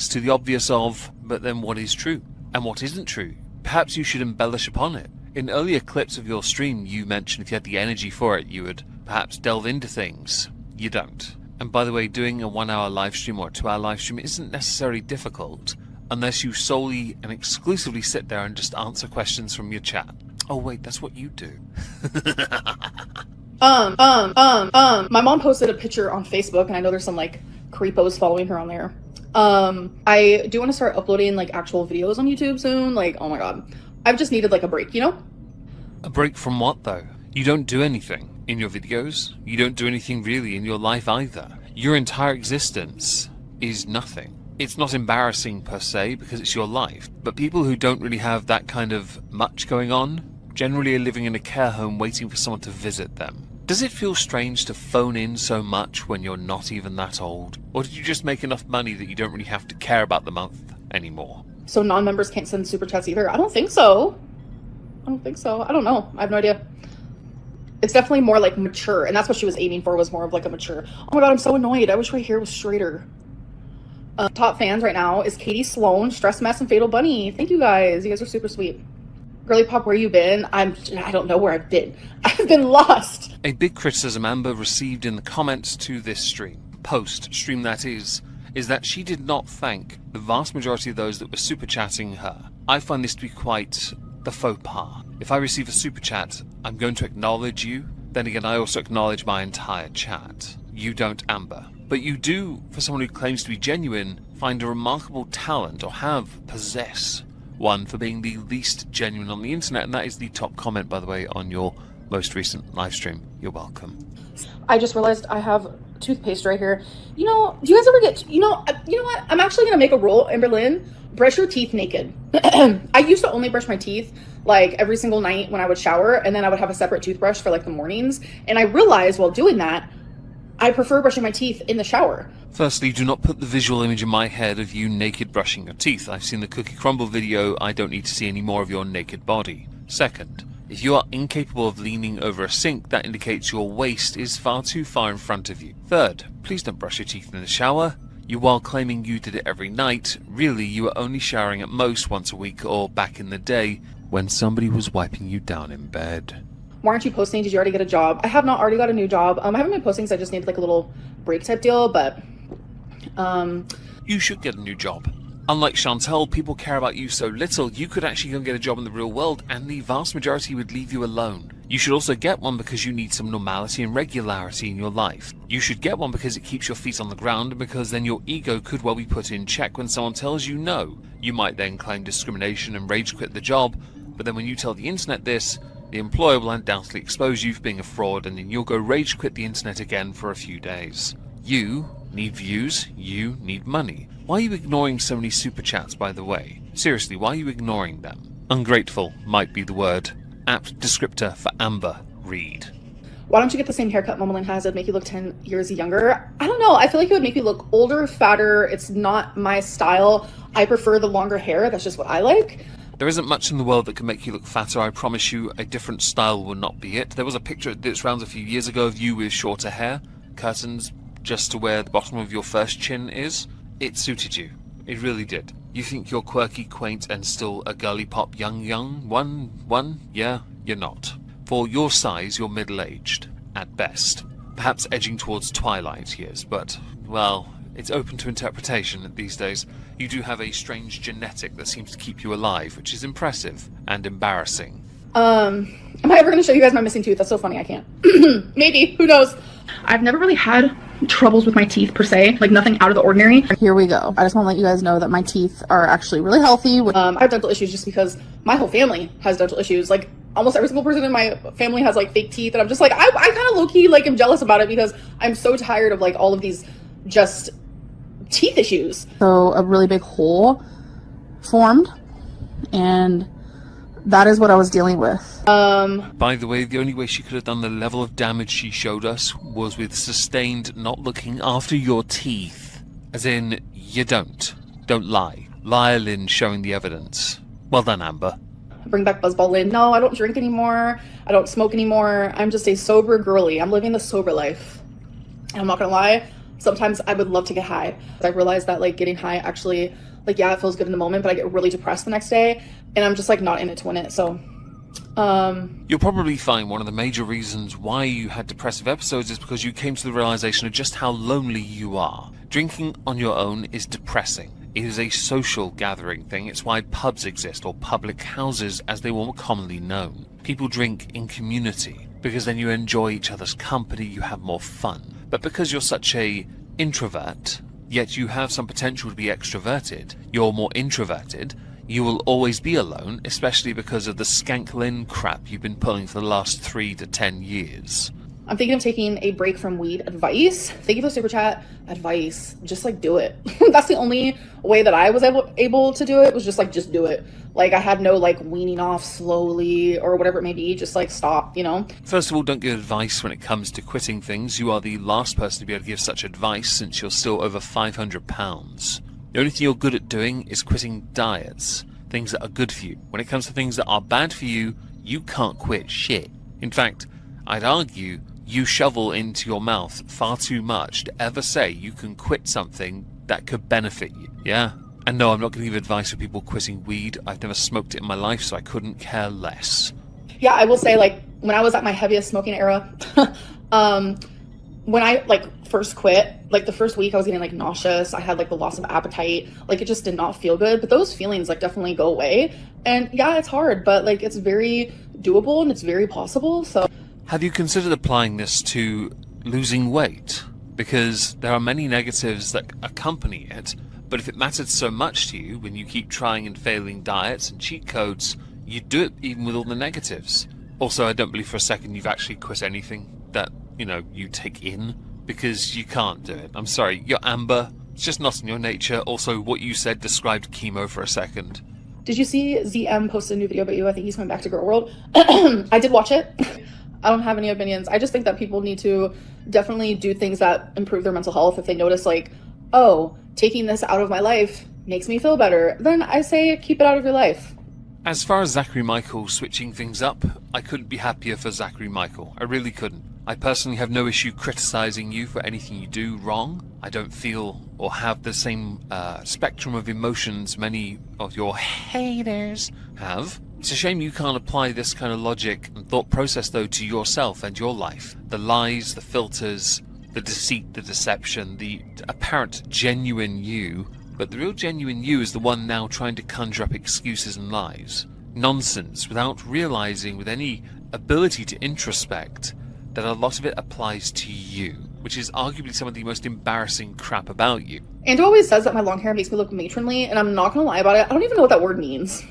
to the obvious of, but then what is true? And what isn't true? Perhaps you should embellish upon it. In earlier clips of your stream, you mentioned if you had the energy for it, you would perhaps delve into things. You don't. And by the way, doing a 1 hour live stream or a 2 hour live stream isn't necessarily difficult, unless you solely and exclusively sit there and just answer questions from your chat. Oh wait, that's what you do. My mom posted a picture on Facebook, and I know there's some like creepos following her on there. I do want to start uploading like actual videos on YouTube soon. Like, oh my god, I've just needed like a break, you know? A break from what though? You don't do anything in your videos. You don't do anything really in your life either. Your entire existence is nothing. It's not embarrassing per se because it's your life, but people who don't really have that kind of much going on generally are living in a care home waiting for someone to visit them. Does it feel strange to phone in so much when you're not even that old? Or did you just make enough money that you don't really have to care about the month anymore? So non-members can't send super chats either? I don't think so. I don't know. I have no idea. It's definitely more like mature, and that's what she was aiming for, was more of like a mature. Oh my god, I'm so annoyed. I wish my hair was straighter. Top fans right now is Katie Sloan, Stress Mess, and Fatal Bunny. Thank you guys. You guys are super sweet. Girly Pop, where you been? I don't know where I've been. I've been lost. A big criticism Amber received in the comments to this stream, post-stream that is that she did not thank the vast majority of those that were super chatting her. I find this to be quite the faux pas. If I receive a super chat, I'm going to acknowledge you. Then again, I also acknowledge my entire chat. You don't, Amber. But you do, for someone who claims to be genuine, find a remarkable talent, or possess one, for being the least genuine on the internet, and that is the top comment, by the way, on your most recent live stream. You're welcome. I just realized I have toothpaste right here. You know, do you guys ever get, you know what? I'm actually going to make a rule, Amberlynn. Brush your teeth naked. I used to only brush my teeth like every single night when I would shower, and then I would have a separate toothbrush for like the mornings. And I realized while doing that, I prefer brushing my teeth in the shower. Firstly, do not put the visual image in my head of you naked brushing your teeth. I've seen the Cookie Crumble video. I don't need to see any more of your naked body. Second, if you are incapable of leaning over a sink, that indicates your waist is far too far in front of you. Third, please don't brush your teeth in the shower. You, while claiming you did it every night, really you were only showering at most once a week, or back in the day when somebody was wiping you down in bed. Why aren't you posting? Did you already get a job? I have not already got a new job. I haven't been posting, so I just need like a little break type deal, but you should get a new job. Unlike Chantel, people care about you so little, you could actually go and get a job in the real world, and the vast majority would leave you alone. You should also get one because you need some normality and regularity in your life. You should get one because it keeps your feet on the ground, and because then your ego could well be put in check when someone tells you no. You might then claim discrimination and rage quit the job, but then when you tell the internet this, the employer will undoubtedly expose you for being a fraud, and then you'll go rage quit the internet again for a few days. You need views, you need money. Why are you ignoring so many super chats, by the way? Seriously, why are you ignoring them? Ungrateful might be the word. Apt descriptor for Amber Reid. Why don't you get the same haircut Momelin has? It'd make you look 10 years younger. I don't know. I feel like it would make you look older, fatter. It's not my style. I prefer the longer hair. That's just what I like. There isn't much in the world that can make you look fatter. I promise you, a different style will not be it. There was a picture that rounds a few years ago of you with shorter hair, curtains just to where the bottom of your first chin is. It suited you. It really did. You think you're quirky, quaint, and still a girly pop young one? Yeah, you're not. For your size, you're middle-aged, at best. Perhaps edging towards twilight years, but, well, it's open to interpretation these days. You do have a strange genetic that seems to keep you alive, which is impressive and embarrassing. Am I ever going to show you guys my missing tooth? That's so funny, I can't. Maybe, who knows? I've never really had troubles with my teeth per se, like nothing out of the ordinary. Here we go. I just want to let you guys know that my teeth are actually really healthy. I have dental issues just because my whole family has dental issues. Like, almost every single person in my family has like fake teeth, and I'm just like, I kind of low-key like am jealous about it because I'm so tired of like all of these just teeth issues. So a really big hole formed, and that is what I was dealing with. By the way, the only way she could have done the level of damage she showed us was with sustained not looking after your teeth. As in, you don't lie. Lynn showing the evidence. Well done, Amber. Bring back Buzzball Lynn. No, I don't drink anymore. I don't smoke anymore. I'm just a sober girly. I'm living the sober life. And I'm not gonna lie, sometimes I would love to get high. I realized that like getting high actually, like, yeah, it feels good in the moment, but I get really depressed the next day, and I'm just like not in it to win it. So you'll probably find one of the major reasons why you had depressive episodes is because you came to the realization of just how lonely you are. Drinking on your own is depressing. It is a social gathering thing. It's why pubs exist, or public houses as they were more commonly known. People drink in community because then you enjoy each other's company, you have more fun. But because you're such a introvert, yet you have some potential to be extroverted, you're more introverted, you will always be alone, especially because of the skanklin crap you've been pulling for the last 3 to 10 years. I'm thinking of taking a break from weed. Advice? Thank you for the super chat. Advice. Just like do it. That's the only way that I was able to do it, was just like, just do it. Like I had no like weaning off slowly or whatever it may be. Just like stop, you know? First of all, don't give advice when it comes to quitting things. You are the last person to be able to give such advice since you're still over 500 pounds. The only thing you're good at doing is quitting diets, things that are good for you. When it comes to things that are bad for you, you can't quit shit. In fact, I'd argue you shovel into your mouth far too much to ever say you can quit something that could benefit you, yeah? And no, I'm not going to give advice for people quitting weed. I've never smoked it in my life, so I couldn't care less. Yeah, I will say, like, when I was at my heaviest smoking era, when I, like, first quit, like, the first week I was getting, like, nauseous. I had, like, the loss of appetite. Like, it just did not feel good. But those feelings, like, definitely go away. And, yeah, it's hard, but, like, it's very doable and it's very possible, so... Have you considered applying this to losing weight? Because there are many negatives that accompany it, but if it mattered so much to you when you keep trying and failing diets and cheat codes, you'd do it even with all the negatives. Also, I don't believe for a second you've actually quit anything that, you know, you take in, because you can't do it. I'm sorry, you're Amber. It's just not in your nature. Also, what you said described chemo for a second. Did you see ZM posted a new video about you? I think he's coming back to Girl World. I did watch it. I don't have any opinions. I just think that people need to definitely do things that improve their mental health. If they notice, like, oh, taking this out of my life makes me feel better, then I say keep it out of your life. As far as Zachary Michael switching things up, I couldn't be happier for Zachary Michael. I really couldn't. I personally have no issue criticizing you for anything you do wrong. I don't feel or have the same spectrum of emotions many of your haters have. It's a shame you can't apply this kind of logic and thought process, though, to yourself and your life. The lies, the filters, the deceit, the deception, the apparent genuine you. But the real genuine you is the one now trying to conjure up excuses and lies. Nonsense, without realizing with any ability to introspect that a lot of it applies to you, which is arguably some of the most embarrassing crap about you. Andrew always says that my long hair makes me look matronly, and I'm not gonna lie about it. I don't even know what that word means.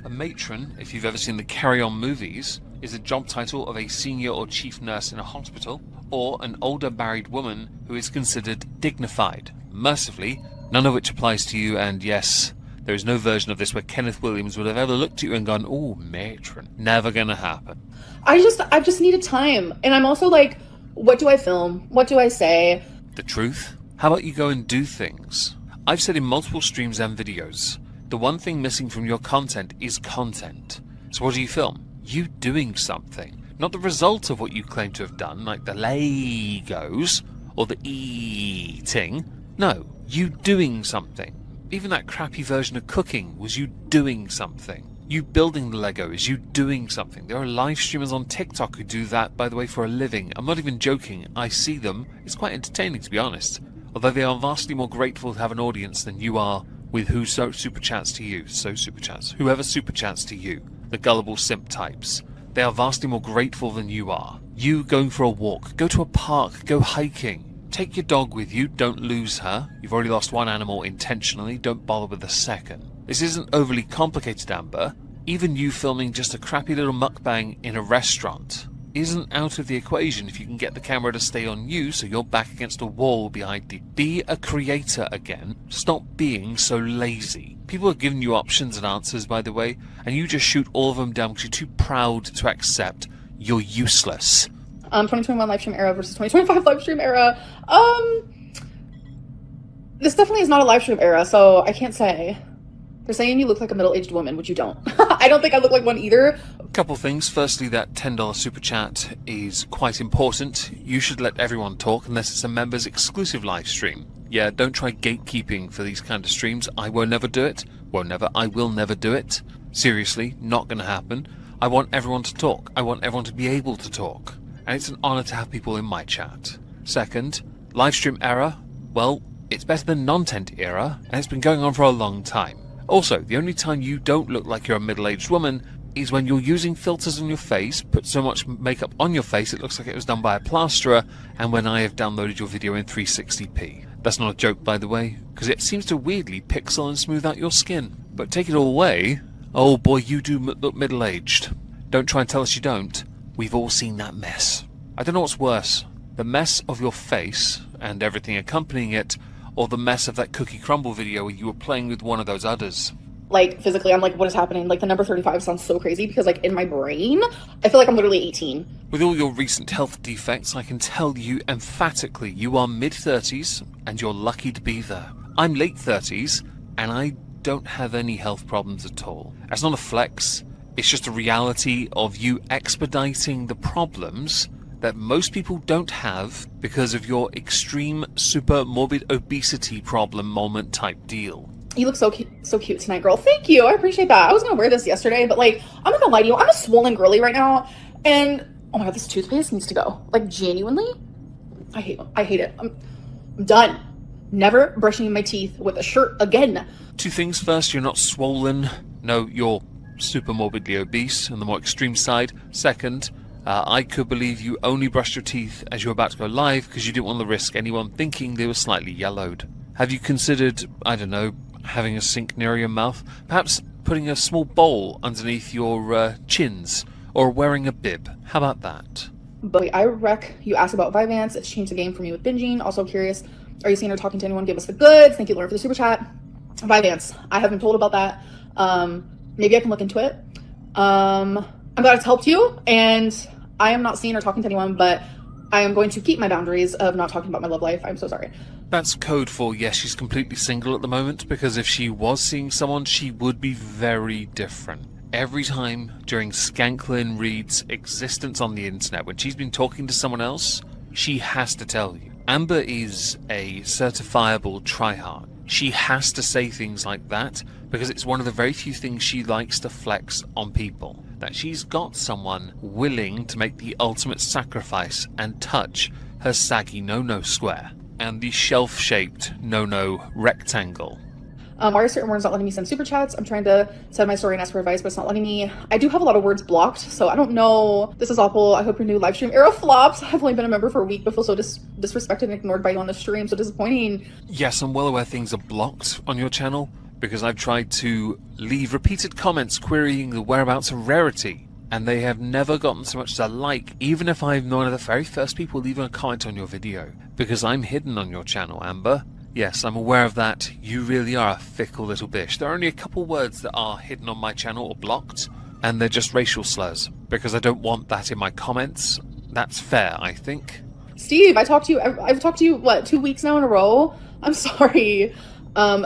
A matron, if you've ever seen the Carry On movies, is a job title of a senior or chief nurse in a hospital, or an older married woman who is considered dignified. Mercifully, none of which applies to you, and yes, there is no version of this where Kenneth Williams would have ever looked at you and gone, "Ooh, matron." Never gonna happen. I've just needed time, and I'm also like, what do I film? What do I say? The truth? How about you go and do things? I've said in multiple streams and videos, the one thing missing from your content is content. So what do you film? You doing something. Not the result of what you claim to have done, like the Legos or the eating. No, you doing something. Even that crappy version of cooking was you doing something. You building the Lego is you doing something. There are live streamers on TikTok who do that, by the way, for a living. I'm not even joking. I see them. It's quite entertaining, to be honest. Although they are vastly more grateful to have an audience than you are with who super chats to you. So super chats. Whoever super chats to you. The gullible simp types. They are vastly more grateful than you are. You going for a walk. Go to a park. Go hiking. Take your dog with you. Don't lose her. You've already lost one animal intentionally. Don't bother with the second. This isn't overly complicated, Amber. Even you filming just a crappy little mukbang in a restaurant isn't out of the equation if you can get the camera to stay on you so you're back against a wall behind you. Be a creator again. Stop being so lazy. People are giving you options and answers, by the way, and you just shoot all of them down because you're too proud to accept you're useless. 2021 live stream era versus 2025 live stream era. This definitely is not a live stream era, so I can't say. They're saying you look like a middle-aged woman, which you don't. I don't think I look like one either. Couple things. Firstly, that $10 super chat is quite important. You should let everyone talk unless it's a members exclusive live stream. Yeah, don't try gatekeeping for these kind of streams. I will never do it. I will never do it. Seriously, not going to happen. I want everyone to talk. I want everyone to be able to talk. And it's an honor to have people in my chat. Second, live stream era. Well, it's better than non-tent era, and it's been going on for a long time. Also, the only time you don't look like you're a middle-aged woman is when you're using filters on your face, put so much makeup on your face it looks like it was done by a plasterer, and when I have downloaded your video in 360p. That's not a joke, by the way, because it seems to weirdly pixel and smooth out your skin. But take it all away, oh boy, you do look middle-aged. Don't try and tell us you don't. We've all seen that mess. I don't know what's worse, the mess of your face and everything accompanying it, or the mess of that cookie crumble video where you were playing with one of those udders. Like, physically, I'm like, what is happening? Like, the number 35 sounds so crazy because, like, in my brain, I feel like I'm literally 18. With all your recent health defects, I can tell you emphatically you are mid-30s and you're lucky to be there. I'm late 30s and I don't have any health problems at all. That's not a flex, it's just a reality of you expediting the problems that most people don't have because of your extreme super morbid obesity problem moment type deal. You look so cute tonight, girl. Thank you. I appreciate that. I was gonna wear this yesterday, but like, I'm not gonna lie to you. I'm a swollen girly right now, and oh my god, this toothpaste needs to go. Like, genuinely, I hate it. I'm done. Never brushing my teeth with a shirt again. Two things. First, you're not swollen. No, you're super morbidly obese on the more extreme side. Second, I could believe you only brushed your teeth as you were about to go live because you didn't want to risk anyone thinking they were slightly yellowed. Have you considered, I don't know, having a sink near your mouth? Perhaps putting a small bowl underneath your chins? Or wearing a bib? How about that? But wait, I rec you asked about Vyvanse. It's changed the game for me with binging. Also curious, are you seeing her talking to anyone? Give us the goods. Thank you, Lauren, for the super chat. Vyvanse, I haven't told about that. Maybe I can look into it. I'm glad it's helped you, and I am not seeing or talking to anyone, but I am going to keep my boundaries of not talking about my love life. I'm so sorry. That's code for, yes, she's completely single at the moment, because if she was seeing someone, she would be very different. Every time during Skanklin Reid's existence on the internet, when she's been talking to someone else, she has to tell you. Amber is a certifiable tryhard. She has to say things like that, because it's one of the very few things she likes to flex on people. That she's got someone willing to make the ultimate sacrifice and touch her saggy no-no square and the shelf-shaped no-no rectangle. Why are certain words not letting me send super chats? I'm trying to send my story and ask for advice, but it's not letting me. I do have a lot of words blocked, so I don't know. This is awful. I hope your new live stream era flops. I've only been a member for a week, but feel so disrespected and ignored by you on the stream. So disappointing. Yes, I'm well aware things are blocked on your channel, because I've tried to leave repeated comments querying the whereabouts of Rarity, and they have never gotten so much as a like, even if I'm one of the very first people leaving a comment on your video, because I'm hidden on your channel, Amber. Yes, I'm aware of that. You really are a fickle little bitch. There are only a couple words that are hidden on my channel or blocked, and they're just racial slurs, because I don't want that in my comments. That's fair, I think. Steve, I've talked to you, what, 2 weeks now in a row? I'm sorry.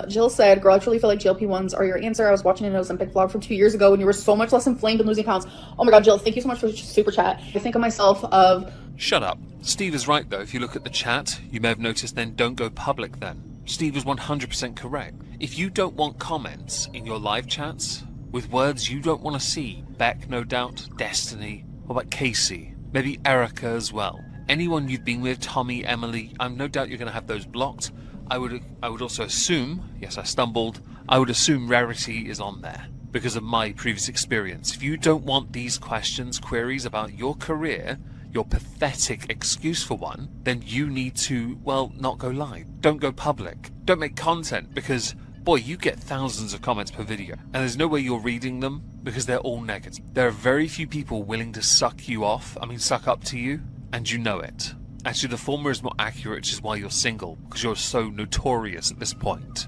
Jill said, girl, I truly feel like GLP-1s are your answer. I was watching an Ozempic vlog from 2 years ago when you were so much less inflamed and losing pounds. Oh my god, Jill, thank you so much for the super chat. I think of myself of... Shut up. Steve is right, though. If you look at the chat, you may have noticed then don't go public then. Steve was 100% correct. If you don't want comments in your live chats with words you don't want to see, Beck, no doubt, Destiny, what about Casey, maybe Erica as well, anyone you've been with, Tommy, Emily, I'm no doubt you're going to have those blocked. I would also assume, yes, I stumbled, I would assume Rarity is on there because of my previous experience. If you don't want these questions, queries about your career, your pathetic excuse for one, then you need to, well, not go live. Don't go public. Don't make content, because boy, you get thousands of comments per video, and there's no way you're reading them because they're all negative. There are very few people willing to suck you off, suck up to you, and you know it. Actually, the former is more accurate, which is why you're single, because you're so notorious at this point.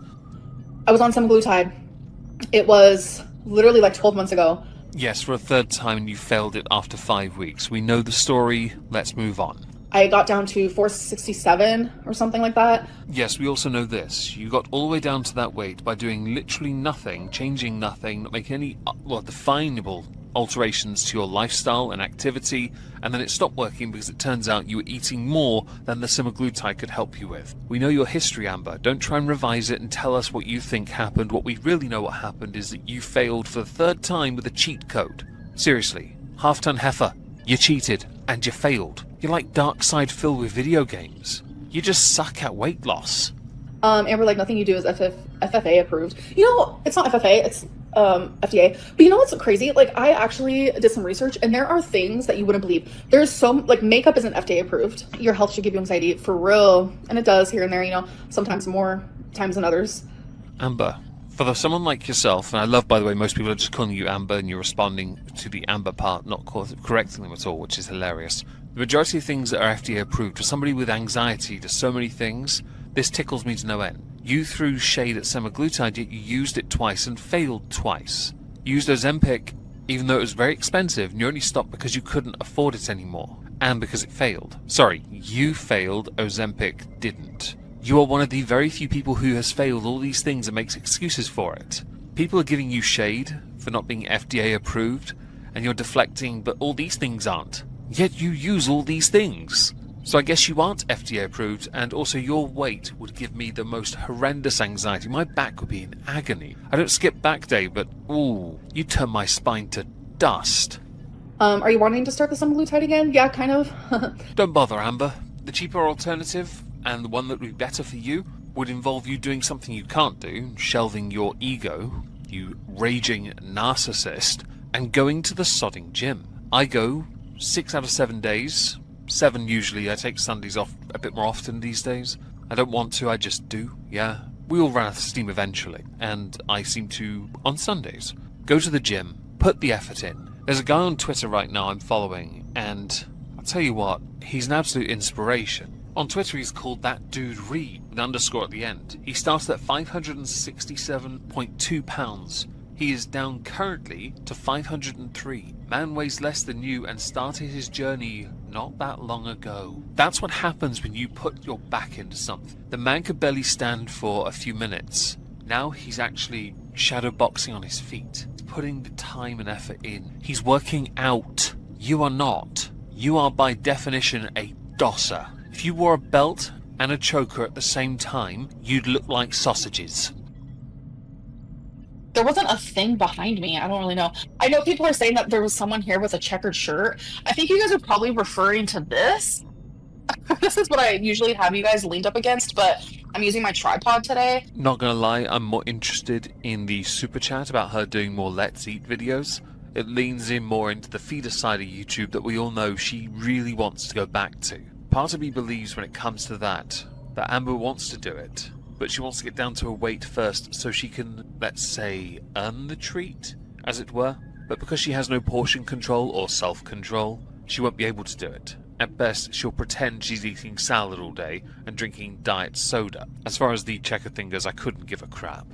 I was on semaglutide. It was literally like 12 months ago. Yes, for a third time, and you failed it after 5 weeks. We know the story. Let's move on. I got down to 467 or something like that. Yes, we also know this. You got all the way down to that weight by doing literally nothing, changing nothing, not making any, definable alterations to your lifestyle and activity, and then it stopped working because it turns out you were eating more than the semaglutide could help you with. We know your history, Amber. Don't try and revise it and tell us what you think happened. What we really know what happened is that you failed for the third time with a cheat code. Seriously, half-ton heifer. You cheated, and you failed. You're like Darkseid filled with video games. You just suck at weight loss. Amber, like, nothing you do is FFA approved. You know, it's not FFA, it's FDA. But you know what's crazy? Like, I actually did some research, and there are things that you wouldn't believe. There's makeup isn't FDA approved. Your health should give you anxiety, for real. And it does here and there, sometimes more times than others. Amber, for someone like yourself, and I love, by the way, most people are just calling you Amber, and you're responding to the Amber part, not correcting them at all, which is hilarious. The majority of things that are FDA approved, for somebody with anxiety to so many things, this tickles me to no end. You threw shade at semaglutide, yet you used it twice and failed twice. You used Ozempic, even though it was very expensive, and you only stopped because you couldn't afford it anymore, and because it failed. Sorry, you failed, Ozempic didn't. You are one of the very few people who has failed all these things and makes excuses for it. People are giving you shade for not being FDA approved, and you're deflecting, but all these things aren't. Yet you use all these things. So I guess you aren't FDA approved, and also your weight would give me the most horrendous anxiety. My back would be in agony. I don't skip back day, but ooh, you turn my spine to dust. Are you wanting to start the semaglutide again? Yeah, kind of. Don't bother, Amber. The cheaper alternative, and the one that would be better for you, would involve you doing something you can't do, shelving your ego, you raging narcissist, and going to the sodding gym. I go 6 out of 7 days. 7 usually. I take Sundays off a bit more often these days. I don't want to, I just do. Yeah. We all run out of steam eventually. And I seem to, on Sundays, go to the gym, put the effort in. There's a guy on Twitter right now I'm following, and I'll tell you what, he's an absolute inspiration. On Twitter he's called that dude Reid, with an underscore at the end. He started at 567.2 pounds. He is down currently to 503. Man weighs less than you and started his journey not that long ago. That's what happens when you put your back into something. The man could barely stand for a few minutes. Now he's actually shadowboxing on his feet. He's putting the time and effort in. He's working out. You are not. You are by definition a dosser. If you wore a belt and a choker at the same time, you'd look like sausages. There wasn't a thing behind me. I don't really know. I know people are saying that there was someone here with a checkered shirt. I think you guys are probably referring to this. This is what I usually have you guys leaned up against, but I'm using my tripod today. Not gonna lie, I'm more interested in the super chat about her doing more Let's Eat videos. It leans in more into the feeder side of YouTube that we all know she really wants to go back to. Part of me believes when it comes to that Amber wants to do it. But she wants to get down to a weight first so she can, let's say, earn the treat, as it were. But because she has no portion control or self-control, she won't be able to do it. At best, she'll pretend she's eating salad all day and drinking diet soda. As far as the checker thing goes, I couldn't give a crap.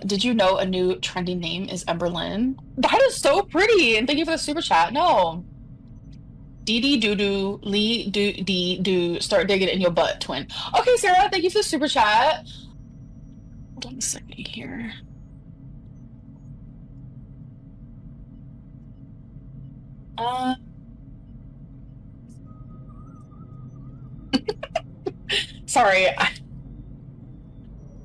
Did you know a new trending name is Amberlynn? That is so pretty, and thank you for the super chat. No. Dee doo doo, lee do dee do, start digging in your butt, twin. Okay, Sarah, thank you for the super chat. Hold on a second here. Sorry, I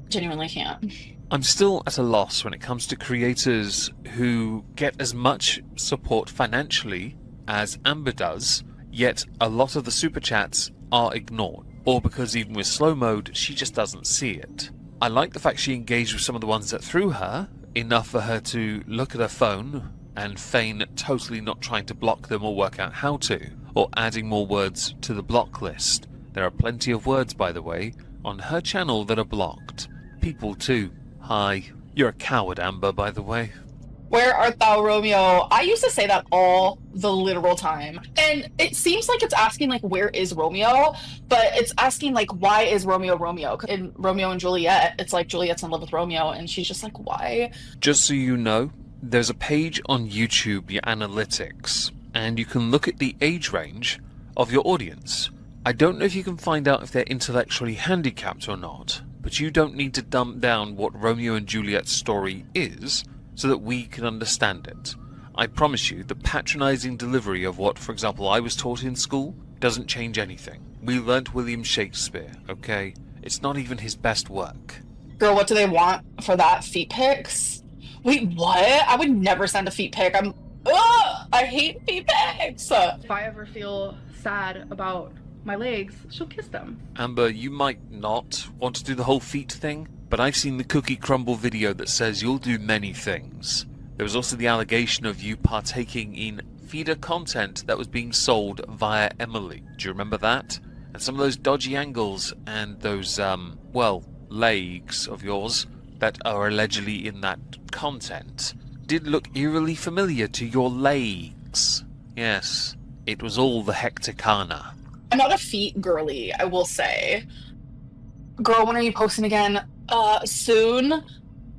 genuinely can't. I'm still at a loss when it comes to creators who get as much support financially as Amber does, yet a lot of the super chats are ignored, or because even with slow mode she just doesn't see it. I like the fact she engaged with some of the ones that threw her, enough for her to look at her phone and feign totally not trying to block them or work out how to, or adding more words to the block list. There are plenty of words, by the way, on her channel that are blocked. People too Hi. You're a coward, Amber, by the way. Where art thou, Romeo? I used to say that all the literal time. And it seems like it's asking, like, where is Romeo? But it's asking, like, why is Romeo Romeo? In Romeo and Juliet, it's like Juliet's in love with Romeo, and she's just like, why? Just so you know, there's a page on YouTube, your analytics, and you can look at the age range of your audience. I don't know if you can find out if they're intellectually handicapped or not, but you don't need to dumb down what Romeo and Juliet's story is so that we can understand it. I promise you, the patronizing delivery of what, for example, I was taught in school doesn't change anything. We learnt William Shakespeare, okay? It's not even his best work. Girl, what do they want for that? Feet pics? Wait, what? I would never send a feet pic. I hate feet pics. If I ever feel sad about my legs, she'll kiss them. Amber, you might not want to do the whole feet thing, but I've seen the cookie crumble video that says you'll do many things. There was also the allegation of you partaking in feeder content that was being sold via Emily. Do you remember that? And some of those dodgy angles and those, legs of yours that are allegedly in that content did look eerily familiar to your legs. Yes, it was all the Hecticana. I'm not a feet girly, I will say. Girl, when are you posting again? Soon?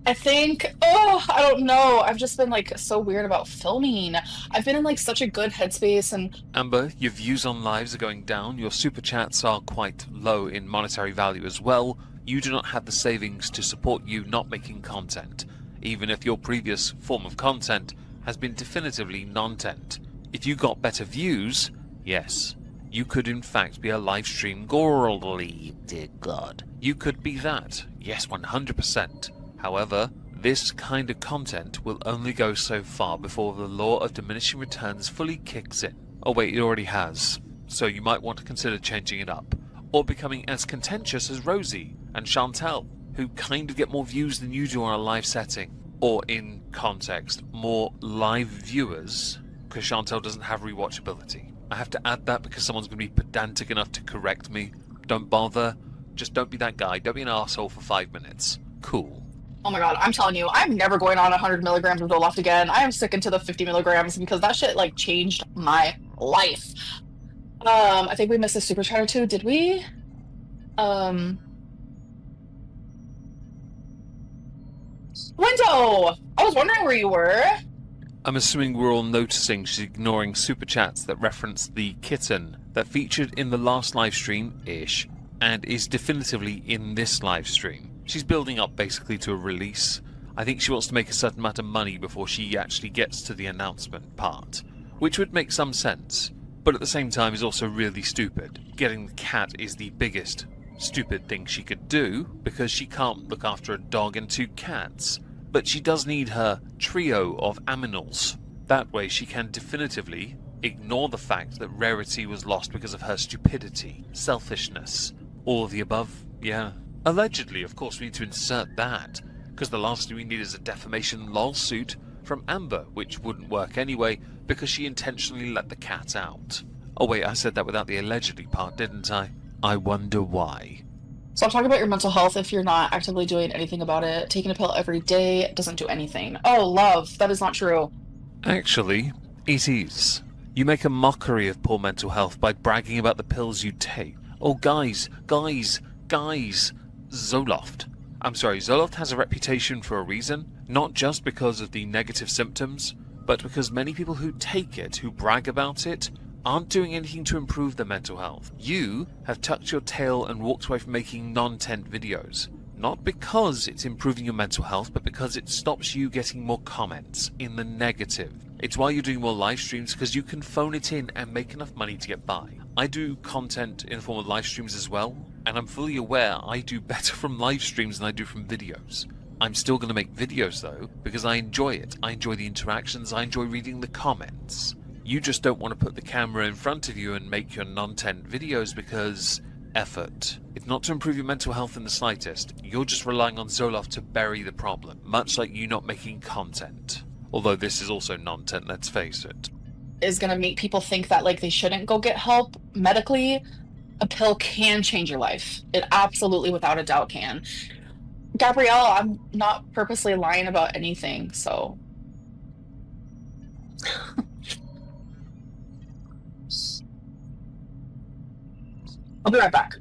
I think. I don't know. I've just been, like, so weird about filming. I've been in, like, such a good headspace and... Amber, your views on lives are going down. Your super chats are quite low in monetary value as well. You do not have the savings to support you not making content, even if your previous form of content has been definitively non-tent. If you got better views, yes, you could in fact be a live stream girly, dear God. You could be that, yes, 100%. However, this kind of content will only go so far before the law of diminishing returns fully kicks in. Oh wait, it already has, so you might want to consider changing it up. Or becoming as contentious as Rosie and Chantel, who kind of get more views than you do on a live setting. Or in context, more live viewers, because Chantel doesn't have rewatchability. I have to add that because someone's going to be pedantic enough to correct me. Don't bother. Just don't be that guy. Don't be an arsehole for 5 minutes. Cool. Oh my god, I'm telling you, I'm never going on 100 milligrams of Dolat again. I am sticking to the 50 milligrams because that shit, like, changed my life. I think we missed a super chat or two, did we? Window! I was wondering where you were. I'm assuming we're all noticing she's ignoring super chats that reference the kitten that featured in the last live stream-ish and is definitively in this live stream. She's building up basically to a release. I think she wants to make a certain amount of money before she actually gets to the announcement part, which would make some sense, but at the same time is also really stupid. Getting the cat is the biggest stupid thing she could do because she can't look after a dog and 2 cats. But she does need her trio of aminals. That way she can definitively ignore the fact that Rarity was lost because of her stupidity, selfishness, all of the above, yeah. Allegedly, of course, we need to insert that, because the last thing we need is a defamation lawsuit from Amber, which wouldn't work anyway, because she intentionally let the cat out. Oh wait, I said that without the allegedly part, didn't I? I wonder why. So I'm talking about your mental health if you're not actively doing anything about it. Taking a pill every day doesn't do anything. Oh, love, that is not true. Actually, it is. You make a mockery of poor mental health by bragging about the pills you take. Oh, guys, Zoloft. I'm sorry, Zoloft has a reputation for a reason, not just because of the negative symptoms, but because many people who take it, who brag about it, aren't doing anything to improve their mental health. You have tucked your tail and walked away from making non-tent videos. Not because it's improving your mental health, but because it stops you getting more comments in the negative. It's why you're doing more live streams, because you can phone it in and make enough money to get by. I do content in the form of live streams as well, and I'm fully aware I do better from live streams than I do from videos. I'm still going to make videos though, because I enjoy it. I enjoy the interactions, I enjoy reading the comments. You just don't want to put the camera in front of you and make your non-tent videos because effort. It's not to improve your mental health in the slightest. You're just relying on Zoloft to bury the problem, much like you not making content. Although this is also non-tent, let's face it. Is gonna make people think that, like, they shouldn't go get help medically. A pill can change your life. It absolutely, without a doubt, can. Gabrielle, I'm not purposely lying about anything, so. I'll be right back.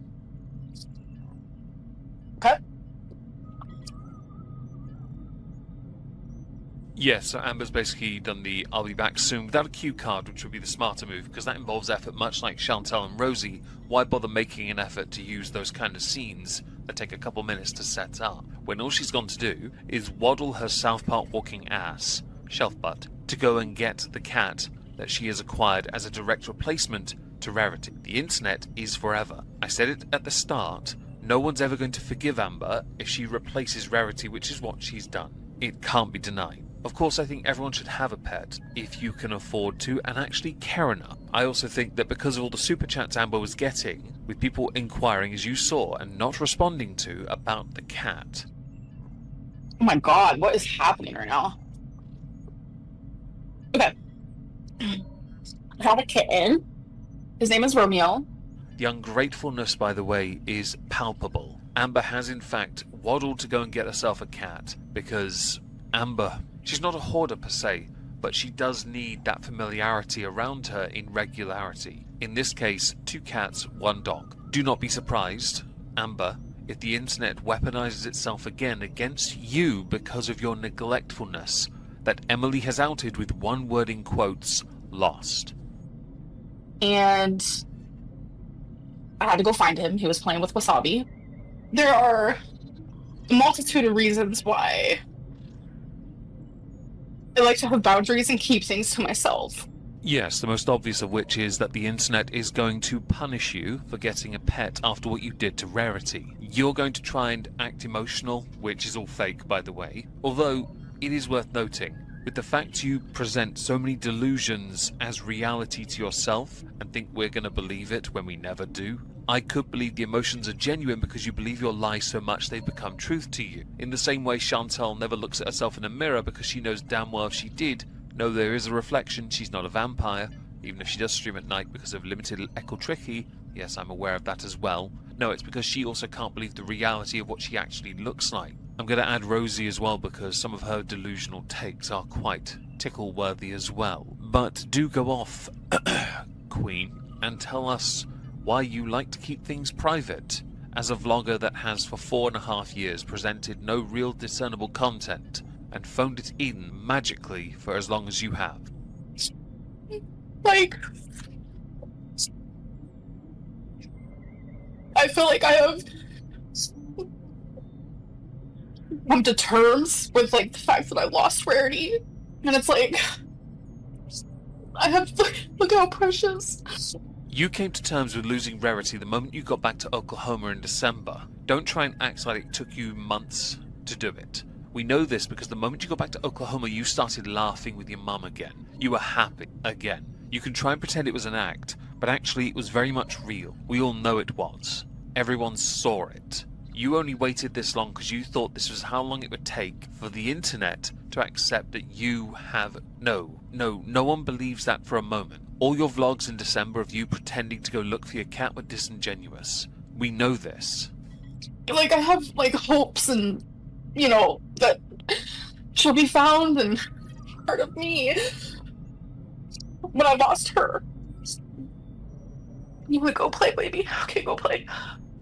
Okay? Yeah, so Amber's basically done the I'll be back soon without a cue card, which would be the smarter move, because that involves effort, much like Chantal and Rosie. Why bother making an effort to use those kind of scenes that take a couple minutes to set up, when all she's gone to do is waddle her South Park walking ass, shelf butt, to go and get the cat that she has acquired as a direct replacement to Rarity. The internet is forever. I said it at the start, no one's ever going to forgive Amber if she replaces Rarity, which is what she's done. It can't be denied. Of course, I think everyone should have a pet if you can afford to and actually care enough. I also think that because of all the super chats Amber was getting, with people inquiring, as you saw, and not responding to, about the cat. Oh my god, what is happening right now? Okay. I have a kitten. His name is Romeo. The ungratefulness, by the way, is palpable. Amber has in fact waddled to go and get herself a cat because Amber, she's not a hoarder per se, but she does need that familiarity around her in regularity. In this case, 2 cats, 1 dog. Do not be surprised, Amber, if the internet weaponizes itself again against you because of your neglectfulness that Emily has outed with one word in quotes, lost. And I had to go find him. He was playing with Wasabi. There are a multitude of reasons why I like to have boundaries and keep things to myself. Yes, the most obvious of which is that the internet is going to punish you for getting a pet after what you did to Rarity. You're going to try and act emotional, which is all fake, by the way. Although, it is worth noting, with the fact you present so many delusions as reality to yourself and think we're going to believe it when we never do, I could believe the emotions are genuine because you believe your lies so much they've become truth to you. In the same way Chantal never looks at herself in a mirror because she knows damn well if she did know there is a reflection, she's not a vampire, even if she does stream at night because of limited ecotricky. Yes, I'm aware of that as well. No, it's because she also can't believe the reality of what she actually looks like. I'm going to add Rosie as well because some of her delusional takes are quite tickle-worthy as well. But do go off, Queen, and tell us why you like to keep things private. As a vlogger that has for 4.5 years presented no real discernible content and phoned it in magically for as long as you have. Like, I feel like I have come to terms with like the fact that I lost Rarity, and it's like I have look how precious. You came to terms with losing Rarity the moment you got back to Oklahoma in December. Don't try and act like it took you months to do it. We know this because the moment you got back to Oklahoma, you started laughing with your mum again. You were happy again. You can try and pretend it was an act, but actually it was very much real. We all know it was. Everyone saw it. You only waited this long because you thought this was how long it would take for the internet to accept that you have... No one believes that for a moment. All your vlogs in December of you pretending to go look for your cat were disingenuous. We know this. Like, I have, like, hopes and, you know, that she'll be found and part of me. But I lost her. You wanna go play, baby? Okay, go play.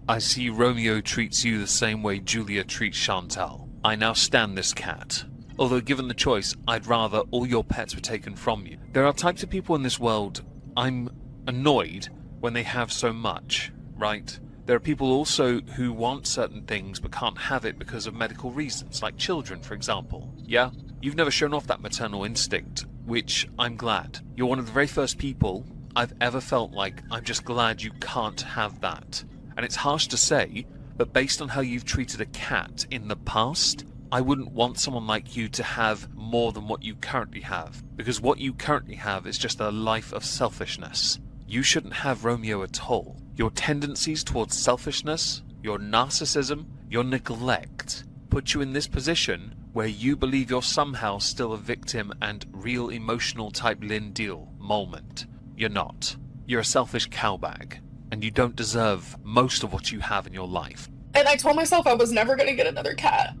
I see Romeo treats you the same way Julia treats Chantal. I now stand this cat. Although given the choice, I'd rather all your pets were taken from you. There are types of people in this world I'm annoyed when they have so much, right? There are people also who want certain things but can't have it because of medical reasons, like children, for example. Yeah? You've never shown off that maternal instinct, which I'm glad. You're one of the very first people I've ever felt like I'm just glad you can't have that. And it's harsh to say, but based on how you've treated a cat in the past, I wouldn't want someone like you to have more than what you currently have, because what you currently have is just a life of selfishness. You shouldn't have Romeo at all. Your tendencies towards selfishness, your narcissism, your neglect put you in this position where you believe you're somehow still a victim and real emotional type Lynn Deal moment. You're not. You're a selfish cowbag, and you don't deserve most of what you have in your life. And I told myself I was never gonna get another cat.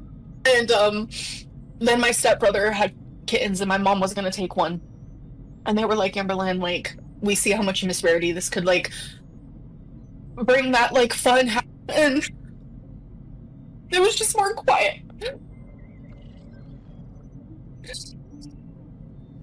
And then my stepbrother had kittens and my mom was gonna take one. And they were like, Amberlynn, like, we see how much you miss Rarity. This could, like, bring that, like, fun. And it was just more quiet.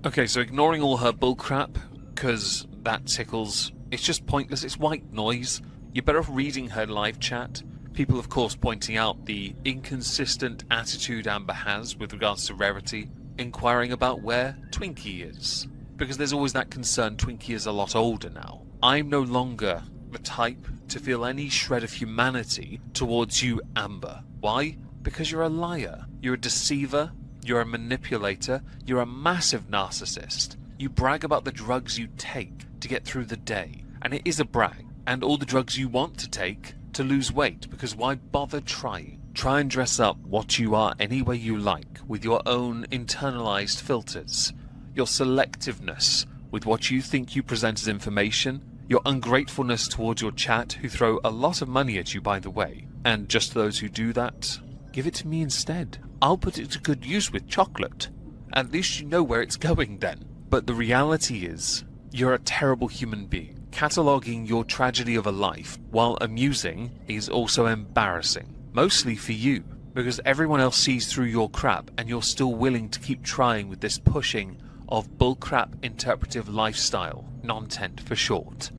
Okay, so ignoring all her bullcrap, because that tickles, it's just pointless, it's white noise. You're better off reading her live chat. People, of course, pointing out the inconsistent attitude Amber has with regards to Rarity, inquiring about where Twinkie is. Because there's always that concern Twinkie is a lot older now. I'm no longer the type to feel any shred of humanity towards you, Amber. Why? Because you're a liar. You're a deceiver. You're a manipulator. You're a massive narcissist. You brag about the drugs you take to get through the day. And it is a brag. And all the drugs you want to take to lose weight, because why bother trying? Try and dress up what you are any way you like, with your own internalized filters. Your selectiveness with what you think you present as information, your ungratefulness towards your chat, who throw a lot of money at you, by the way, and just those who do that, give it to me instead. I'll put it to good use with chocolate. At least you know where it's going then. But the reality is, you're a terrible human being. Cataloguing your tragedy of a life, while amusing, is also embarrassing. Mostly for you, because everyone else sees through your crap and you're still willing to keep trying with this pushing of bullcrap interpretive lifestyle, non-tent for short.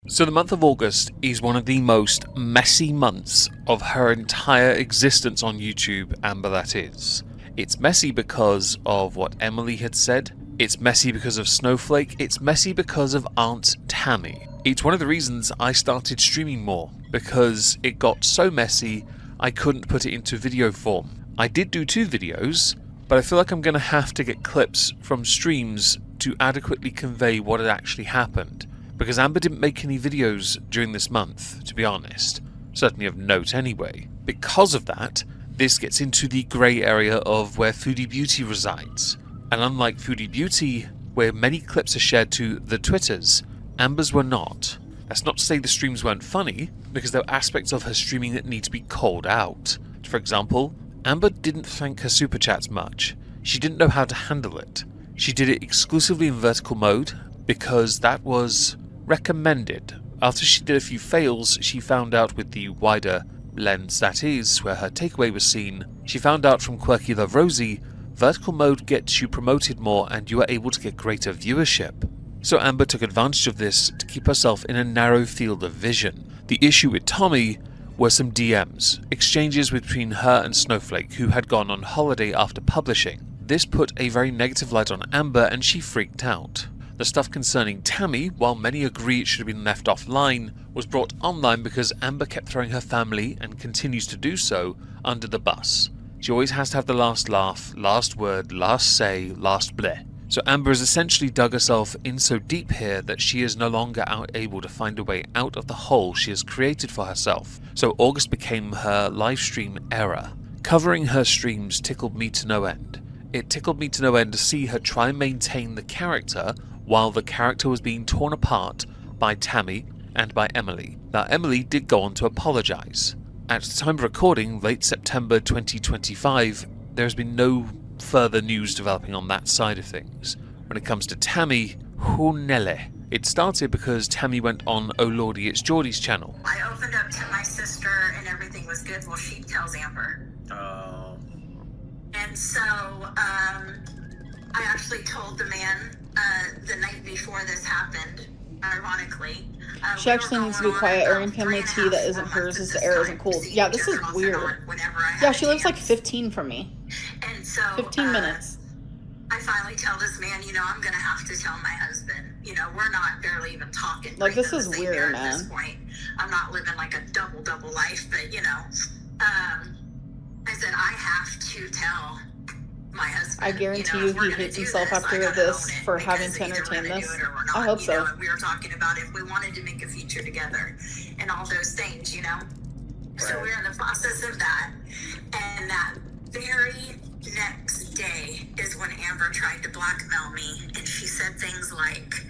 So the month of August is one of the most messy months of her entire existence on YouTube, Amber, that is. It's messy because of what Emily had said, it's messy because of Snowflake, it's messy because of Aunt Tammy. It's one of the reasons I started streaming more, because it got so messy I couldn't put it into video form. I did do 2 videos, but I feel like I'm going to have to get clips from streams to adequately convey what had actually happened. Because Amber didn't make any videos during this month, to be honest. Certainly of note anyway. Because of that, this gets into the grey area of where Foodie Beauty resides. And unlike Foodie Beauty, where many clips are shared to the Twitters, Amber's were not. That's not to say the streams weren't funny, because there are aspects of her streaming that need to be called out. For example, Amber didn't thank her super chats much. She didn't know how to handle it. She did it exclusively in vertical mode, because that was recommended. After she did a few fails, she found out with the wider lens, that is, where her takeaway was seen, she found out from Quirky Love Rosie, vertical mode gets you promoted more and you are able to get greater viewership. So Amber took advantage of this to keep herself in a narrow field of vision. The issue with Tommy were some DMs, exchanges between her and Snowflake, who had gone on holiday after publishing. This put a very negative light on Amber and she freaked out. The stuff concerning Tammy, while many agree it should have been left offline, was brought online because Amber kept throwing her family, and continues to do so, under the bus. She always has to have the last laugh, last word, last say, last bleh. So Amber has essentially dug herself in so deep here that she is no longer able to find a way out of the hole she has created for herself. So August became her livestream era. Covering her streams tickled me to no end. It tickled me to no end to see her try and maintain the character while the character was being torn apart by Tammy and by Emily. Now Emily did go on to apologise. At the time of recording, late September 2025, there has been no further news developing on that side of things. When it comes to Tammy, Hunelle. It started because Tammy went on Oh Lordy It's Geordie's channel. I opened up to my sister and everything was good. Well, she tells Amber. Oh. And so, I actually told the man the night before this happened, ironically. She actually needs to be quiet. Erin family tea that isn't hers is the air isn't cool. Yeah, this is weird. Yeah, she lives like 15 from me. And so 15 minutes. I finally tell this man, you know, I'm gonna have to tell my husband. You know, we're not barely even talking. Like, this is weird, man. At this point, I'm not living like a double life, but you know, I said I have to tell my husband. I guarantee you he hates himself after this for having to entertain this. I hope so. We were talking about if we wanted to make a future together and all those things, you know. So we're in the process of that, and that very next day is when Amber tried to blackmail me, and she said things like,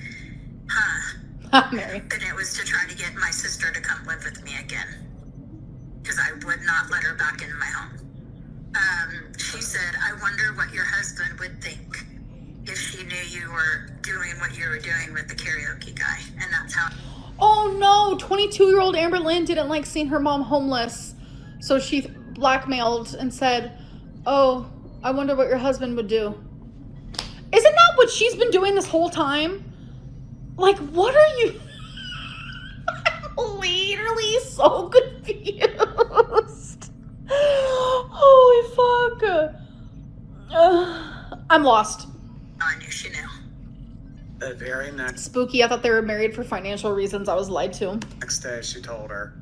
Mary. And it was to try to get my sister to come live with me again. because I would not let her back into my home. She said, I wonder what your husband would think if she knew you were doing what you were doing with the karaoke guy. And that's how... Oh no, 22-year-old Amberlynn didn't like seeing her mom homeless. So she blackmailed and said, oh, I wonder what your husband would do. Isn't that what she's been doing this whole time? Like, what are you... I'm literally so confused. Holy fuck. I'm lost. I knew she knew. The very Spooky, I thought they were married for financial reasons. I was lied to. next day, she told her,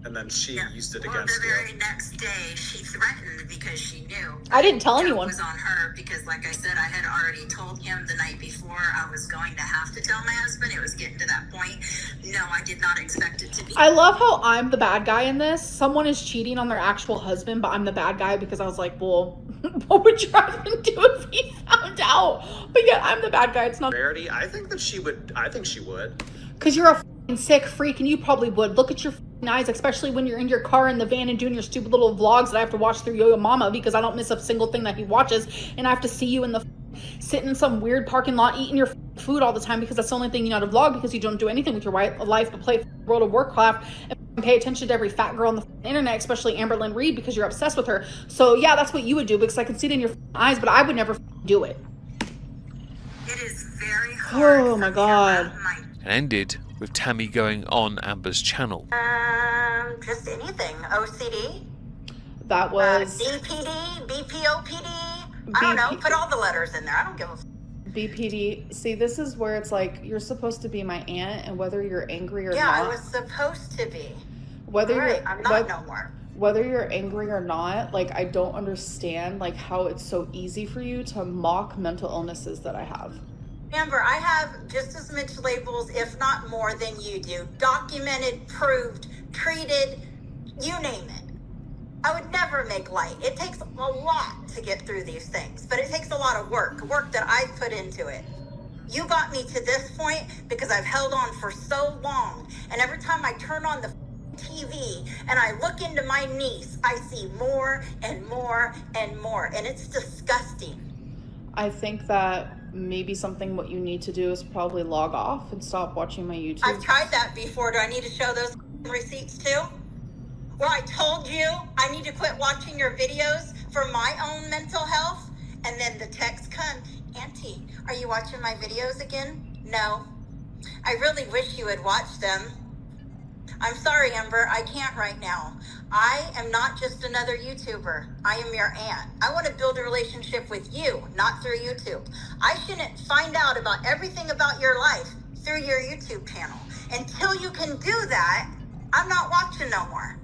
and then she used it Well, against the you. very next day, she threatened because she knew. I didn't tell It anyone. was on her because, like I said, I had already told him the night before I was going to have to tell my husband. It was getting to that point. No, I did not expect it to be. I love how I'm the bad guy in this. Someone is cheating on their actual husband, but I'm the bad guy because I was like, well, what would your husband do if he found out? But yet I'm the bad guy. It's not. Rarity, I think that she would. I think she would. Because you're a f***ing sick freak and you probably would. Look at your f***ing eyes, especially when you're in your car in the van and doing your stupid little vlogs that I have to watch through Yo-Yo Mama because I don't miss a single thing that he watches. And I have to see you in the sitting in some weird parking lot eating your food all the time because that's the only thing you know how to vlog because you don't do anything with your life but play World of Warcraft and pay attention to every fat girl on the internet, especially Amberlynn Reid, because you're obsessed with her. So yeah, that's what you would do because I can see it in your eyes, but I would never do it. It is very hard. Oh my god. And ended with Tammy going on Amber's channel. Just anything. OCD? That was DPD? BPOPD? I don't know. Put all the letters in there. I don't give a f. BPD. See, this is where it's like you're supposed to be my aunt, and whether you're angry or Yeah, not. I was supposed to be. Whether All right, you're I'm not no more. Whether you're angry or not, like I don't understand like how it's so easy for you to mock mental illnesses that I have. Amber, I have just as much labels, if not more, than you do. Documented, proved, treated, you name it. I would never make light. It takes a lot to get through these things, but it takes a lot of work that I've put into it. You got me to this point because I've held on for so long, and every time I turn on the TV and I look into my niece, I see more and more and more, and it's disgusting. I think that maybe what you need to do is probably log off and stop watching my YouTube. I've tried that before. Do I need to show those receipts too? Where I told you I need to quit watching your videos for my own mental health, and then the text comes, Auntie, are you watching my videos again? No. I really wish you would watch them. I'm sorry, Amber, I can't right now. I am not just another YouTuber. I am your aunt. I want to build a relationship with you, not through YouTube. I shouldn't find out about everything about your life through your YouTube channel. Until you can do that, I'm not watching no more.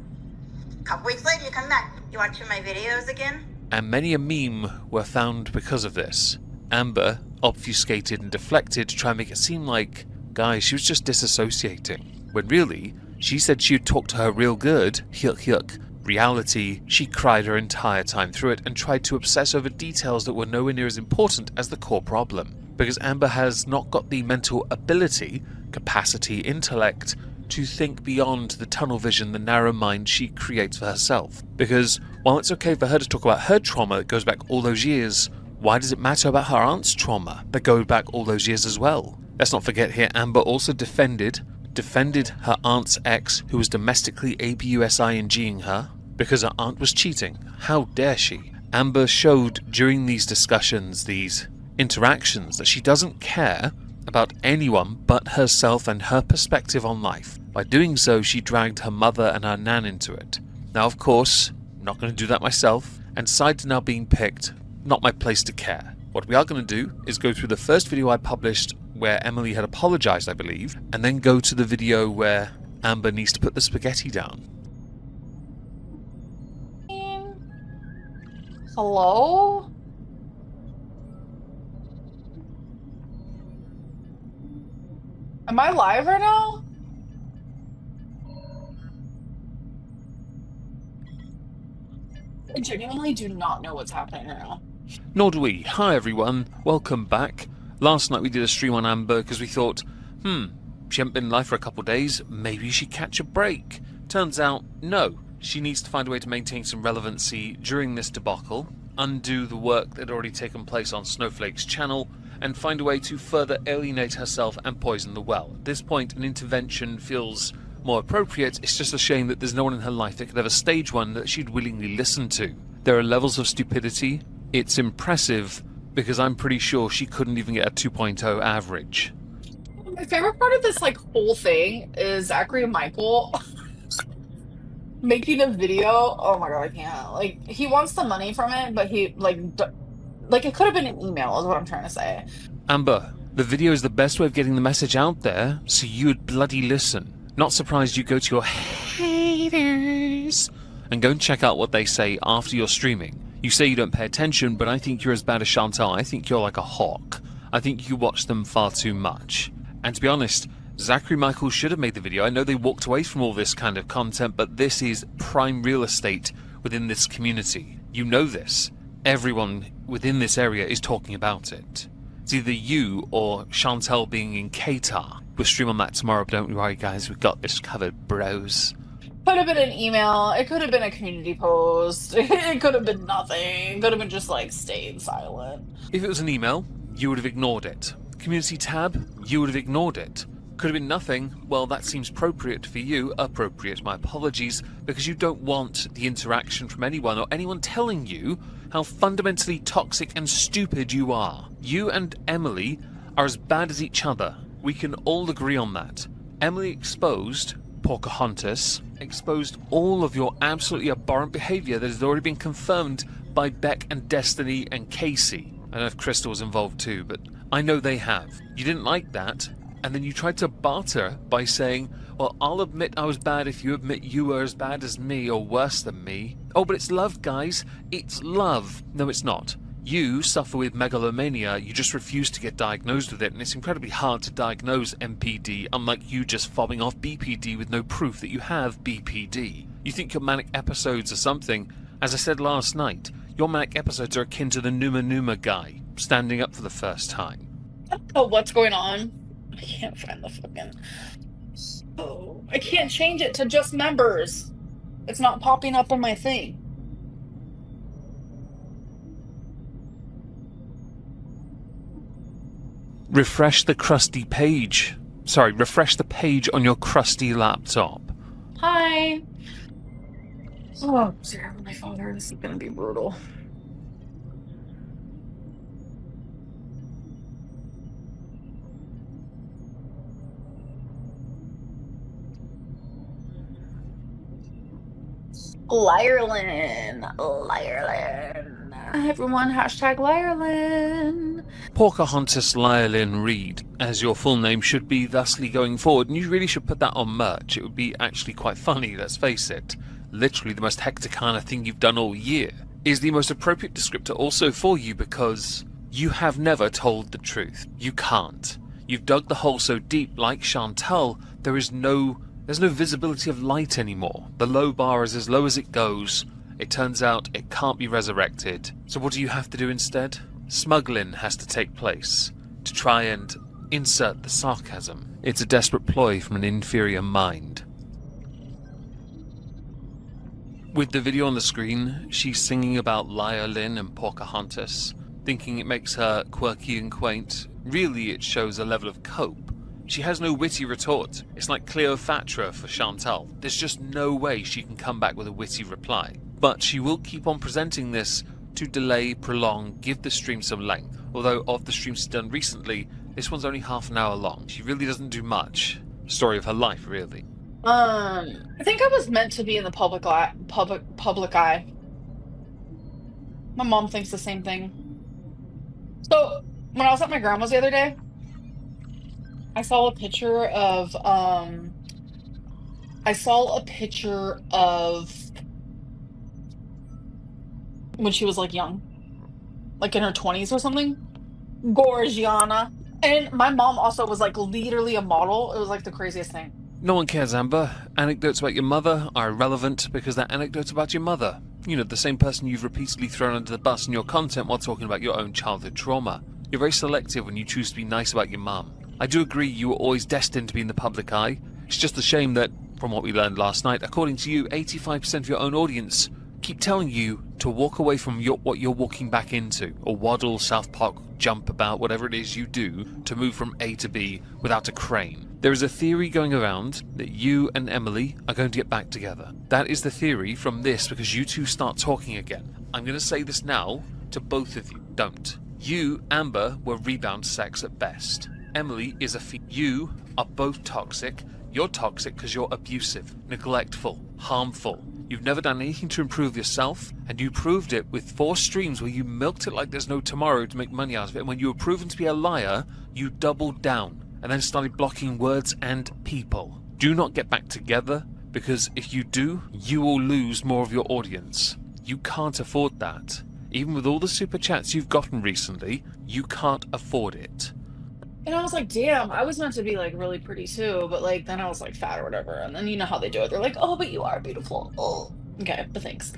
A couple weeks later, you come back. You watching my videos again? And many a meme were found because of this. Amber obfuscated and deflected to try and make it seem like, guys, she was just disassociating. When really, she said she'd talk to her real good, yuck. Reality, she cried her entire time through it and tried to obsess over details that were nowhere near as important as the core problem. Because Amber has not got the mental ability, capacity, intellect to think beyond the tunnel vision, the narrow mind she creates for herself. Because while it's okay for her to talk about her trauma that goes back all those years, why does it matter about her aunt's trauma that goes back all those years as well? Let's not forget here, Amber also defended her aunt's ex who was domestically abusing her because her aunt was cheating. How dare she? Amber showed during these discussions, these interactions, that she doesn't care about anyone but herself and her perspective on life. By doing so, she dragged her mother and her nan into it. Now, of course, I'm not going to do that myself, and sides are now being picked. Not my place to care. What we are going to do is go through the first video I published where Emily had apologized, I believe, and then go to the video where Amber needs to put the spaghetti down. Hello? Am I live right now? I genuinely do not know what's happening right now. Nor do we. Hi everyone, welcome back. Last night we did a stream on Amber because we thought, she hadn't been live for a couple of days, maybe she'd catch a break. Turns out, no, She needs to find a way to maintain some relevancy during this debacle, undo the work that had already taken place on Snowflake's channel, and find a way to further alienate herself and poison the well. At this point, an intervention feels more appropriate. It's just a shame that there's no one in her life that could ever stage one that she'd willingly listen to. There are levels of stupidity. It's impressive, because I'm pretty sure she couldn't even get a 2.0 average. My favorite part of this whole thing is Zachary and Michael making a video. Oh my god, I can't. He wants the money from it, but he it could have been an email is what I'm trying to say. Amber, the video is the best way of getting the message out there, so you would bloody listen. Not surprised you go to your haters and go and check out what they say after you're streaming. You say you don't pay attention, but I think you're as bad as Chantal. I think you're like a hawk. I think you watch them far too much. And to be honest, Zachary Michael should have made the video. I know they walked away from all this kind of content, but this is prime real estate within this community. You know this. Everyone within this area is talking about it. It's either you or Chantal being in Qatar. We'll stream on that tomorrow, but don't worry guys, we've got this covered, bros. Could have been an email. It could have been a community post. It could have been nothing. It could have been just staying silent. If it was an email, you would have ignored it. Community tab, you would have ignored it. Could have been nothing. Well, that seems appropriate for you. Appropriate, my apologies, because you don't want the interaction from anyone or anyone telling you how fundamentally toxic and stupid you are. You and Emily are as bad as each other. We can all agree on that. Emily exposed Pocahontas, exposed all of your absolutely abhorrent behavior that has already been confirmed by Beck and Destiny and Casey. I don't know if Crystal was involved too, but I know they have. You didn't like that, and then you tried to barter by saying, well, I'll admit I was bad if you admit you were as bad as me or worse than me. Oh, but it's love, guys. It's love. No, it's not. You suffer with megalomania, you just refuse to get diagnosed with it, and it's incredibly hard to diagnose MPD, unlike you just fobbing off BPD with no proof that you have BPD. You think your manic episodes are something. As I said last night, your manic episodes are akin to the Numa guy, standing up for the first time. I don't know what's going on. I can't find the fucking... Oh, I can't change it to just members. It's not popping up on my thing. Refresh the crusty page. Sorry, refresh the page on your crusty laptop. Hi. Oh, dear, my father, this is gonna be brutal. Liarlyn. Everyone, hashtag Liarlyn. Pocahontas Liarlyn Reid, as your full name should be thusly going forward, and you really should put that on merch. It would be actually quite funny, let's face it. Literally the most hecticana thing you've done all year is the most appropriate descriptor also for you because you have never told the truth. You can't. You've dug the hole so deep, like Chantal, there's no visibility of light anymore. The low bar is as low as it goes. It turns out it can't be resurrected. So what do you have to do instead? Smuggling has to take place to try and insert the sarcasm. It's a desperate ploy from an inferior mind. With the video on the screen, she's singing about Liarlyn and Pocahontas, thinking it makes her quirky and quaint. Really, it shows a level of cope. She has no witty retort. It's like Cleopatra for Chantal. There's just no way she can come back with a witty reply. But she will keep on presenting this to delay, prolong, give the stream some length. Although of the streams she's done recently, this one's only half an hour long. She really doesn't do much. Story of her life, really. I think I was meant to be in the public eye. My mom thinks the same thing. So when I was at my grandma's the other day, I saw a picture of when she was young, in her 20s or something. Georgina. And my mom also was literally a model. It was the craziest thing. No one cares, Amber. Anecdotes about your mother are irrelevant because they're anecdotes about your mother. You know, the same person you've repeatedly thrown under the bus in your content while talking about your own childhood trauma. You're very selective when you choose to be nice about your mum. I do agree you were always destined to be in the public eye. It's just a shame that from what we learned last night, according to you, 85% of your own audience keep telling you to walk away from what you're walking back into, or waddle, South Park, jump about, whatever it is you do to move from A to B without a crane. There is a theory going around that you and Emily are going to get back together. That is the theory from this, because you two start talking again. I'm going to say this now to both of you. Don't. You, Amber, were rebound sex at best. Emily is you are both toxic. You're toxic because you're abusive, neglectful, harmful. You've never done anything to improve yourself, and you proved it with 4 streams where you milked it like there's no tomorrow to make money out of it, and when you were proven to be a liar, you doubled down, and then started blocking words and people. Do not get back together, because if you do, you will lose more of your audience. You can't afford that. Even with all the super chats you've gotten recently, you can't afford it. And I was like, damn, I was meant to be like really pretty too, but like then I was like fat or whatever. And then you know how they do it. They're like, oh, but you are beautiful. Oh, okay, but thanks.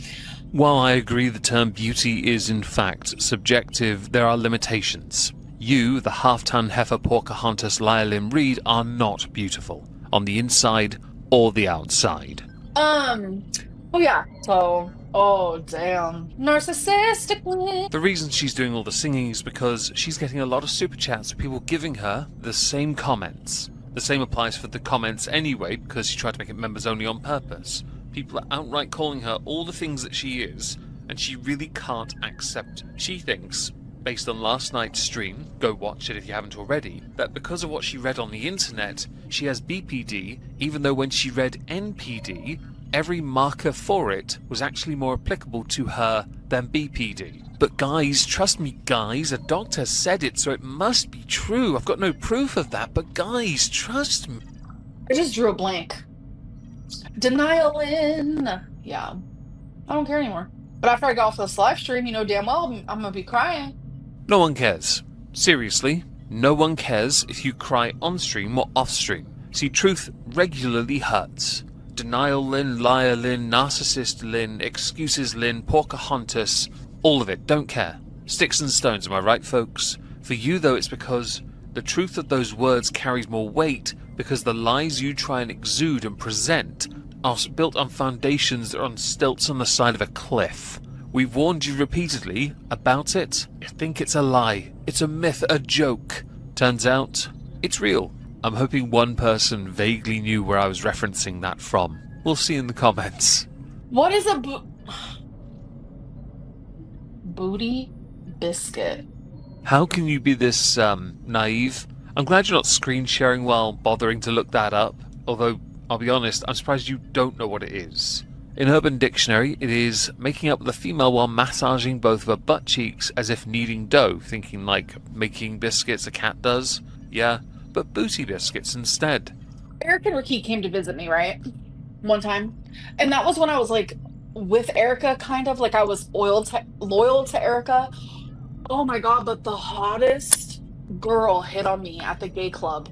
While I agree the term beauty is in fact subjective, there are limitations. You, the half-ton heifer Pocahontas Lyalyn Reid, are not beautiful on the inside or the outside. Oh yeah, so, oh damn, narcissistic. The reason she's doing all the singing is because she's getting a lot of super chats of people giving her the same comments. The same applies for the comments anyway, because she tried to make it members only on purpose. People are outright calling her all the things that she is, and she really can't accept. She thinks, based on last night's stream, go watch it if you haven't already, that because of what she read on the internet, she has BPD, even though when she read NPD, every marker for it was actually more applicable to her than BPD. But guys, trust me guys, a doctor said it, so it must be true. I've got no proof of that, but guys, trust me. I just drew a blank. Denial in. Yeah, I don't care anymore. But after I got off this live stream, you know damn well I'm gonna be crying. No one cares. Seriously, no one cares if you cry on stream or off stream. See, truth regularly hurts. Denial Lynn, liar Lynn, narcissist Lynn, excuses Lynn, Pocahontas, all of it, don't care. Sticks and stones, am I right, folks? For you, though, it's because the truth of those words carries more weight, because the lies you try and exude and present are built on foundations that are on stilts on the side of a cliff. We've warned you repeatedly about it. You think it's a lie, it's a myth, a joke. Turns out, it's real. I'm hoping one person vaguely knew where I was referencing that from. We'll see in the comments. What is a booty biscuit? How can you be this, naive? I'm glad you're not screen sharing while bothering to look that up. Although, I'll be honest, I'm surprised you don't know what it is. In Urban Dictionary, it is making up with a female while massaging both of her butt cheeks as if kneading dough, thinking like making biscuits a cat does. Yeah. But booty biscuits instead. Eric and Ricky came to visit me, right? One time. And that was when I was like with Erica, kind of like I was loyal to Erica. Oh my god, but the hottest girl hit on me at the gay club.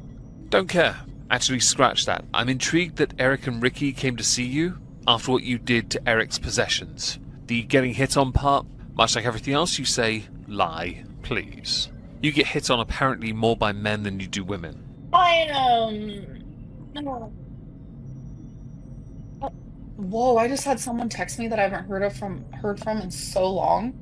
Don't care. Actually, scratch that. I'm intrigued that Eric and Ricky came to see you after what you did to Eric's possessions. The getting hit on part, much like everything else you say, lie, please. You get hit on apparently more by men than you do women. Whoa, I just had someone text me that I haven't heard from in so long.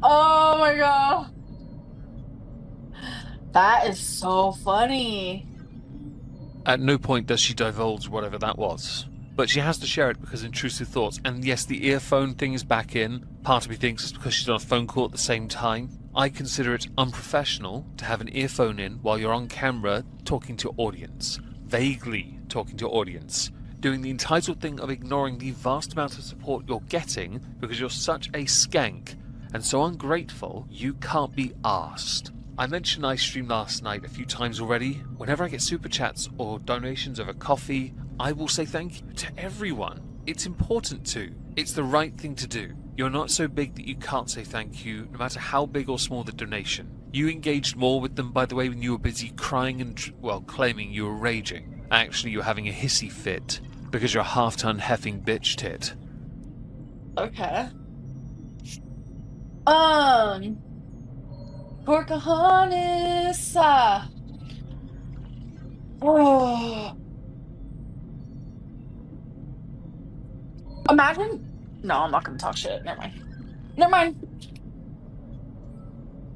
Oh my god. That is so funny. At no point does she divulge whatever that was. But she has to share it because intrusive thoughts. And yes, the earphone thing is back in. Part of me thinks it's because she's on a phone call at the same time. I consider it unprofessional to have an earphone in while you're on camera talking to your audience. Vaguely talking to your audience. Doing the entitled thing of ignoring the vast amount of support you're getting because you're such a skank and so ungrateful you can't be arsed. I mentioned I streamed last night a few times already. Whenever I get super chats or donations over coffee, I will say thank you to everyone. It's important to. It's the right thing to do. You're not so big that you can't say thank you, no matter how big or small the donation. You engaged more with them, by the way, when you were busy crying and, well, claiming you were raging. Actually, you're having a hissy fit because you're a half-ton heffing bitch tit. Okay. Pocahontas. Oh. Imagine. No, I'm not gonna talk shit. Never mind. Never mind.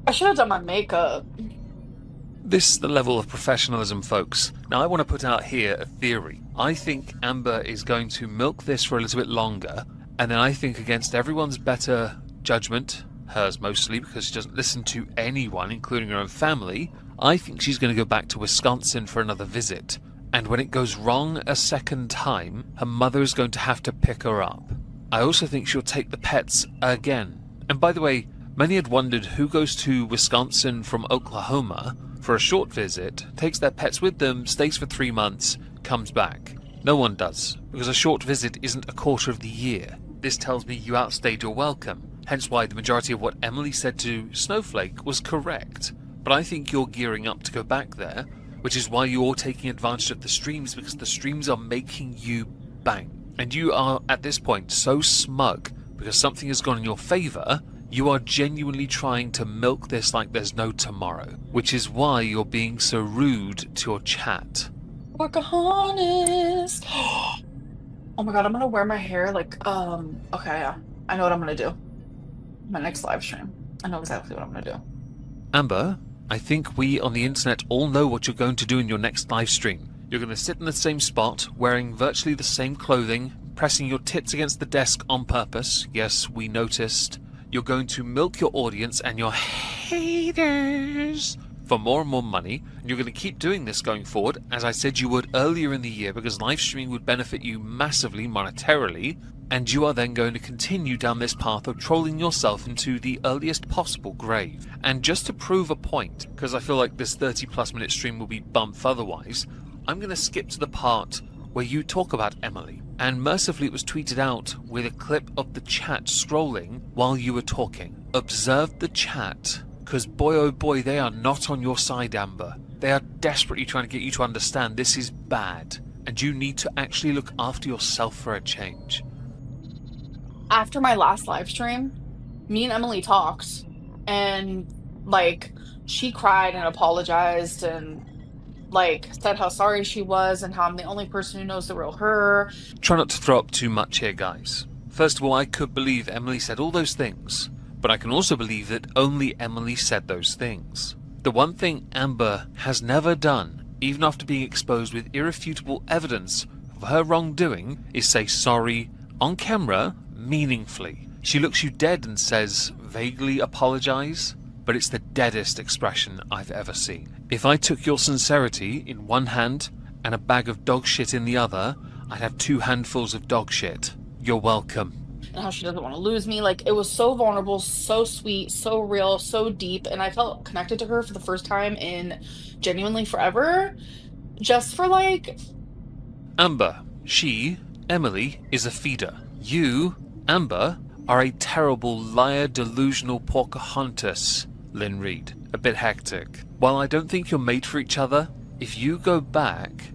I should have done my makeup. This is the level of professionalism, folks. Now, I want to put out here a theory. I think Amber is going to milk this for a little bit longer, and then I think against everyone's better judgment, hers mostly because she doesn't listen to anyone, including her own family, I think she's going to go back to Wisconsin for another visit. And when it goes wrong a second time, her mother is going to have to pick her up. I also think she'll take the pets again. And by the way, many had wondered who goes to Wisconsin from Oklahoma for a short visit, takes their pets with them, stays for 3 months, comes back. No one does, because a short visit isn't a quarter of the year. This tells me you outstayed your welcome, hence why the majority of what Emily said to Snowflake was correct. But I think you're gearing up to go back there, which is why you're taking advantage of the streams, because the streams are making you bang. And you are, at this point, so smug because something has gone in your favour, you are genuinely trying to milk this like there's no tomorrow, which is why you're being so rude to your chat. Pocahontas. Oh my god, I'm gonna wear my hair like, okay, yeah. I know what I'm gonna do. My next live stream. I know exactly what I'm gonna do. Amber, I think we on the internet all know what you're going to do in your next live stream. You're going to sit in the same spot, wearing virtually the same clothing, pressing your tits against the desk on purpose. Yes, we noticed. You're going to milk your audience and your haters for more and more money, and you're going to keep doing this going forward, as I said you would earlier in the year, because live streaming would benefit you massively monetarily, and you are then going to continue down this path of trolling yourself into the earliest possible grave. And just to prove a point, because I feel like this 30+ minute stream will be bumped otherwise, I'm going to skip to the part where you talk about Emily. And mercifully it was tweeted out with a clip of the chat scrolling while you were talking. Observe the chat, because boy oh boy, they are not on your side, Amber. They are desperately trying to get you to understand this is bad, and you need to actually look after yourself for a change. After my last live stream, me and Emily talked, and like she cried and apologized and like said how sorry she was and how I'm the only person who knows the real her. Try not to throw up too much here, guys. First of all, I could believe Emily said all those things, but I can also believe that only Emily said those things. The one thing Amber has never done, even after being exposed with irrefutable evidence of her wrongdoing, is say sorry on camera meaningfully. She looks you dead and says, vaguely apologize, but it's the deadest expression I've ever seen. If I took your sincerity in one hand and a bag of dog shit in the other, I'd have 2 handfuls of dog shit. You're welcome. And how she doesn't want to lose me. Like, it was so vulnerable, so sweet, so real, so deep, and I felt connected to her for the first time in genuinely forever. Just for like... Amber, she, Emily, is a feeder. You, Amber, are a terrible liar, delusional Pocahontas, Lynn Reid. A bit hectic. While I don't think you're made for each other, if you go back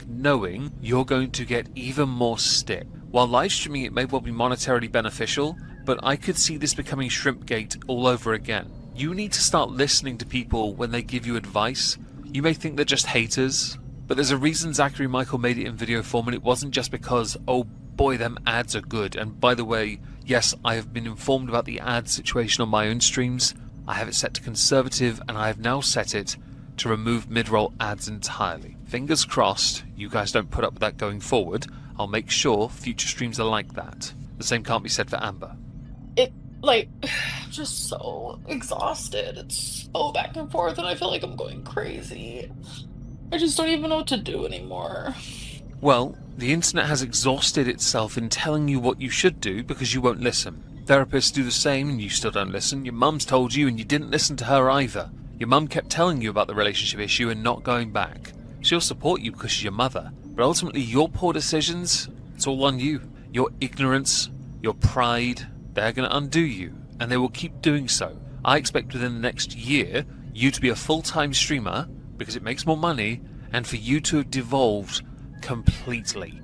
knowing you're going to get even more stick. While live streaming it may well be monetarily beneficial, but I could see this becoming Shrimpgate all over again. You need to start listening to people when they give you advice. You may think they're just haters, but there's a reason Zachary Michael made it in video form, and it wasn't just because, oh boy, them ads are good. And by the way, yes, I have been informed about the ad situation on my own streams. I have it set to conservative, and I have now set it to remove mid-roll ads entirely. Fingers crossed you guys don't put up with that going forward. I'll make sure future streams are like that. The same can't be said for Amber. It, like, I'm just so exhausted. It's so back and forth, and I feel like I'm going crazy. I just don't even know what to do anymore. Well, the internet has exhausted itself in telling you what you should do because you won't listen. Therapists do the same and you still don't listen. Your mum's told you and you didn't listen to her either. Your mum kept telling you about the relationship issue and not going back. She'll support you because she's your mother. But ultimately, your poor decisions, it's all on you. Your ignorance, your pride, they're going to undo you. And they will keep doing so. I expect within the next year, you to be a full-time streamer because it makes more money, and for you to have devolved completely.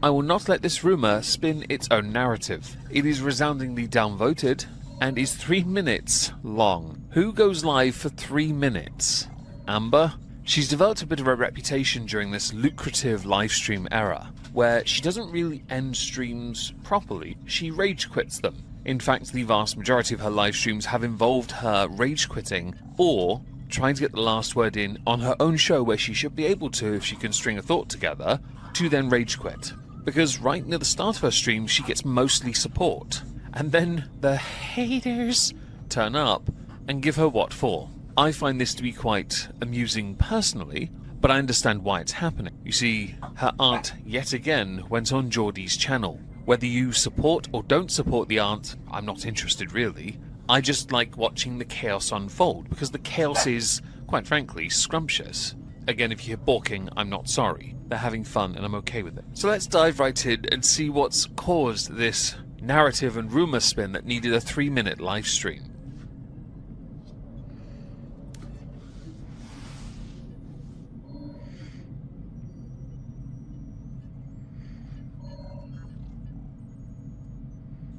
I will not let this rumour spin its own narrative. It is resoundingly downvoted, and is 3 minutes long. Who goes live for 3 minutes? Amber? She's developed a bit of a reputation during this lucrative livestream era, where she doesn't really end streams properly, she rage quits them. In fact, the vast majority of her live streams have involved her rage quitting or trying to get the last word in on her own show, where she should be able to, if she can string a thought together, to then rage quit. Because right near the start of her stream, she gets mostly support. And then the haters turn up and give her what for. I find this to be quite amusing personally, but I understand why it's happening. You see, her aunt yet again went on Geordie's channel. Whether you support or don't support the aunt, I'm not interested really. I just like watching the chaos unfold, because the chaos is, quite frankly, scrumptious. Again, if you hear balking, I'm not sorry. They're having fun and I'm okay with it. So let's dive right in and see what's caused this narrative and rumour spin that needed a 3-minute live stream.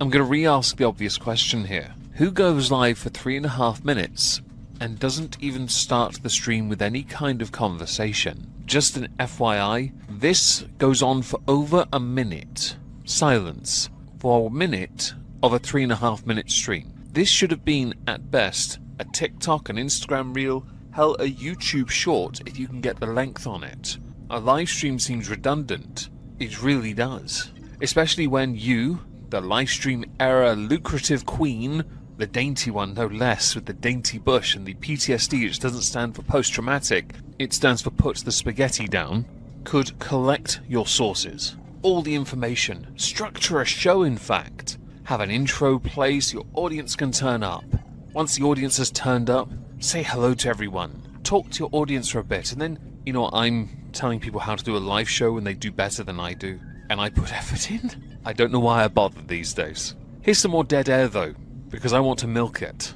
I'm going to re-ask the obvious question here. Who goes live for 3.5 minutes and doesn't even start the stream with any kind of conversation? Just an FYI, this goes on for over a minute. Silence for a minute of a 3.5 minute stream. This should have been, at best, a TikTok, an Instagram reel, hell, a YouTube short if you can get the length on it. A live stream seems redundant. It really does. Especially when you, the livestream era lucrative queen, the dainty one no less, with the dainty bush and the PTSD, which doesn't stand for post-traumatic, it stands for put the spaghetti down, could collect your sources, all the information, structure a show in fact, have an intro play so your audience can turn up. Once the audience has turned up, say hello to everyone, talk to your audience for a bit, and then, you know, I'm telling people how to do a live show and they do better than I do, and I put effort in? I don't know why I bother these days. Here's some more dead air though, because I want to milk it.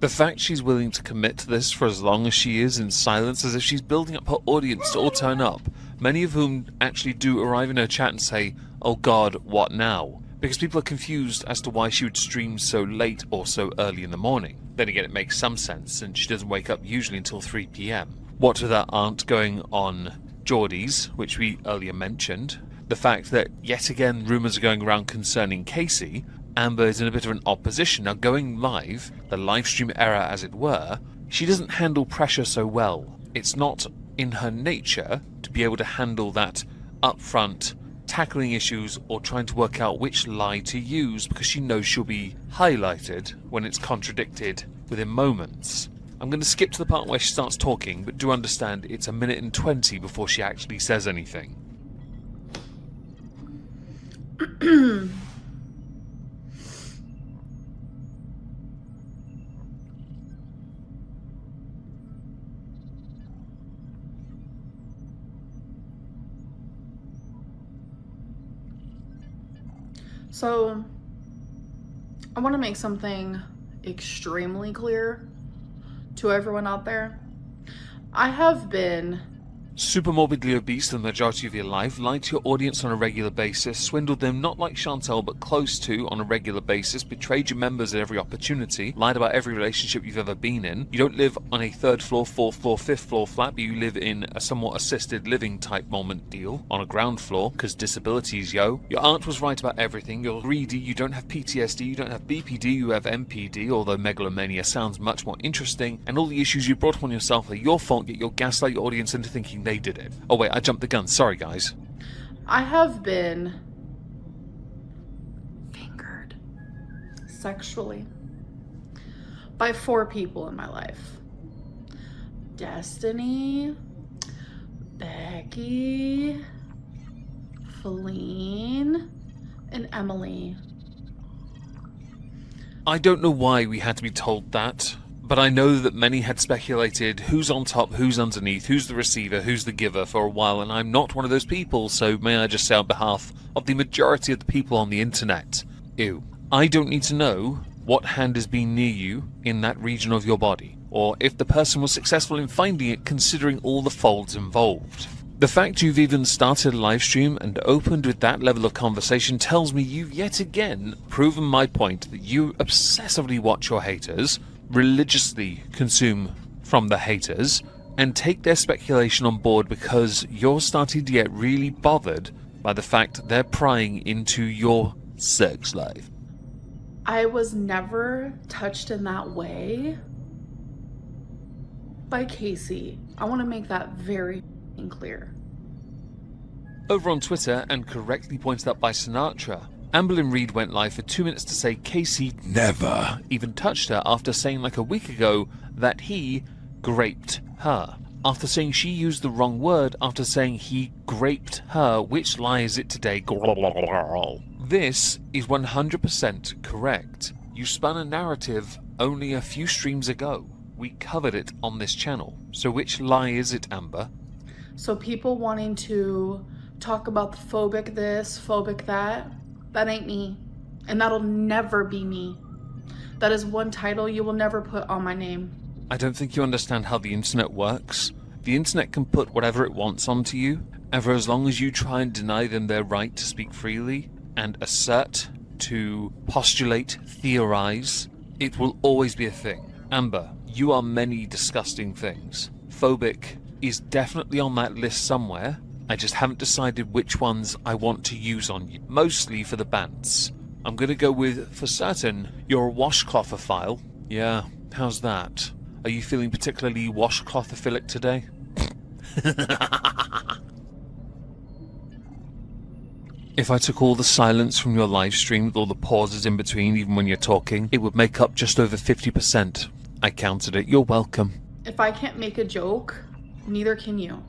The fact she's willing to commit to this for as long as she is in silence, as if she's building up her audience to all turn up, many of whom actually do arrive in her chat and say, "Oh God, what now?" Because people are confused as to why she would stream so late or so early in the morning. Then again, it makes some sense, and she doesn't wake up usually until 3 PM. What with her aunt going on Geordie's, which we earlier mentioned, the fact that yet again rumours are going around concerning Casey, Amber is in a bit of an odd position. Now, going live, the live stream era as it were, she doesn't handle pressure so well. It's not in her nature to be able to handle that upfront, tackling issues or trying to work out which lie to use, because she knows she'll be highlighted when it's contradicted within moments. I'm going to skip to the part where she starts talking, but do understand it's 1:20 before she actually says anything. So, I want to make something extremely clear to everyone out there. I have been super morbidly obese the majority of your life, lied to your audience on a regular basis, swindled them not like Chantal but close to on a regular basis, betrayed your members at every opportunity, lied about every relationship you've ever been in. You don't live on a 3rd floor, 4th floor, 5th floor flat, but you live in a somewhat assisted living type moment deal on a ground floor, because disabilities, yo. Your aunt was right about everything. You're greedy, you don't have PTSD, you don't have BPD, you have MPD, although megalomania sounds much more interesting, and all the issues you brought upon yourself are your fault, yet you'll gaslight your audience into thinking they did it. Oh wait, I jumped the gun. Sorry, guys. I have been fingered sexually by 4 people in my life. Destiny, Becky, Feline, and Emily. I don't know why we had to be told that, but I know that many had speculated who's on top, who's underneath, who's the receiver, who's the giver for a while, and I'm not one of those people, so may I just say on behalf of the majority of the people on the internet, ew. I don't need to know what hand has been near you in that region of your body, or if the person was successful in finding it considering all the folds involved. The fact you've even started a live stream and opened with that level of conversation tells me you've yet again proven my point that you obsessively watch your haters, religiously consume from the haters, and take their speculation on board because you're starting to get really bothered by the fact they're prying into your sex life. I was never touched in that way by Casey. I want to make that very clear. Over on Twitter, and correctly pointed out by Sinatra, Amberlynn Reid went live for 2 minutes to say Casey never even touched her after saying like a week ago that he graped her. After saying she used the wrong word after saying he graped her, which lie is it today? This is 100% correct. You spun a narrative only a few streams ago. We covered it on this channel. So which lie is it, Amber? So people wanting to talk about the phobic this, phobic that ain't me. And that'll never be me. That is one title you will never put on my name. I don't think you understand how the internet works. The internet can put whatever it wants onto you, and for as long as you try and deny them their right to speak freely, and assert, to postulate, theorize, it will always be a thing. Amber, you are many disgusting things. Phobic is definitely on that list somewhere. I just haven't decided which ones I want to use on you. Mostly for the bants. I'm gonna go with, for certain, you're a washclothophile. Yeah, how's that? Are you feeling particularly washclothophilic today? If I took all the silence from your live stream with all the pauses in between, even when you're talking, it would make up just over 50%. I counted it. You're welcome. If I can't make a joke, neither can you.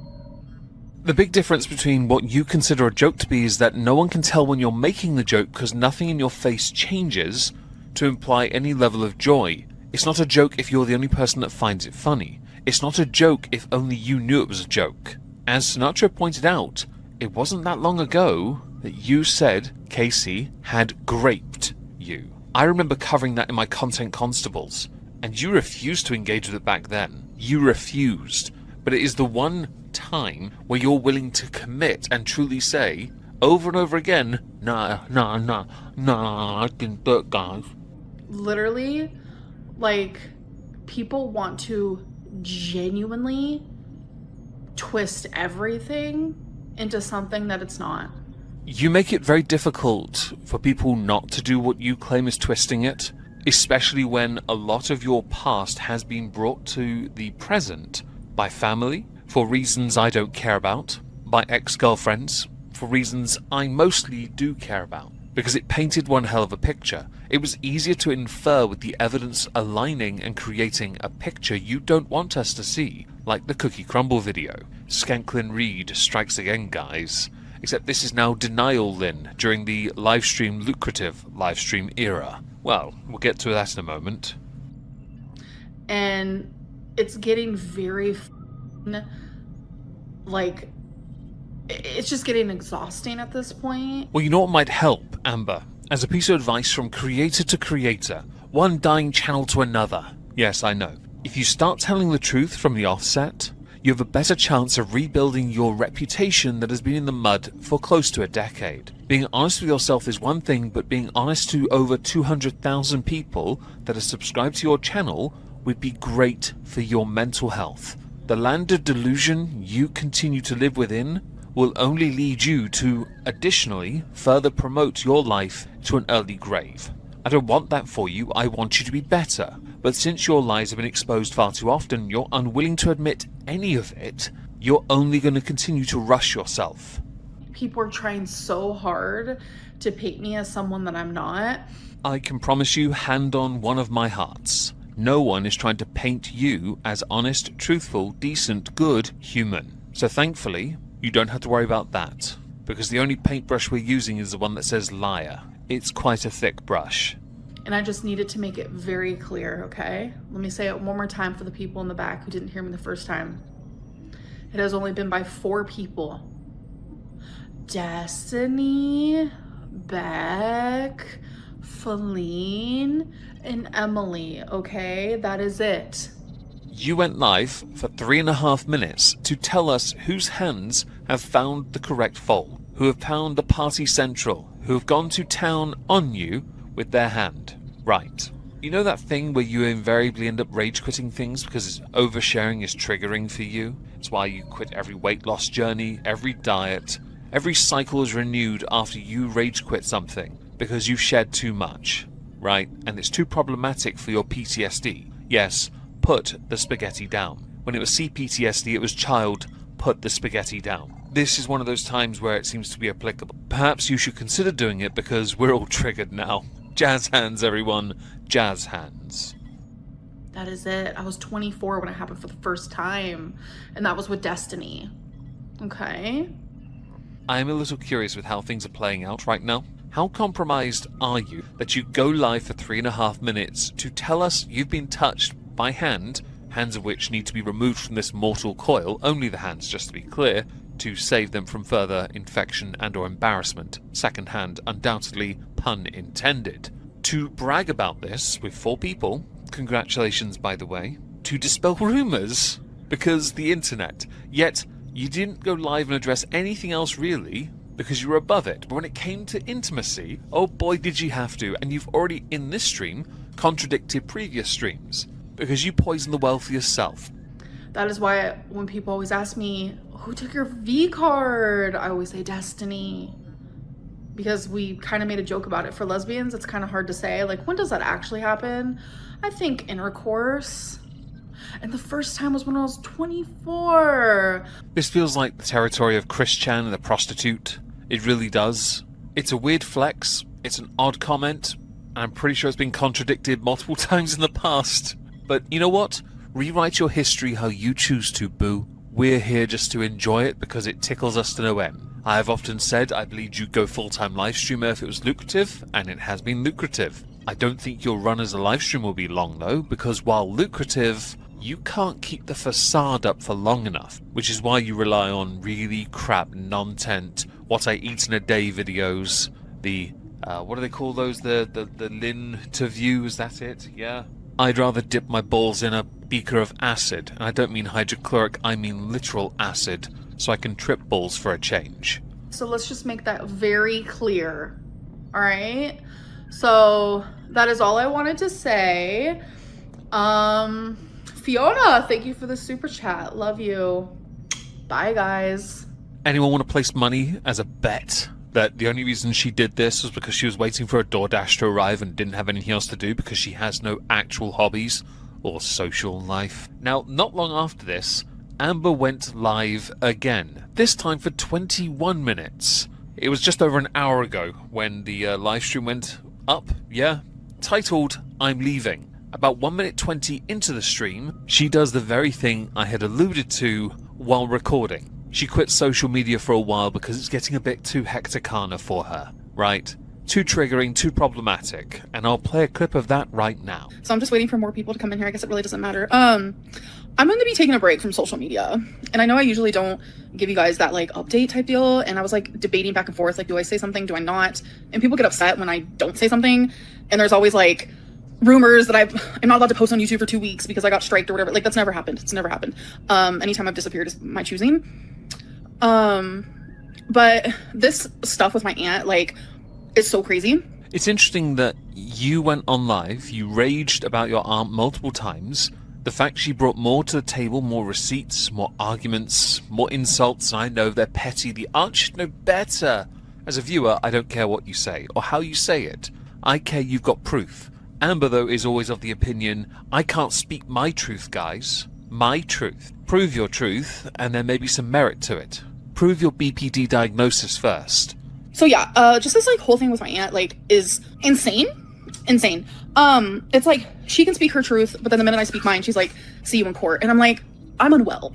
The big difference between what you consider a joke to be is that no one can tell when you're making the joke because nothing in your face changes to imply any level of joy. It's not a joke if you're the only person that finds it funny. It's not a joke if only you knew it was a joke. As Sinatra pointed out, it wasn't that long ago that you said Casey had graped you. I remember covering that in my Content Constables, and you refused to engage with it back then. You refused. But it is the one time where you're willing to commit and truly say, over and over again, nah, I didn't do it, guys. Literally, like, people want to genuinely twist everything into something that it's not. You make it very difficult for people not to do what you claim is twisting it, especially when a lot of your past has been brought to the present by family, for reasons I don't care about, by ex-girlfriends, for reasons I mostly do care about, because it painted one hell of a picture. It was easier to infer with the evidence aligning and creating a picture you don't want us to see, like the Cookie Crumble video. Skanklin Reid strikes again, guys. Except this is now Denial Lynn during the lucrative livestream era. Well, we'll get to that in a moment. And it's getting very, like, it's just getting exhausting at this point. Well, you know what might help, Amber? As a piece of advice from creator to creator, one dying channel to another. Yes, I know. If you start telling the truth from the offset, you have a better chance of rebuilding your reputation that has been in the mud for close to a decade. Being honest with yourself is one thing, but being honest to over 200,000 people that are subscribed to your channel would be great for your mental health. The land of delusion you continue to live within will only lead you to, additionally, further promote your life to an early grave. I don't want that for you, I want you to be better. But since your lies have been exposed far too often, you're unwilling to admit any of it, you're only going to continue to rush yourself. People are trying so hard to paint me as someone that I'm not. I can promise you, hand on one of my hearts, no one is trying to paint you as honest, truthful, decent, good human. So thankfully, you don't have to worry about that, because the only paintbrush we're using is the one that says liar. It's quite a thick brush. And I just needed to make it very clear, okay? Let me say it one more time for the people in the back who didn't hear me the first time. It has only been by 4 people. Destiny, Beck, Feline and Emily, okay? That is it. You went live for 3.5 minutes to tell us whose hands have found the correct fold, who have found the party central, who have gone to town on you with their hand. Right. You know that thing where you invariably end up rage quitting things because oversharing is triggering for you? It's why you quit every weight loss journey, every diet, every cycle is renewed after you rage quit something because you've shared too much, right? And it's too problematic for your PTSD. Yes, put the spaghetti down. When it was CPTSD, it was child, put the spaghetti down. This is one of those times where it seems to be applicable. Perhaps you should consider doing it because we're all triggered now. Jazz hands, everyone. Jazz hands. That is it. I was 24 when it happened for the first time, and that was with Destiny. Okay? I'm a little curious with how things are playing out right now. How compromised are you that you go live for 3.5 minutes to tell us you've been touched by hands of which need to be removed from this mortal coil, only the hands, just to be clear, to save them from further infection and or embarrassment. Second hand, undoubtedly, pun intended. To brag about this with 4 people, congratulations by the way, to dispel rumours, because the internet, yet you didn't go live and address anything else really, because you were above it. But when it came to intimacy, oh boy did you have to, and you've already, in this stream, contradicted previous streams, because you poisoned the well for yourself. That is why when people always ask me, who took your V card? I always say Destiny. Because we kind of made a joke about it. For lesbians, it's kind of hard to say. Like, when does that actually happen? I think intercourse. And the first time was when I was 24. This feels like the territory of Chris Chan and the prostitute. It really does. It's a weird flex. It's an odd comment. I'm pretty sure it's been contradicted multiple times in the past. But you know what? Rewrite your history how you choose to, boo. We're here just to enjoy it because it tickles us to no end. I have often said I believed you'd go full-time live streamer if it was lucrative, and it has been lucrative. I don't think your run as a live stream will be long though, because while lucrative, you can't keep the facade up for long enough, which is why you rely on really crap non-tent, what I eat in a day videos, the, what do they call those, the Lin to view, is that it? Yeah. I'd rather dip my balls in a beaker of acid, and I don't mean hydrochloric, I mean literal acid, so I can trip balls for a change. So let's just make that very clear, all right? So that is all I wanted to say. Fiona, thank you for the super chat. Love you. Bye, guys. Anyone want to place money as a bet that the only reason she did this was because she was waiting for a DoorDash to arrive and didn't have anything else to do because she has no actual hobbies or social life? Now, not long after this, Amber went live again, this time for 21 minutes. It was just over an hour ago when the live stream went up, yeah, titled I'm Leaving. About 1 minute 20 into the stream, she does the very thing I had alluded to while recording. She quit social media for a while because it's getting a bit too hecticana for her, right? Too triggering, too problematic, and I'll play a clip of that right now. So I'm just waiting for more people to come in here. I guess it really doesn't matter. I'm going to be taking a break from social media, and I know I usually don't give you guys that like update type deal, and I was like debating back and forth, like, do I say something, do I not? And people get upset when I don't say something, and there's always like rumors that I'm not allowed to post on YouTube for 2 weeks because I got striked or whatever. Like, that's never happened. It's never happened. Anytime I've disappeared is my choosing. But this stuff with my aunt, like, is so crazy. It's interesting that you went on live, you raged about your aunt multiple times. The fact she brought more to the table, more receipts, more arguments, more insults, and I know they're petty. The aunt should know better. As a viewer, I don't care what you say or how you say it. I care you've got proof. Amber, though, is always of the opinion, I can't speak my truth, guys. My truth. Prove your truth, and there may be some merit to it. Prove your BPD diagnosis first. So yeah, just this like whole thing with my aunt, like, is insane. It's like, she can speak her truth, but then the minute I speak mine, she's like, see you in court. And I'm like, I'm unwell.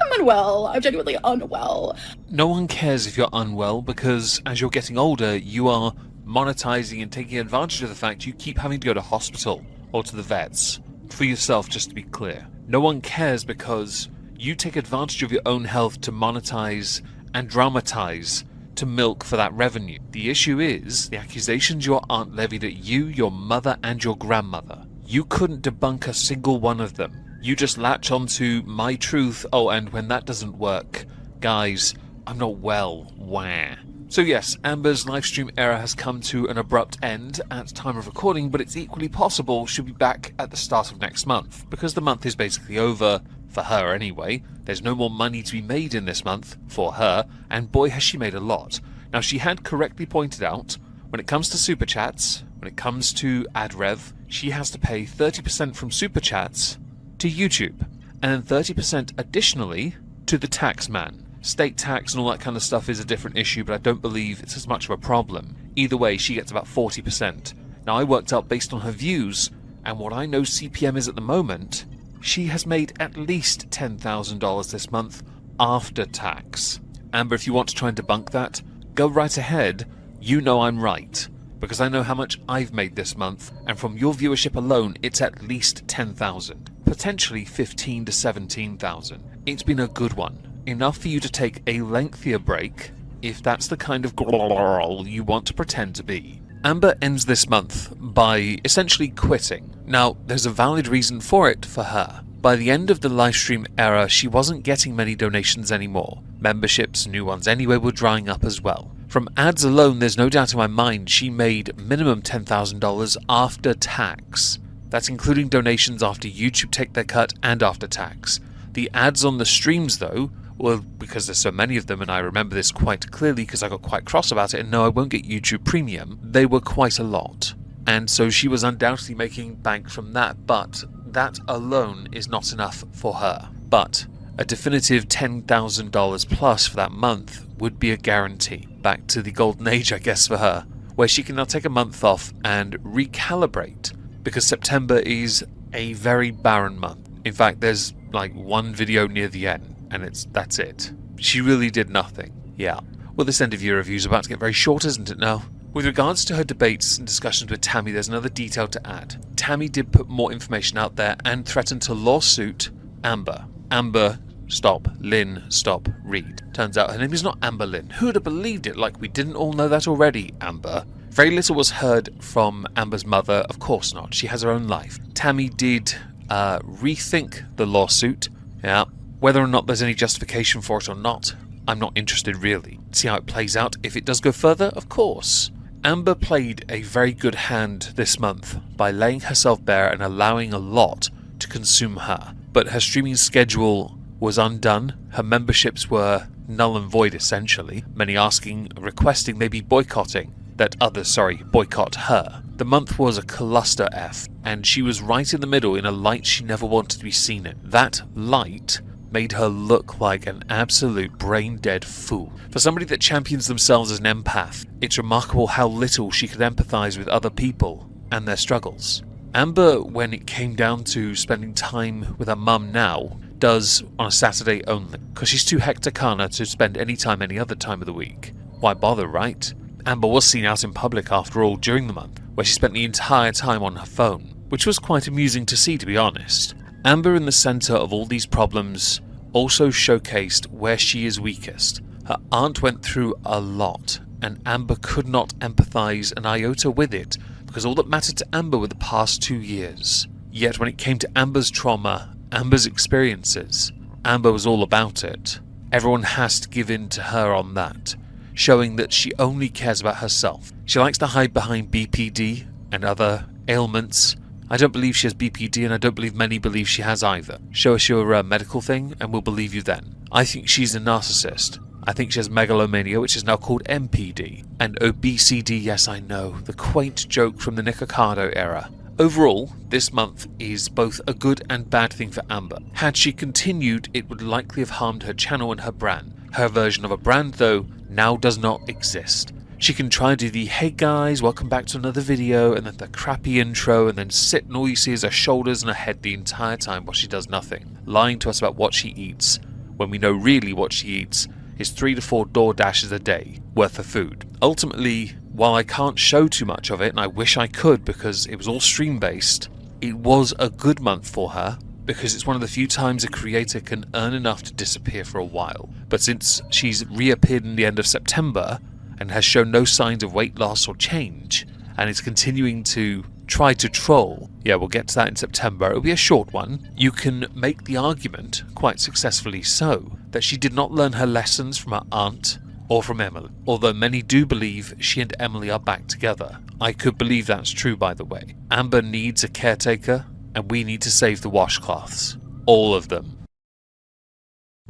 I'm genuinely unwell. No one cares if you're unwell, because as you're getting older, you are monetizing and taking advantage of the fact you keep having to go to hospital or to the vets. For yourself, just to be clear. No one cares because you take advantage of your own health to monetize and dramatize to milk for that revenue. The issue is the accusations your aunt levied at you, your mother, and your grandmother. You couldn't debunk a single one of them. You just latch onto my truth. Oh, and when that doesn't work, guys, I'm not well. Wah. So yes, Amber's livestream era has come to an abrupt end at time of recording, but it's equally possible she'll be back at the start of next month, because the month is basically over, for her anyway. There's no more money to be made in this month, for her, and boy has she made a lot. Now she had correctly pointed out, when it comes to Super Chats, when it comes to ad rev, she has to pay 30% from Super Chats to YouTube, and then 30% additionally to the tax man. State tax and all that kind of stuff is a different issue, but I don't believe it's as much of a problem. Either way, she gets about 40%. Now, I worked out based on her views, and what I know CPM is at the moment, she has made at least $10,000 this month after tax. Amber, if you want to try and debunk that, go right ahead. You know I'm right, because I know how much I've made this month, and from your viewership alone, it's at least 10,000. Potentially 15 to 17,000. It's been a good one. Enough for you to take a lengthier break, if that's the kind of grrrl you want to pretend to be. Amber ends this month by essentially quitting. Now, there's a valid reason for it for her. By the end of the livestream era, she wasn't getting many donations anymore. Memberships, new ones anyway, were drying up as well. From ads alone, there's no doubt in my mind she made minimum $10,000 after tax. That's including donations after YouTube take their cut and after tax. The ads on the streams, though, well, because there's so many of them, and I remember this quite clearly because I got quite cross about it, and no, I won't get YouTube Premium, they were quite a lot. And so she was undoubtedly making bank from that, but that alone is not enough for her. But a definitive $10,000 plus for that month would be a guarantee. Back to the golden age, I guess, for her, where she can now take a month off and recalibrate, because September is a very barren month. In fact, there's like one video near the end, and that's it. She really did nothing. Yeah. Well, this end of year review is about to get very short, isn't it now? With regards to her debates and discussions with Tammy, there's another detail to add. Tammy did put more information out there and threatened to lawsuit Amber. Amber, stop. Lynn, stop. Reid. Turns out her name is not Amberlynn. Who'd have believed it? Like we didn't all know that already, Amber. Very little was heard from Amber's mother. Of course not. She has her own life. Tammy did rethink the lawsuit. Yeah. Whether or not there's any justification for it or not, I'm not interested really. See how it plays out. If it does go further, of course. Amber played a very good hand this month by laying herself bare and allowing a lot to consume her. But her streaming schedule was undone. Her memberships were null and void essentially. Many asking, requesting, maybe boycotting that others, boycott her. The month was a cluster F, and she was right in the middle in a light she never wanted to be seen in. That light made her look like an absolute brain-dead fool. For somebody that champions themselves as an empath, it's remarkable how little she could empathize with other people and their struggles. Amber, when it came down to spending time with her mum now, does on a Saturday only, because she's too hecticana to spend any time any other time of the week. Why bother, right? Amber was seen out in public after all during the month, where she spent the entire time on her phone, which was quite amusing to see, to be honest. Amber in the centre of all these problems also showcased where she is weakest. Her aunt went through a lot, and Amber could not empathise an iota with it, because all that mattered to Amber were the past 2 years. Yet when it came to Amber's trauma, Amber's experiences, Amber was all about it. Everyone has to give in to her on that, showing that she only cares about herself. She likes to hide behind BPD and other ailments. I don't believe she has BPD, and I don't believe many believe she has either. Show us your medical thing, and we'll believe you then. I think she's a narcissist. I think she has megalomania, which is now called MPD. And obesity, yes I know, the quaint joke from the Nikocado era. Overall, this month is both a good and bad thing for Amber. Had she continued, it would likely have harmed her channel and her brand. Her version of a brand, though, now does not exist. She can try and do the, hey guys, welcome back to another video, and then the crappy intro, and then sit and all you see is her shoulders and her head the entire time while she does nothing, lying to us about what she eats, when we know really what she eats is 3 to 4 DoorDashes a day worth of food. Ultimately, while I can't show too much of it, and I wish I could because it was all stream-based, it was a good month for her, because it's one of the few times a creator can earn enough to disappear for a while. But since she's reappeared in the end of September, and has shown no signs of weight loss or change, and is continuing to try to troll, yeah, we'll get to that in September, it'll be a short one, you can make the argument, quite successfully so, that she did not learn her lessons from her aunt or from Emily, although many do believe she and Emily are back together. I could believe that's true, by the way. Amber needs a caretaker, and we need to save the washcloths. All of them.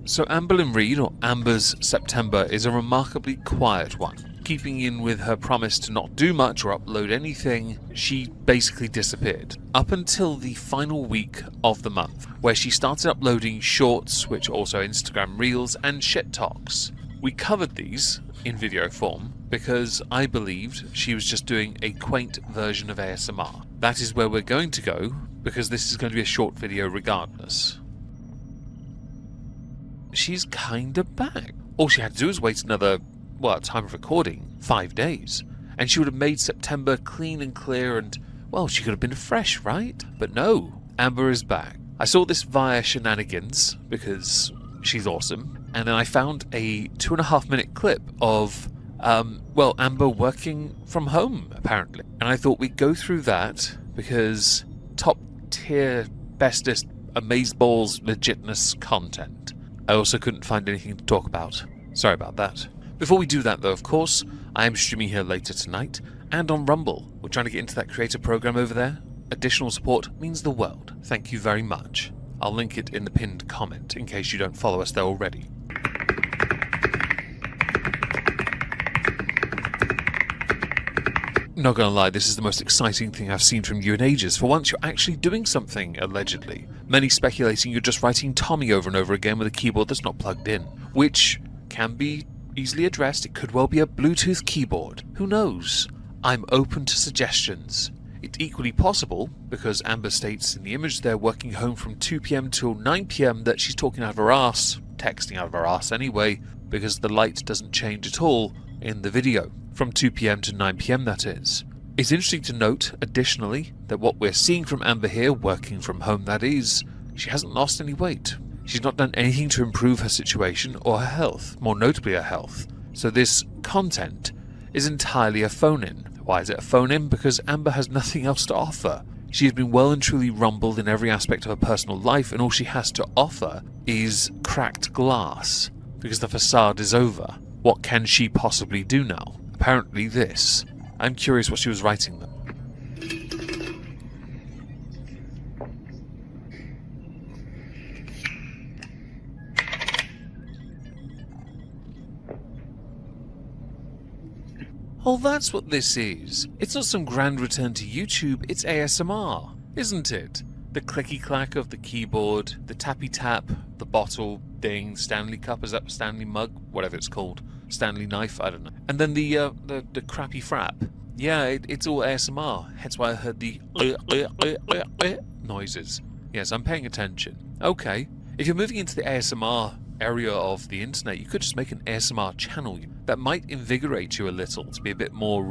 So Amberlynn Reid, or Amber's September, is a remarkably quiet one. Keeping in with her promise to not do much or upload anything, she basically disappeared. Up until the final week of the month, where she started uploading shorts, which are also Instagram Reels, and shit talks. We covered these in video form because I believed she was just doing a quaint version of ASMR. That is where we're going to go, because this is going to be a short video regardless. She's kinda back. All she had to do was wait another, well, at time of recording, 5 days. And she would have made September clean and clear and, well, she could have been fresh, right? But no, Amber is back. I saw this via Shenanigans, because she's awesome. And then I found a 2.5-minute clip of, well, Amber working from home, apparently. And I thought we'd go through that, because top tier, bestest, amazeballs, legitness content. I also couldn't find anything to talk about. Sorry about that. Before we do that though, of course, I am streaming here later tonight, and on Rumble. We're trying to get into that creator program over there. Additional support means the world. Thank you very much. I'll link it in the pinned comment in case you don't follow us there already. Not gonna lie, this is the most exciting thing I've seen from you in ages. For once, you're actually doing something, allegedly. Many speculating you're just writing Tommy over and over again with a keyboard that's not plugged in, which can be easily addressed. It could well be a Bluetooth keyboard. Who knows? I'm open to suggestions. It's equally possible, because Amber states in the image they're working home from 2 PM till 9 PM that she's talking out of her ass, texting out of her ass anyway, because the light doesn't change at all in the video. From 2 PM to 9 PM, that is. It's interesting to note, additionally, that what we're seeing from Amber here, working from home that is, she hasn't lost any weight. She's not done anything to improve her situation or her health, more notably her health. So this content is entirely a phone-in. Why is it a phone-in? Because Amber has nothing else to offer. She has been well and truly rumbled in every aspect of her personal life, and all she has to offer is cracked glass, because the facade is over. What can she possibly do now? Apparently this. I'm curious what she was writing them. Oh, that's what this is. It's not some grand return to YouTube, it's ASMR, isn't it? The clicky clack of the keyboard, the tappy tap, the bottle, ding, Stanley cup, is that Stanley mug? Whatever it's called. Stanley knife, I don't know. And then the crappy frap. Yeah, it's all ASMR. Hence why I heard the noises. Yes, I'm paying attention. Okay. If you're moving into the ASMR area of the internet, you could just make an ASMR channel. That might invigorate you a little to be a bit more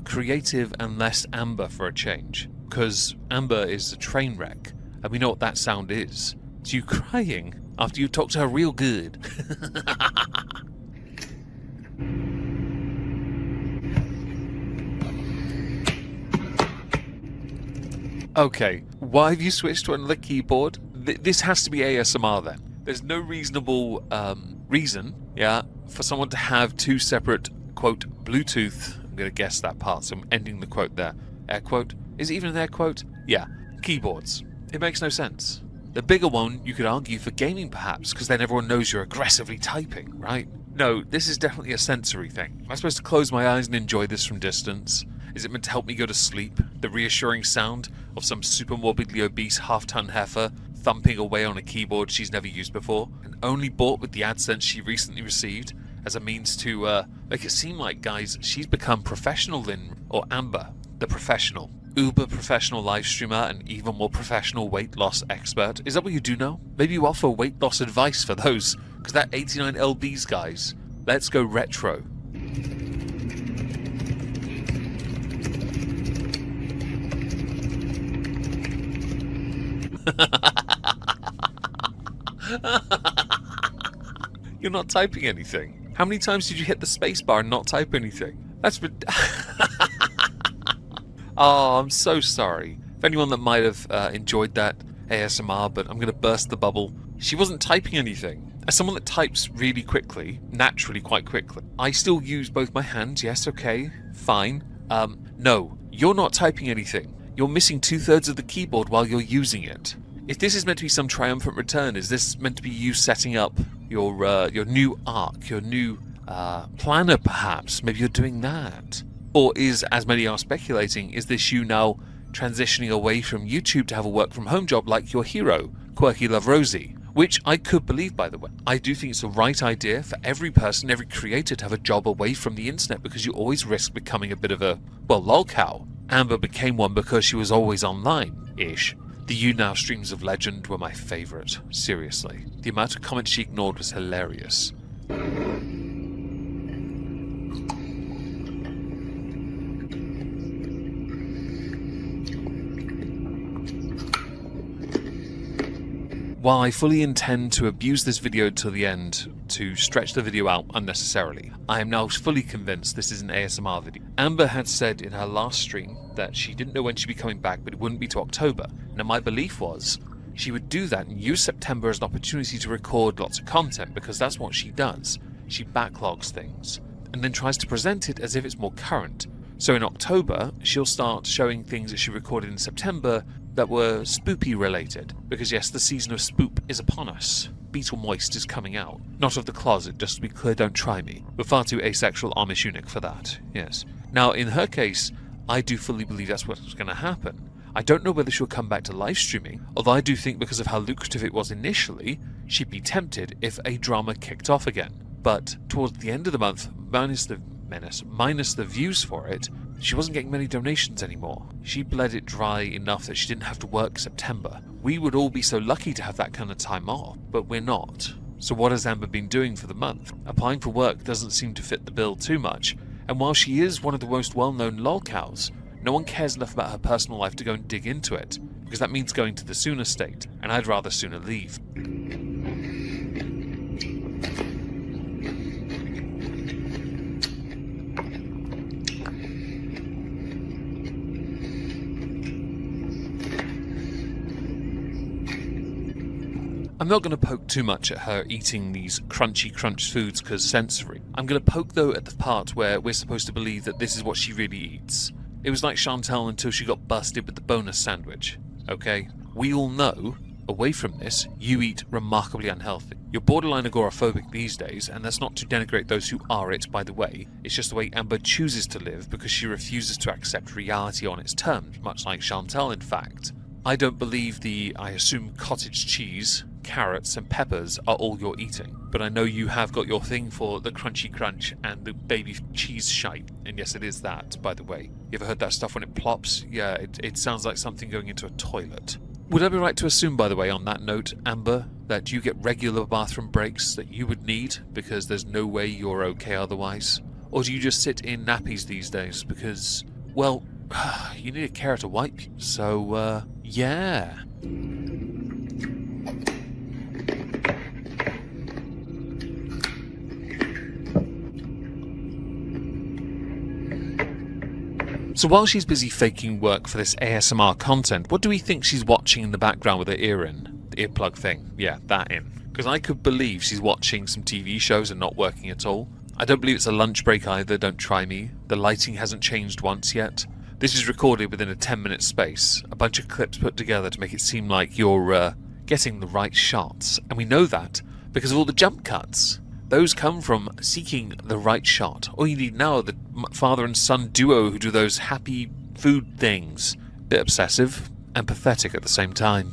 creative and less Amber for a change. Because Amber is a train wreck, and we know what that sound is. It's you crying after you talk to her real good. Okay, why have you switched to another keyboard? This has to be ASMR then. There's no reasonable reason, yeah, for someone to have two separate, quote, Bluetooth, I'm going to guess that part, so I'm ending the quote there, air quote. Is it even an air quote? Yeah, keyboards. It makes no sense. The bigger one, you could argue for gaming perhaps, because then everyone knows you're aggressively typing, right? No, this is definitely a sensory thing. Am I supposed to close my eyes and enjoy this from distance? Is it meant to help me go to sleep? The reassuring sound of some super morbidly obese half-ton heifer thumping away on a keyboard she's never used before, and only bought with the AdSense she recently received as a means to make it seem like, guys, she's become professional or Amber, the professional. Uber professional live streamer and even more professional weight loss expert. Is that what you do now? Maybe you offer weight loss advice for those, because that 89 lbs, guys. Let's go retro. You're not typing anything. How many times did you hit the spacebar and not type anything? That's oh, I'm so sorry. For anyone that might have enjoyed that ASMR, but I'm going to burst the bubble. She wasn't typing anything. As someone that types really quickly, naturally quite quickly, I still use both my hands. Yes, okay, fine. No, you're not typing anything. You're missing 2/3 of the keyboard while you're using it. If this is meant to be some triumphant return, is this meant to be you setting up your new arc, your new planner perhaps? Maybe you're doing that. Or is, as many are speculating, is this you now transitioning away from YouTube to have a work from home job like your hero, Quirky Love Rosie? Which I could believe, by the way. I do think it's the right idea for every person, every creator to have a job away from the internet, because you always risk becoming a bit of a, well, lolcow. Amber became one because she was always online-ish. The You Now streams of legend were my favourite, seriously. The amount of comments she ignored was hilarious. While I fully intend to abuse this video till the end, to stretch the video out unnecessarily, I am now fully convinced this is an ASMR video. Amber had said in her last stream that she didn't know when she'd be coming back, but it wouldn't be to October. Now my belief was she would do that and use September as an opportunity to record lots of content, because that's what she does. She backlogs things and then tries to present it as if it's more current. So in October, she'll start showing things that she recorded in September that were spoopy related, because yes, the season of spoop is upon us. Beetle Moist is coming out. Not of the closet, just to be clear, don't try me. We're far too asexual Amish eunuch for that, yes. Now, in her case, I do fully believe that's what's going to happen. I don't know whether she'll come back to live streaming, although I do think because of how lucrative it was initially, she'd be tempted if a drama kicked off again. But towards the end of the month, minus the views for it, she wasn't getting many donations anymore. She bled it dry enough that she didn't have to work September. We would all be so lucky to have that kind of time off, but we're not. So what has Amber been doing for the month? Applying for work doesn't seem to fit the bill too much, and while she is one of the most well-known lolcows, no one cares enough about her personal life to go and dig into it, because that means going to the sooner state, and I'd rather sooner leave. I'm not going to poke too much at her eating these crunchy crunch foods because sensory. I'm going to poke though at the part where we're supposed to believe that this is what she really eats. It was like Chantal until she got busted with the bonus sandwich. Okay? We all know, away from this, you eat remarkably unhealthy. You're borderline agoraphobic these days, and that's not to denigrate those who are it, by the way. It's just the way Amber chooses to live because she refuses to accept reality on its terms, much like Chantal in fact. I don't believe the, I assume, cottage cheese, carrots and peppers are all you're eating, but I know you have got your thing for the crunchy crunch and the baby cheese shite, and yes, it is that, by the way. You ever heard that stuff when it plops? Yeah, it sounds like something going into a toilet. Would I be right to assume, by the way, on that note, Amber, that you get regular bathroom breaks that you would need because there's no way you're okay otherwise? Or do you just sit in nappies these days because, well, you need a carer to wipe you, so, yeah. So while she's busy faking work for this ASMR content, what do we think she's watching in the background with her ear in? The earplug thing. Yeah, that in. Because I could believe she's watching some TV shows and not working at all. I don't believe it's a lunch break either, don't try me. The lighting hasn't changed once yet. This is recorded within a 10-minute space. A bunch of clips put together to make it seem like you're getting the right shots. And we know that because of all the jump cuts. Those come from seeking the right shot. All you need now are the father and son duo who do those happy food things. Bit obsessive and pathetic at the same time.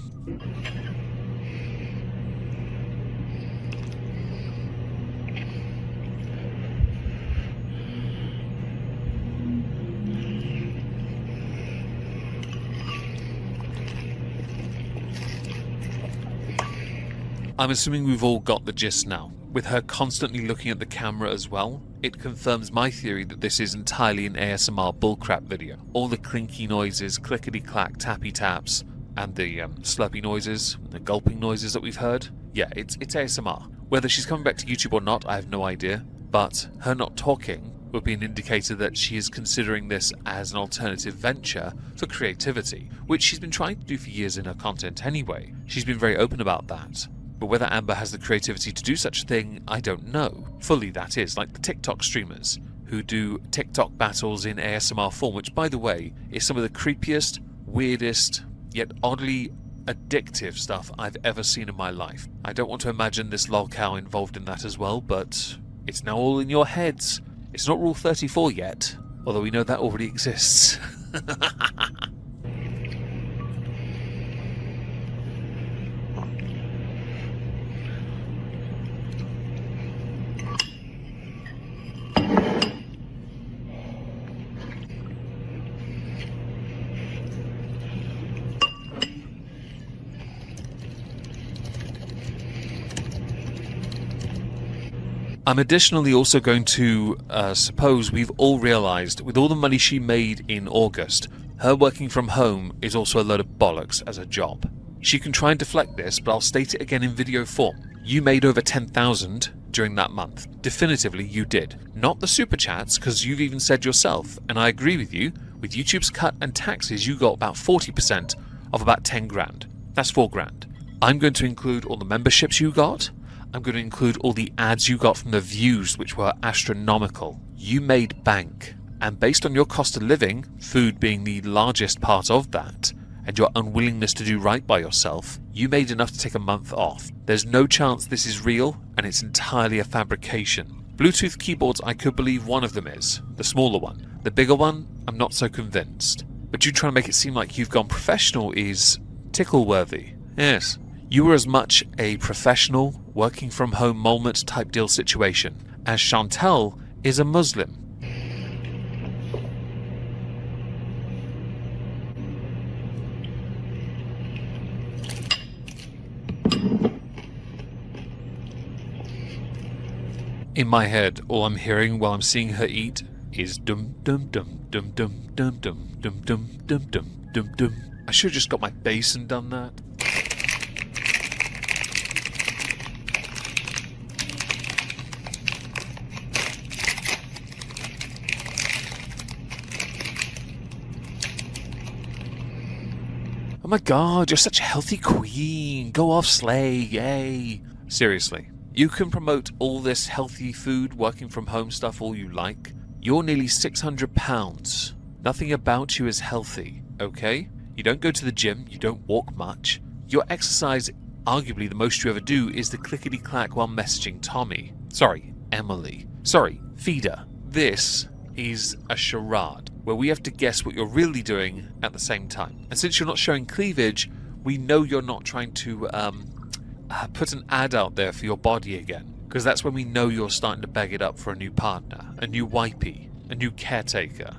I'm assuming we've all got the gist now. With her constantly looking at the camera as well, it confirms my theory that this is entirely an ASMR bullcrap video. All the clinky noises, clickety-clack, tappy-taps, and the slurpy noises, the gulping noises that we've heard, yeah, it's ASMR. Whether she's coming back to YouTube or not, I have no idea. but her not talking would be an indicator that she is considering this as an alternative venture for creativity, which she's been trying to do for years in her content anyway. She's been very open about that. But whether Amber has the creativity to do such a thing, I don't know. Fully, that is, like the TikTok streamers who do TikTok battles in ASMR form, which, by the way, is some of the creepiest, weirdest, yet oddly addictive stuff I've ever seen in my life. I don't want to imagine this lolcow involved in that as well, but it's now all in your heads. It's not Rule 34 yet, although we know that already exists. I'm additionally also going to suppose we've all realised, with all the money she made in August, her working from home is also a load of bollocks as a job. She can try and deflect this, but I'll state it again in video form. You made over 10,000 during that month. Definitively you did. Not the super chats, because you've even said yourself, and I agree with you, with YouTube's cut and taxes you got about 40% of about 10 grand. That's 4 grand. I'm going to include all the memberships you got. I'm going to include all the ads you got from the views, which were astronomical. You made bank. And based on your cost of living, food being the largest part of that, and your unwillingness to do right by yourself, you made enough to take a month off. There's no chance this is real, and it's entirely a fabrication. Bluetooth keyboards, I could believe one of them is. The smaller one. The bigger one, I'm not so convinced. But you trying to make it seem like you've gone professional is tickle-worthy. Yes. You were as much a professional, working from home moment type deal situation as Chantel is a Muslim. In my head, all I'm hearing while I'm seeing her eat is dum dum dum dum dum dum dum dum dum dum dum dum dum. I should have just got my bass and done that. Oh my god, you're such a healthy queen. Go off, slay, yay. Seriously, you can promote all this healthy food, working from home stuff all you like. You're nearly £600. Nothing about you is healthy, okay? You don't go to the gym, you don't walk much. Your exercise, arguably the most you ever do, is the clickety-clack while messaging Tommy. Sorry, Emily. Sorry, Feeder. This is a charade, where we have to guess what you're really doing at the same time. And since you're not showing cleavage, we know you're not trying to put an ad out there for your body again, because that's when we know you're starting to beg it up for a new partner, a new wifey, a new caretaker.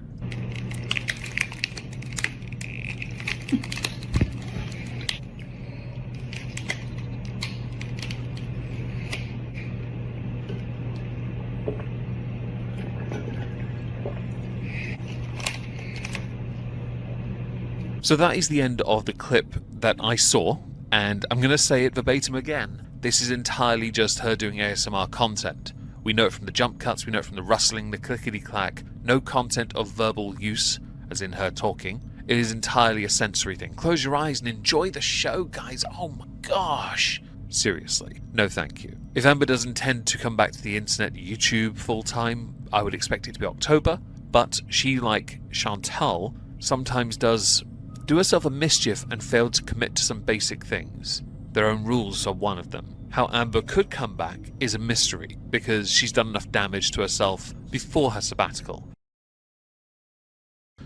So that is the end of the clip that I saw, and I'm going to say it verbatim again. This is entirely just her doing ASMR content. We know it from the jump cuts, we know it from the rustling, the clickety-clack. No content of verbal use, as in her talking. It is entirely a sensory thing. Close your eyes and enjoy the show, guys. Oh my gosh. Seriously, no thank you. If Amber does intend to come back to the internet, YouTube full-time, I would expect it to be October, but she, like Chantal, sometimes does do herself a mischief and fail to commit to some basic things. Their own rules are one of them. How Amber could come back is a mystery, because she's done enough damage to herself before her sabbatical.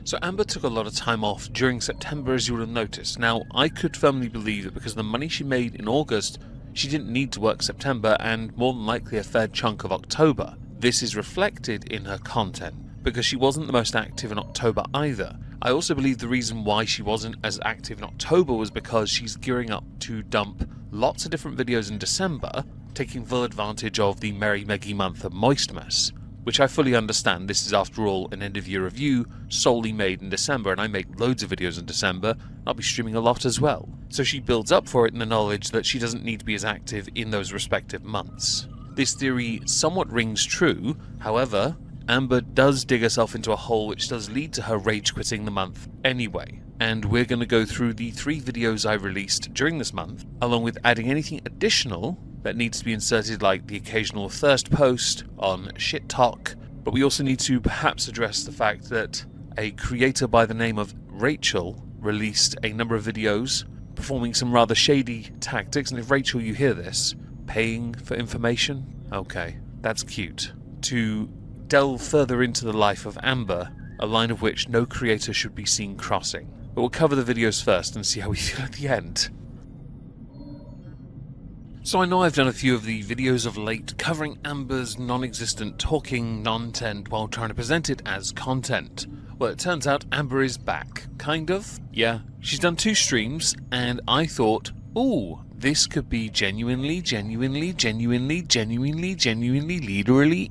So Amber took a lot of time off during September, as you would have noticed. Now, I could firmly believe that because of the money she made in August, she didn't need to work September and more than likely a fair chunk of October. This is reflected in her content, because she wasn't the most active in October either. I also believe the reason why she wasn't as active in October was because she's gearing up to dump lots of different videos in December, taking full advantage of the Merry Meggy month of Moistmas, which I fully understand. This is, after all, an end-of-year review solely made in December, and I make loads of videos in December, and I'll be streaming a lot as well. So she builds up for it in the knowledge that she doesn't need to be as active in those respective months. This theory somewhat rings true, however, Amber does dig herself into a hole which does lead to her rage quitting the month anyway. And we're going to go through the 3 videos I released during this month, along with adding anything additional that needs to be inserted, like the occasional thirst post on shit talk. But we also need to perhaps address the fact that a creator by the name of Rachel released a number of videos performing some rather shady tactics, and if Rachel, you hear this, paying for information? Okay, that's cute. To delve further into the life of Amber, a line of which no creator should be seen crossing. But we'll cover the videos first and see how we feel at the end. So I know I've done a few of the videos of late covering Amber's non-existent talking non-tent while trying to present it as content. Well, it turns out Amber is back. Kind of. Yeah. She's done 2 streams, and I thought, ooh, this could be genuinely, literally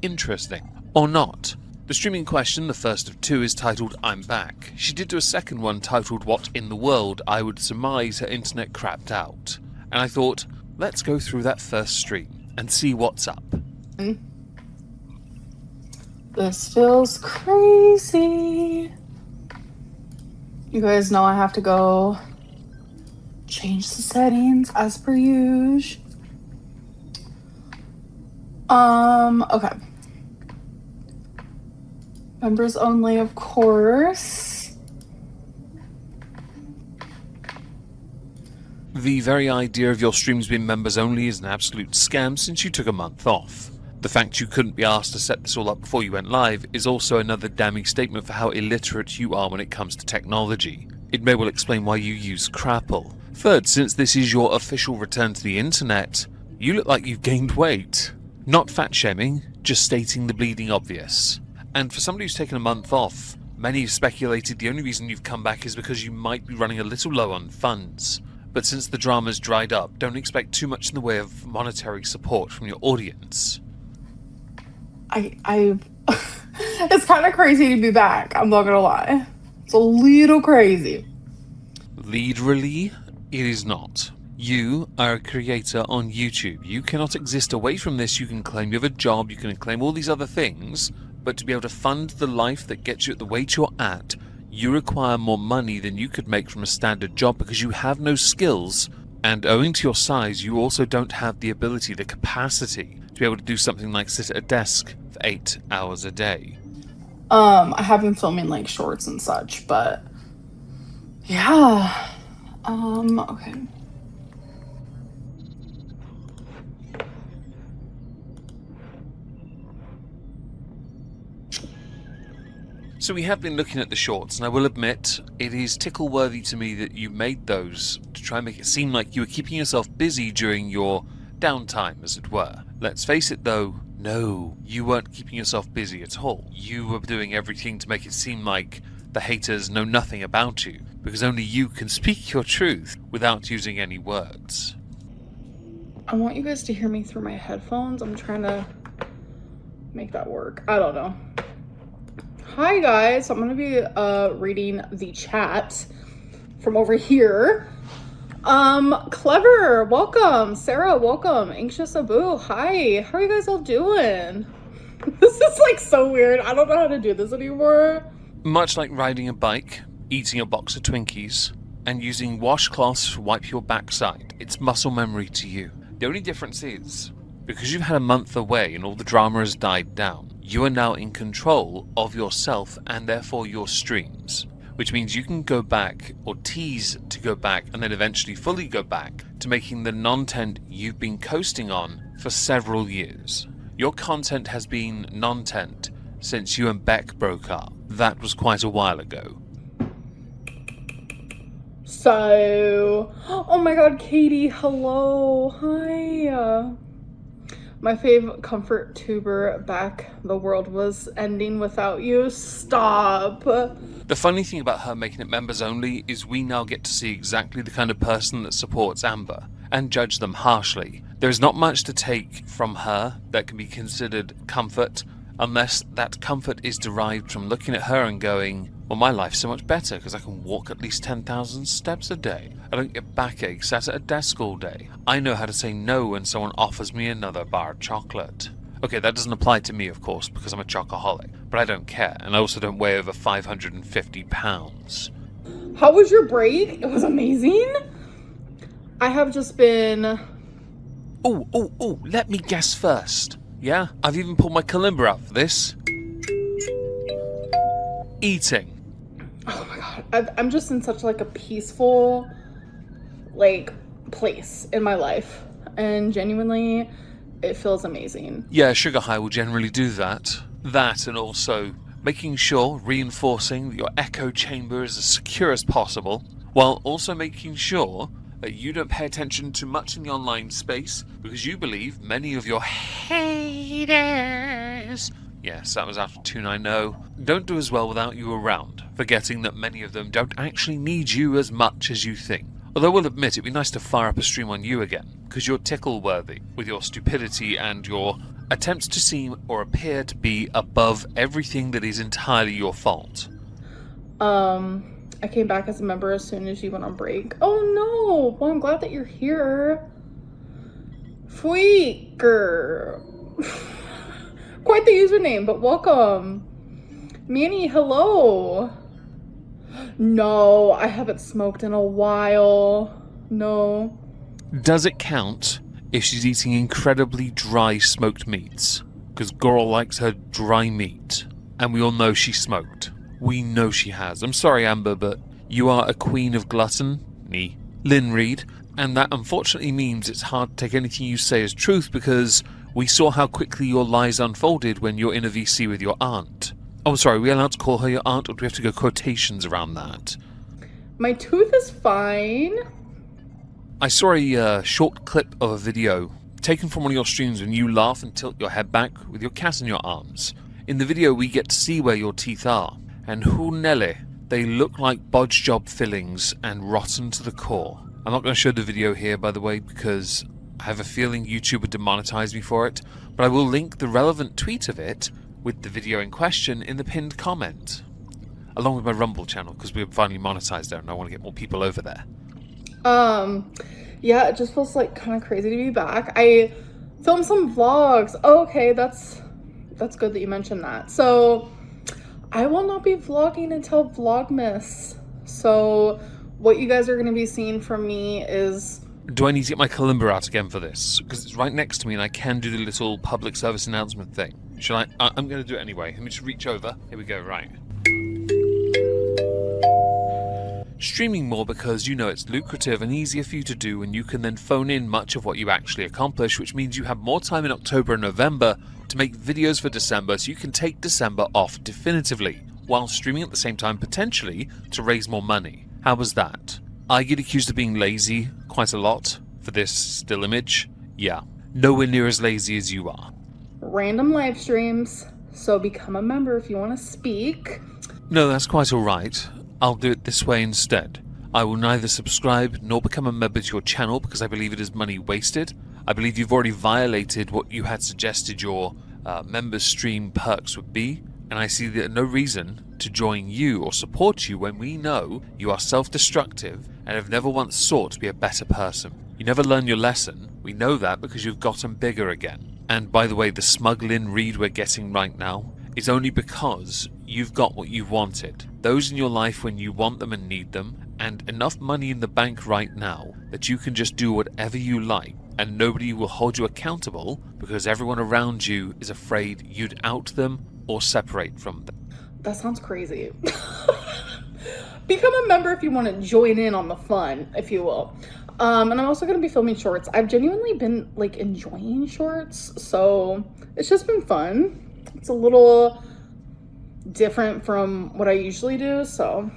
interesting. Or not. The stream in question, the first of 2, is titled I'm Back. She did do a second one titled What in the World. I would surmise her internet crapped out. And I thought, let's go through that first stream and see what's up. This feels crazy. You guys know I have to go change the settings as per usual. Okay. Members only, of course. The very idea of your streams being members only is an absolute scam since you took a month off. The fact you couldn't be asked to set this all up before you went live is also another damning statement for how illiterate you are when it comes to technology. It may well explain why you use Crapple. Third, since this is your official return to the internet, you look like you've gained weight. Not fat shaming, just stating the bleeding obvious. And for somebody who's taken a month off, many have speculated the only reason you've come back is because you might be running a little low on funds. But since the drama's dried up, don't expect too much in the way of monetary support from your audience. It's kind of crazy to be back, I'm not gonna lie. It's a little crazy. Literally, it is not. You are a creator on YouTube. You cannot exist away from this. You can claim you have a job, you can claim all these other things, but to be able to fund the life that gets you at the weight you're at, you require more money than you could make from a standard job because you have no skills, and owing to your size, you also don't have the ability, the capacity, to be able to do something like sit at a desk for 8 hours a day. I have been filming like shorts and such, but yeah. Okay. So we have been looking at the shorts, and I will admit, it is tickle-worthy to me that you made those to try and make it seem like you were keeping yourself busy during your downtime, as it were. Let's face it though, no, you weren't keeping yourself busy at all. You were doing everything to make it seem like the haters know nothing about you, because only you can speak your truth without using any words. I want you guys to hear me through my headphones. I'm trying to make that work. I don't know. Hi guys, I'm gonna be reading the chat from over here. Clever, welcome. Sarah, welcome. Anxious Abu, hi. How are you guys all doing? This is like so weird. I don't know how to do this anymore. Much like riding a bike, eating a box of Twinkies, and using washcloths to wipe your backside, it's muscle memory to you. The only difference is, because you've had a month away and all the drama has died down, you are now in control of yourself and therefore your streams, which means you can go back or tease to go back and then eventually fully go back to making the non-tent you've been coasting on for several years. Your content has been non-tent since you and Beck broke up. That was quite a while ago. So, oh my god, Katie, hello, hi. My fave comfort tuber back. The world was ending without you. Stop. The funny thing about her making it members only is we now get to see exactly the kind of person that supports Amber and judge them harshly. There is not much to take from her that can be considered comfort unless that comfort is derived from looking at her and going, Well, my life's so much better because I can walk at least 10,000 steps a day. I don't get backache sat at a desk all day. I know how to say no when someone offers me another bar of chocolate. Okay, that doesn't apply to me, of course, because I'm a chocoholic, but I don't care, and I also don't weigh over 550 pounds. How was your break? It was amazing. I have just been... Oh, let me guess first. Yeah? I've even pulled my kalimba out for this. Eating. Oh my god. I'm just in such like a peaceful, like, place in my life. And genuinely, it feels amazing. Yeah, sugar high will generally do that. That, and also making sure, reinforcing that your echo chamber is as secure as possible, while also making sure that you don't pay attention to much in the online space because you believe many of your haters, yes, that was after 290, don't do as well without you around, forgetting that many of them don't actually need you as much as you think. Although we'll admit it'd be nice to fire up a stream on you again, because you're tickle-worthy with your stupidity and your attempts to seem or appear to be above everything that is entirely your fault. I came back as a member as soon as you went on break. Oh no! Well, I'm glad that you're here. Freaker. Quite the username, but welcome. Manny, hello. No, I haven't smoked in a while. No. Does it count if she's eating incredibly dry smoked meats? Because girl likes her dry meat. And we all know she smoked. We know she has. I'm sorry, Amber, but you are a queen of gluttony, Lynn Reid, and that unfortunately means it's hard to take anything you say as truth because we saw how quickly your lies unfolded when you're in a VC with your aunt. Oh, sorry, are we allowed to call her your aunt, or do we have to go quotations around that? My tooth is fine. I saw a short clip of a video taken from one of your streams when you laugh and tilt your head back with your cat in your arms. In the video, we get to see where your teeth are. And Huntley, they look like bodge job fillings and rotten to the core. I'm not going to show the video here, by the way, because I have a feeling YouTube would demonetize me for it, but I will link the relevant tweet of it with the video in question in the pinned comment, along with my Rumble channel, because we're finally monetized there and I want to get more people over there. Yeah, it just feels like kind of crazy to be back. I filmed some vlogs. Oh, okay, that's good that you mentioned that. So I will not be vlogging until Vlogmas. So what you guys are going to be seeing from me is... Do I need to get my kalimba out again for this? Because it's right next to me and I can do the little public service announcement thing. Should I? I'm going to do it anyway. Let me just reach over. Here we go, right. Streaming more because you know it's lucrative and easier for you to do, and you can then phone in much of what you actually accomplish, which means you have more time in October and November to make videos for December, so you can take December off definitively, while streaming at the same time potentially to raise more money. How was that? I get accused of being lazy quite a lot for this still image. Yeah, nowhere near as lazy as you are. Random live streams, so become a member if you want to speak. No, that's quite alright. I'll do it this way instead. I will neither subscribe nor become a member to your channel because I believe it is money wasted. I believe you've already violated what you had suggested your member stream perks would be, and I see no reason to join you or support you when we know you are self-destructive and have never once sought to be a better person. You never learn your lesson. We know that because you've gotten bigger again. And by the way, the smug Lynn Reid we're getting right now is only because you've got what you wanted. Those in your life when you want them and need them, and enough money in the bank right now that you can just do whatever you like, and nobody will hold you accountable because everyone around you is afraid you'd out them or separate from them. That sounds crazy. Become a member if you want to join in on the fun, if you will. And I'm also going to be filming shorts. I've genuinely been like enjoying shorts, so it's just been fun. It's a little different from what I usually do, so.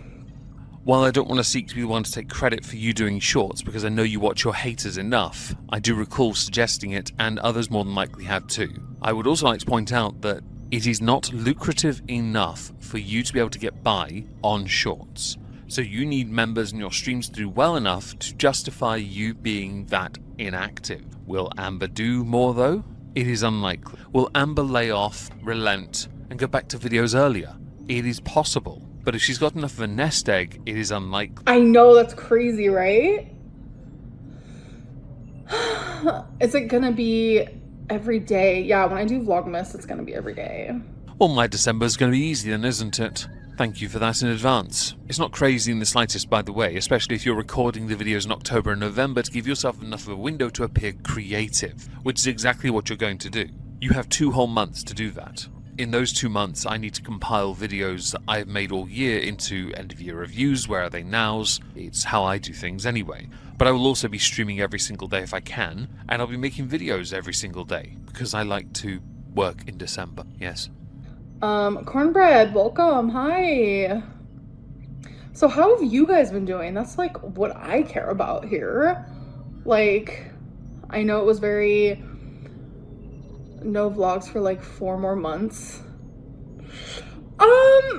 While I don't want to seek to be the one to take credit for you doing shorts because I know you watch your haters enough, I do recall suggesting it, and others more than likely have too. I would also like to point out that it is not lucrative enough for you to be able to get by on shorts. So you need members in your streams to do well enough to justify you being that inactive. Will Amber do more though? It is unlikely. Will Amber lay off, relent, and go back to videos earlier? It is possible. But if she's got enough of a nest egg, it is unlikely. I know, that's crazy, right? Is it gonna be every day? Yeah, when I do Vlogmas, it's gonna be every day. Well, my December's going to be easy then, isn't it? Thank you for that in advance. It's not crazy in the slightest, by the way, especially if you're recording the videos in October and November to give yourself enough of a window to appear creative, which is exactly what you're going to do. You have 2 whole months to do that. In those 2 months, I need to compile videos that I've made all year into end-of-year reviews, where are they nows? It's how I do things anyway. But I will also be streaming every single day if I can, and I'll be making videos every single day, because I like to work in December, yes. Cornbread, welcome, hi. So how have you guys been doing? That's like what I care about here. Like, I know it was very no vlogs for like 4 more months.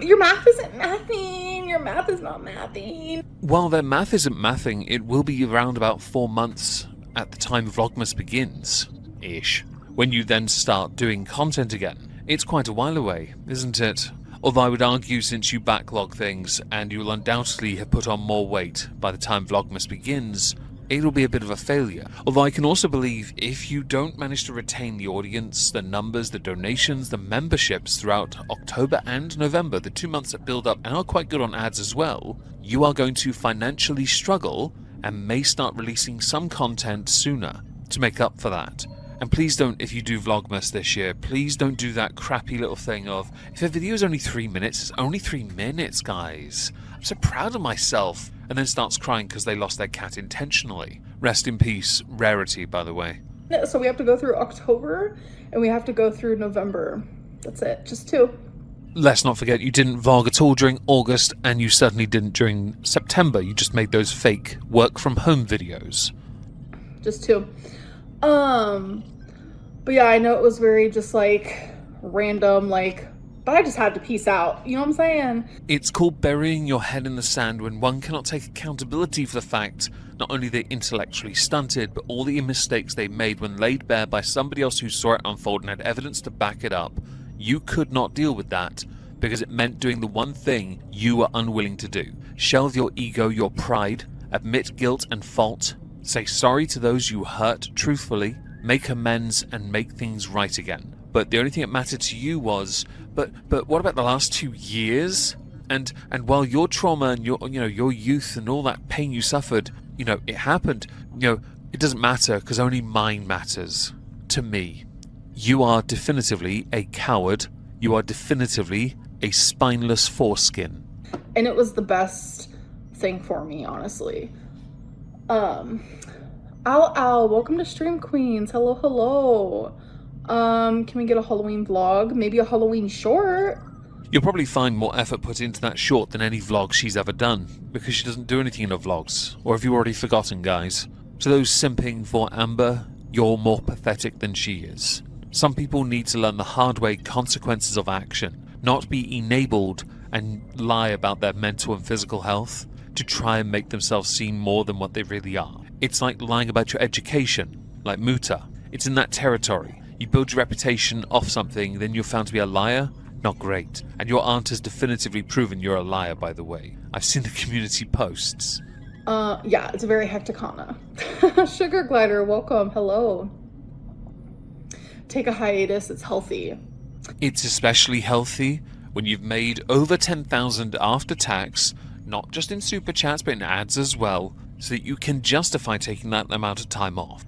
Your math isn't mathing. Your math is not mathing. While their math isn't mathing, it will be around about 4 months at the time Vlogmas begins-ish, when you then start doing content again. It's quite a while away, isn't it? Although I would argue since you backlog things, and you will undoubtedly have put on more weight by the time Vlogmas begins, it'll be a bit of a failure. Although I can also believe if you don't manage to retain the audience, the numbers, the donations, the memberships throughout October and November, the 2 months that build up and are quite good on ads as well, you are going to financially struggle and may start releasing some content sooner to make up for that. And please don't, if you do Vlogmas this year, please don't do that crappy little thing of, if a video is only 3 minutes, it's only 3 minutes, guys. I'm so proud of myself. And then starts crying because they lost their cat intentionally. Rest in peace, Rarity, by the way. So we have to go through October, and we have to go through November. That's it, just 2. Let's not forget you didn't vlog at all during August, and you certainly didn't during September. You just made those fake work-from-home videos. Just 2. But yeah, I know it was very just like random, like, but I just had to peace out. You know what I'm saying? It's called burying your head in the sand when one cannot take accountability for the fact not only they're intellectually stunted, but all the mistakes they made when laid bare by somebody else who saw it unfold and had evidence to back it up. You could not deal with that because it meant doing the one thing you were unwilling to do. Shelve your ego, your pride, admit guilt and fault, say sorry to those you hurt truthfully, make amends and make things right again. But the only thing that mattered to you was, but what about the last 2 years? And while your trauma and your youth and all that pain you suffered, it happened, it doesn't matter because only mine matters to me. You are definitively a coward. You are definitively a spineless foreskin. And it was the best thing for me, honestly. Ow, welcome to Stream Queens. Hello, hello. Can we get a Halloween vlog? Maybe a Halloween short? You'll probably find more effort put into that short than any vlog she's ever done, because she doesn't do anything in her vlogs. Or have you already forgotten, guys? To those simping for Amber, you're more pathetic than she is. Some people need to learn the hard way consequences of action, not be enabled and lie about their mental and physical health to try and make themselves seem more than what they really are. It's like lying about your education, like Muta. It's in that territory. You build your reputation off something, then you're found to be a liar? Not great. And your aunt has definitively proven you're a liar, by the way. I've seen the community posts. Yeah, it's a very hecticana. Sugar Glider, welcome, hello. Take a hiatus, it's healthy. It's especially healthy when you've made over 10,000 after tax, not just in super chats, but in ads as well, so that you can justify taking that amount of time off.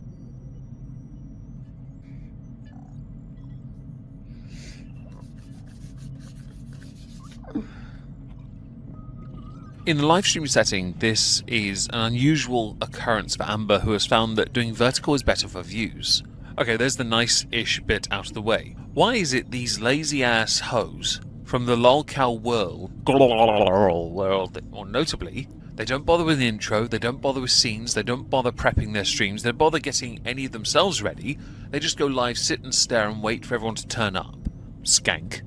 In the live stream setting, this is an unusual occurrence for Amber, who has found that doing vertical is better for views. Okay, there's the nice-ish bit out of the way. Why is it these lazy-ass hoes from the lolcow world, or notably, they don't bother with the intro, they don't bother with scenes, they don't bother prepping their streams, they don't bother getting any of themselves ready, they just go live, sit and stare and wait for everyone to turn up. Skank.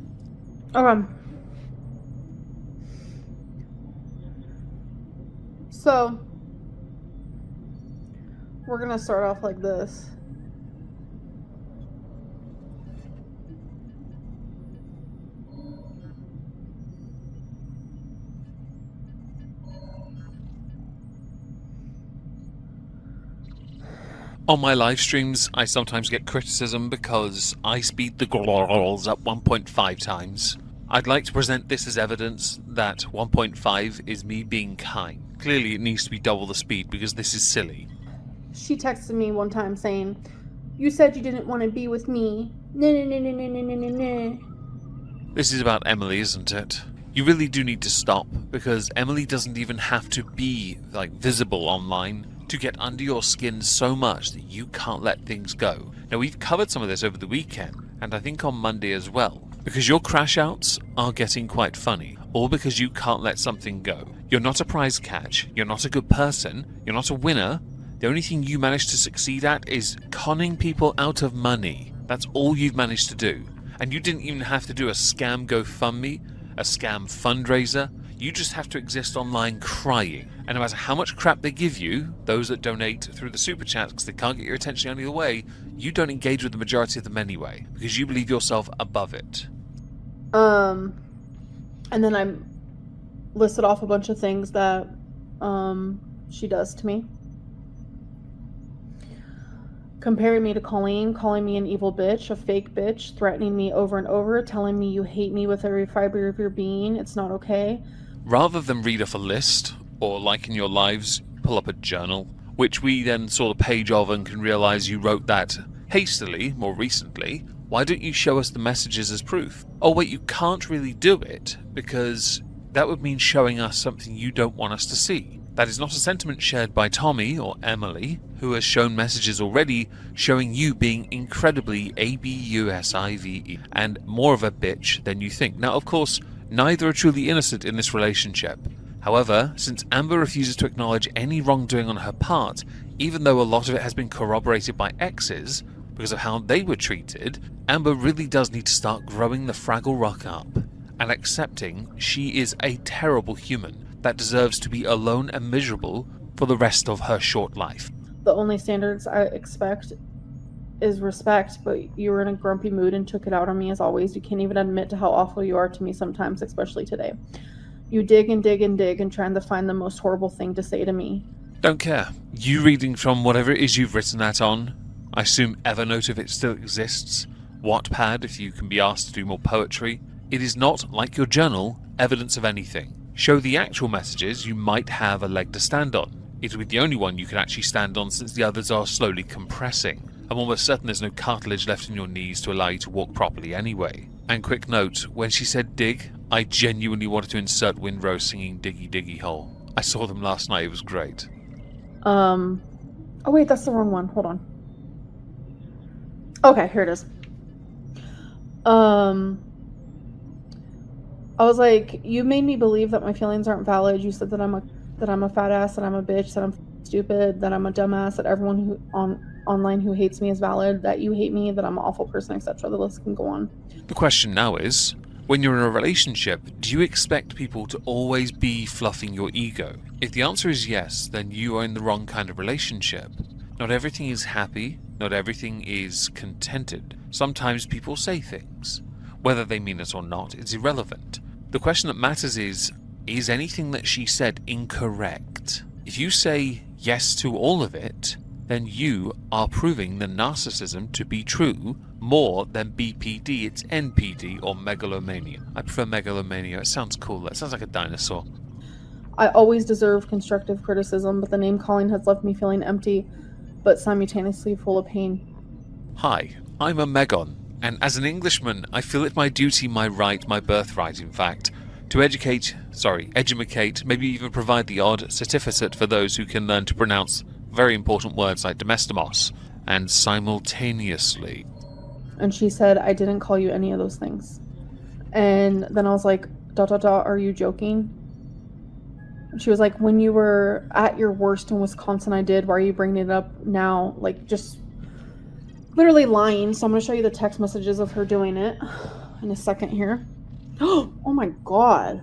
So, we're gonna start off like this. On my live streams, I sometimes get criticism because I speed the grrrls up 1.5 times. I'd like to present this as evidence that 1.5 is me being kind. Clearly it needs to be double the speed because this is silly. She texted me one time saying, "You said you didn't want to be with me. No. This is about Emily, isn't it? You really do need to stop, because Emily doesn't even have to be, visible online to get under your skin so much that you can't let things go. Now, we've covered some of this over the weekend, and I think on Monday as well, because your crash outs are getting quite funny, all because you can't let something go. You're not a prize catch, you're not a good person, you're not a winner. The only thing you managed to succeed at is conning people out of money. That's all you've managed to do. And you didn't even have to do a scam GoFundMe, a scam fundraiser. You just have to exist online crying. And no matter how much crap they give you, those that donate through the super chats because they can't get your attention any other way, you don't engage with the majority of them anyway, because you believe yourself above it. And then I listed off a bunch of things that she does to me. Comparing me to Colleen, calling me an evil bitch, a fake bitch, threatening me over and over, telling me you hate me with every fiber of your being, it's not okay. Rather than read off a list, or like in your lives, pull up a journal, which we then saw the page of and can realise you wrote that hastily, more recently, why don't you show us the messages as proof? Oh wait, you can't really do it, because that would mean showing us something you don't want us to see. That is not a sentiment shared by Tommy or Emily, who has shown messages already showing you being incredibly abusive and more of a bitch than you think. Now, of course, neither are truly innocent in this relationship. However, since Amber refuses to acknowledge any wrongdoing on her part, even though a lot of it has been corroborated by exes because of how they were treated, Amber really does need to start growing the Fraggle Rock up and accepting she is a terrible human that deserves to be alone and miserable for the rest of her short life. The only standards I expect is respect, but you were in a grumpy mood and took it out on me as always. You can't even admit to how awful you are to me sometimes, especially today. You dig and dig and dig and trying to find the most horrible thing to say to me. Don't care. You reading from whatever it is you've written that on, I assume Evernote if it still exists, Wattpad if you can be asked to do more poetry. It is not, like your journal, evidence of anything. Show the actual messages, you might have a leg to stand on. It will be the only one you can actually stand on since the others are slowly compressing. I'm almost certain there's no cartilage left in your knees to allow you to walk properly anyway. And quick note, when she said dig, I genuinely wanted to insert Windrose singing Diggy Diggy Hole. I saw them last night, it was great. Oh wait, that's the wrong one, hold on. Okay, here it is. I was like, you made me believe that my feelings aren't valid. You said that I'm a fat ass, that I'm a bitch, that I'm stupid, that I'm a dumbass, that everyone who online who hates me is valid, that you hate me, that I'm an awful person, etc. The list can go on. The question now is, when you're in a relationship, do you expect people to always be fluffing your ego? If the answer is yes, then you are in the wrong kind of relationship. Not everything is happy, not everything is contented. Sometimes people say things. Whether they mean it or not is irrelevant. The question that matters is anything that she said incorrect? If you say yes to all of it, then you are proving the narcissism to be true more than BPD, it's NPD or megalomania. I prefer megalomania, it sounds cool, it sounds like a dinosaur. I always deserve constructive criticism, but the name calling has left me feeling empty, but simultaneously full of pain. Hi, I'm a Megon, and as an Englishman, I feel it my duty, my right, my birthright in fact, to edumacate, maybe even provide the odd certificate for those who can learn to pronounce very important words like domestimos and simultaneously. And she said, I didn't call you any of those things. And then I was like, ... are you joking? And she was like, when you were at your worst in Wisconsin, I did. Why are you bringing it up now? Like, just literally lying. So I'm going to show you the text messages of her doing it in a second here. Oh my god.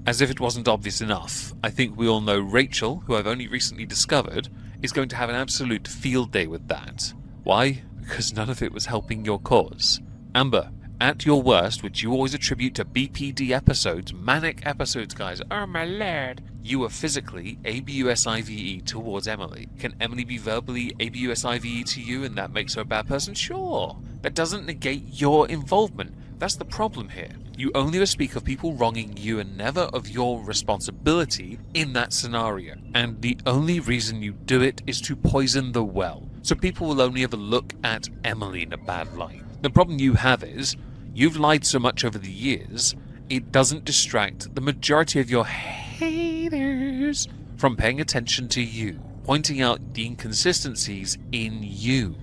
As if it wasn't obvious enough, I think we all know Rachel, who I've only recently discovered, is going to have an absolute field day with that. Why? Because none of it was helping your cause. Amber, at your worst, which you always attribute to BPD episodes, manic episodes, guys, oh my lord, you were physically ABUSIVE towards Emily. Can Emily be verbally ABUSIVE to you and that makes her a bad person? Sure. That doesn't negate your involvement. That's the problem here. You only ever speak of people wronging you and never of your responsibility in that scenario. And the only reason you do it is to poison the well. So people will only ever look at Emily in a bad light. The problem you have is, you've lied so much over the years, it doesn't distract the majority of your haters from paying attention to you, pointing out the inconsistencies in you.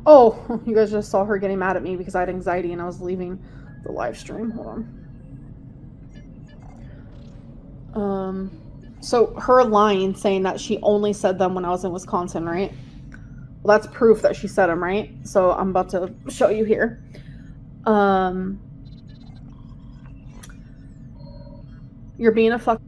Oh, you guys just saw her getting mad at me because I had anxiety and I was leaving the live stream. Hold on. So her line saying that she only said them when I was in Wisconsin, right? Well, that's proof that she said them, right? So I'm about to show you here. You're being a fuck.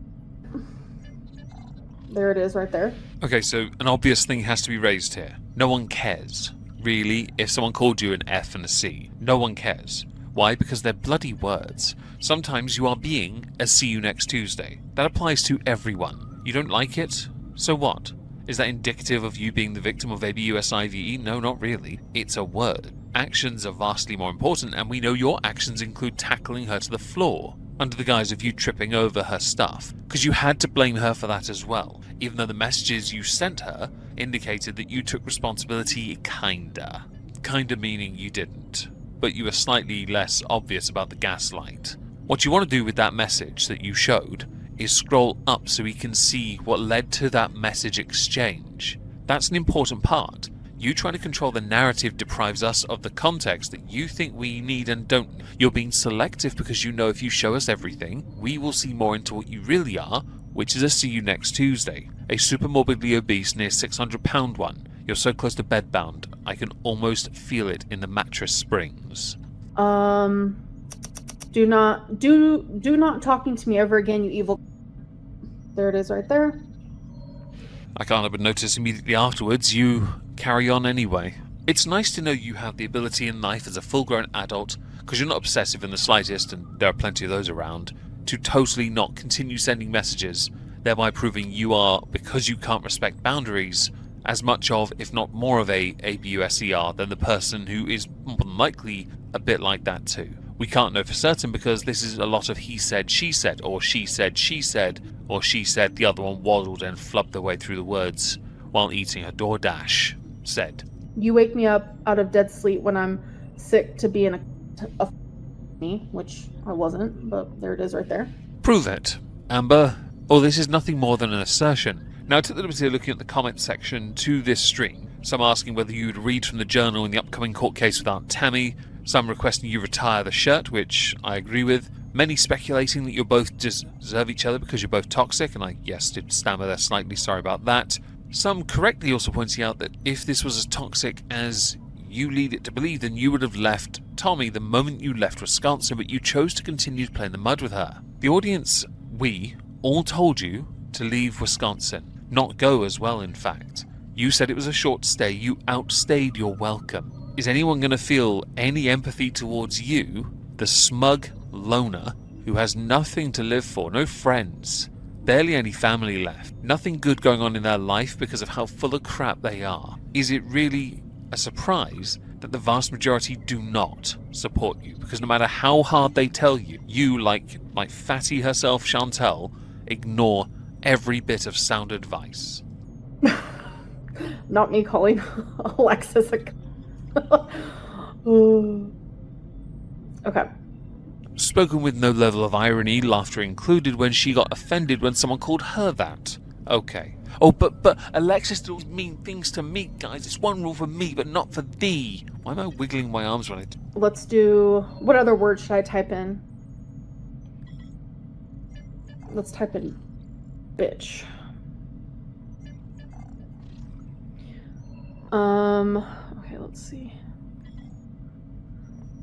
There it is right there. Okay, so an obvious thing has to be raised here. No one cares. Really, if someone called you an F and a C, no one cares. Why? Because they're bloody words. Sometimes you are being a see you next Tuesday. That applies to everyone. You don't like it? So what? Is that indicative of you being the victim of ABUSIVE? No, not really. It's a word. Actions are vastly more important, and we know your actions include tackling her to the floor, under the guise of you tripping over her stuff. Because you had to blame her for that as well, even though the messages you sent her indicated that you took responsibility kinda. Kinda meaning you didn't. But you were slightly less obvious about the gaslight. What you want to do with that message that you showed is scroll up so we can see what led to that message exchange. That's an important part. You trying to control the narrative deprives us of the context that you think we need and don't. You're being selective because you know if you show us everything, we will see more into what you really are, which is a see you next Tuesday. A super morbidly obese, near 600-pound one. You're so close to bedbound, I can almost feel it in the mattress springs. Do not talking to me ever again, you evil. There it is right there. I can't help but notice immediately afterwards you carry on anyway. It's nice to know you have the ability in life as a full-grown adult, because you're not obsessive in the slightest, and there are plenty of those around, to totally not continue sending messages, thereby proving you are, because you can't respect boundaries, as much of, if not more of a ABUSER than the person who is more than likely a bit like that too. We can't know for certain because this is a lot of he said, she said, or she said, or she said the other one waddled and flubbed their way through the words while eating a DoorDash, said. You wake me up out of dead sleep when I'm sick to be in a me, which I wasn't, but there it is right there. Prove it, Amber, or this is nothing more than an assertion. Now, I took the liberty of looking at the comment section to this stream, some asking whether you would read from the journal in the upcoming court case with Aunt Tammy, some requesting you retire the shirt, which I agree with, many speculating that you both deserve each other because you're both toxic, and I, yes, did stammer there slightly, sorry about that. Some correctly also pointing out that if this was as toxic as you lead it to believe, then you would have left Tommy the moment you left Wisconsin, but you chose to continue to play in the mud with her. The audience, we, all told you to leave Wisconsin. Not go as well, in fact. You said it was a short stay. You outstayed your welcome. Is anyone going to feel any empathy towards you, the smug loner, who has nothing to live for, no friends, barely any family left, nothing good going on in their life because of how full of crap they are? Is it really a surprise that the vast majority do not support you? Because no matter how hard they tell you, you, like Fatty herself, Chantel, ignore every bit of sound advice. Not me calling Alexis a... Okay. Spoken with no level of irony, laughter included, when she got offended when someone called her that. Okay. Oh, but Alexis does mean things to me, guys. It's one rule for me, but not for thee. Why am I wiggling my arms when I... Let's do... What other word should I type in? Let's type in bitch. Okay, let's see.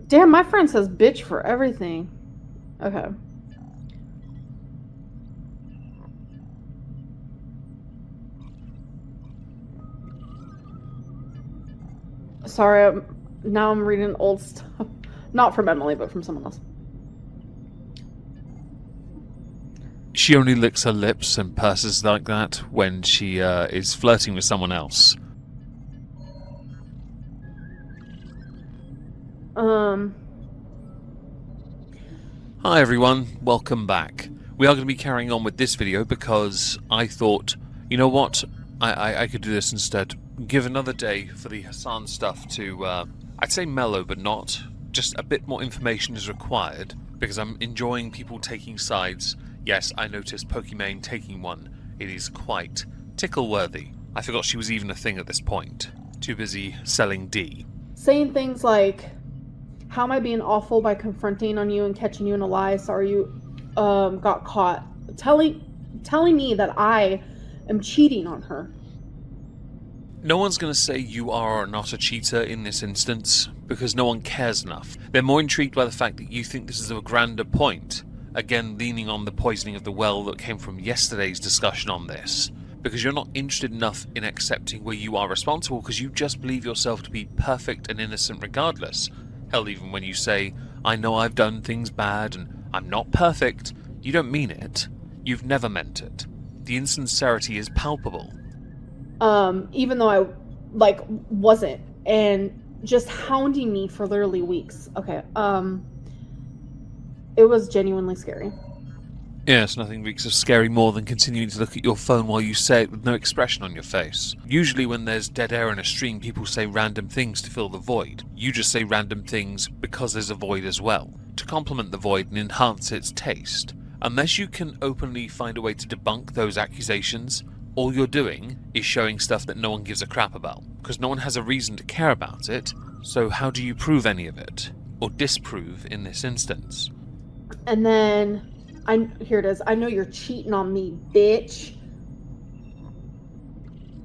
Damn, my friend says bitch for everything. Okay. Sorry, now I'm reading old stuff. Not from Emily, but from someone else. She only licks her lips and purses like that when she is flirting with someone else. Hi everyone, welcome back. We are going to be carrying on with this video because I thought, you know what, I could do this instead. Give another day for the Hassan stuff to, I'd say mellow, but not. Just a bit more information is required because I'm enjoying people taking sides. Yes, I noticed Pokimane taking one. It is quite tickle-worthy. I forgot she was even a thing at this point. Too busy selling D. Saying things like, how am I being awful by confronting on you and catching you in a lie? Sorry you got caught. Telling me that I am cheating on her. No one's going to say you are or not a cheater in this instance, because no one cares enough. They're more intrigued by the fact that you think this is a grander point. Again, leaning on the poisoning of the well that came from yesterday's discussion on this. Because you're not interested enough in accepting where you are responsible because you just believe yourself to be perfect and innocent regardless. Hell, even when you say, I know I've done things bad and I'm not perfect, you don't mean it. You've never meant it. The insincerity is palpable. Even though I, wasn't. And just hounding me for literally weeks. Okay, it was genuinely scary. Yes, nothing reeks of scary more than continuing to look at your phone while you say it with no expression on your face. Usually when there's dead air in a stream, people say random things to fill the void. You just say random things because there's a void as well, to complement the void and enhance its taste. Unless you can openly find a way to debunk those accusations, all you're doing is showing stuff that no one gives a crap about, because no one has a reason to care about it, so how do you prove any of it? Or disprove in this instance? And then, here it is, I know you're cheating on me, bitch.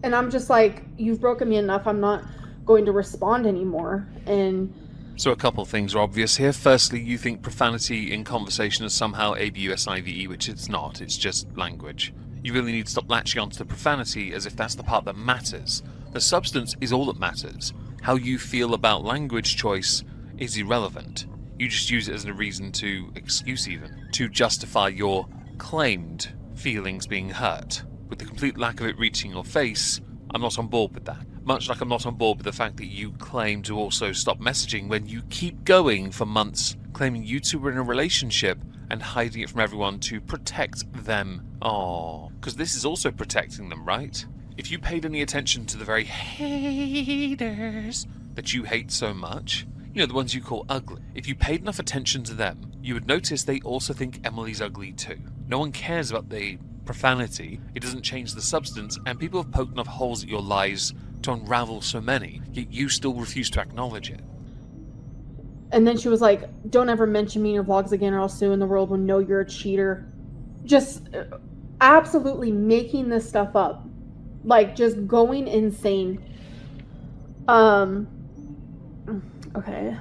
And I'm just like, you've broken me enough, I'm not going to respond anymore. And so a couple of things are obvious here. Firstly, you think profanity in conversation is somehow ABUSIVE, which it's not, it's just language. You really need to stop latching onto the profanity as if that's the part that matters. The substance is all that matters. How you feel about language choice is irrelevant. You just use it as a reason to, excuse even, to justify your claimed feelings being hurt. With the complete lack of it reaching your face, I'm not on board with that. Much like I'm not on board with the fact that you claim to also stop messaging when you keep going for months, claiming you two were in a relationship and hiding it from everyone to protect them. Oh, because this is also protecting them, right? If you paid any attention to the very haters that you hate so much, you know, the ones you call ugly. If you paid enough attention to them, you would notice they also think Emily's ugly too. No one cares about the profanity, it doesn't change the substance, and people have poked enough holes at your lies to unravel so many, yet you still refuse to acknowledge it. And then she was like, don't ever mention me in your vlogs again or else soon the world will know you're a cheater. Just absolutely making this stuff up. Like, just going insane. Okay.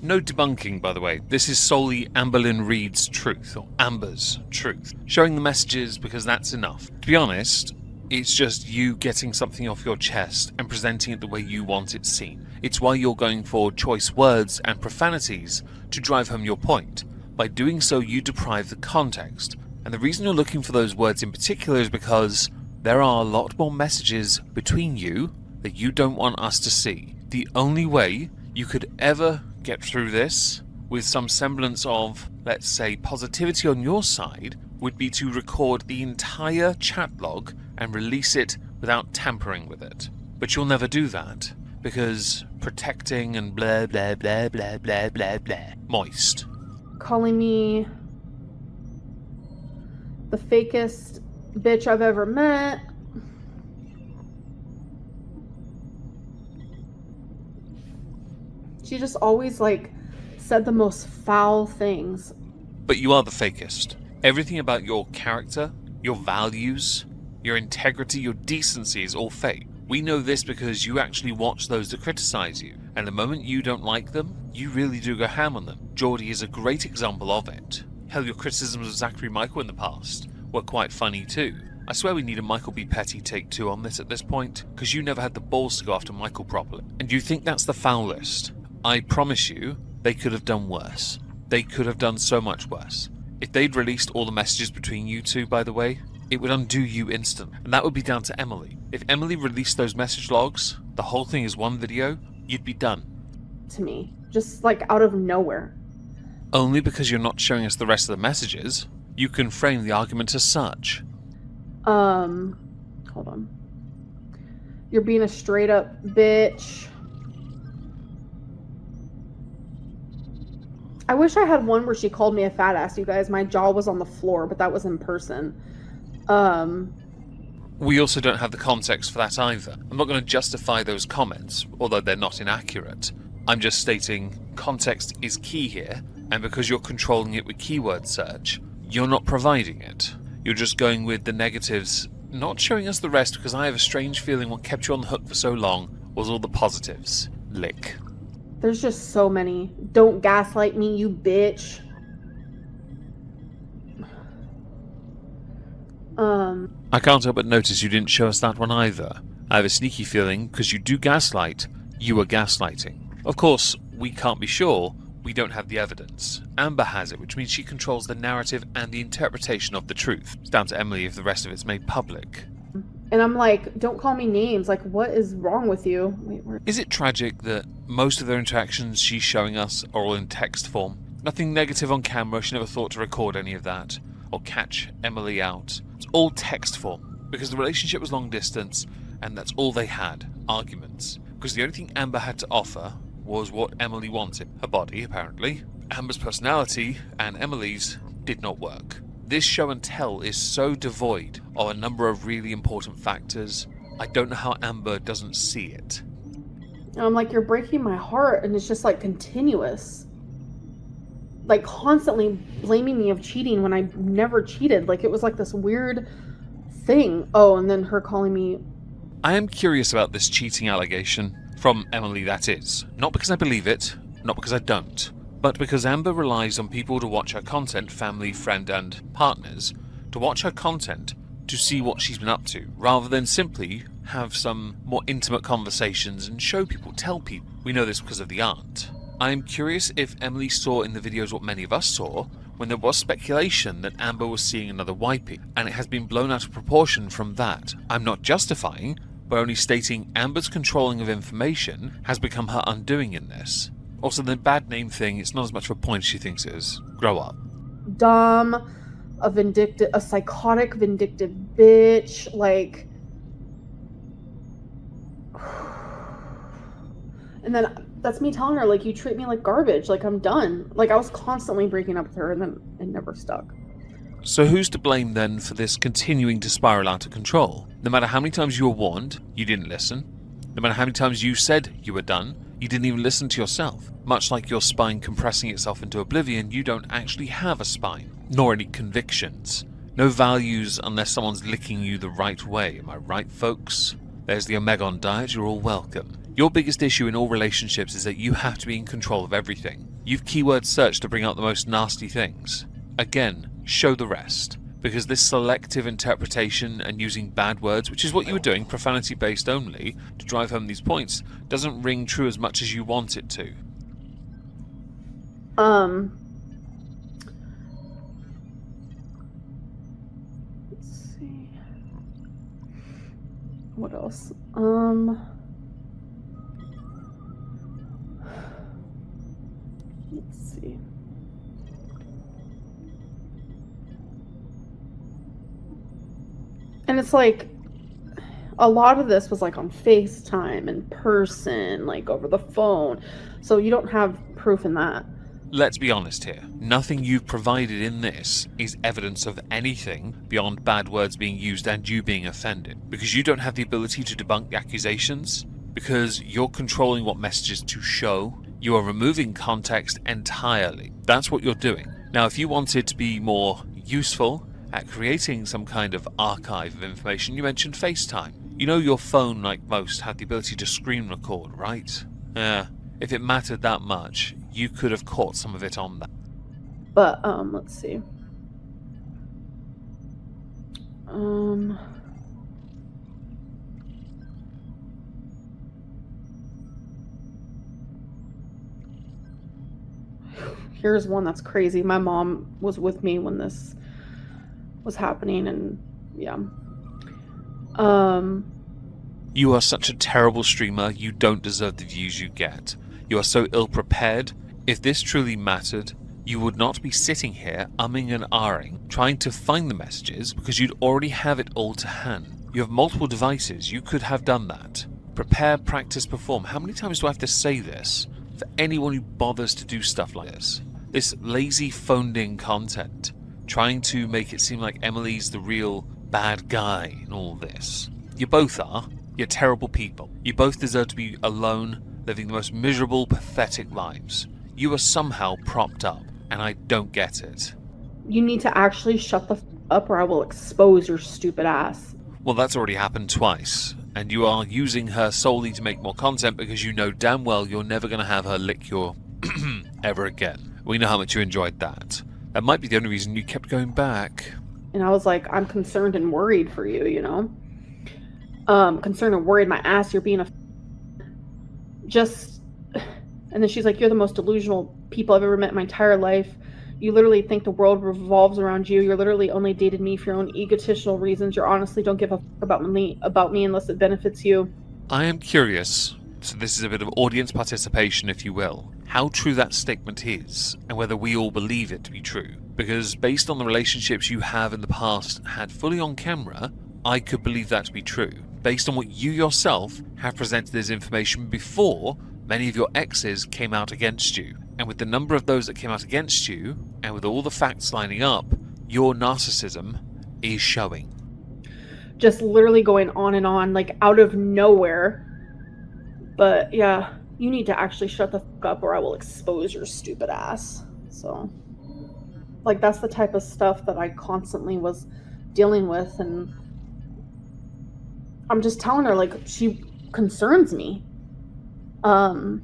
No debunking, by the way. This is solely Amberlynn Reid's truth, or Amber's truth. Showing the messages because that's enough. To be honest, it's just you getting something off your chest and presenting it the way you want it seen. It's why you're going for choice words and profanities to drive home your point. By doing so, you deprive the context. And the reason you're looking for those words in particular is because there are a lot more messages between you that you don't want us to see. The only way you could ever get through this with some semblance of, let's say, positivity on your side would be to record the entire chat log and release it without tampering with it. But you'll never do that because protecting and blah blah blah blah blah blah blah. Moist. Calling me the fakest bitch I've ever met. She just always, said the most foul things. But you are the fakest. Everything about your character, your values, your integrity, your decency is all fake. We know this because you actually watch those that criticize you. And the moment you don't like them, you really do go ham on them. Geordie is a great example of it. Hell, your criticisms of Zachary Michael in the past were quite funny too. I swear we need a Michael B. Petty take 2 on this at this point, because you never had the balls to go after Michael properly. And you think that's the foul list? I promise you, they could have done worse. They could have done so much worse. If they'd released all the messages between you two, by the way, it would undo you instantly. And that would be down to Emily. If Emily released those message logs, the whole thing is one video, you'd be done. To me. Just like out of nowhere. Only because you're not showing us the rest of the messages, you can frame the argument as such. Hold on. You're being a straight up bitch. I wish I had one where she called me a fat ass, you guys. My jaw was on the floor, but that was in person. We also don't have the context for that either. I'm not going to justify those comments, although they're not inaccurate. I'm just stating context is key here, and because you're controlling it with keyword search, you're not providing it. You're just going with the negatives, not showing us the rest, because I have a strange feeling what kept you on the hook for so long was all the positives. Lick. There's just so many. Don't gaslight me, you bitch. I can't help but notice you didn't show us that one either. I have a sneaky feeling, because you do gaslight, you are gaslighting. Of course, we can't be sure. We don't have the evidence. Amber has it, which means she controls the narrative and the interpretation of the truth. It's down to Emily if the rest of it's made public. And I'm like, don't call me names. Like, what is wrong with you? Wait, where? Is it tragic that most of their interactions she's showing us are all in text form? Nothing negative on camera, she never thought to record any of that, or catch Emily out. It's all text form, because the relationship was long distance, and that's all they had, arguments. Because the only thing Amber had to offer was what Emily wanted. Her body, apparently. Amber's personality and Emily's did not work. This show and tell is so devoid of a number of really important factors. I don't know how Amber doesn't see it. And I'm like, you're breaking my heart, and it's just like continuous. Like constantly blaming me of cheating when I never cheated. Like it was like this weird thing. Oh, and then her calling me. I am curious about this cheating allegation. From Emily, that is. Not because I believe it, not because I don't, but because Amber relies on people to watch her content, family, friend, and partners, to watch her content to see what she's been up to, rather than simply have some more intimate conversations and show people, tell people. We know this because of the aunt. I am curious if Emily saw in the videos what many of us saw, when there was speculation that Amber was seeing another wipey, and it has been blown out of proportion from that. I'm not justifying, but only stating Amber's controlling of information has become her undoing in this. Also, the bad name thing, it's not as much of a point as she thinks it is. Grow up. Dumb, a psychotic, vindictive bitch, like... And then that's me telling her, like, you treat me like garbage, like I'm done. Like, I was constantly breaking up with her, and then it never stuck. So who's to blame then for this continuing to spiral out of control? No matter how many times you were warned, you didn't listen. No matter how many times you said you were done, you didn't even listen to yourself. Much like your spine compressing itself into oblivion, you don't actually have a spine, nor any convictions. No values unless someone's licking you the right way, am I right, folks? There's the Omegon diet, you're all welcome. Your biggest issue in all relationships is that you have to be in control of everything. You've keyword searched to bring out the most nasty things. Again, show the rest. Because this selective interpretation and using bad words, which is what you were doing, profanity based only, to drive home these points, doesn't ring true as much as you want it to. Let's see. What else? Let's see. And it's like, a lot of this was like on FaceTime, in person, like over the phone. So you don't have proof in that. Let's be honest here. Nothing you've provided in this is evidence of anything beyond bad words being used and you being offended. Because you don't have the ability to debunk the accusations. Because you're controlling what messages to show. You are removing context entirely. That's what you're doing. Now, if you wanted to be more useful at creating some kind of archive of information, you mentioned FaceTime. You know your phone, like most, had the ability to screen record, right? If it mattered that much, you could have caught some of it on that. But, let's see. here's one that's crazy. My mom was with me when this was happening, and yeah. You are such a terrible streamer. You don't deserve the views you get. You are so ill-prepared. If this truly mattered, you would not be sitting here umming and ahhing, trying to find the messages, because you'd already have it all to hand. You have multiple devices. You could have done that. Prepare, practice, perform. How many times do I have to say this for anyone who bothers to do stuff like this? This lazy phoned-in content, trying to make it seem like Emily's the real bad guy in all this. You both are. You're terrible people. You both deserve to be alone, living the most miserable, pathetic lives. You are somehow propped up, and I don't get it. You need to actually shut the f up, or I will expose your stupid ass. Well, that's already happened twice, and you are using her solely to make more content because you know damn well you're never going to have her lick your ever again. We know how much you enjoyed that. That might be the only reason you kept going back. And I was like, I'm concerned and worried for you, you know? Concerned and worried my ass, you're being a just. And then she's like, you're the most delusional people I've ever met in my entire life. You literally think the world revolves around you. You're literally only dated me for your own egotistical reasons. You honestly don't give a f about me unless it benefits you. I am curious, so this is a bit of audience participation, if you will, how true that statement is, and whether we all believe it to be true. Because based on the relationships you have in the past had fully on camera, I could believe that to be true. Based on what you yourself have presented as information before many of your exes came out against you. And with the number of those that came out against you, and with all the facts lining up, your narcissism is showing. Just literally going on and on, like out of nowhere. But yeah, you need to actually shut the f up, or I will expose your stupid ass. So, like, that's the type of stuff that I constantly was dealing with, and I'm just telling her, like, she concerns me. Where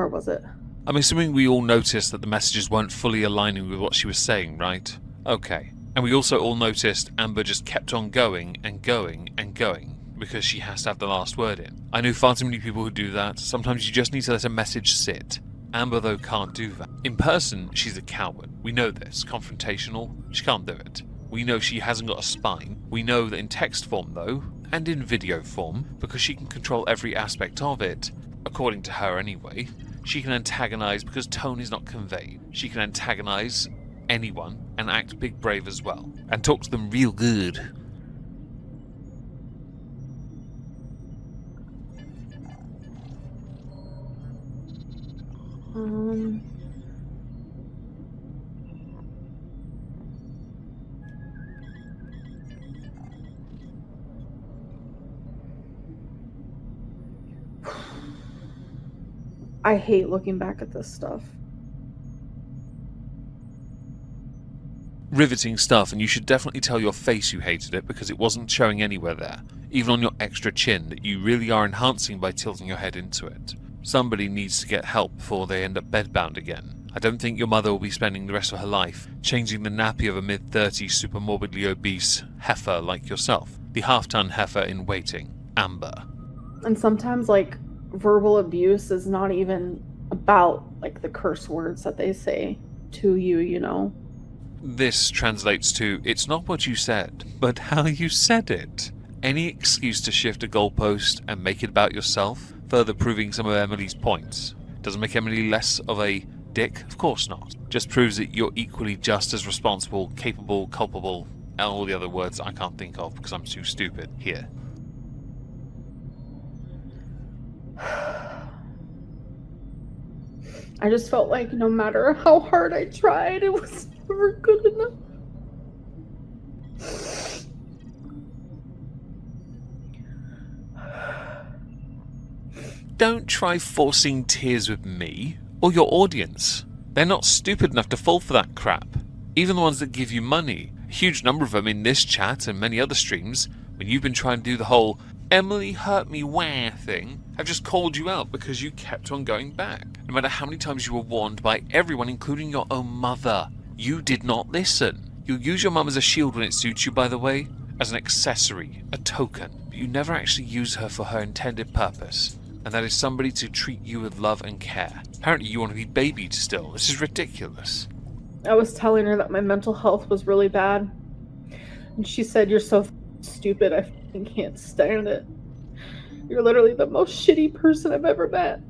was it? I'm assuming we all noticed that the messages weren't fully aligning with what she was saying, right? Okay. And we also all noticed Amber just kept on going and going and going because she has to have the last word in. I know far too many people who do that. Sometimes you just need to let a message sit. Amber, though, can't do that. In person, she's a coward. We know this. Confrontational, she can't do it. We know she hasn't got a spine. We know that in text form, though, and in video form, because she can control every aspect of it, according to her anyway, she can antagonize because tone is not conveyed. She can antagonize anyone and act big brave as well, and talk to them real good. I hate looking back at this stuff. Riveting stuff, and you should definitely tell your face you hated it because it wasn't showing anywhere there, even on your extra chin, that you really are enhancing by tilting your head into it. Somebody needs to get help before they end up bedbound again. I don't think your mother will be spending the rest of her life changing the nappy of a mid-30s super morbidly obese heifer like yourself, the half-ton heifer in waiting, Amber. And sometimes, like, verbal abuse is not even about, like, the curse words that they say to you, you know? This translates to, it's not what you said, but how you said it. Any excuse to shift a goalpost and make it about yourself, further proving some of Emily's points. Doesn't make Emily less of a dick? Of course not. Just proves that you're equally just as responsible, capable, culpable, and all the other words I can't think of because I'm too stupid here. I just felt like no matter how hard I tried, it was never good enough. Don't try forcing tears with me or your audience. They're not stupid enough to fall for that crap. Even the ones that give you money. A huge number of them in this chat and many other streams, when you've been trying to do the whole Emily hurt me wah thing, have just called you out because you kept on going back. No matter how many times you were warned by everyone, including your own mother. You did not listen. You'll use your mum as a shield when it suits you, by the way, as an accessory, a token, but you never actually use her for her intended purpose. and that is somebody to treat you with love and care. Apparently you want to be babied still. This is ridiculous. I was telling her that my mental health was really bad. And she said, "You're so stupid, I fucking can't stand it. You're literally the most shitty person I've ever met."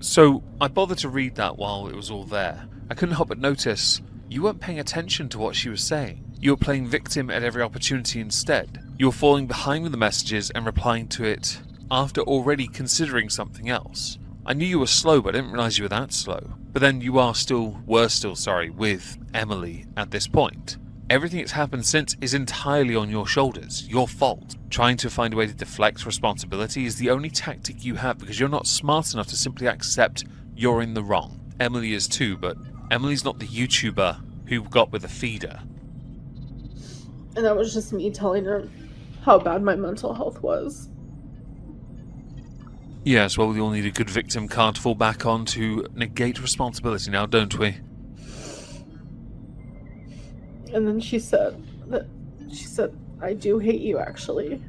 So I bothered to read that while it was all there. I couldn't help but notice you weren't paying attention to what she was saying. You were playing victim at every opportunity instead. You were falling behind with the messages and replying to it after already considering something else. I knew you were slow, but I didn't realise you were that slow. But then you were still with Emily at this point. Everything that's happened since is entirely on your shoulders, your fault. Trying to find a way to deflect responsibility is the only tactic you have because you're not smart enough to simply accept you're in the wrong. Emily is too, but Emily's not the YouTuber who got with a feeder. And that was just me telling her how bad my mental health was. Yes, well, we all need a good victim card to fall back on to negate responsibility now, don't we? And then she said, "I do hate you, actually."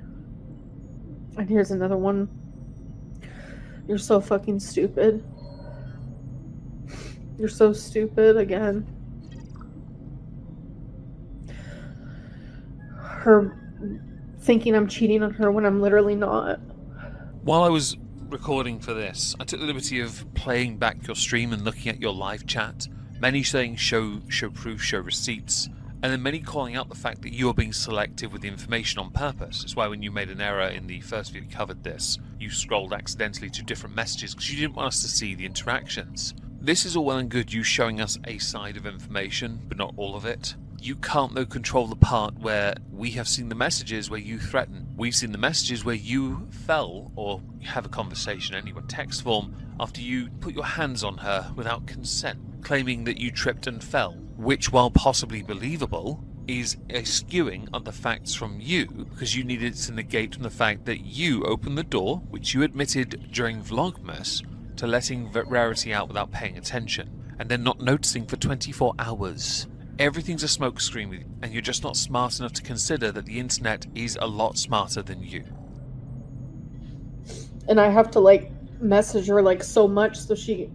And here's another one. "You're so fucking stupid. You're so stupid," again. Her thinking I'm cheating on her when I'm literally not. While I was recording for this, I took the liberty of playing back your stream and looking at your live chat. Many saying show proof, show receipts. And then many calling out the fact that you are being selective with the information on purpose. That's why when you made an error in the first video covered this, you scrolled accidentally to different messages because you didn't want us to see the interactions. This is all well and good, you showing us a side of information, but not all of it. You can't though control the part where we have seen the messages where you threaten. We've seen the messages where you fell, or have a conversation anyway, text form, after you put your hands on her without consent, claiming that you tripped and fell. Which, while possibly believable, is a skewing of the facts from you, because you needed to negate from the fact that you opened the door, which you admitted during Vlogmas, to letting Rarity out without paying attention, and then not noticing for 24 hours. Everything's a smokescreen with you, and you're just not smart enough to consider that the internet is a lot smarter than you. And I have to, message her, so much so she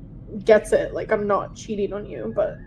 gets it. I'm not cheating on you, but...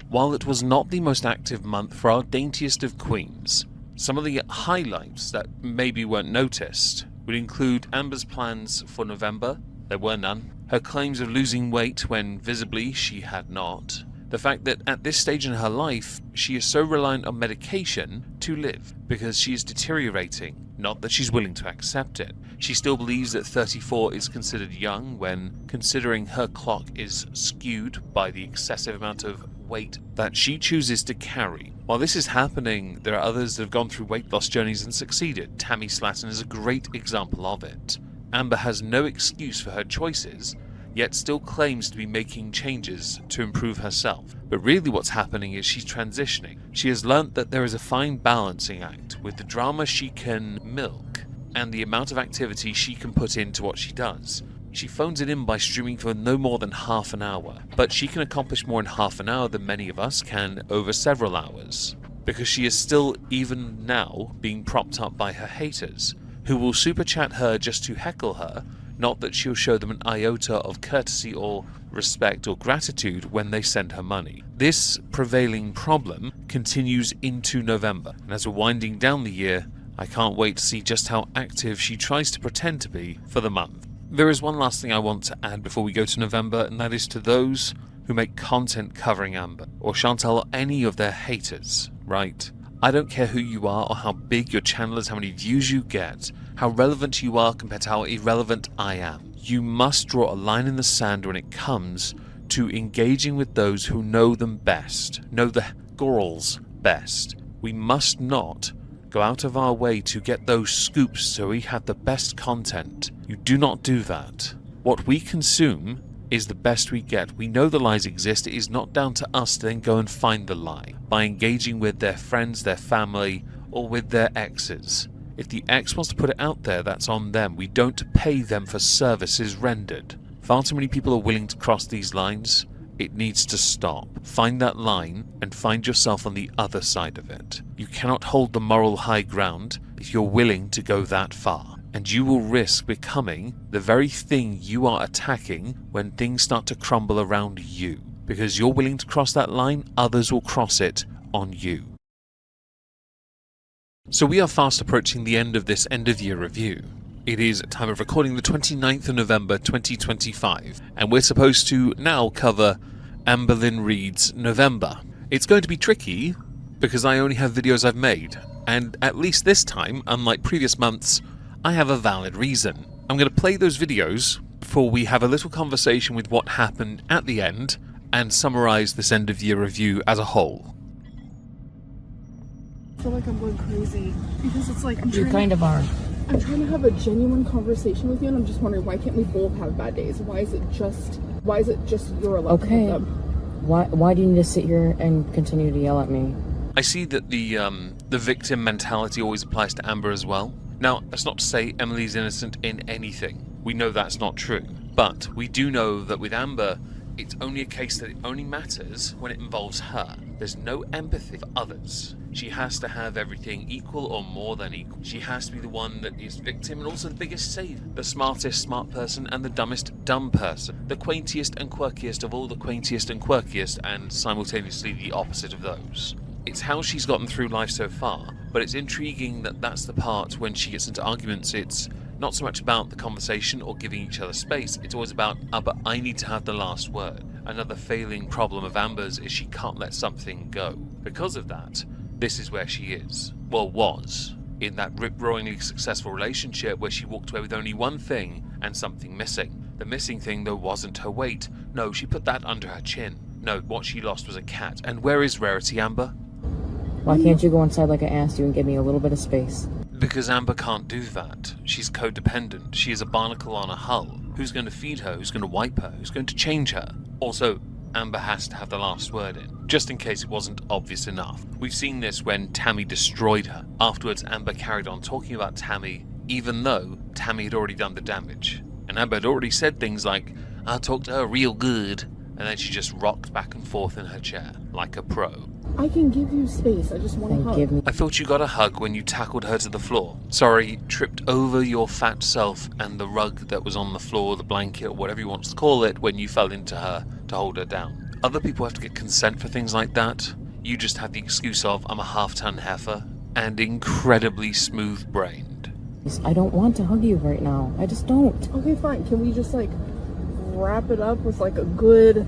While it was not the most active month for our daintiest of queens, some of the highlights that maybe weren't noticed would include Amber's plans for November. There were none. Her claims of losing weight when visibly she had not. The fact that at this stage in her life, she is so reliant on medication to live because she is deteriorating, not that she's willing to accept it. She still believes that 34 is considered young when considering her clock is skewed by the excessive amount of weight that she chooses to carry. While this is happening, there are others that have gone through weight loss journeys and succeeded. Tammy Slatton is a great example of it. Amber has no excuse for her choices, yet still claims to be making changes to improve herself. But really what's happening is she's transitioning. She has learnt that there is a fine balancing act with the drama she can milk and the amount of activity she can put into what she does. She phones it in by streaming for no more than half an hour, but she can accomplish more in half an hour than many of us can over several hours, because she is still, even now, being propped up by her haters, who will super chat her just to heckle her, not that she'll show them an iota of courtesy or respect or gratitude when they send her money. This prevailing problem continues into November, and as we're winding down the year, I can't wait to see just how active she tries to pretend to be for the month. There is one last thing I want to add before we go to November, and that is to those who make content covering Amber, or Chantal, or any of their haters, right? I don't care who you are or how big your channel is, how many views you get, how relevant you are compared to how irrelevant I am. You must draw a line in the sand when it comes to engaging with those who know them best, know the girls best. We must not go out of our way to get those scoops so we have the best content. You do not do that. What we consume is the best we get. We know the lies exist. It is not down to us to then go and find the lie by engaging with their friends, their family, or with their exes. If the ex wants to put it out there, that's on them. We don't pay them for services rendered. Far too many people are willing to cross these lines. It needs to stop. Find that line and find yourself on the other side of it. You cannot hold the moral high ground if you're willing to go that far. And you will risk becoming the very thing you are attacking when things start to crumble around you. Because you're willing to cross that line, others will cross it on you. So we are fast approaching the end of this end of year review. It is time of recording the 29th of November 2025, and we're supposed to now cover Amberlynn Reid's November. It's going to be tricky because I only have videos I've made, and at least this time, unlike previous months, I have a valid reason. I'm going to play those videos before we have a little conversation with what happened at the end and summarize this end of year review as a whole. I feel like I'm going crazy because it's like You kind of are. I'm trying to have a genuine conversation with you, and I'm just wondering, why can't we both have bad days? Why is it just you're allowed to have them? Why do you need to sit here and continue to yell at me? I see that the victim mentality always applies to Amber as well. Now, that's not to say Emily's innocent in anything. We know that's not true. But we do know that with Amber, it's only a case that it only matters when it involves her. There's no empathy for others. She has to have everything equal or more than equal. She has to be the one that is victim and also the biggest savior. The smartest smart person and the dumbest dumb person. The quaintiest and quirkiest of all the quaintiest and quirkiest, and simultaneously the opposite of those. It's how she's gotten through life so far, but it's intriguing that that's the part when she gets into arguments. It's not so much about the conversation or giving each other space, it's always about, but I need to have the last word. Another failing problem of Amber's is she can't let something go. Because of that, this is where she is. Well, was. In that rip-roaringly successful relationship where she walked away with only one thing and something missing. The missing thing, though, wasn't her weight. No, she put that under her chin. No, what she lost was a cat. And where is Rarity, Amber? Why can't you go inside like I asked you and give me a little bit of space? Because Amber can't do that. She's codependent. She is a barnacle on a hull. Who's going to feed her? Who's going to wipe her? Who's going to change her? Also, Amber has to have the last word in, just in case it wasn't obvious enough. We've seen this when Tammy destroyed her. Afterwards, Amber carried on talking about Tammy, even though Tammy had already done the damage. And Amber had already said things like, I'll talk to her real good. And then she just rocked back and forth in her chair, like a pro. I can give you space, I just want to hug. I thought you got a hug when you tackled her to the floor. Sorry, tripped over your fat self and the rug that was on the floor, the blanket, or whatever you want to call it, when you fell into her to hold her down. Other people have to get consent for things like that. You just have the excuse of, I'm a half-ton heifer, and incredibly smooth-brained. I don't want to hug you right now. I just don't. Okay, fine. Can we just, wrap it up with, a good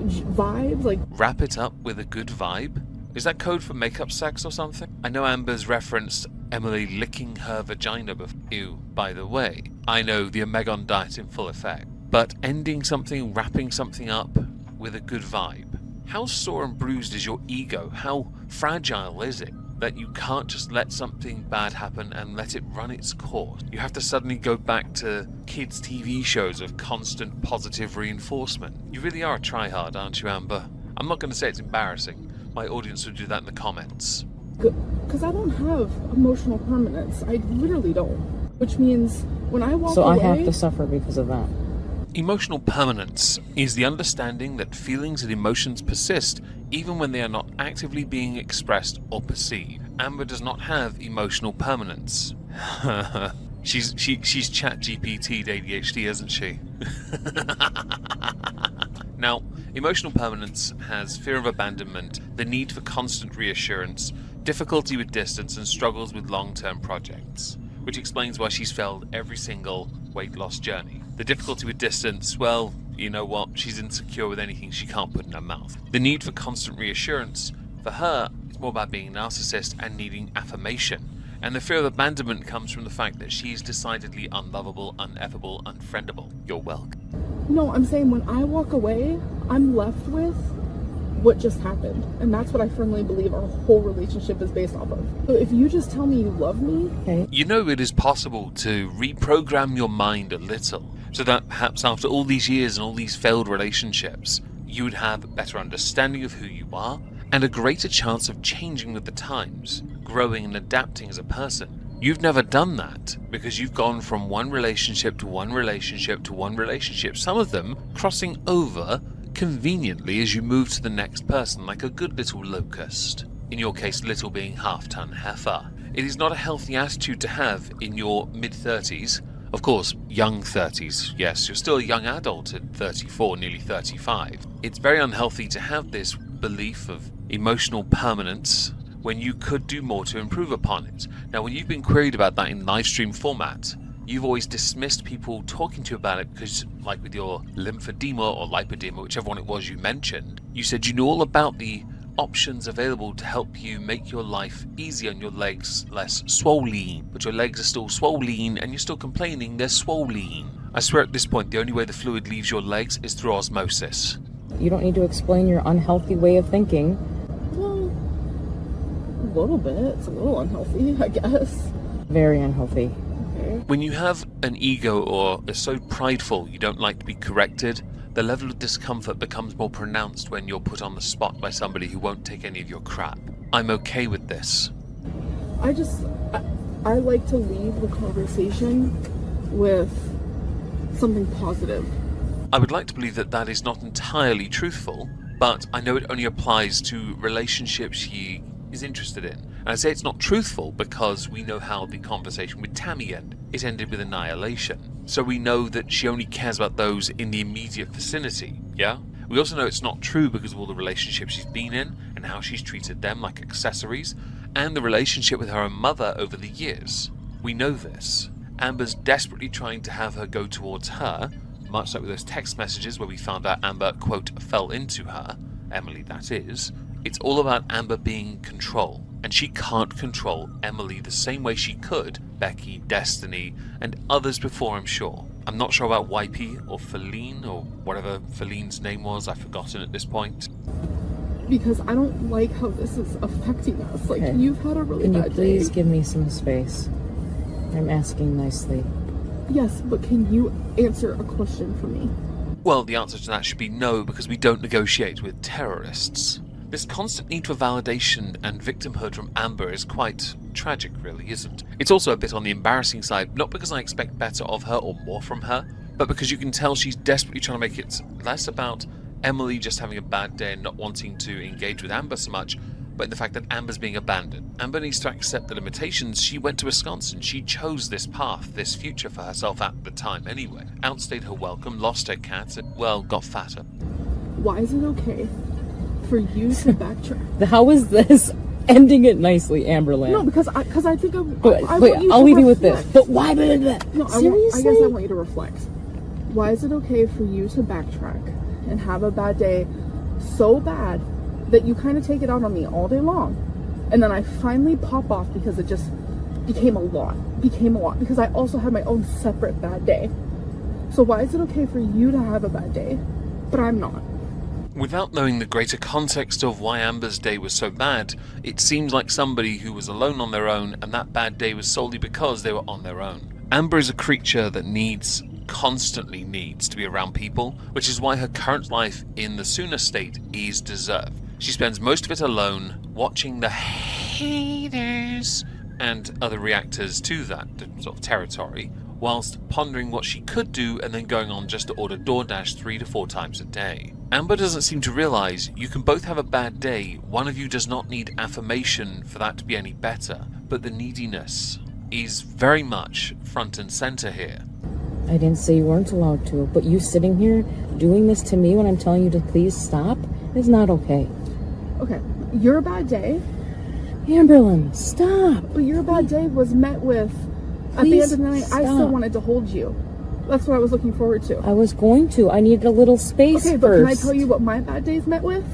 vibe? Wrap it up with a good vibe? Is that code for makeup sex or something? I know Amber's referenced Emily licking her vagina before. Ew, by the way. I know the Omegon diet in full effect. But ending something, wrapping something up with a good vibe. How sore and bruised is your ego? How fragile is it that you can't just let something bad happen and let it run its course? You have to suddenly go back to kids' TV shows of constant positive reinforcement. You really are a tryhard, aren't you, Amber? I'm not going to say it's embarrassing. My audience would do that in the comments. Because I don't have emotional permanence. I literally don't. Which means when I walk away... So I have to suffer because of that. Emotional permanence is the understanding that feelings and emotions persist even when they are not actively being expressed or perceived. Amber does not have emotional permanence. she's ChatGPT'd ADHD, isn't she? Now, emotional permanence has fear of abandonment, the need for constant reassurance, difficulty with distance, and struggles with long-term projects, which explains why she's failed every single weight loss journey. The difficulty with distance, well, you know what, she's insecure with anything she can't put in her mouth. The need for constant reassurance, for her, it's more about being a narcissist and needing affirmation. And the fear of abandonment comes from the fact that she's decidedly unlovable, uneffable, unfriendable. You're welcome. No, I'm saying when I walk away, I'm left with what just happened. And that's what I firmly believe our whole relationship is based off of. So if you just tell me you love me... Okay. You know it is possible to reprogram your mind a little, so that perhaps after all these years and all these failed relationships, you would have a better understanding of who you are, and a greater chance of changing with the times, growing and adapting as a person. You've never done that because you've gone from one relationship to one relationship to one relationship, some of them crossing over conveniently as you move to the next person like a good little locust. In your case, little being half-ton heifer. It is not a healthy attitude to have in your mid-30s. Of course, young 30s. Yes, you're still a young adult at 34, nearly 35. It's very unhealthy to have this belief of emotional permanence when you could do more to improve upon it. Now, when you've been queried about that in live stream format, you've always dismissed people talking to you about it because, like with your lymphedema or lipedema, whichever one it was you mentioned, you said you knew all about the options available to help you make your life easier and your legs less swollen. But your legs are still swollen and you're still complaining they're swollen. I swear at this point the only way the fluid leaves your legs is through osmosis. You don't need to explain your unhealthy way of thinking. Well, a little bit. It's a little unhealthy, I guess. Very unhealthy. Okay. When you have an ego or are so prideful you don't like to be corrected, the level of discomfort becomes more pronounced when you're put on the spot by somebody who won't take any of your crap. I'm okay with this. I like to leave the conversation with something positive. I would like to believe that that is not entirely truthful, but I know it only applies to relationships he is interested in. And I say it's not truthful because we know how the conversation with Tammy ended. It ended with annihilation. So we know that she only cares about those in the immediate vicinity, yeah? We also know it's not true because of all the relationships she's been in and how she's treated them like accessories, and the relationship with her own mother over the years. We know this. Amber's desperately trying to have her go towards her, much like with those text messages where we found out Amber, quote, fell into her, Emily that is. It's all about Amber being in control, and she can't control Emily the same way she could Becky, Destiny, and others before, I'm sure. I'm not sure about Wipey or Feline or whatever Feline's name was, I've forgotten at this point. Because I don't like how this is affecting us. Like, Okay. You've had a really Can you bad please day. give me some space? I'm asking nicely. Yes, but can you answer a question for me? Well, the answer to that should be no, because we don't negotiate with terrorists. This constant need for validation and victimhood from Amber is quite tragic, really, isn't it? It's also a bit on the embarrassing side, not because I expect better of her or more from her, but because you can tell she's desperately trying to make it less about Emily just having a bad day and not wanting to engage with Amber so much, but in the fact that Amber's being abandoned. Amber needs to accept the limitations. She went to Wisconsin. She chose this path, this future for herself at the time anyway. Outstayed her welcome, lost her cat, and, well, got fatter. Why is it okay for you to backtrack? How is this ending it nicely, Amberlynn? No, because I think I But want you I'll to leave you with reflect. this. But why? No, Seriously? I guess I want you to reflect. Why is it okay for you to backtrack and have a bad day so bad that you kind of take it out on me all day long, and then I finally pop off because it just became a lot, because I also had my own separate bad day. So why is it okay for you to have a bad day, but I'm not? Without knowing the greater context of why Amber's day was so bad, it seems like somebody who was alone on their own, and that bad day was solely because they were on their own. Amber is a creature that constantly needs to be around people, which is why her current life in the Sooner state is deserved. She spends most of it alone, watching the haters and other reactors to that sort of territory, whilst pondering what she could do and then going on just to order DoorDash 3 to 4 times a day. Amber doesn't seem to realise you can both have a bad day, one of you does not need affirmation for that to be any better, but the neediness is very much front and centre here. I didn't say you weren't allowed to, but you sitting here doing this to me when I'm telling you to please stop is not okay. Okay, your bad day, Amberlynn, stop. But your bad day was met with, at the end of the night, I still wanted to hold you. That's what I was looking forward to. I was going to. I needed a little space Okay, first. but can I tell you what my bad day's met with?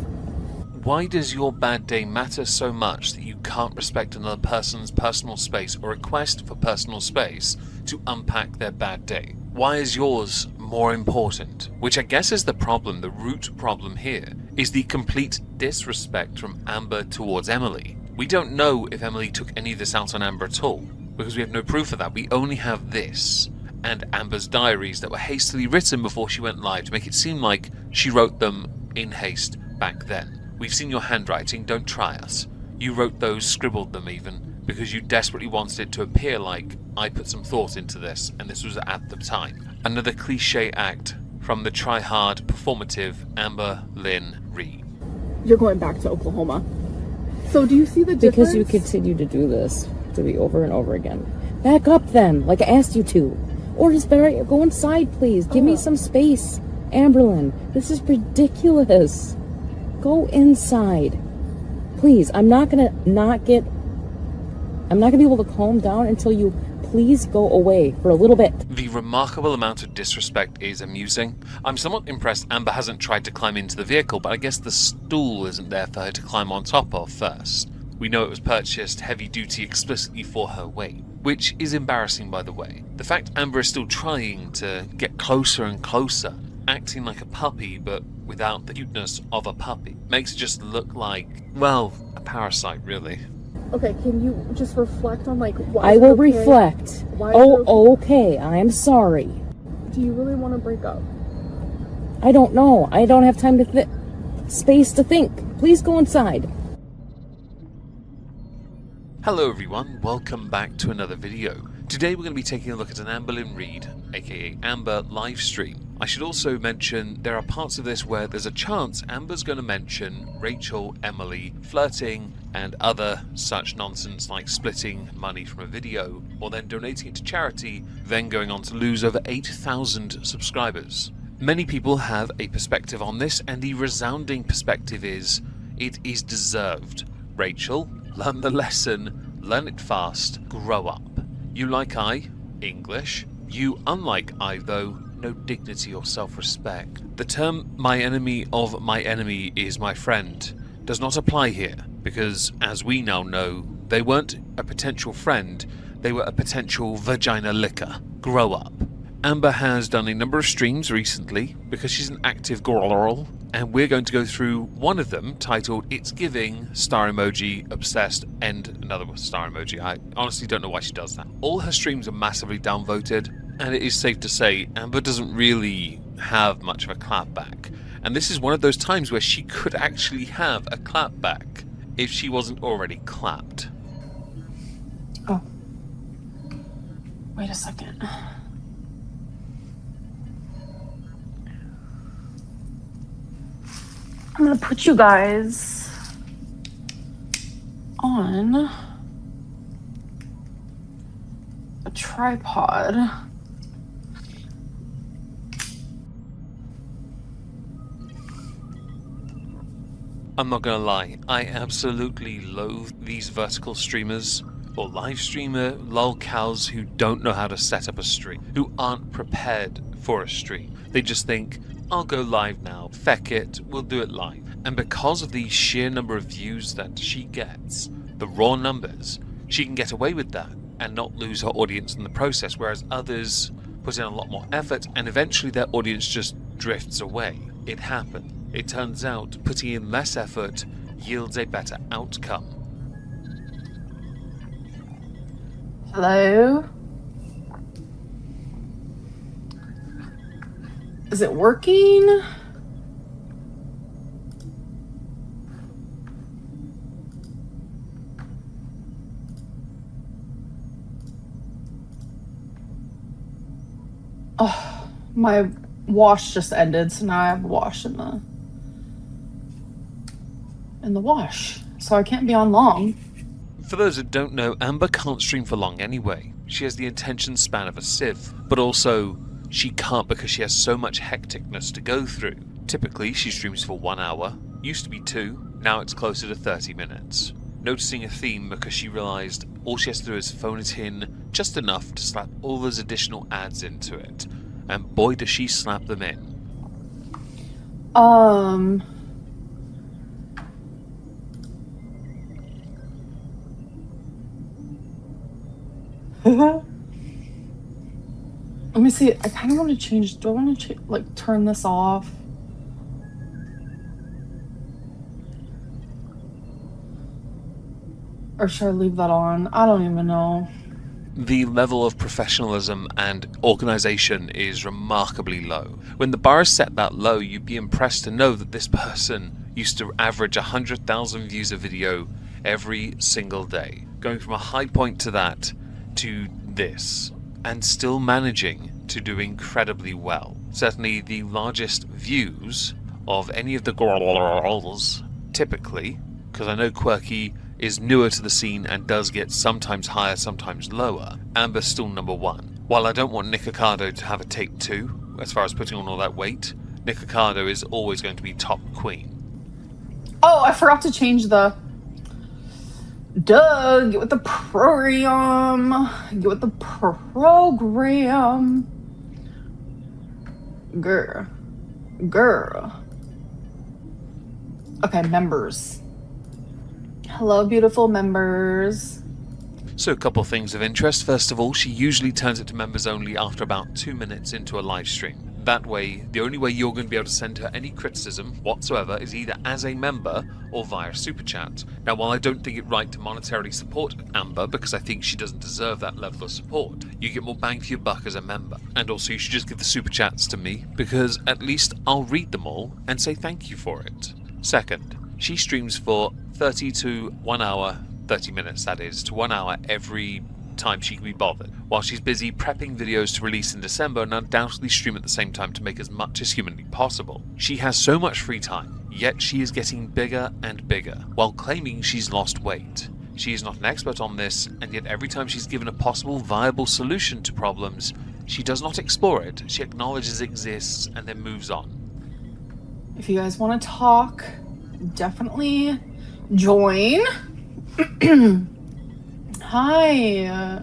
Why does your bad day matter so much that you can't respect another person's personal space or request for personal space to unpack their bad day? Why is yours more important? Which I guess is the problem, the root problem here, is the complete disrespect from Amber towards Emily. We don't know if Emily took any of this out on Amber at all, because we have no proof of that. We only have this, and Amber's diaries that were hastily written before she went live to make it seem like she wrote them in haste back then. We've seen your handwriting, don't try us. You wrote those, scribbled them even, because you desperately wanted it to appear like I put some thought into this and this was at the time. Another cliche act from the try-hard, performative Amberlynn Reid. You're going back to Oklahoma. So do you see the difference? Because you continue to do this to me over and over again. Back up then, like I asked you to. Or just better, go inside, please. Give me some space. Amberlynn, this is ridiculous. Go inside. Please, I'm not gonna be able to calm down until you please go away for a little bit. The remarkable amount of disrespect is amusing. I'm somewhat impressed Amber hasn't tried to climb into the vehicle, but I guess the stool isn't there for her to climb on top of first. We know it was purchased heavy duty explicitly for her weight, which is embarrassing by the way. The fact Amber is still trying to get closer and closer, acting like a puppy but without the cuteness of a puppy, makes it just look like, well, a parasite really. Okay, can you just reflect on like why? I will reflect. Okay, I'm sorry. Do you really want to break up? I don't know. I don't have time to space to think. Please go inside. Hello everyone, welcome back to another video. Today we're going to be taking a look at an Amberlynn Reid, aka Amber, live stream. I should also mention there are parts of this where there's a chance Amber's going to mention Rachel, Emily, flirting, and other such nonsense like splitting money from a video, or then donating it to charity, then going on to lose over 8,000 subscribers. Many people have a perspective on this, and the resounding perspective is, it is deserved. Rachel, learn the lesson, learn it fast, grow up. You like I, English. You, unlike I though, no dignity or self-respect. The term my enemy of my enemy is my friend does not apply here, because as we now know, they weren't a potential friend, they were a potential vagina licker. Grow up. Amber has done a number of streams recently because she's an active girl, and we're going to go through one of them titled It's Giving, star emoji, obsessed, and another star emoji. I honestly don't know why she does that. All her streams are massively downvoted, and it is safe to say Amber doesn't really have much of a clapback. And this is one of those times where she could actually have a clapback if she wasn't already clapped. Oh. Wait a second. I'm gonna put you guys on a tripod. I'm not gonna lie, I absolutely loathe these vertical streamers or live streamer lolcows who don't know how to set up a stream, who aren't prepared for a stream. They just think, I'll go live now, feck it, we'll do it live. And because of the sheer number of views that she gets, the raw numbers, she can get away with that and not lose her audience in the process, whereas others put in a lot more effort and eventually their audience just drifts away. It happened. It turns out putting in less effort yields a better outcome. Hello? Is it working? Oh, my wash just ended, so now I have wash in the wash, so I can't be on long. For those that don't know, Amber can't stream for long anyway. She has the attention span of a sieve, but also she can't because she has so much hecticness to go through. Typically, she streams for 1 hour, used to be 2, now it's closer to 30 minutes. Noticing a theme because she realised all she has to do is phone it in just enough to slap all those additional ads into it. And boy does she slap them in. Let me see. I kind of want to change. Do I want to like turn this off? Or should I leave that on? I don't even know. The level of professionalism and organisation is remarkably low. When the bar is set that low, you'd be impressed to know that this person used to average 100,000 views a video every single day. going from a high point to that to this, and still managing to do incredibly well. Certainly the largest views of any of the girls, typically, because I know Quirky is newer to the scene and does get sometimes higher, sometimes lower. Amber's still number 1. While I don't want Nikocado to have a take 2, as far as putting on all that weight, Nikocado is always going to be top queen. Oh, I forgot to change the... Duh, get with the program. Get with the program. Girl. Okay, members. Hello, beautiful members. So a couple things of interest. First of all, she usually turns it to members only after about 2 minutes into a live stream. That way, the only way you're going to be able to send her any criticism whatsoever is either as a member or via super chat. Now, while I don't think it right to monetarily support Amber, because I think she doesn't deserve that level of support, you get more bang for your buck as a member. And also, you should just give the super chats to me, because at least I'll read them all and say thank you for it. Second, she streams for 30 to 1 hour, 30 minutes that is, to 1 hour every time she can be bothered, while she's busy prepping videos to release in December and undoubtedly stream at the same time to make as much as humanly possible. She has so much free time, yet she is getting bigger and bigger, while claiming she's lost weight. She is not an expert on this, and yet every time she's given a possible viable solution to problems, she does not explore it, she acknowledges it exists and then moves on. If you guys want to talk, definitely join. Hi.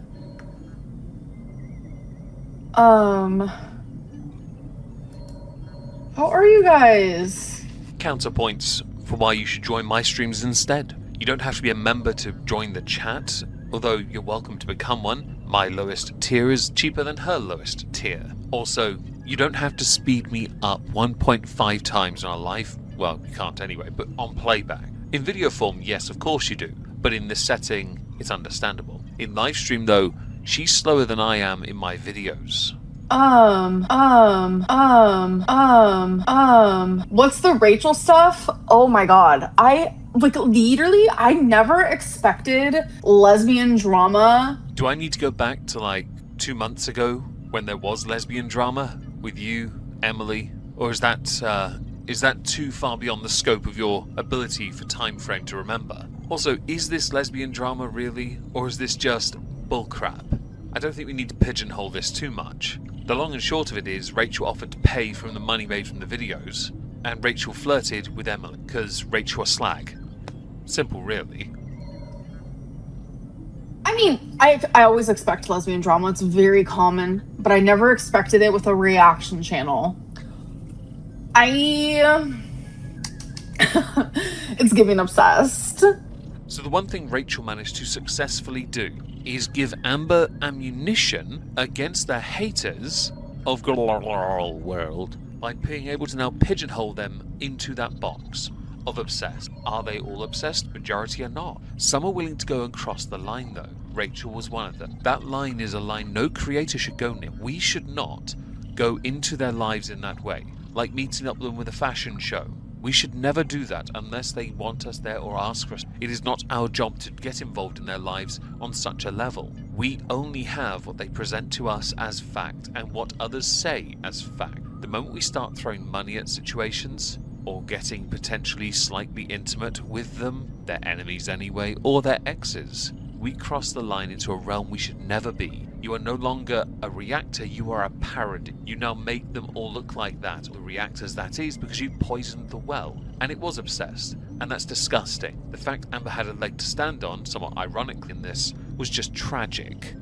How are you guys? Counterpoints for why you should join my streams instead. You don't have to be a member to join the chat, although you're welcome to become one. My lowest tier is cheaper than her lowest tier. Also, you don't have to speed me up 1.5 times on a live, well, you can't anyway, but on playback. In video form, yes, of course you do, but in this setting, it's understandable. In live stream though, she's slower than I am in my videos. What's the Rachel stuff? Oh my god. I never expected lesbian drama. Do I need to go back to like 2 months ago when there was lesbian drama with you, Emily? Or is that too far beyond the scope of your ability for time frame to remember? Also, is this lesbian drama really, or is this just bullcrap? I don't think we need to pigeonhole this too much. The long and short of it is, Rachel offered to pay from the money made from the videos, and Rachel flirted with Emily, because Rachel was slag. Simple, really. I mean, I always expect lesbian drama, it's very common, but I never expected it with a reaction channel. It's giving obsessed. So the one thing Rachel managed to successfully do is give Amber ammunition against the haters of Girl World by being able to now pigeonhole them into that box of obsessed. Are they all obsessed? Majority are not. Some are willing to go and cross the line though. Rachel was one of them. That line is a line no creator should go near. We should not go into their lives in that way, like meeting up with them with a fashion show. We should never do that unless they want us there or ask us. It is not our job to get involved in their lives on such a level. We only have what they present to us as fact and what others say as fact. The moment we start throwing money at situations, or getting potentially slightly intimate with them, their enemies anyway, or their exes, we cross the line into a realm we should never be. You are no longer a reactor, you are a parody. You now make them all look like that, the reactors that is, because you poisoned the well. And it was obsessed, and that's disgusting. The fact Amber had a leg to stand on, somewhat ironically in this, was just tragic.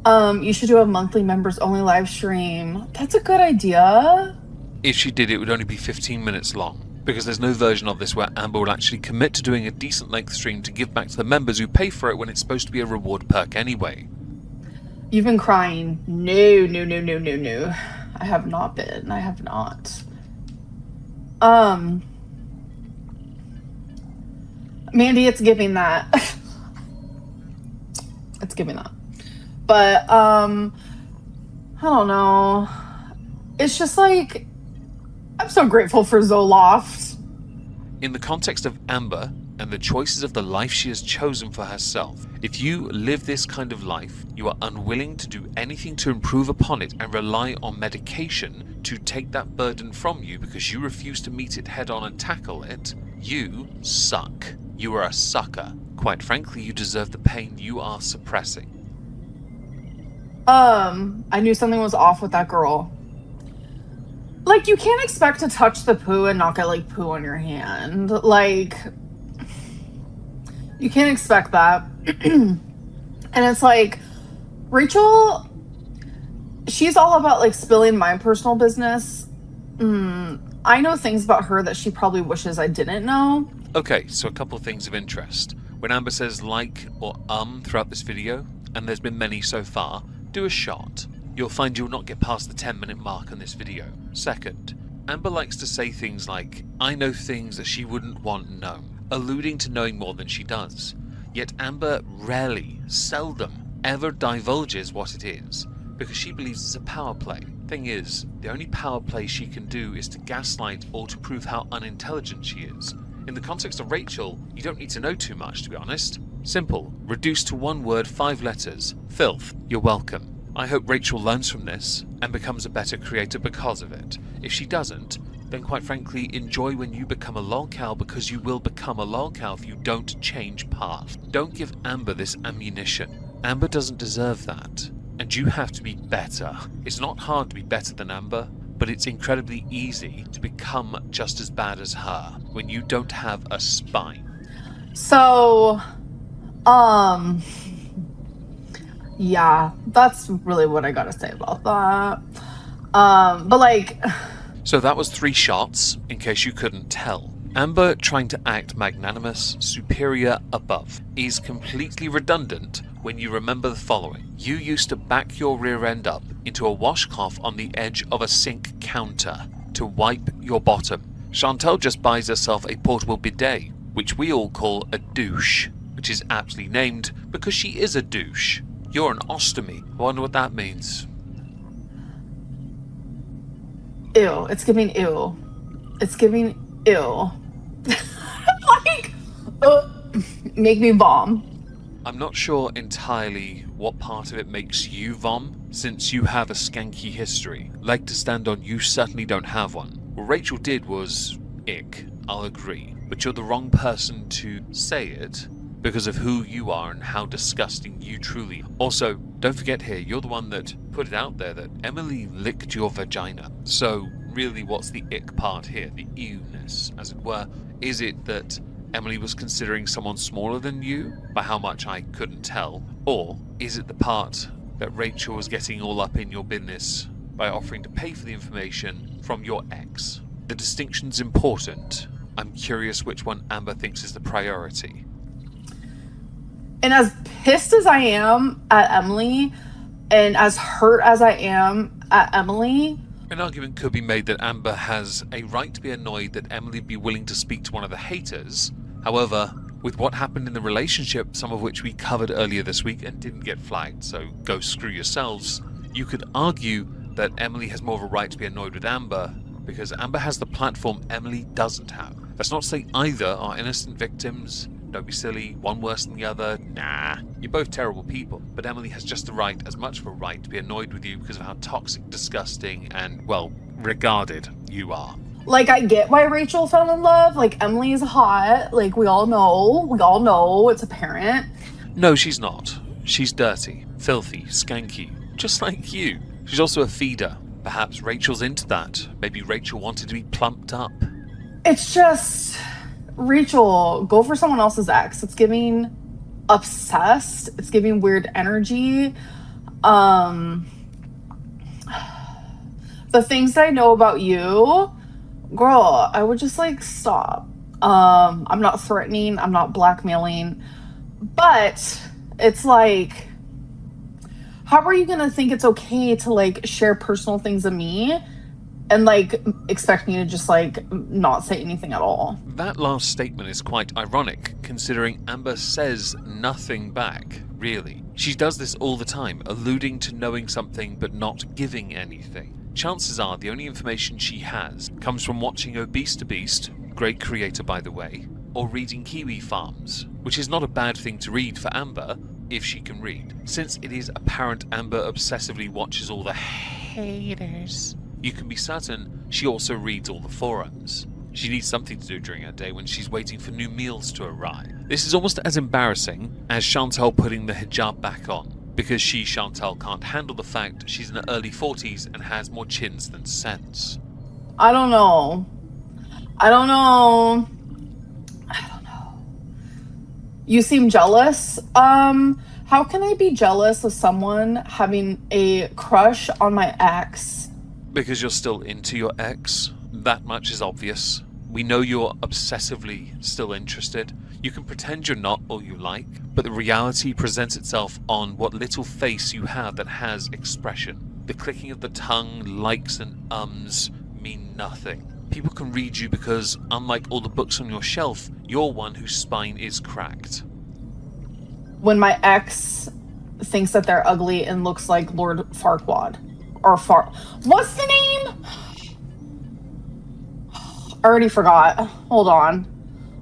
You should do a monthly members only live stream. That's a good idea. If she did, it would only be 15 minutes long. Because there's no version of this where Amber will actually commit to doing a decent length stream to give back to the members who pay for it when it's supposed to be a reward perk anyway. You've been crying. No. I have not been. I have not. Mandy, it's giving that. It's giving that. But, I don't know. It's just like, I'm so grateful for Zoloft. In the context of Amber, and the choices of the life she has chosen for herself. If you live this kind of life, you are unwilling to do anything to improve upon it and rely on medication to take that burden from you because you refuse to meet it head on and tackle it, you suck. You are a sucker. Quite frankly, you deserve the pain you are suppressing. I knew something was off with that girl. Like, you can't expect to touch the poo and not get, like, poo on your hand. Like, you can't expect that. And it's like, Rachel, she's all about, like, spilling my personal business. I know things about her that she probably wishes I didn't know. Okay, so a couple of things of interest. When Amber says like or throughout this video, and there's been many so far, do a shot. You'll find you'll not get past the 10-minute mark on this video. Second, Amber likes to say things like, I know things that she wouldn't want known, alluding to knowing more than she does. Yet Amber rarely, seldom, ever divulges what it is, because she believes it's a power play. Thing is, the only power play she can do is to gaslight or to prove how unintelligent she is. In the context of Rachel, you don't need to know too much, to be honest. Simple, reduced to one word, 5 letters. Filth. You're welcome. I hope Rachel learns from this and becomes a better creator because of it. If she doesn't, then quite frankly, enjoy when you become a lolcow, because you will become a lolcow if you don't change path. Don't give Amber this ammunition. Amber doesn't deserve that. And you have to be better. It's not hard to be better than Amber, but it's incredibly easy to become just as bad as her when you don't have a spine. So, yeah, that's really what I gotta say about that. But like... So that was 3 shots, in case you couldn't tell. Amber trying to act magnanimous, superior, above, is completely redundant when you remember the following. You used to back your rear end up into a washcloth on the edge of a sink counter to wipe your bottom. Chantal just buys herself a portable bidet, which we all call a douche, which is aptly named because she is a douche. You're an ostomy. I wonder what that means. Ew. It's giving ew. It's giving ew. Like, make me vom. I'm not sure entirely what part of it makes you vom, since you have a skanky history. Leg to stand on, you certainly don't have one. What Rachel did was ick, I'll agree, but you're the wrong person to say it because of who you are and how disgusting you truly are. Also, don't forget here, you're the one that put it out there that Emily licked your vagina. So really, what's the ick part here? The ewness, as it were. Is it that Emily was considering someone smaller than you, by how much I couldn't tell? Or is it the part that Rachel was getting all up in your business by offering to pay for the information from your ex? The distinction's important. I'm curious which one Amber thinks is the priority. And as pissed as I am at Emily, and as hurt as I am at Emily... An argument could be made that Amber has a right to be annoyed that Emily be willing to speak to one of the haters. However, with what happened in the relationship, some of which we covered earlier this week and didn't get flagged, so go screw yourselves, you could argue that Emily has more of a right to be annoyed with Amber because Amber has the platform Emily doesn't have. That's not to say either are innocent victims. Don't be silly, one worse than the other. Nah, you're both terrible people. But Emily has just the right, as much of a right, to be annoyed with you because of how toxic, disgusting, and, well, regarded you are. Like, I get why Rachel fell in love. Like, Emily's hot. Like, we all know. It's apparent. No, she's not. She's dirty, filthy, skanky, just like you. She's also a feeder. Perhaps Rachel's into that. Maybe Rachel wanted to be plumped up. It's just... Rachel, go for someone else's ex. It's giving obsessed. It's giving weird energy. The things that I know about you, girl, I would just like stop. I'm not threatening. I'm not blackmailing. But it's like, how are you gonna think it's okay to like share personal things of me and like expect me to just like not say anything at all? That last statement is quite ironic, considering Amber says nothing back, really. She does this all the time, alluding to knowing something but not giving anything. Chances are the only information she has comes from watching Obese to Beast, great creator by the way, or reading kiwi farms, which is not a bad thing to read for Amber, if she can read, since it is apparent Amber obsessively watches all the haters. You can be certain she also reads all the forums. She needs something to do during her day when she's waiting for new meals to arrive. This is almost as embarrassing as Chantal putting the hijab back on, because she, Chantal, can't handle the fact she's in her early 40s and has more chins than sense. I don't know. You seem jealous. How can I be jealous of someone having a crush on my ex? Because you're still into your ex. That much is obvious. We know you're obsessively still interested. You can pretend you're not all you like, but the reality presents itself on what little face you have that has expression. The clicking of the tongue, likes and ums mean nothing. People can read you because, unlike all the books on your shelf, you're one whose spine is cracked. When my ex thinks that they're ugly and looks like Lord Farquaad. What's the name? I already forgot. Hold on.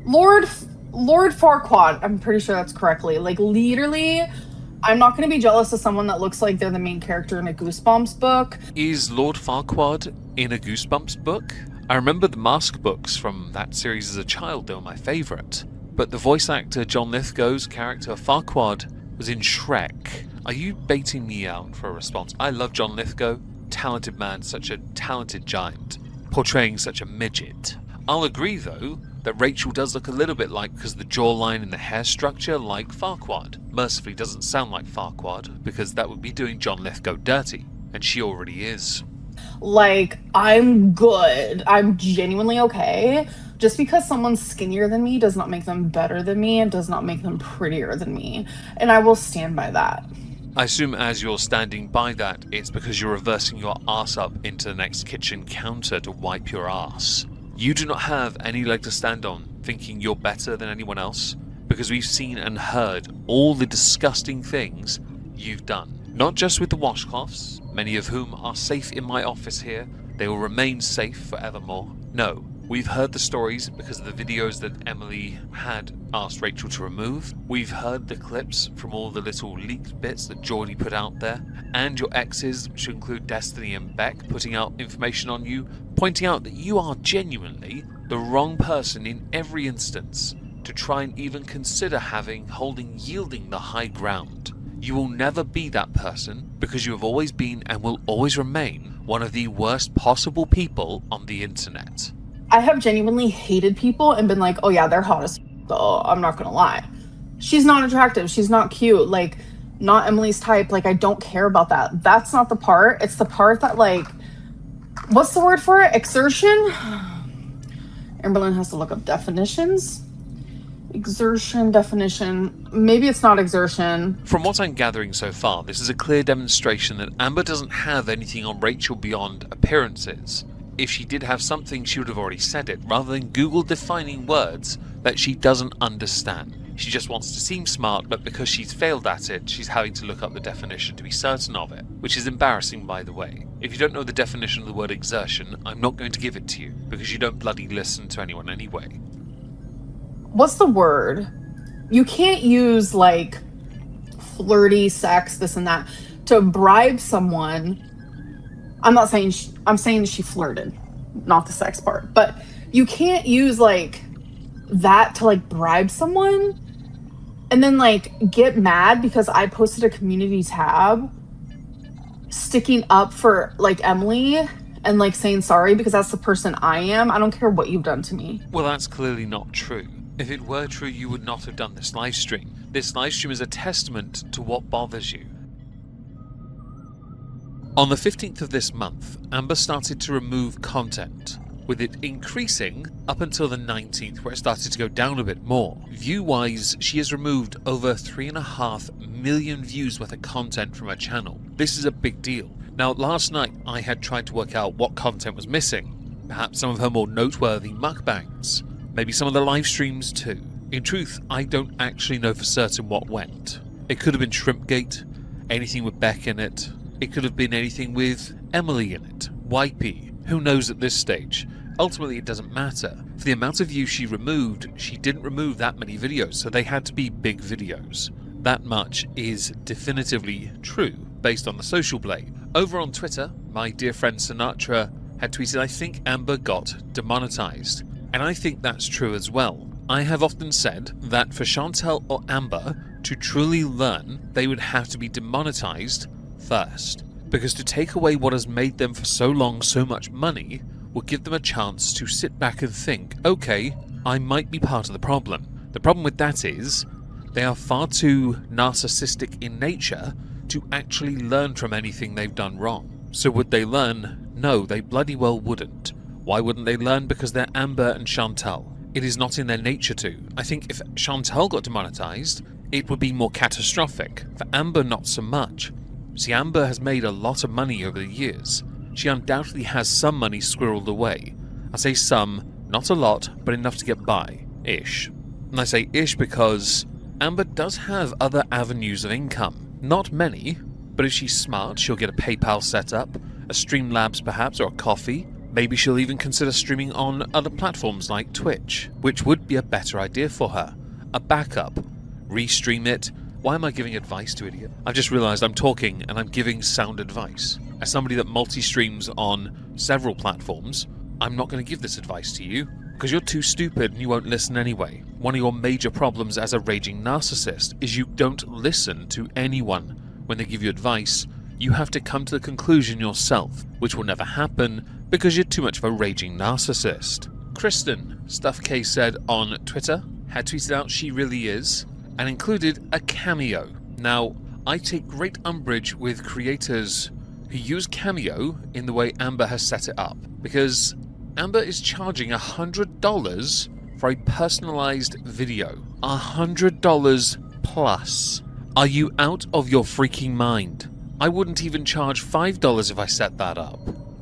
Lord Farquaad. I'm pretty sure that's correctly. Like, literally, I'm not going to be jealous of someone that looks like they're the main character in a Goosebumps book. Is Lord Farquaad in a Goosebumps book? I remember the Mask books from that series as a child. They were my favourite. But the voice actor John Lithgow's character Farquaad was in Shrek. Are you baiting me out for a response? I love John Lithgow. Talented man, such a talented giant, portraying such a midget. I'll agree, though, that Rachel does look a little bit like, because the jawline and the hair structure, like Farquaad. Mercifully doesn't sound like Farquaad, because that would be doing John Lithgow dirty, and she already is. Like, I'm good. I'm genuinely okay. Just because someone's skinnier than me does not make them better than me and does not make them prettier than me. And I will stand by that. I assume as you're standing by that, it's because you're reversing your ass up into the next kitchen counter to wipe your ass. You do not have any leg to stand on thinking you're better than anyone else, because we've seen and heard all the disgusting things you've done. Not just with the washcloths, many of whom are safe in my office here. They will remain safe forevermore. No, we've heard the stories because of the videos that Emily had asked Rachel to remove. We've heard the clips from all the little leaked bits that Geordie put out there. And your exes, which include Destiny and Beck, putting out information on you, pointing out that you are genuinely the wrong person in every instance to try and even consider yielding the high ground. You will never be that person because you have always been and will always remain one of the worst possible people on the internet. I have genuinely hated people and been like, oh yeah, they're hot as though. I'm not gonna lie. She's not attractive. She's not cute. Like, not Emily's type. Like, I don't care about that. That's not the part. It's the part that, like, what's the word for it? Exertion? Amberlynn has to look up definitions. Exertion, definition. Maybe it's not exertion. From what I'm gathering so far, this is a clear demonstration that Amber doesn't have anything on Rachel beyond appearances. If she did have something, she would have already said it, rather than Google defining words that she doesn't understand. She just wants to seem smart, but because she's failed at it, she's having to look up the definition to be certain of it, which is embarrassing, by the way. If you don't know the definition of the word exertion, I'm not going to give it to you, because you don't bloody listen to anyone anyway. What's the word? You can't use, like, flirty, sex, this and that, to bribe someone. I'm saying she flirted, not the sex part. But you can't use, like, that to, like, bribe someone and then, like, get mad because I posted a community tab sticking up for, like, Emily and, like, saying sorry because that's the person I am. I don't care what you've done to me. Well, that's clearly not true. If it were true, you would not have done this live stream. This live stream is a testament to what bothers you. On the 15th of this month, Amber started to remove content, with it increasing up until the 19th, where it started to go down a bit more. View-wise, she has removed over 3.5 million views worth of content from her channel. This is a big deal. Now, last night I had tried to work out what content was missing. Perhaps some of her more noteworthy mukbangs. Maybe some of the live streams too. In truth, I don't actually know for certain what went. It could have been Shrimpgate, anything with Beck in it. It could have been anything with Emily in it, Wipey. Who knows at this stage? ultimately it doesn't matter. For the amount of views she removed, she didn't remove that many videos, so they had to be big videos. That much is definitively true, based on the social blade. Over on Twitter, my dear friend Sinatra had tweeted, I think Amber got demonetized. And I think that's true as well. I have often said that for Chantel or Amber to truly learn, they would have to be demonetized first. Because to take away what has made them for so long so much money will give them a chance to sit back and think, okay, I might be part of the problem. The problem with that is they are far too narcissistic in nature to actually learn from anything they've done wrong. So would they learn? No, they bloody well wouldn't. Why wouldn't they learn? Because they're Amber and Chantel. It is not in their nature to. I think if Chantel got demonetized, it would be more catastrophic. For Amber, not so much. See, Amber has made a lot of money over the years. She undoubtedly has some money squirreled away. I say some, not a lot, but enough to get by. Ish. And I say ish because Amber does have other avenues of income. Not many, but if she's smart, she'll get a PayPal set up, a Streamlabs perhaps, or a coffee. Maybe she'll even consider streaming on other platforms like Twitch, which would be a better idea for her. A backup. Restream it. Why am I giving advice to idiot? I've just realised I'm talking and I'm giving sound advice. As somebody that multi-streams on several platforms, I'm not going to give this advice to you, because you're too stupid and you won't listen anyway. One of your major problems as a raging narcissist is you don't listen to anyone when they give you advice. You have to come to the conclusion yourself, which will never happen because you're too much of a raging narcissist. Kristen, Stuff K said on Twitter, had tweeted out she really is, and included a cameo. Now, I take great umbrage with creators who use cameo in the way Amber has set it up, because Amber is charging $100 for a personalized video. $100 plus. Are you out of your freaking mind? I wouldn't even charge $5 if I set that up.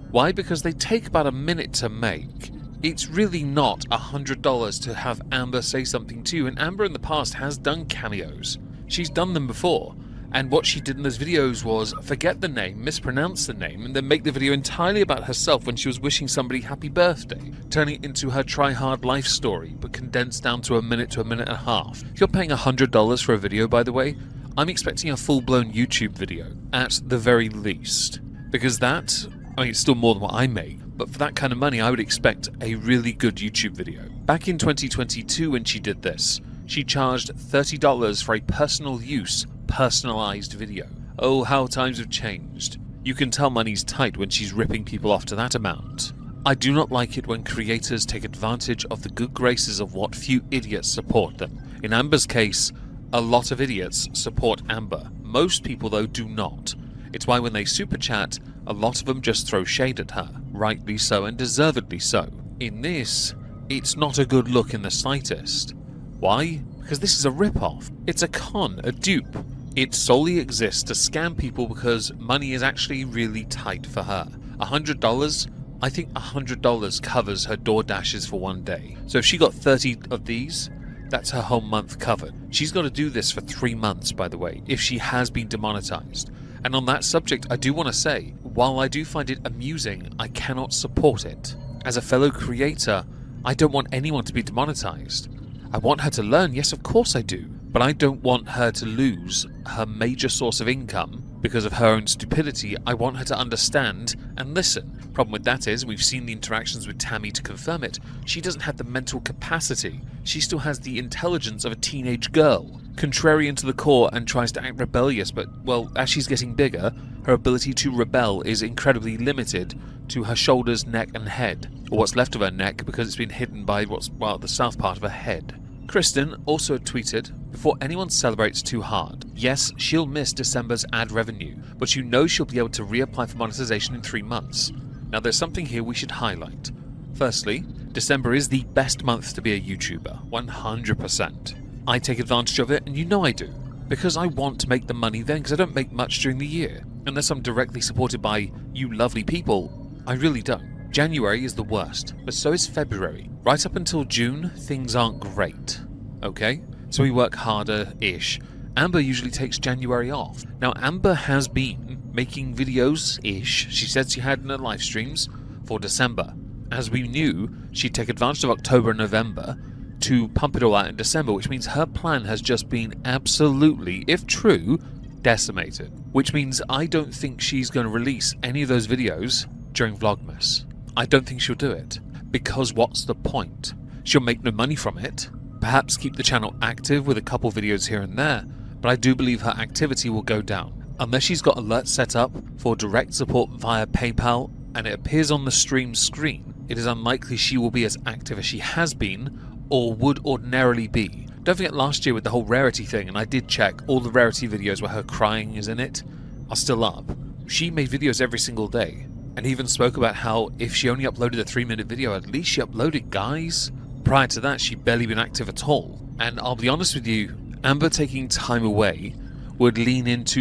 Why? Because they take about a minute to make. It's really not $100 to have Amber say something to you, and Amber in the past has done cameos. She's done them before, and what she did in those videos was forget the name, mispronounce the name, and then make the video entirely about herself when she was wishing somebody happy birthday, turning it into her try-hard life story, but condensed down to a minute and a half. If you're paying $100 for a video, by the way, I'm expecting a full-blown YouTube video, at the very least. Because that, I mean, it's still more than what I make, but for that kind of money, I would expect a really good YouTube video. Back in 2022 when she did this, she charged $30 for a personal use, personalized video. Oh, how times have changed. You can tell money's tight when she's ripping people off to that amount. I do not like it when creators take advantage of the good graces of what few idiots support them. In Amber's case, a lot of idiots support Amber. Most people, though, do not. It's why when they super chat, a lot of them just throw shade at her. Rightly so, and deservedly so. In this, it's not a good look in the slightest. Why? Because this is a rip-off. It's a con, a dupe. It solely exists to scam people because money is actually really tight for her. $100? I think $100 covers her DoorDashes for one day. So if she got 30 of these, that's her whole month covered. She's got to do this for 3 months, by the way, if she has been demonetized. And on that subject, I do want to say, while I do find it amusing, I cannot support it. As a fellow creator, I don't want anyone to be demonetized. I want her to learn, yes, of course I do. But I don't want her to lose her major source of income because of her own stupidity. I want her to understand and listen. Problem with that is, we've seen the interactions with Tammy to confirm it, she doesn't have the mental capacity. She still has the intelligence of a teenage girl. Contrarian to the core and tries to act rebellious, but, well, as she's getting bigger, her ability to rebel is incredibly limited to her shoulders, neck and head. Or what's left of her neck, because it's been hidden by the south part of her head. Kristen also tweeted, before anyone celebrates too hard, yes, she'll miss December's ad revenue, but you know she'll be able to reapply for monetization in 3 months. Now there's something here we should highlight. Firstly, December is the best month to be a YouTuber, 100%. I take advantage of it, and you know I do, because I want to make the money then, because I don't make much during the year. Unless I'm directly supported by you lovely people, I really don't. January is the worst, but so is February. Right up until June, things aren't great. Okay? So we work harder-ish. Amber usually takes January off. Now, Amber has been making videos-ish, she said she had in her live streams, for December. as we knew she'd take advantage of October and November to pump it all out in December, which means her plan has just been absolutely, if true, decimated. Which means I don't think she's going to release any of those videos during Vlogmas. I don't think she'll do it, because what's the point? She'll make no money from it, perhaps keep the channel active with a couple videos here and there, but I do believe her activity will go down. Unless she's got alerts set up for direct support via PayPal and it appears on the stream screen, it is unlikely she will be as active as she has been or would ordinarily be. Don't forget last year with the whole Rarity thing, and I did check, all the Rarity videos where her crying is in it are still up. She made videos every single day, and even spoke about how if she only uploaded a 3-minute video, at least she uploaded, guys. Prior to that, she'd barely been active at all. And I'll be honest with you, Amber taking time away would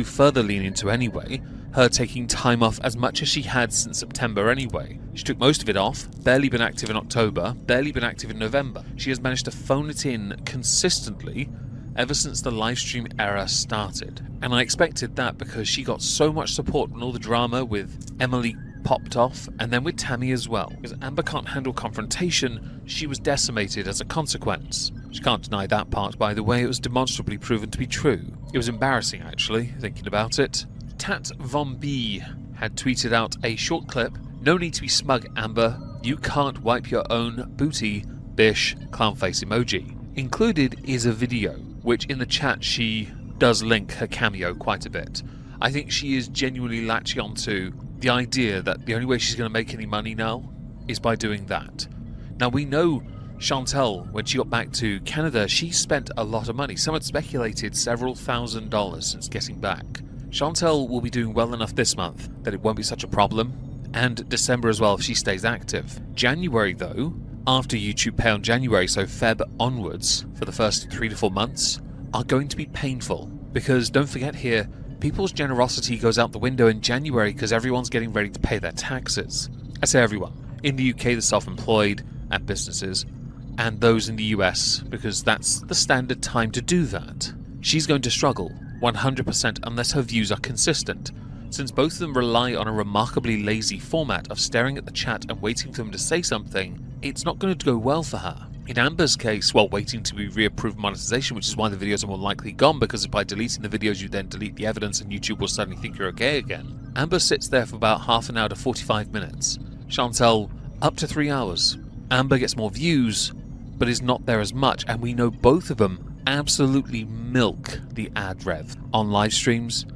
further lean into anyway, her taking time off as much as she had since September anyway. She took most of it off, barely been active in October, barely been active in November. She has managed to phone it in consistently ever since the livestream era started. And I expected that because she got so much support when all the drama with Emily popped off, and then with Tammy as well. Because Amber can't handle confrontation, she was decimated as a consequence. She can't deny that part, by the way. It was demonstrably proven to be true. It was embarrassing, actually, thinking about it. Tat Von B had tweeted out a short clip. "No need to be smug, Amber. You can't wipe your own booty, bish, clown face emoji." Included is a video, which in the chat she does link her cameo quite a bit. I think she is genuinely latching onto the idea that the only way she's going to make any money now is by doing that. Now we know Chantel, when she got back to Canada, she spent a lot of money. Some had speculated several $1,000s since getting back. Chantel will be doing well enough this month that it won't be such a problem, and December as well if she stays active. January though, after YouTube Pay on January, so Feb onwards, for the first 3 to 4 months, are going to be painful. Because don't forget here, people's generosity goes out the window in January because everyone's getting ready to pay their taxes. I say everyone. In the UK, the self-employed and businesses, and those in the US, because that's the standard time to do that. She's going to struggle 100% unless her views are consistent, since both of them rely on a remarkably lazy format of staring at the chat and waiting for them to say something. It's not going to go well for her. In Amber's case, while waiting to be reapproved monetization, which is why the videos are more likely gone, because by deleting the videos you then delete the evidence and YouTube will suddenly think you're okay again. Amber sits there for about half an hour to 45 minutes. Chantel, up to 3 hours. Amber gets more views, but is not there as much, and we know both of them absolutely milk the ad rev. On live streams,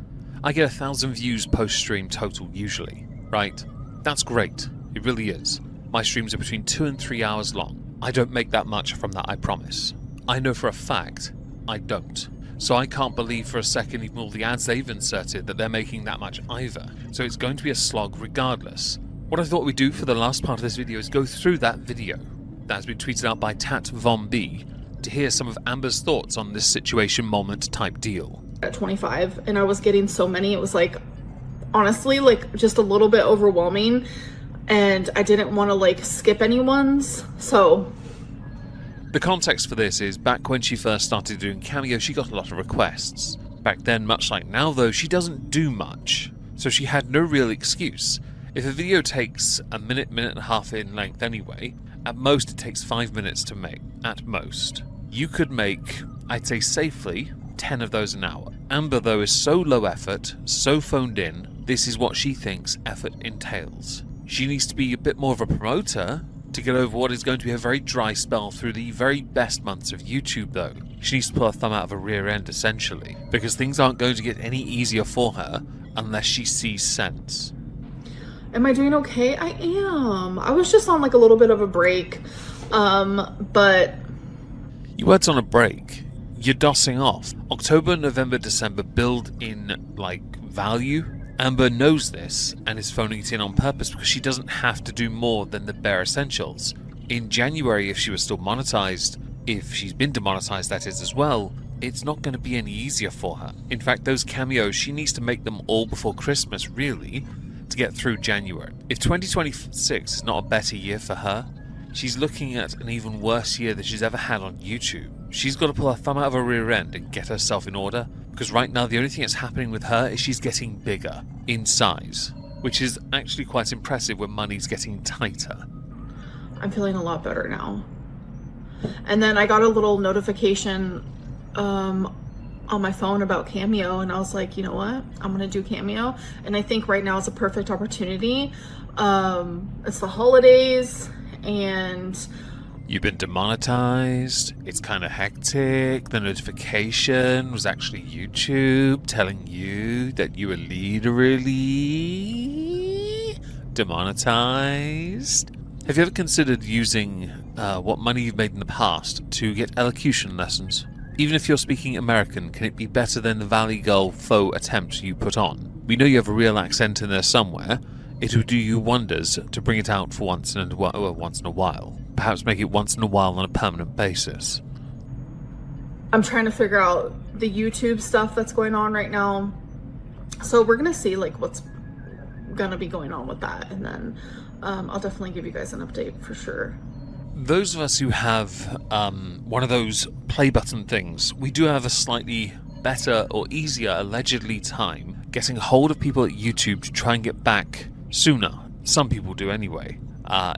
I get 1,000 views post-stream total usually, right? That's great. It really is. My streams are between 2 and 3 hours long. I don't make that much from that, I promise. I know for a fact I don't. So I can't believe for a second, even all the ads they've inserted, that they're making that much either. So it's going to be a slog regardless. What I thought we'd do for the last part of this video is go through that video that has been tweeted out by Tat Von B to hear some of Amber's thoughts on this situation moment type deal. At 25, and I was getting so many, it was like, honestly, like just a little bit overwhelming. And I didn't want to like skip anyone's, so. The context for this is back when she first started doing Cameo, she got a lot of requests. Back then, much like now though, she doesn't do much, so she had no real excuse. If a video takes a minute, minute and a half in length anyway, at most it takes 5 minutes to make, at most. You could make, I'd say safely, 10 of those an hour. Amber though is so low effort, so phoned in, this is what she thinks effort entails. She needs to be a bit more of a promoter to get over what is going to be a very dry spell through the very best months of YouTube though. She needs to pull her thumb out of her rear end essentially, because things aren't going to get any easier for her unless she sees sense. Am I doing okay? I am. I was just on like a little bit of a break, but... You weren't on a break. You're dossing off. October, November, December build in like value. Amber knows this and is phoning it in on purpose because she doesn't have to do more than the bare essentials. In January, if she was still monetized, if she's been demonetized that is as well, it's not going to be any easier for her. In fact, those cameos, she needs to make them all before Christmas, really, to get through January. If 2026 is not a better year for her, she's looking at an even worse year than she's ever had on YouTube. She's got to pull her thumb out of her rear end and get herself in order, because right now the only thing that's happening with her is she's getting bigger in size, which is actually quite impressive when money's getting tighter. I'm feeling a lot better now. And then I got a little notification on my phone about Cameo, and I was like, you know what? I'm gonna do Cameo. And I think right now is a perfect opportunity. It's the holidays, and you've been demonetized. It's kind of hectic. The notification was actually YouTube telling you that you were literally demonetized. Have you ever considered using what money you've made in the past to get elocution lessons? Even if you're speaking American, can it be better than the Valley Girl faux attempt you put on? We know you have a real accent in there somewhere. It would do you wonders to bring it out for once in a while. Perhaps make it once in a while on a permanent basis. I'm trying to figure out the YouTube stuff that's going on right now. So we're gonna see like what's gonna be going on with that, and then I'll definitely give you guys an update for sure. Those of us who have one of those play button things, we do have a slightly better or easier, allegedly, time getting hold of people at YouTube to try and get back sooner. Some people do anyway.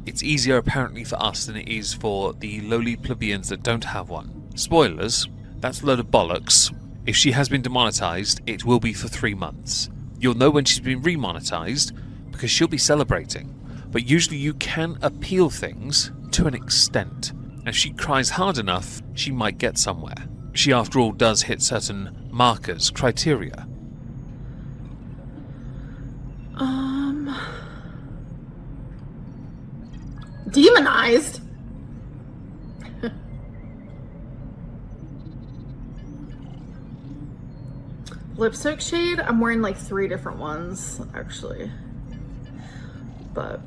It's easier apparently for us than it is for the lowly plebeians that don't have one. Spoilers, that's a load of bollocks. If she has been demonetized, it will be for 3 months. You'll know when she's been remonetized because she'll be celebrating. But usually you can appeal things to an extent. If she cries hard enough, she might get somewhere. She, after all, does hit certain markers, criteria. Demonized? Lipstick shade? I'm wearing like 3 different ones, actually. But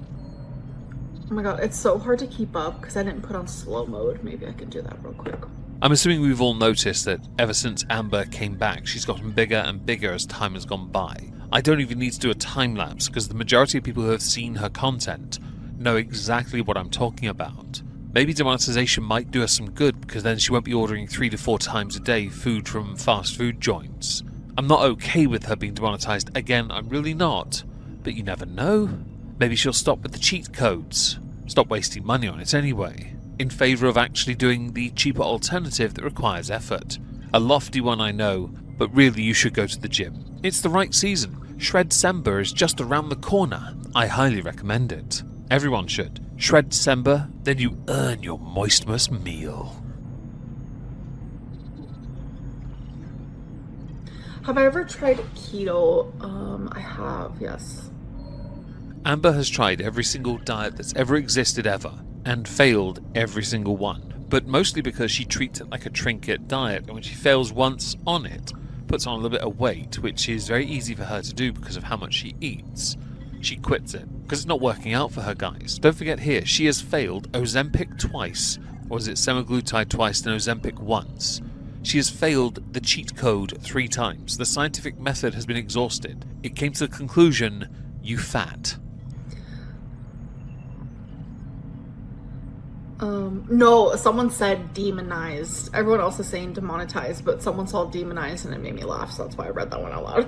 oh my god, it's so hard to keep up because I didn't put on slow mode. Maybe I can do that real quick. I'm assuming we've all noticed that ever since Amber came back, she's gotten bigger and bigger as time has gone by. I don't even need to do a time lapse because the majority of people who have seen her content know exactly what I'm talking about. Maybe demonetization might do us some good because then she won't be ordering 3 to 4 times a day food from fast food joints. I'm not okay with her being demonetized again, I'm really not. But you never know. Maybe she'll stop with the cheat codes. Stop wasting money on it anyway. In favour of actually doing the cheaper alternative that requires effort. A lofty one, I know, but really you should go to the gym. It's the right season. Shred-Sember is just around the corner. I highly recommend it. Everyone should. Shred-Sember, then you earn your Moistmas meal. Have I ever tried keto? I have, yes. Amber has tried every single diet that's ever existed ever, and failed every single one. But mostly because she treats it like a trinket diet, and when she fails once on it, puts on a little bit of weight, which is very easy for her to do because of how much she eats. She quits it, because it's not working out for her, guys. Don't forget here, she has failed Ozempic twice, or is it semaglutide twice and Ozempic once? She has failed the cheat code 3 times. The scientific method has been exhausted. It came to the conclusion, you fat. No, someone said demonized. Everyone else is saying demonetized, but someone saw demonized and it made me laugh, so that's why I read that one out loud.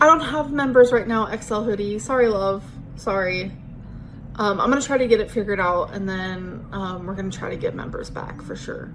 I don't have members right now, XL Hoodie. Sorry, love. Sorry. I'm gonna try to get it figured out, and then we're gonna try to get members back for sure.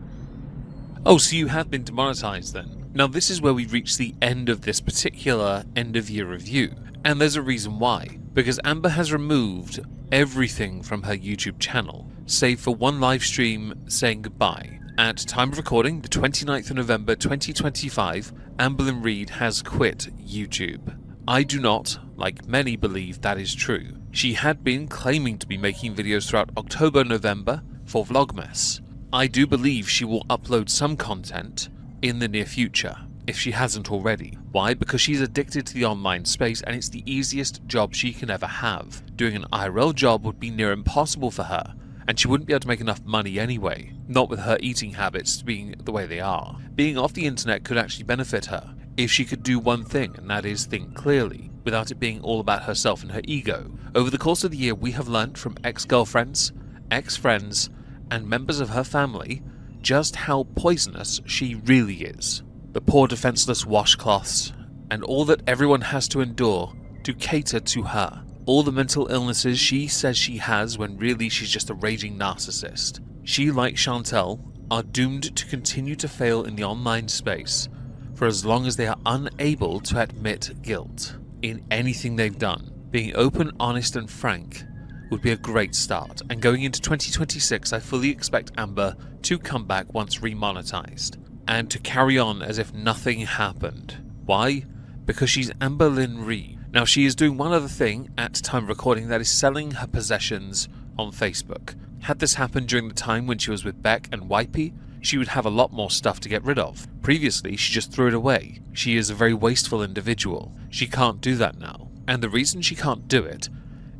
Oh, so you have been demonetized then. Now this is where we reach the end of this particular end of year review. And there's a reason why. Because Amber has removed everything from her YouTube channel, save for one live stream saying goodbye. At time of recording, the 29th of November 2025, Amberlynn Reid has quit YouTube. I do not, like many, believe that is true. She had been claiming to be making videos throughout October, November for Vlogmas. I do believe she will upload some content in the near future, if she hasn't already. Why? Because she's addicted to the online space and it's the easiest job she can ever have. Doing an IRL job would be near impossible for her, and she wouldn't be able to make enough money anyway, not with her eating habits being the way they are. Being off the internet could actually benefit her, if she could do one thing, and that is think clearly, without it being all about herself and her ego. Over the course of the year, we have learnt from ex-girlfriends, ex-friends, and members of her family just how poisonous she really is. The poor defenseless washcloths, and all that everyone has to endure to cater to her. All the mental illnesses she says she has when really she's just a raging narcissist. She, like Chantel, are doomed to continue to fail in the online space for as long as they are unable to admit guilt in anything they've done. Being open, honest and frank would be a great start, and going into 2026 I fully expect Amber to come back once remonetized, and to carry on as if nothing happened. Why? Because she's Amberlynn Reid. Now she is doing one other thing at time of recording, that is selling her possessions on Facebook. Had this happened during the time when she was with Beck and Wipey, she would have a lot more stuff to get rid of. Previously, she just threw it away. She is a very wasteful individual. She can't do that now. And the reason she can't do it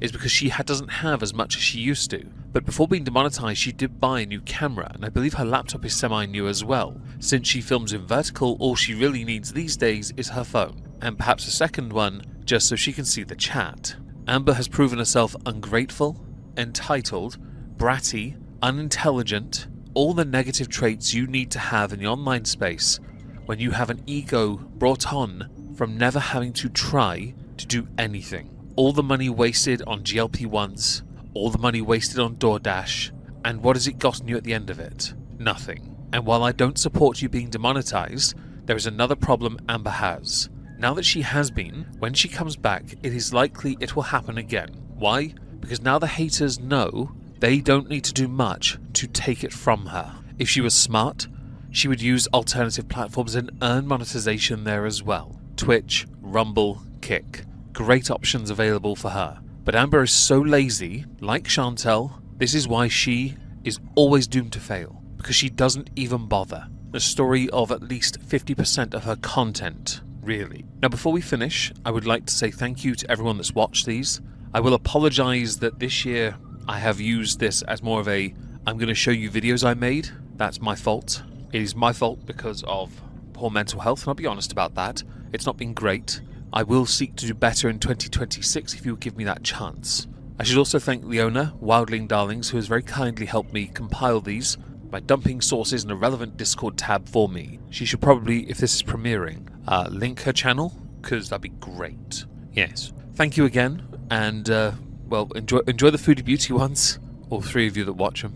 is because she doesn't have as much as she used to. But before being demonetized, she did buy a new camera, and I believe her laptop is semi-new as well. Since she films in vertical, all she really needs these days is her phone, and perhaps a second one, just so she can see the chat. Amber has proven herself ungrateful, entitled, bratty, unintelligent, all the negative traits you need to have in the online space when you have an ego brought on from never having to try to do anything. All the money wasted on GLP-1s, all the money wasted on DoorDash, and what has it gotten you at the end of it? Nothing. And while I don't support you being demonetized, there is another problem Amber has. Now that she has been, when she comes back, it is likely it will happen again. Why? Because now the haters know they don't need to do much to take it from her. If she was smart, she would use alternative platforms and earn monetization there as well. Twitch, Rumble, Kick. Great options available for her. But Amber is so lazy, like Chantel, this is why she is always doomed to fail. Because she doesn't even bother. The story of at least 50% of her content, really. Now before we finish, I would like to say thank you to everyone that's watched these. I will apologize that this year I have used this as more of a, I'm going to show you videos I made. That's my fault. It is my fault because of poor mental health, and I'll be honest about that. It's not been great. I will seek to do better in 2026 if you will give me that chance. I should also thank Leona, Wildling Darlings, who has very kindly helped me compile these by dumping sources in a relevant Discord tab for me. She should probably, if this is premiering, link her channel, because that'd be great. Yes. Thank you again, and well, enjoy the Foodie Beauty ones, all three of you that watch them.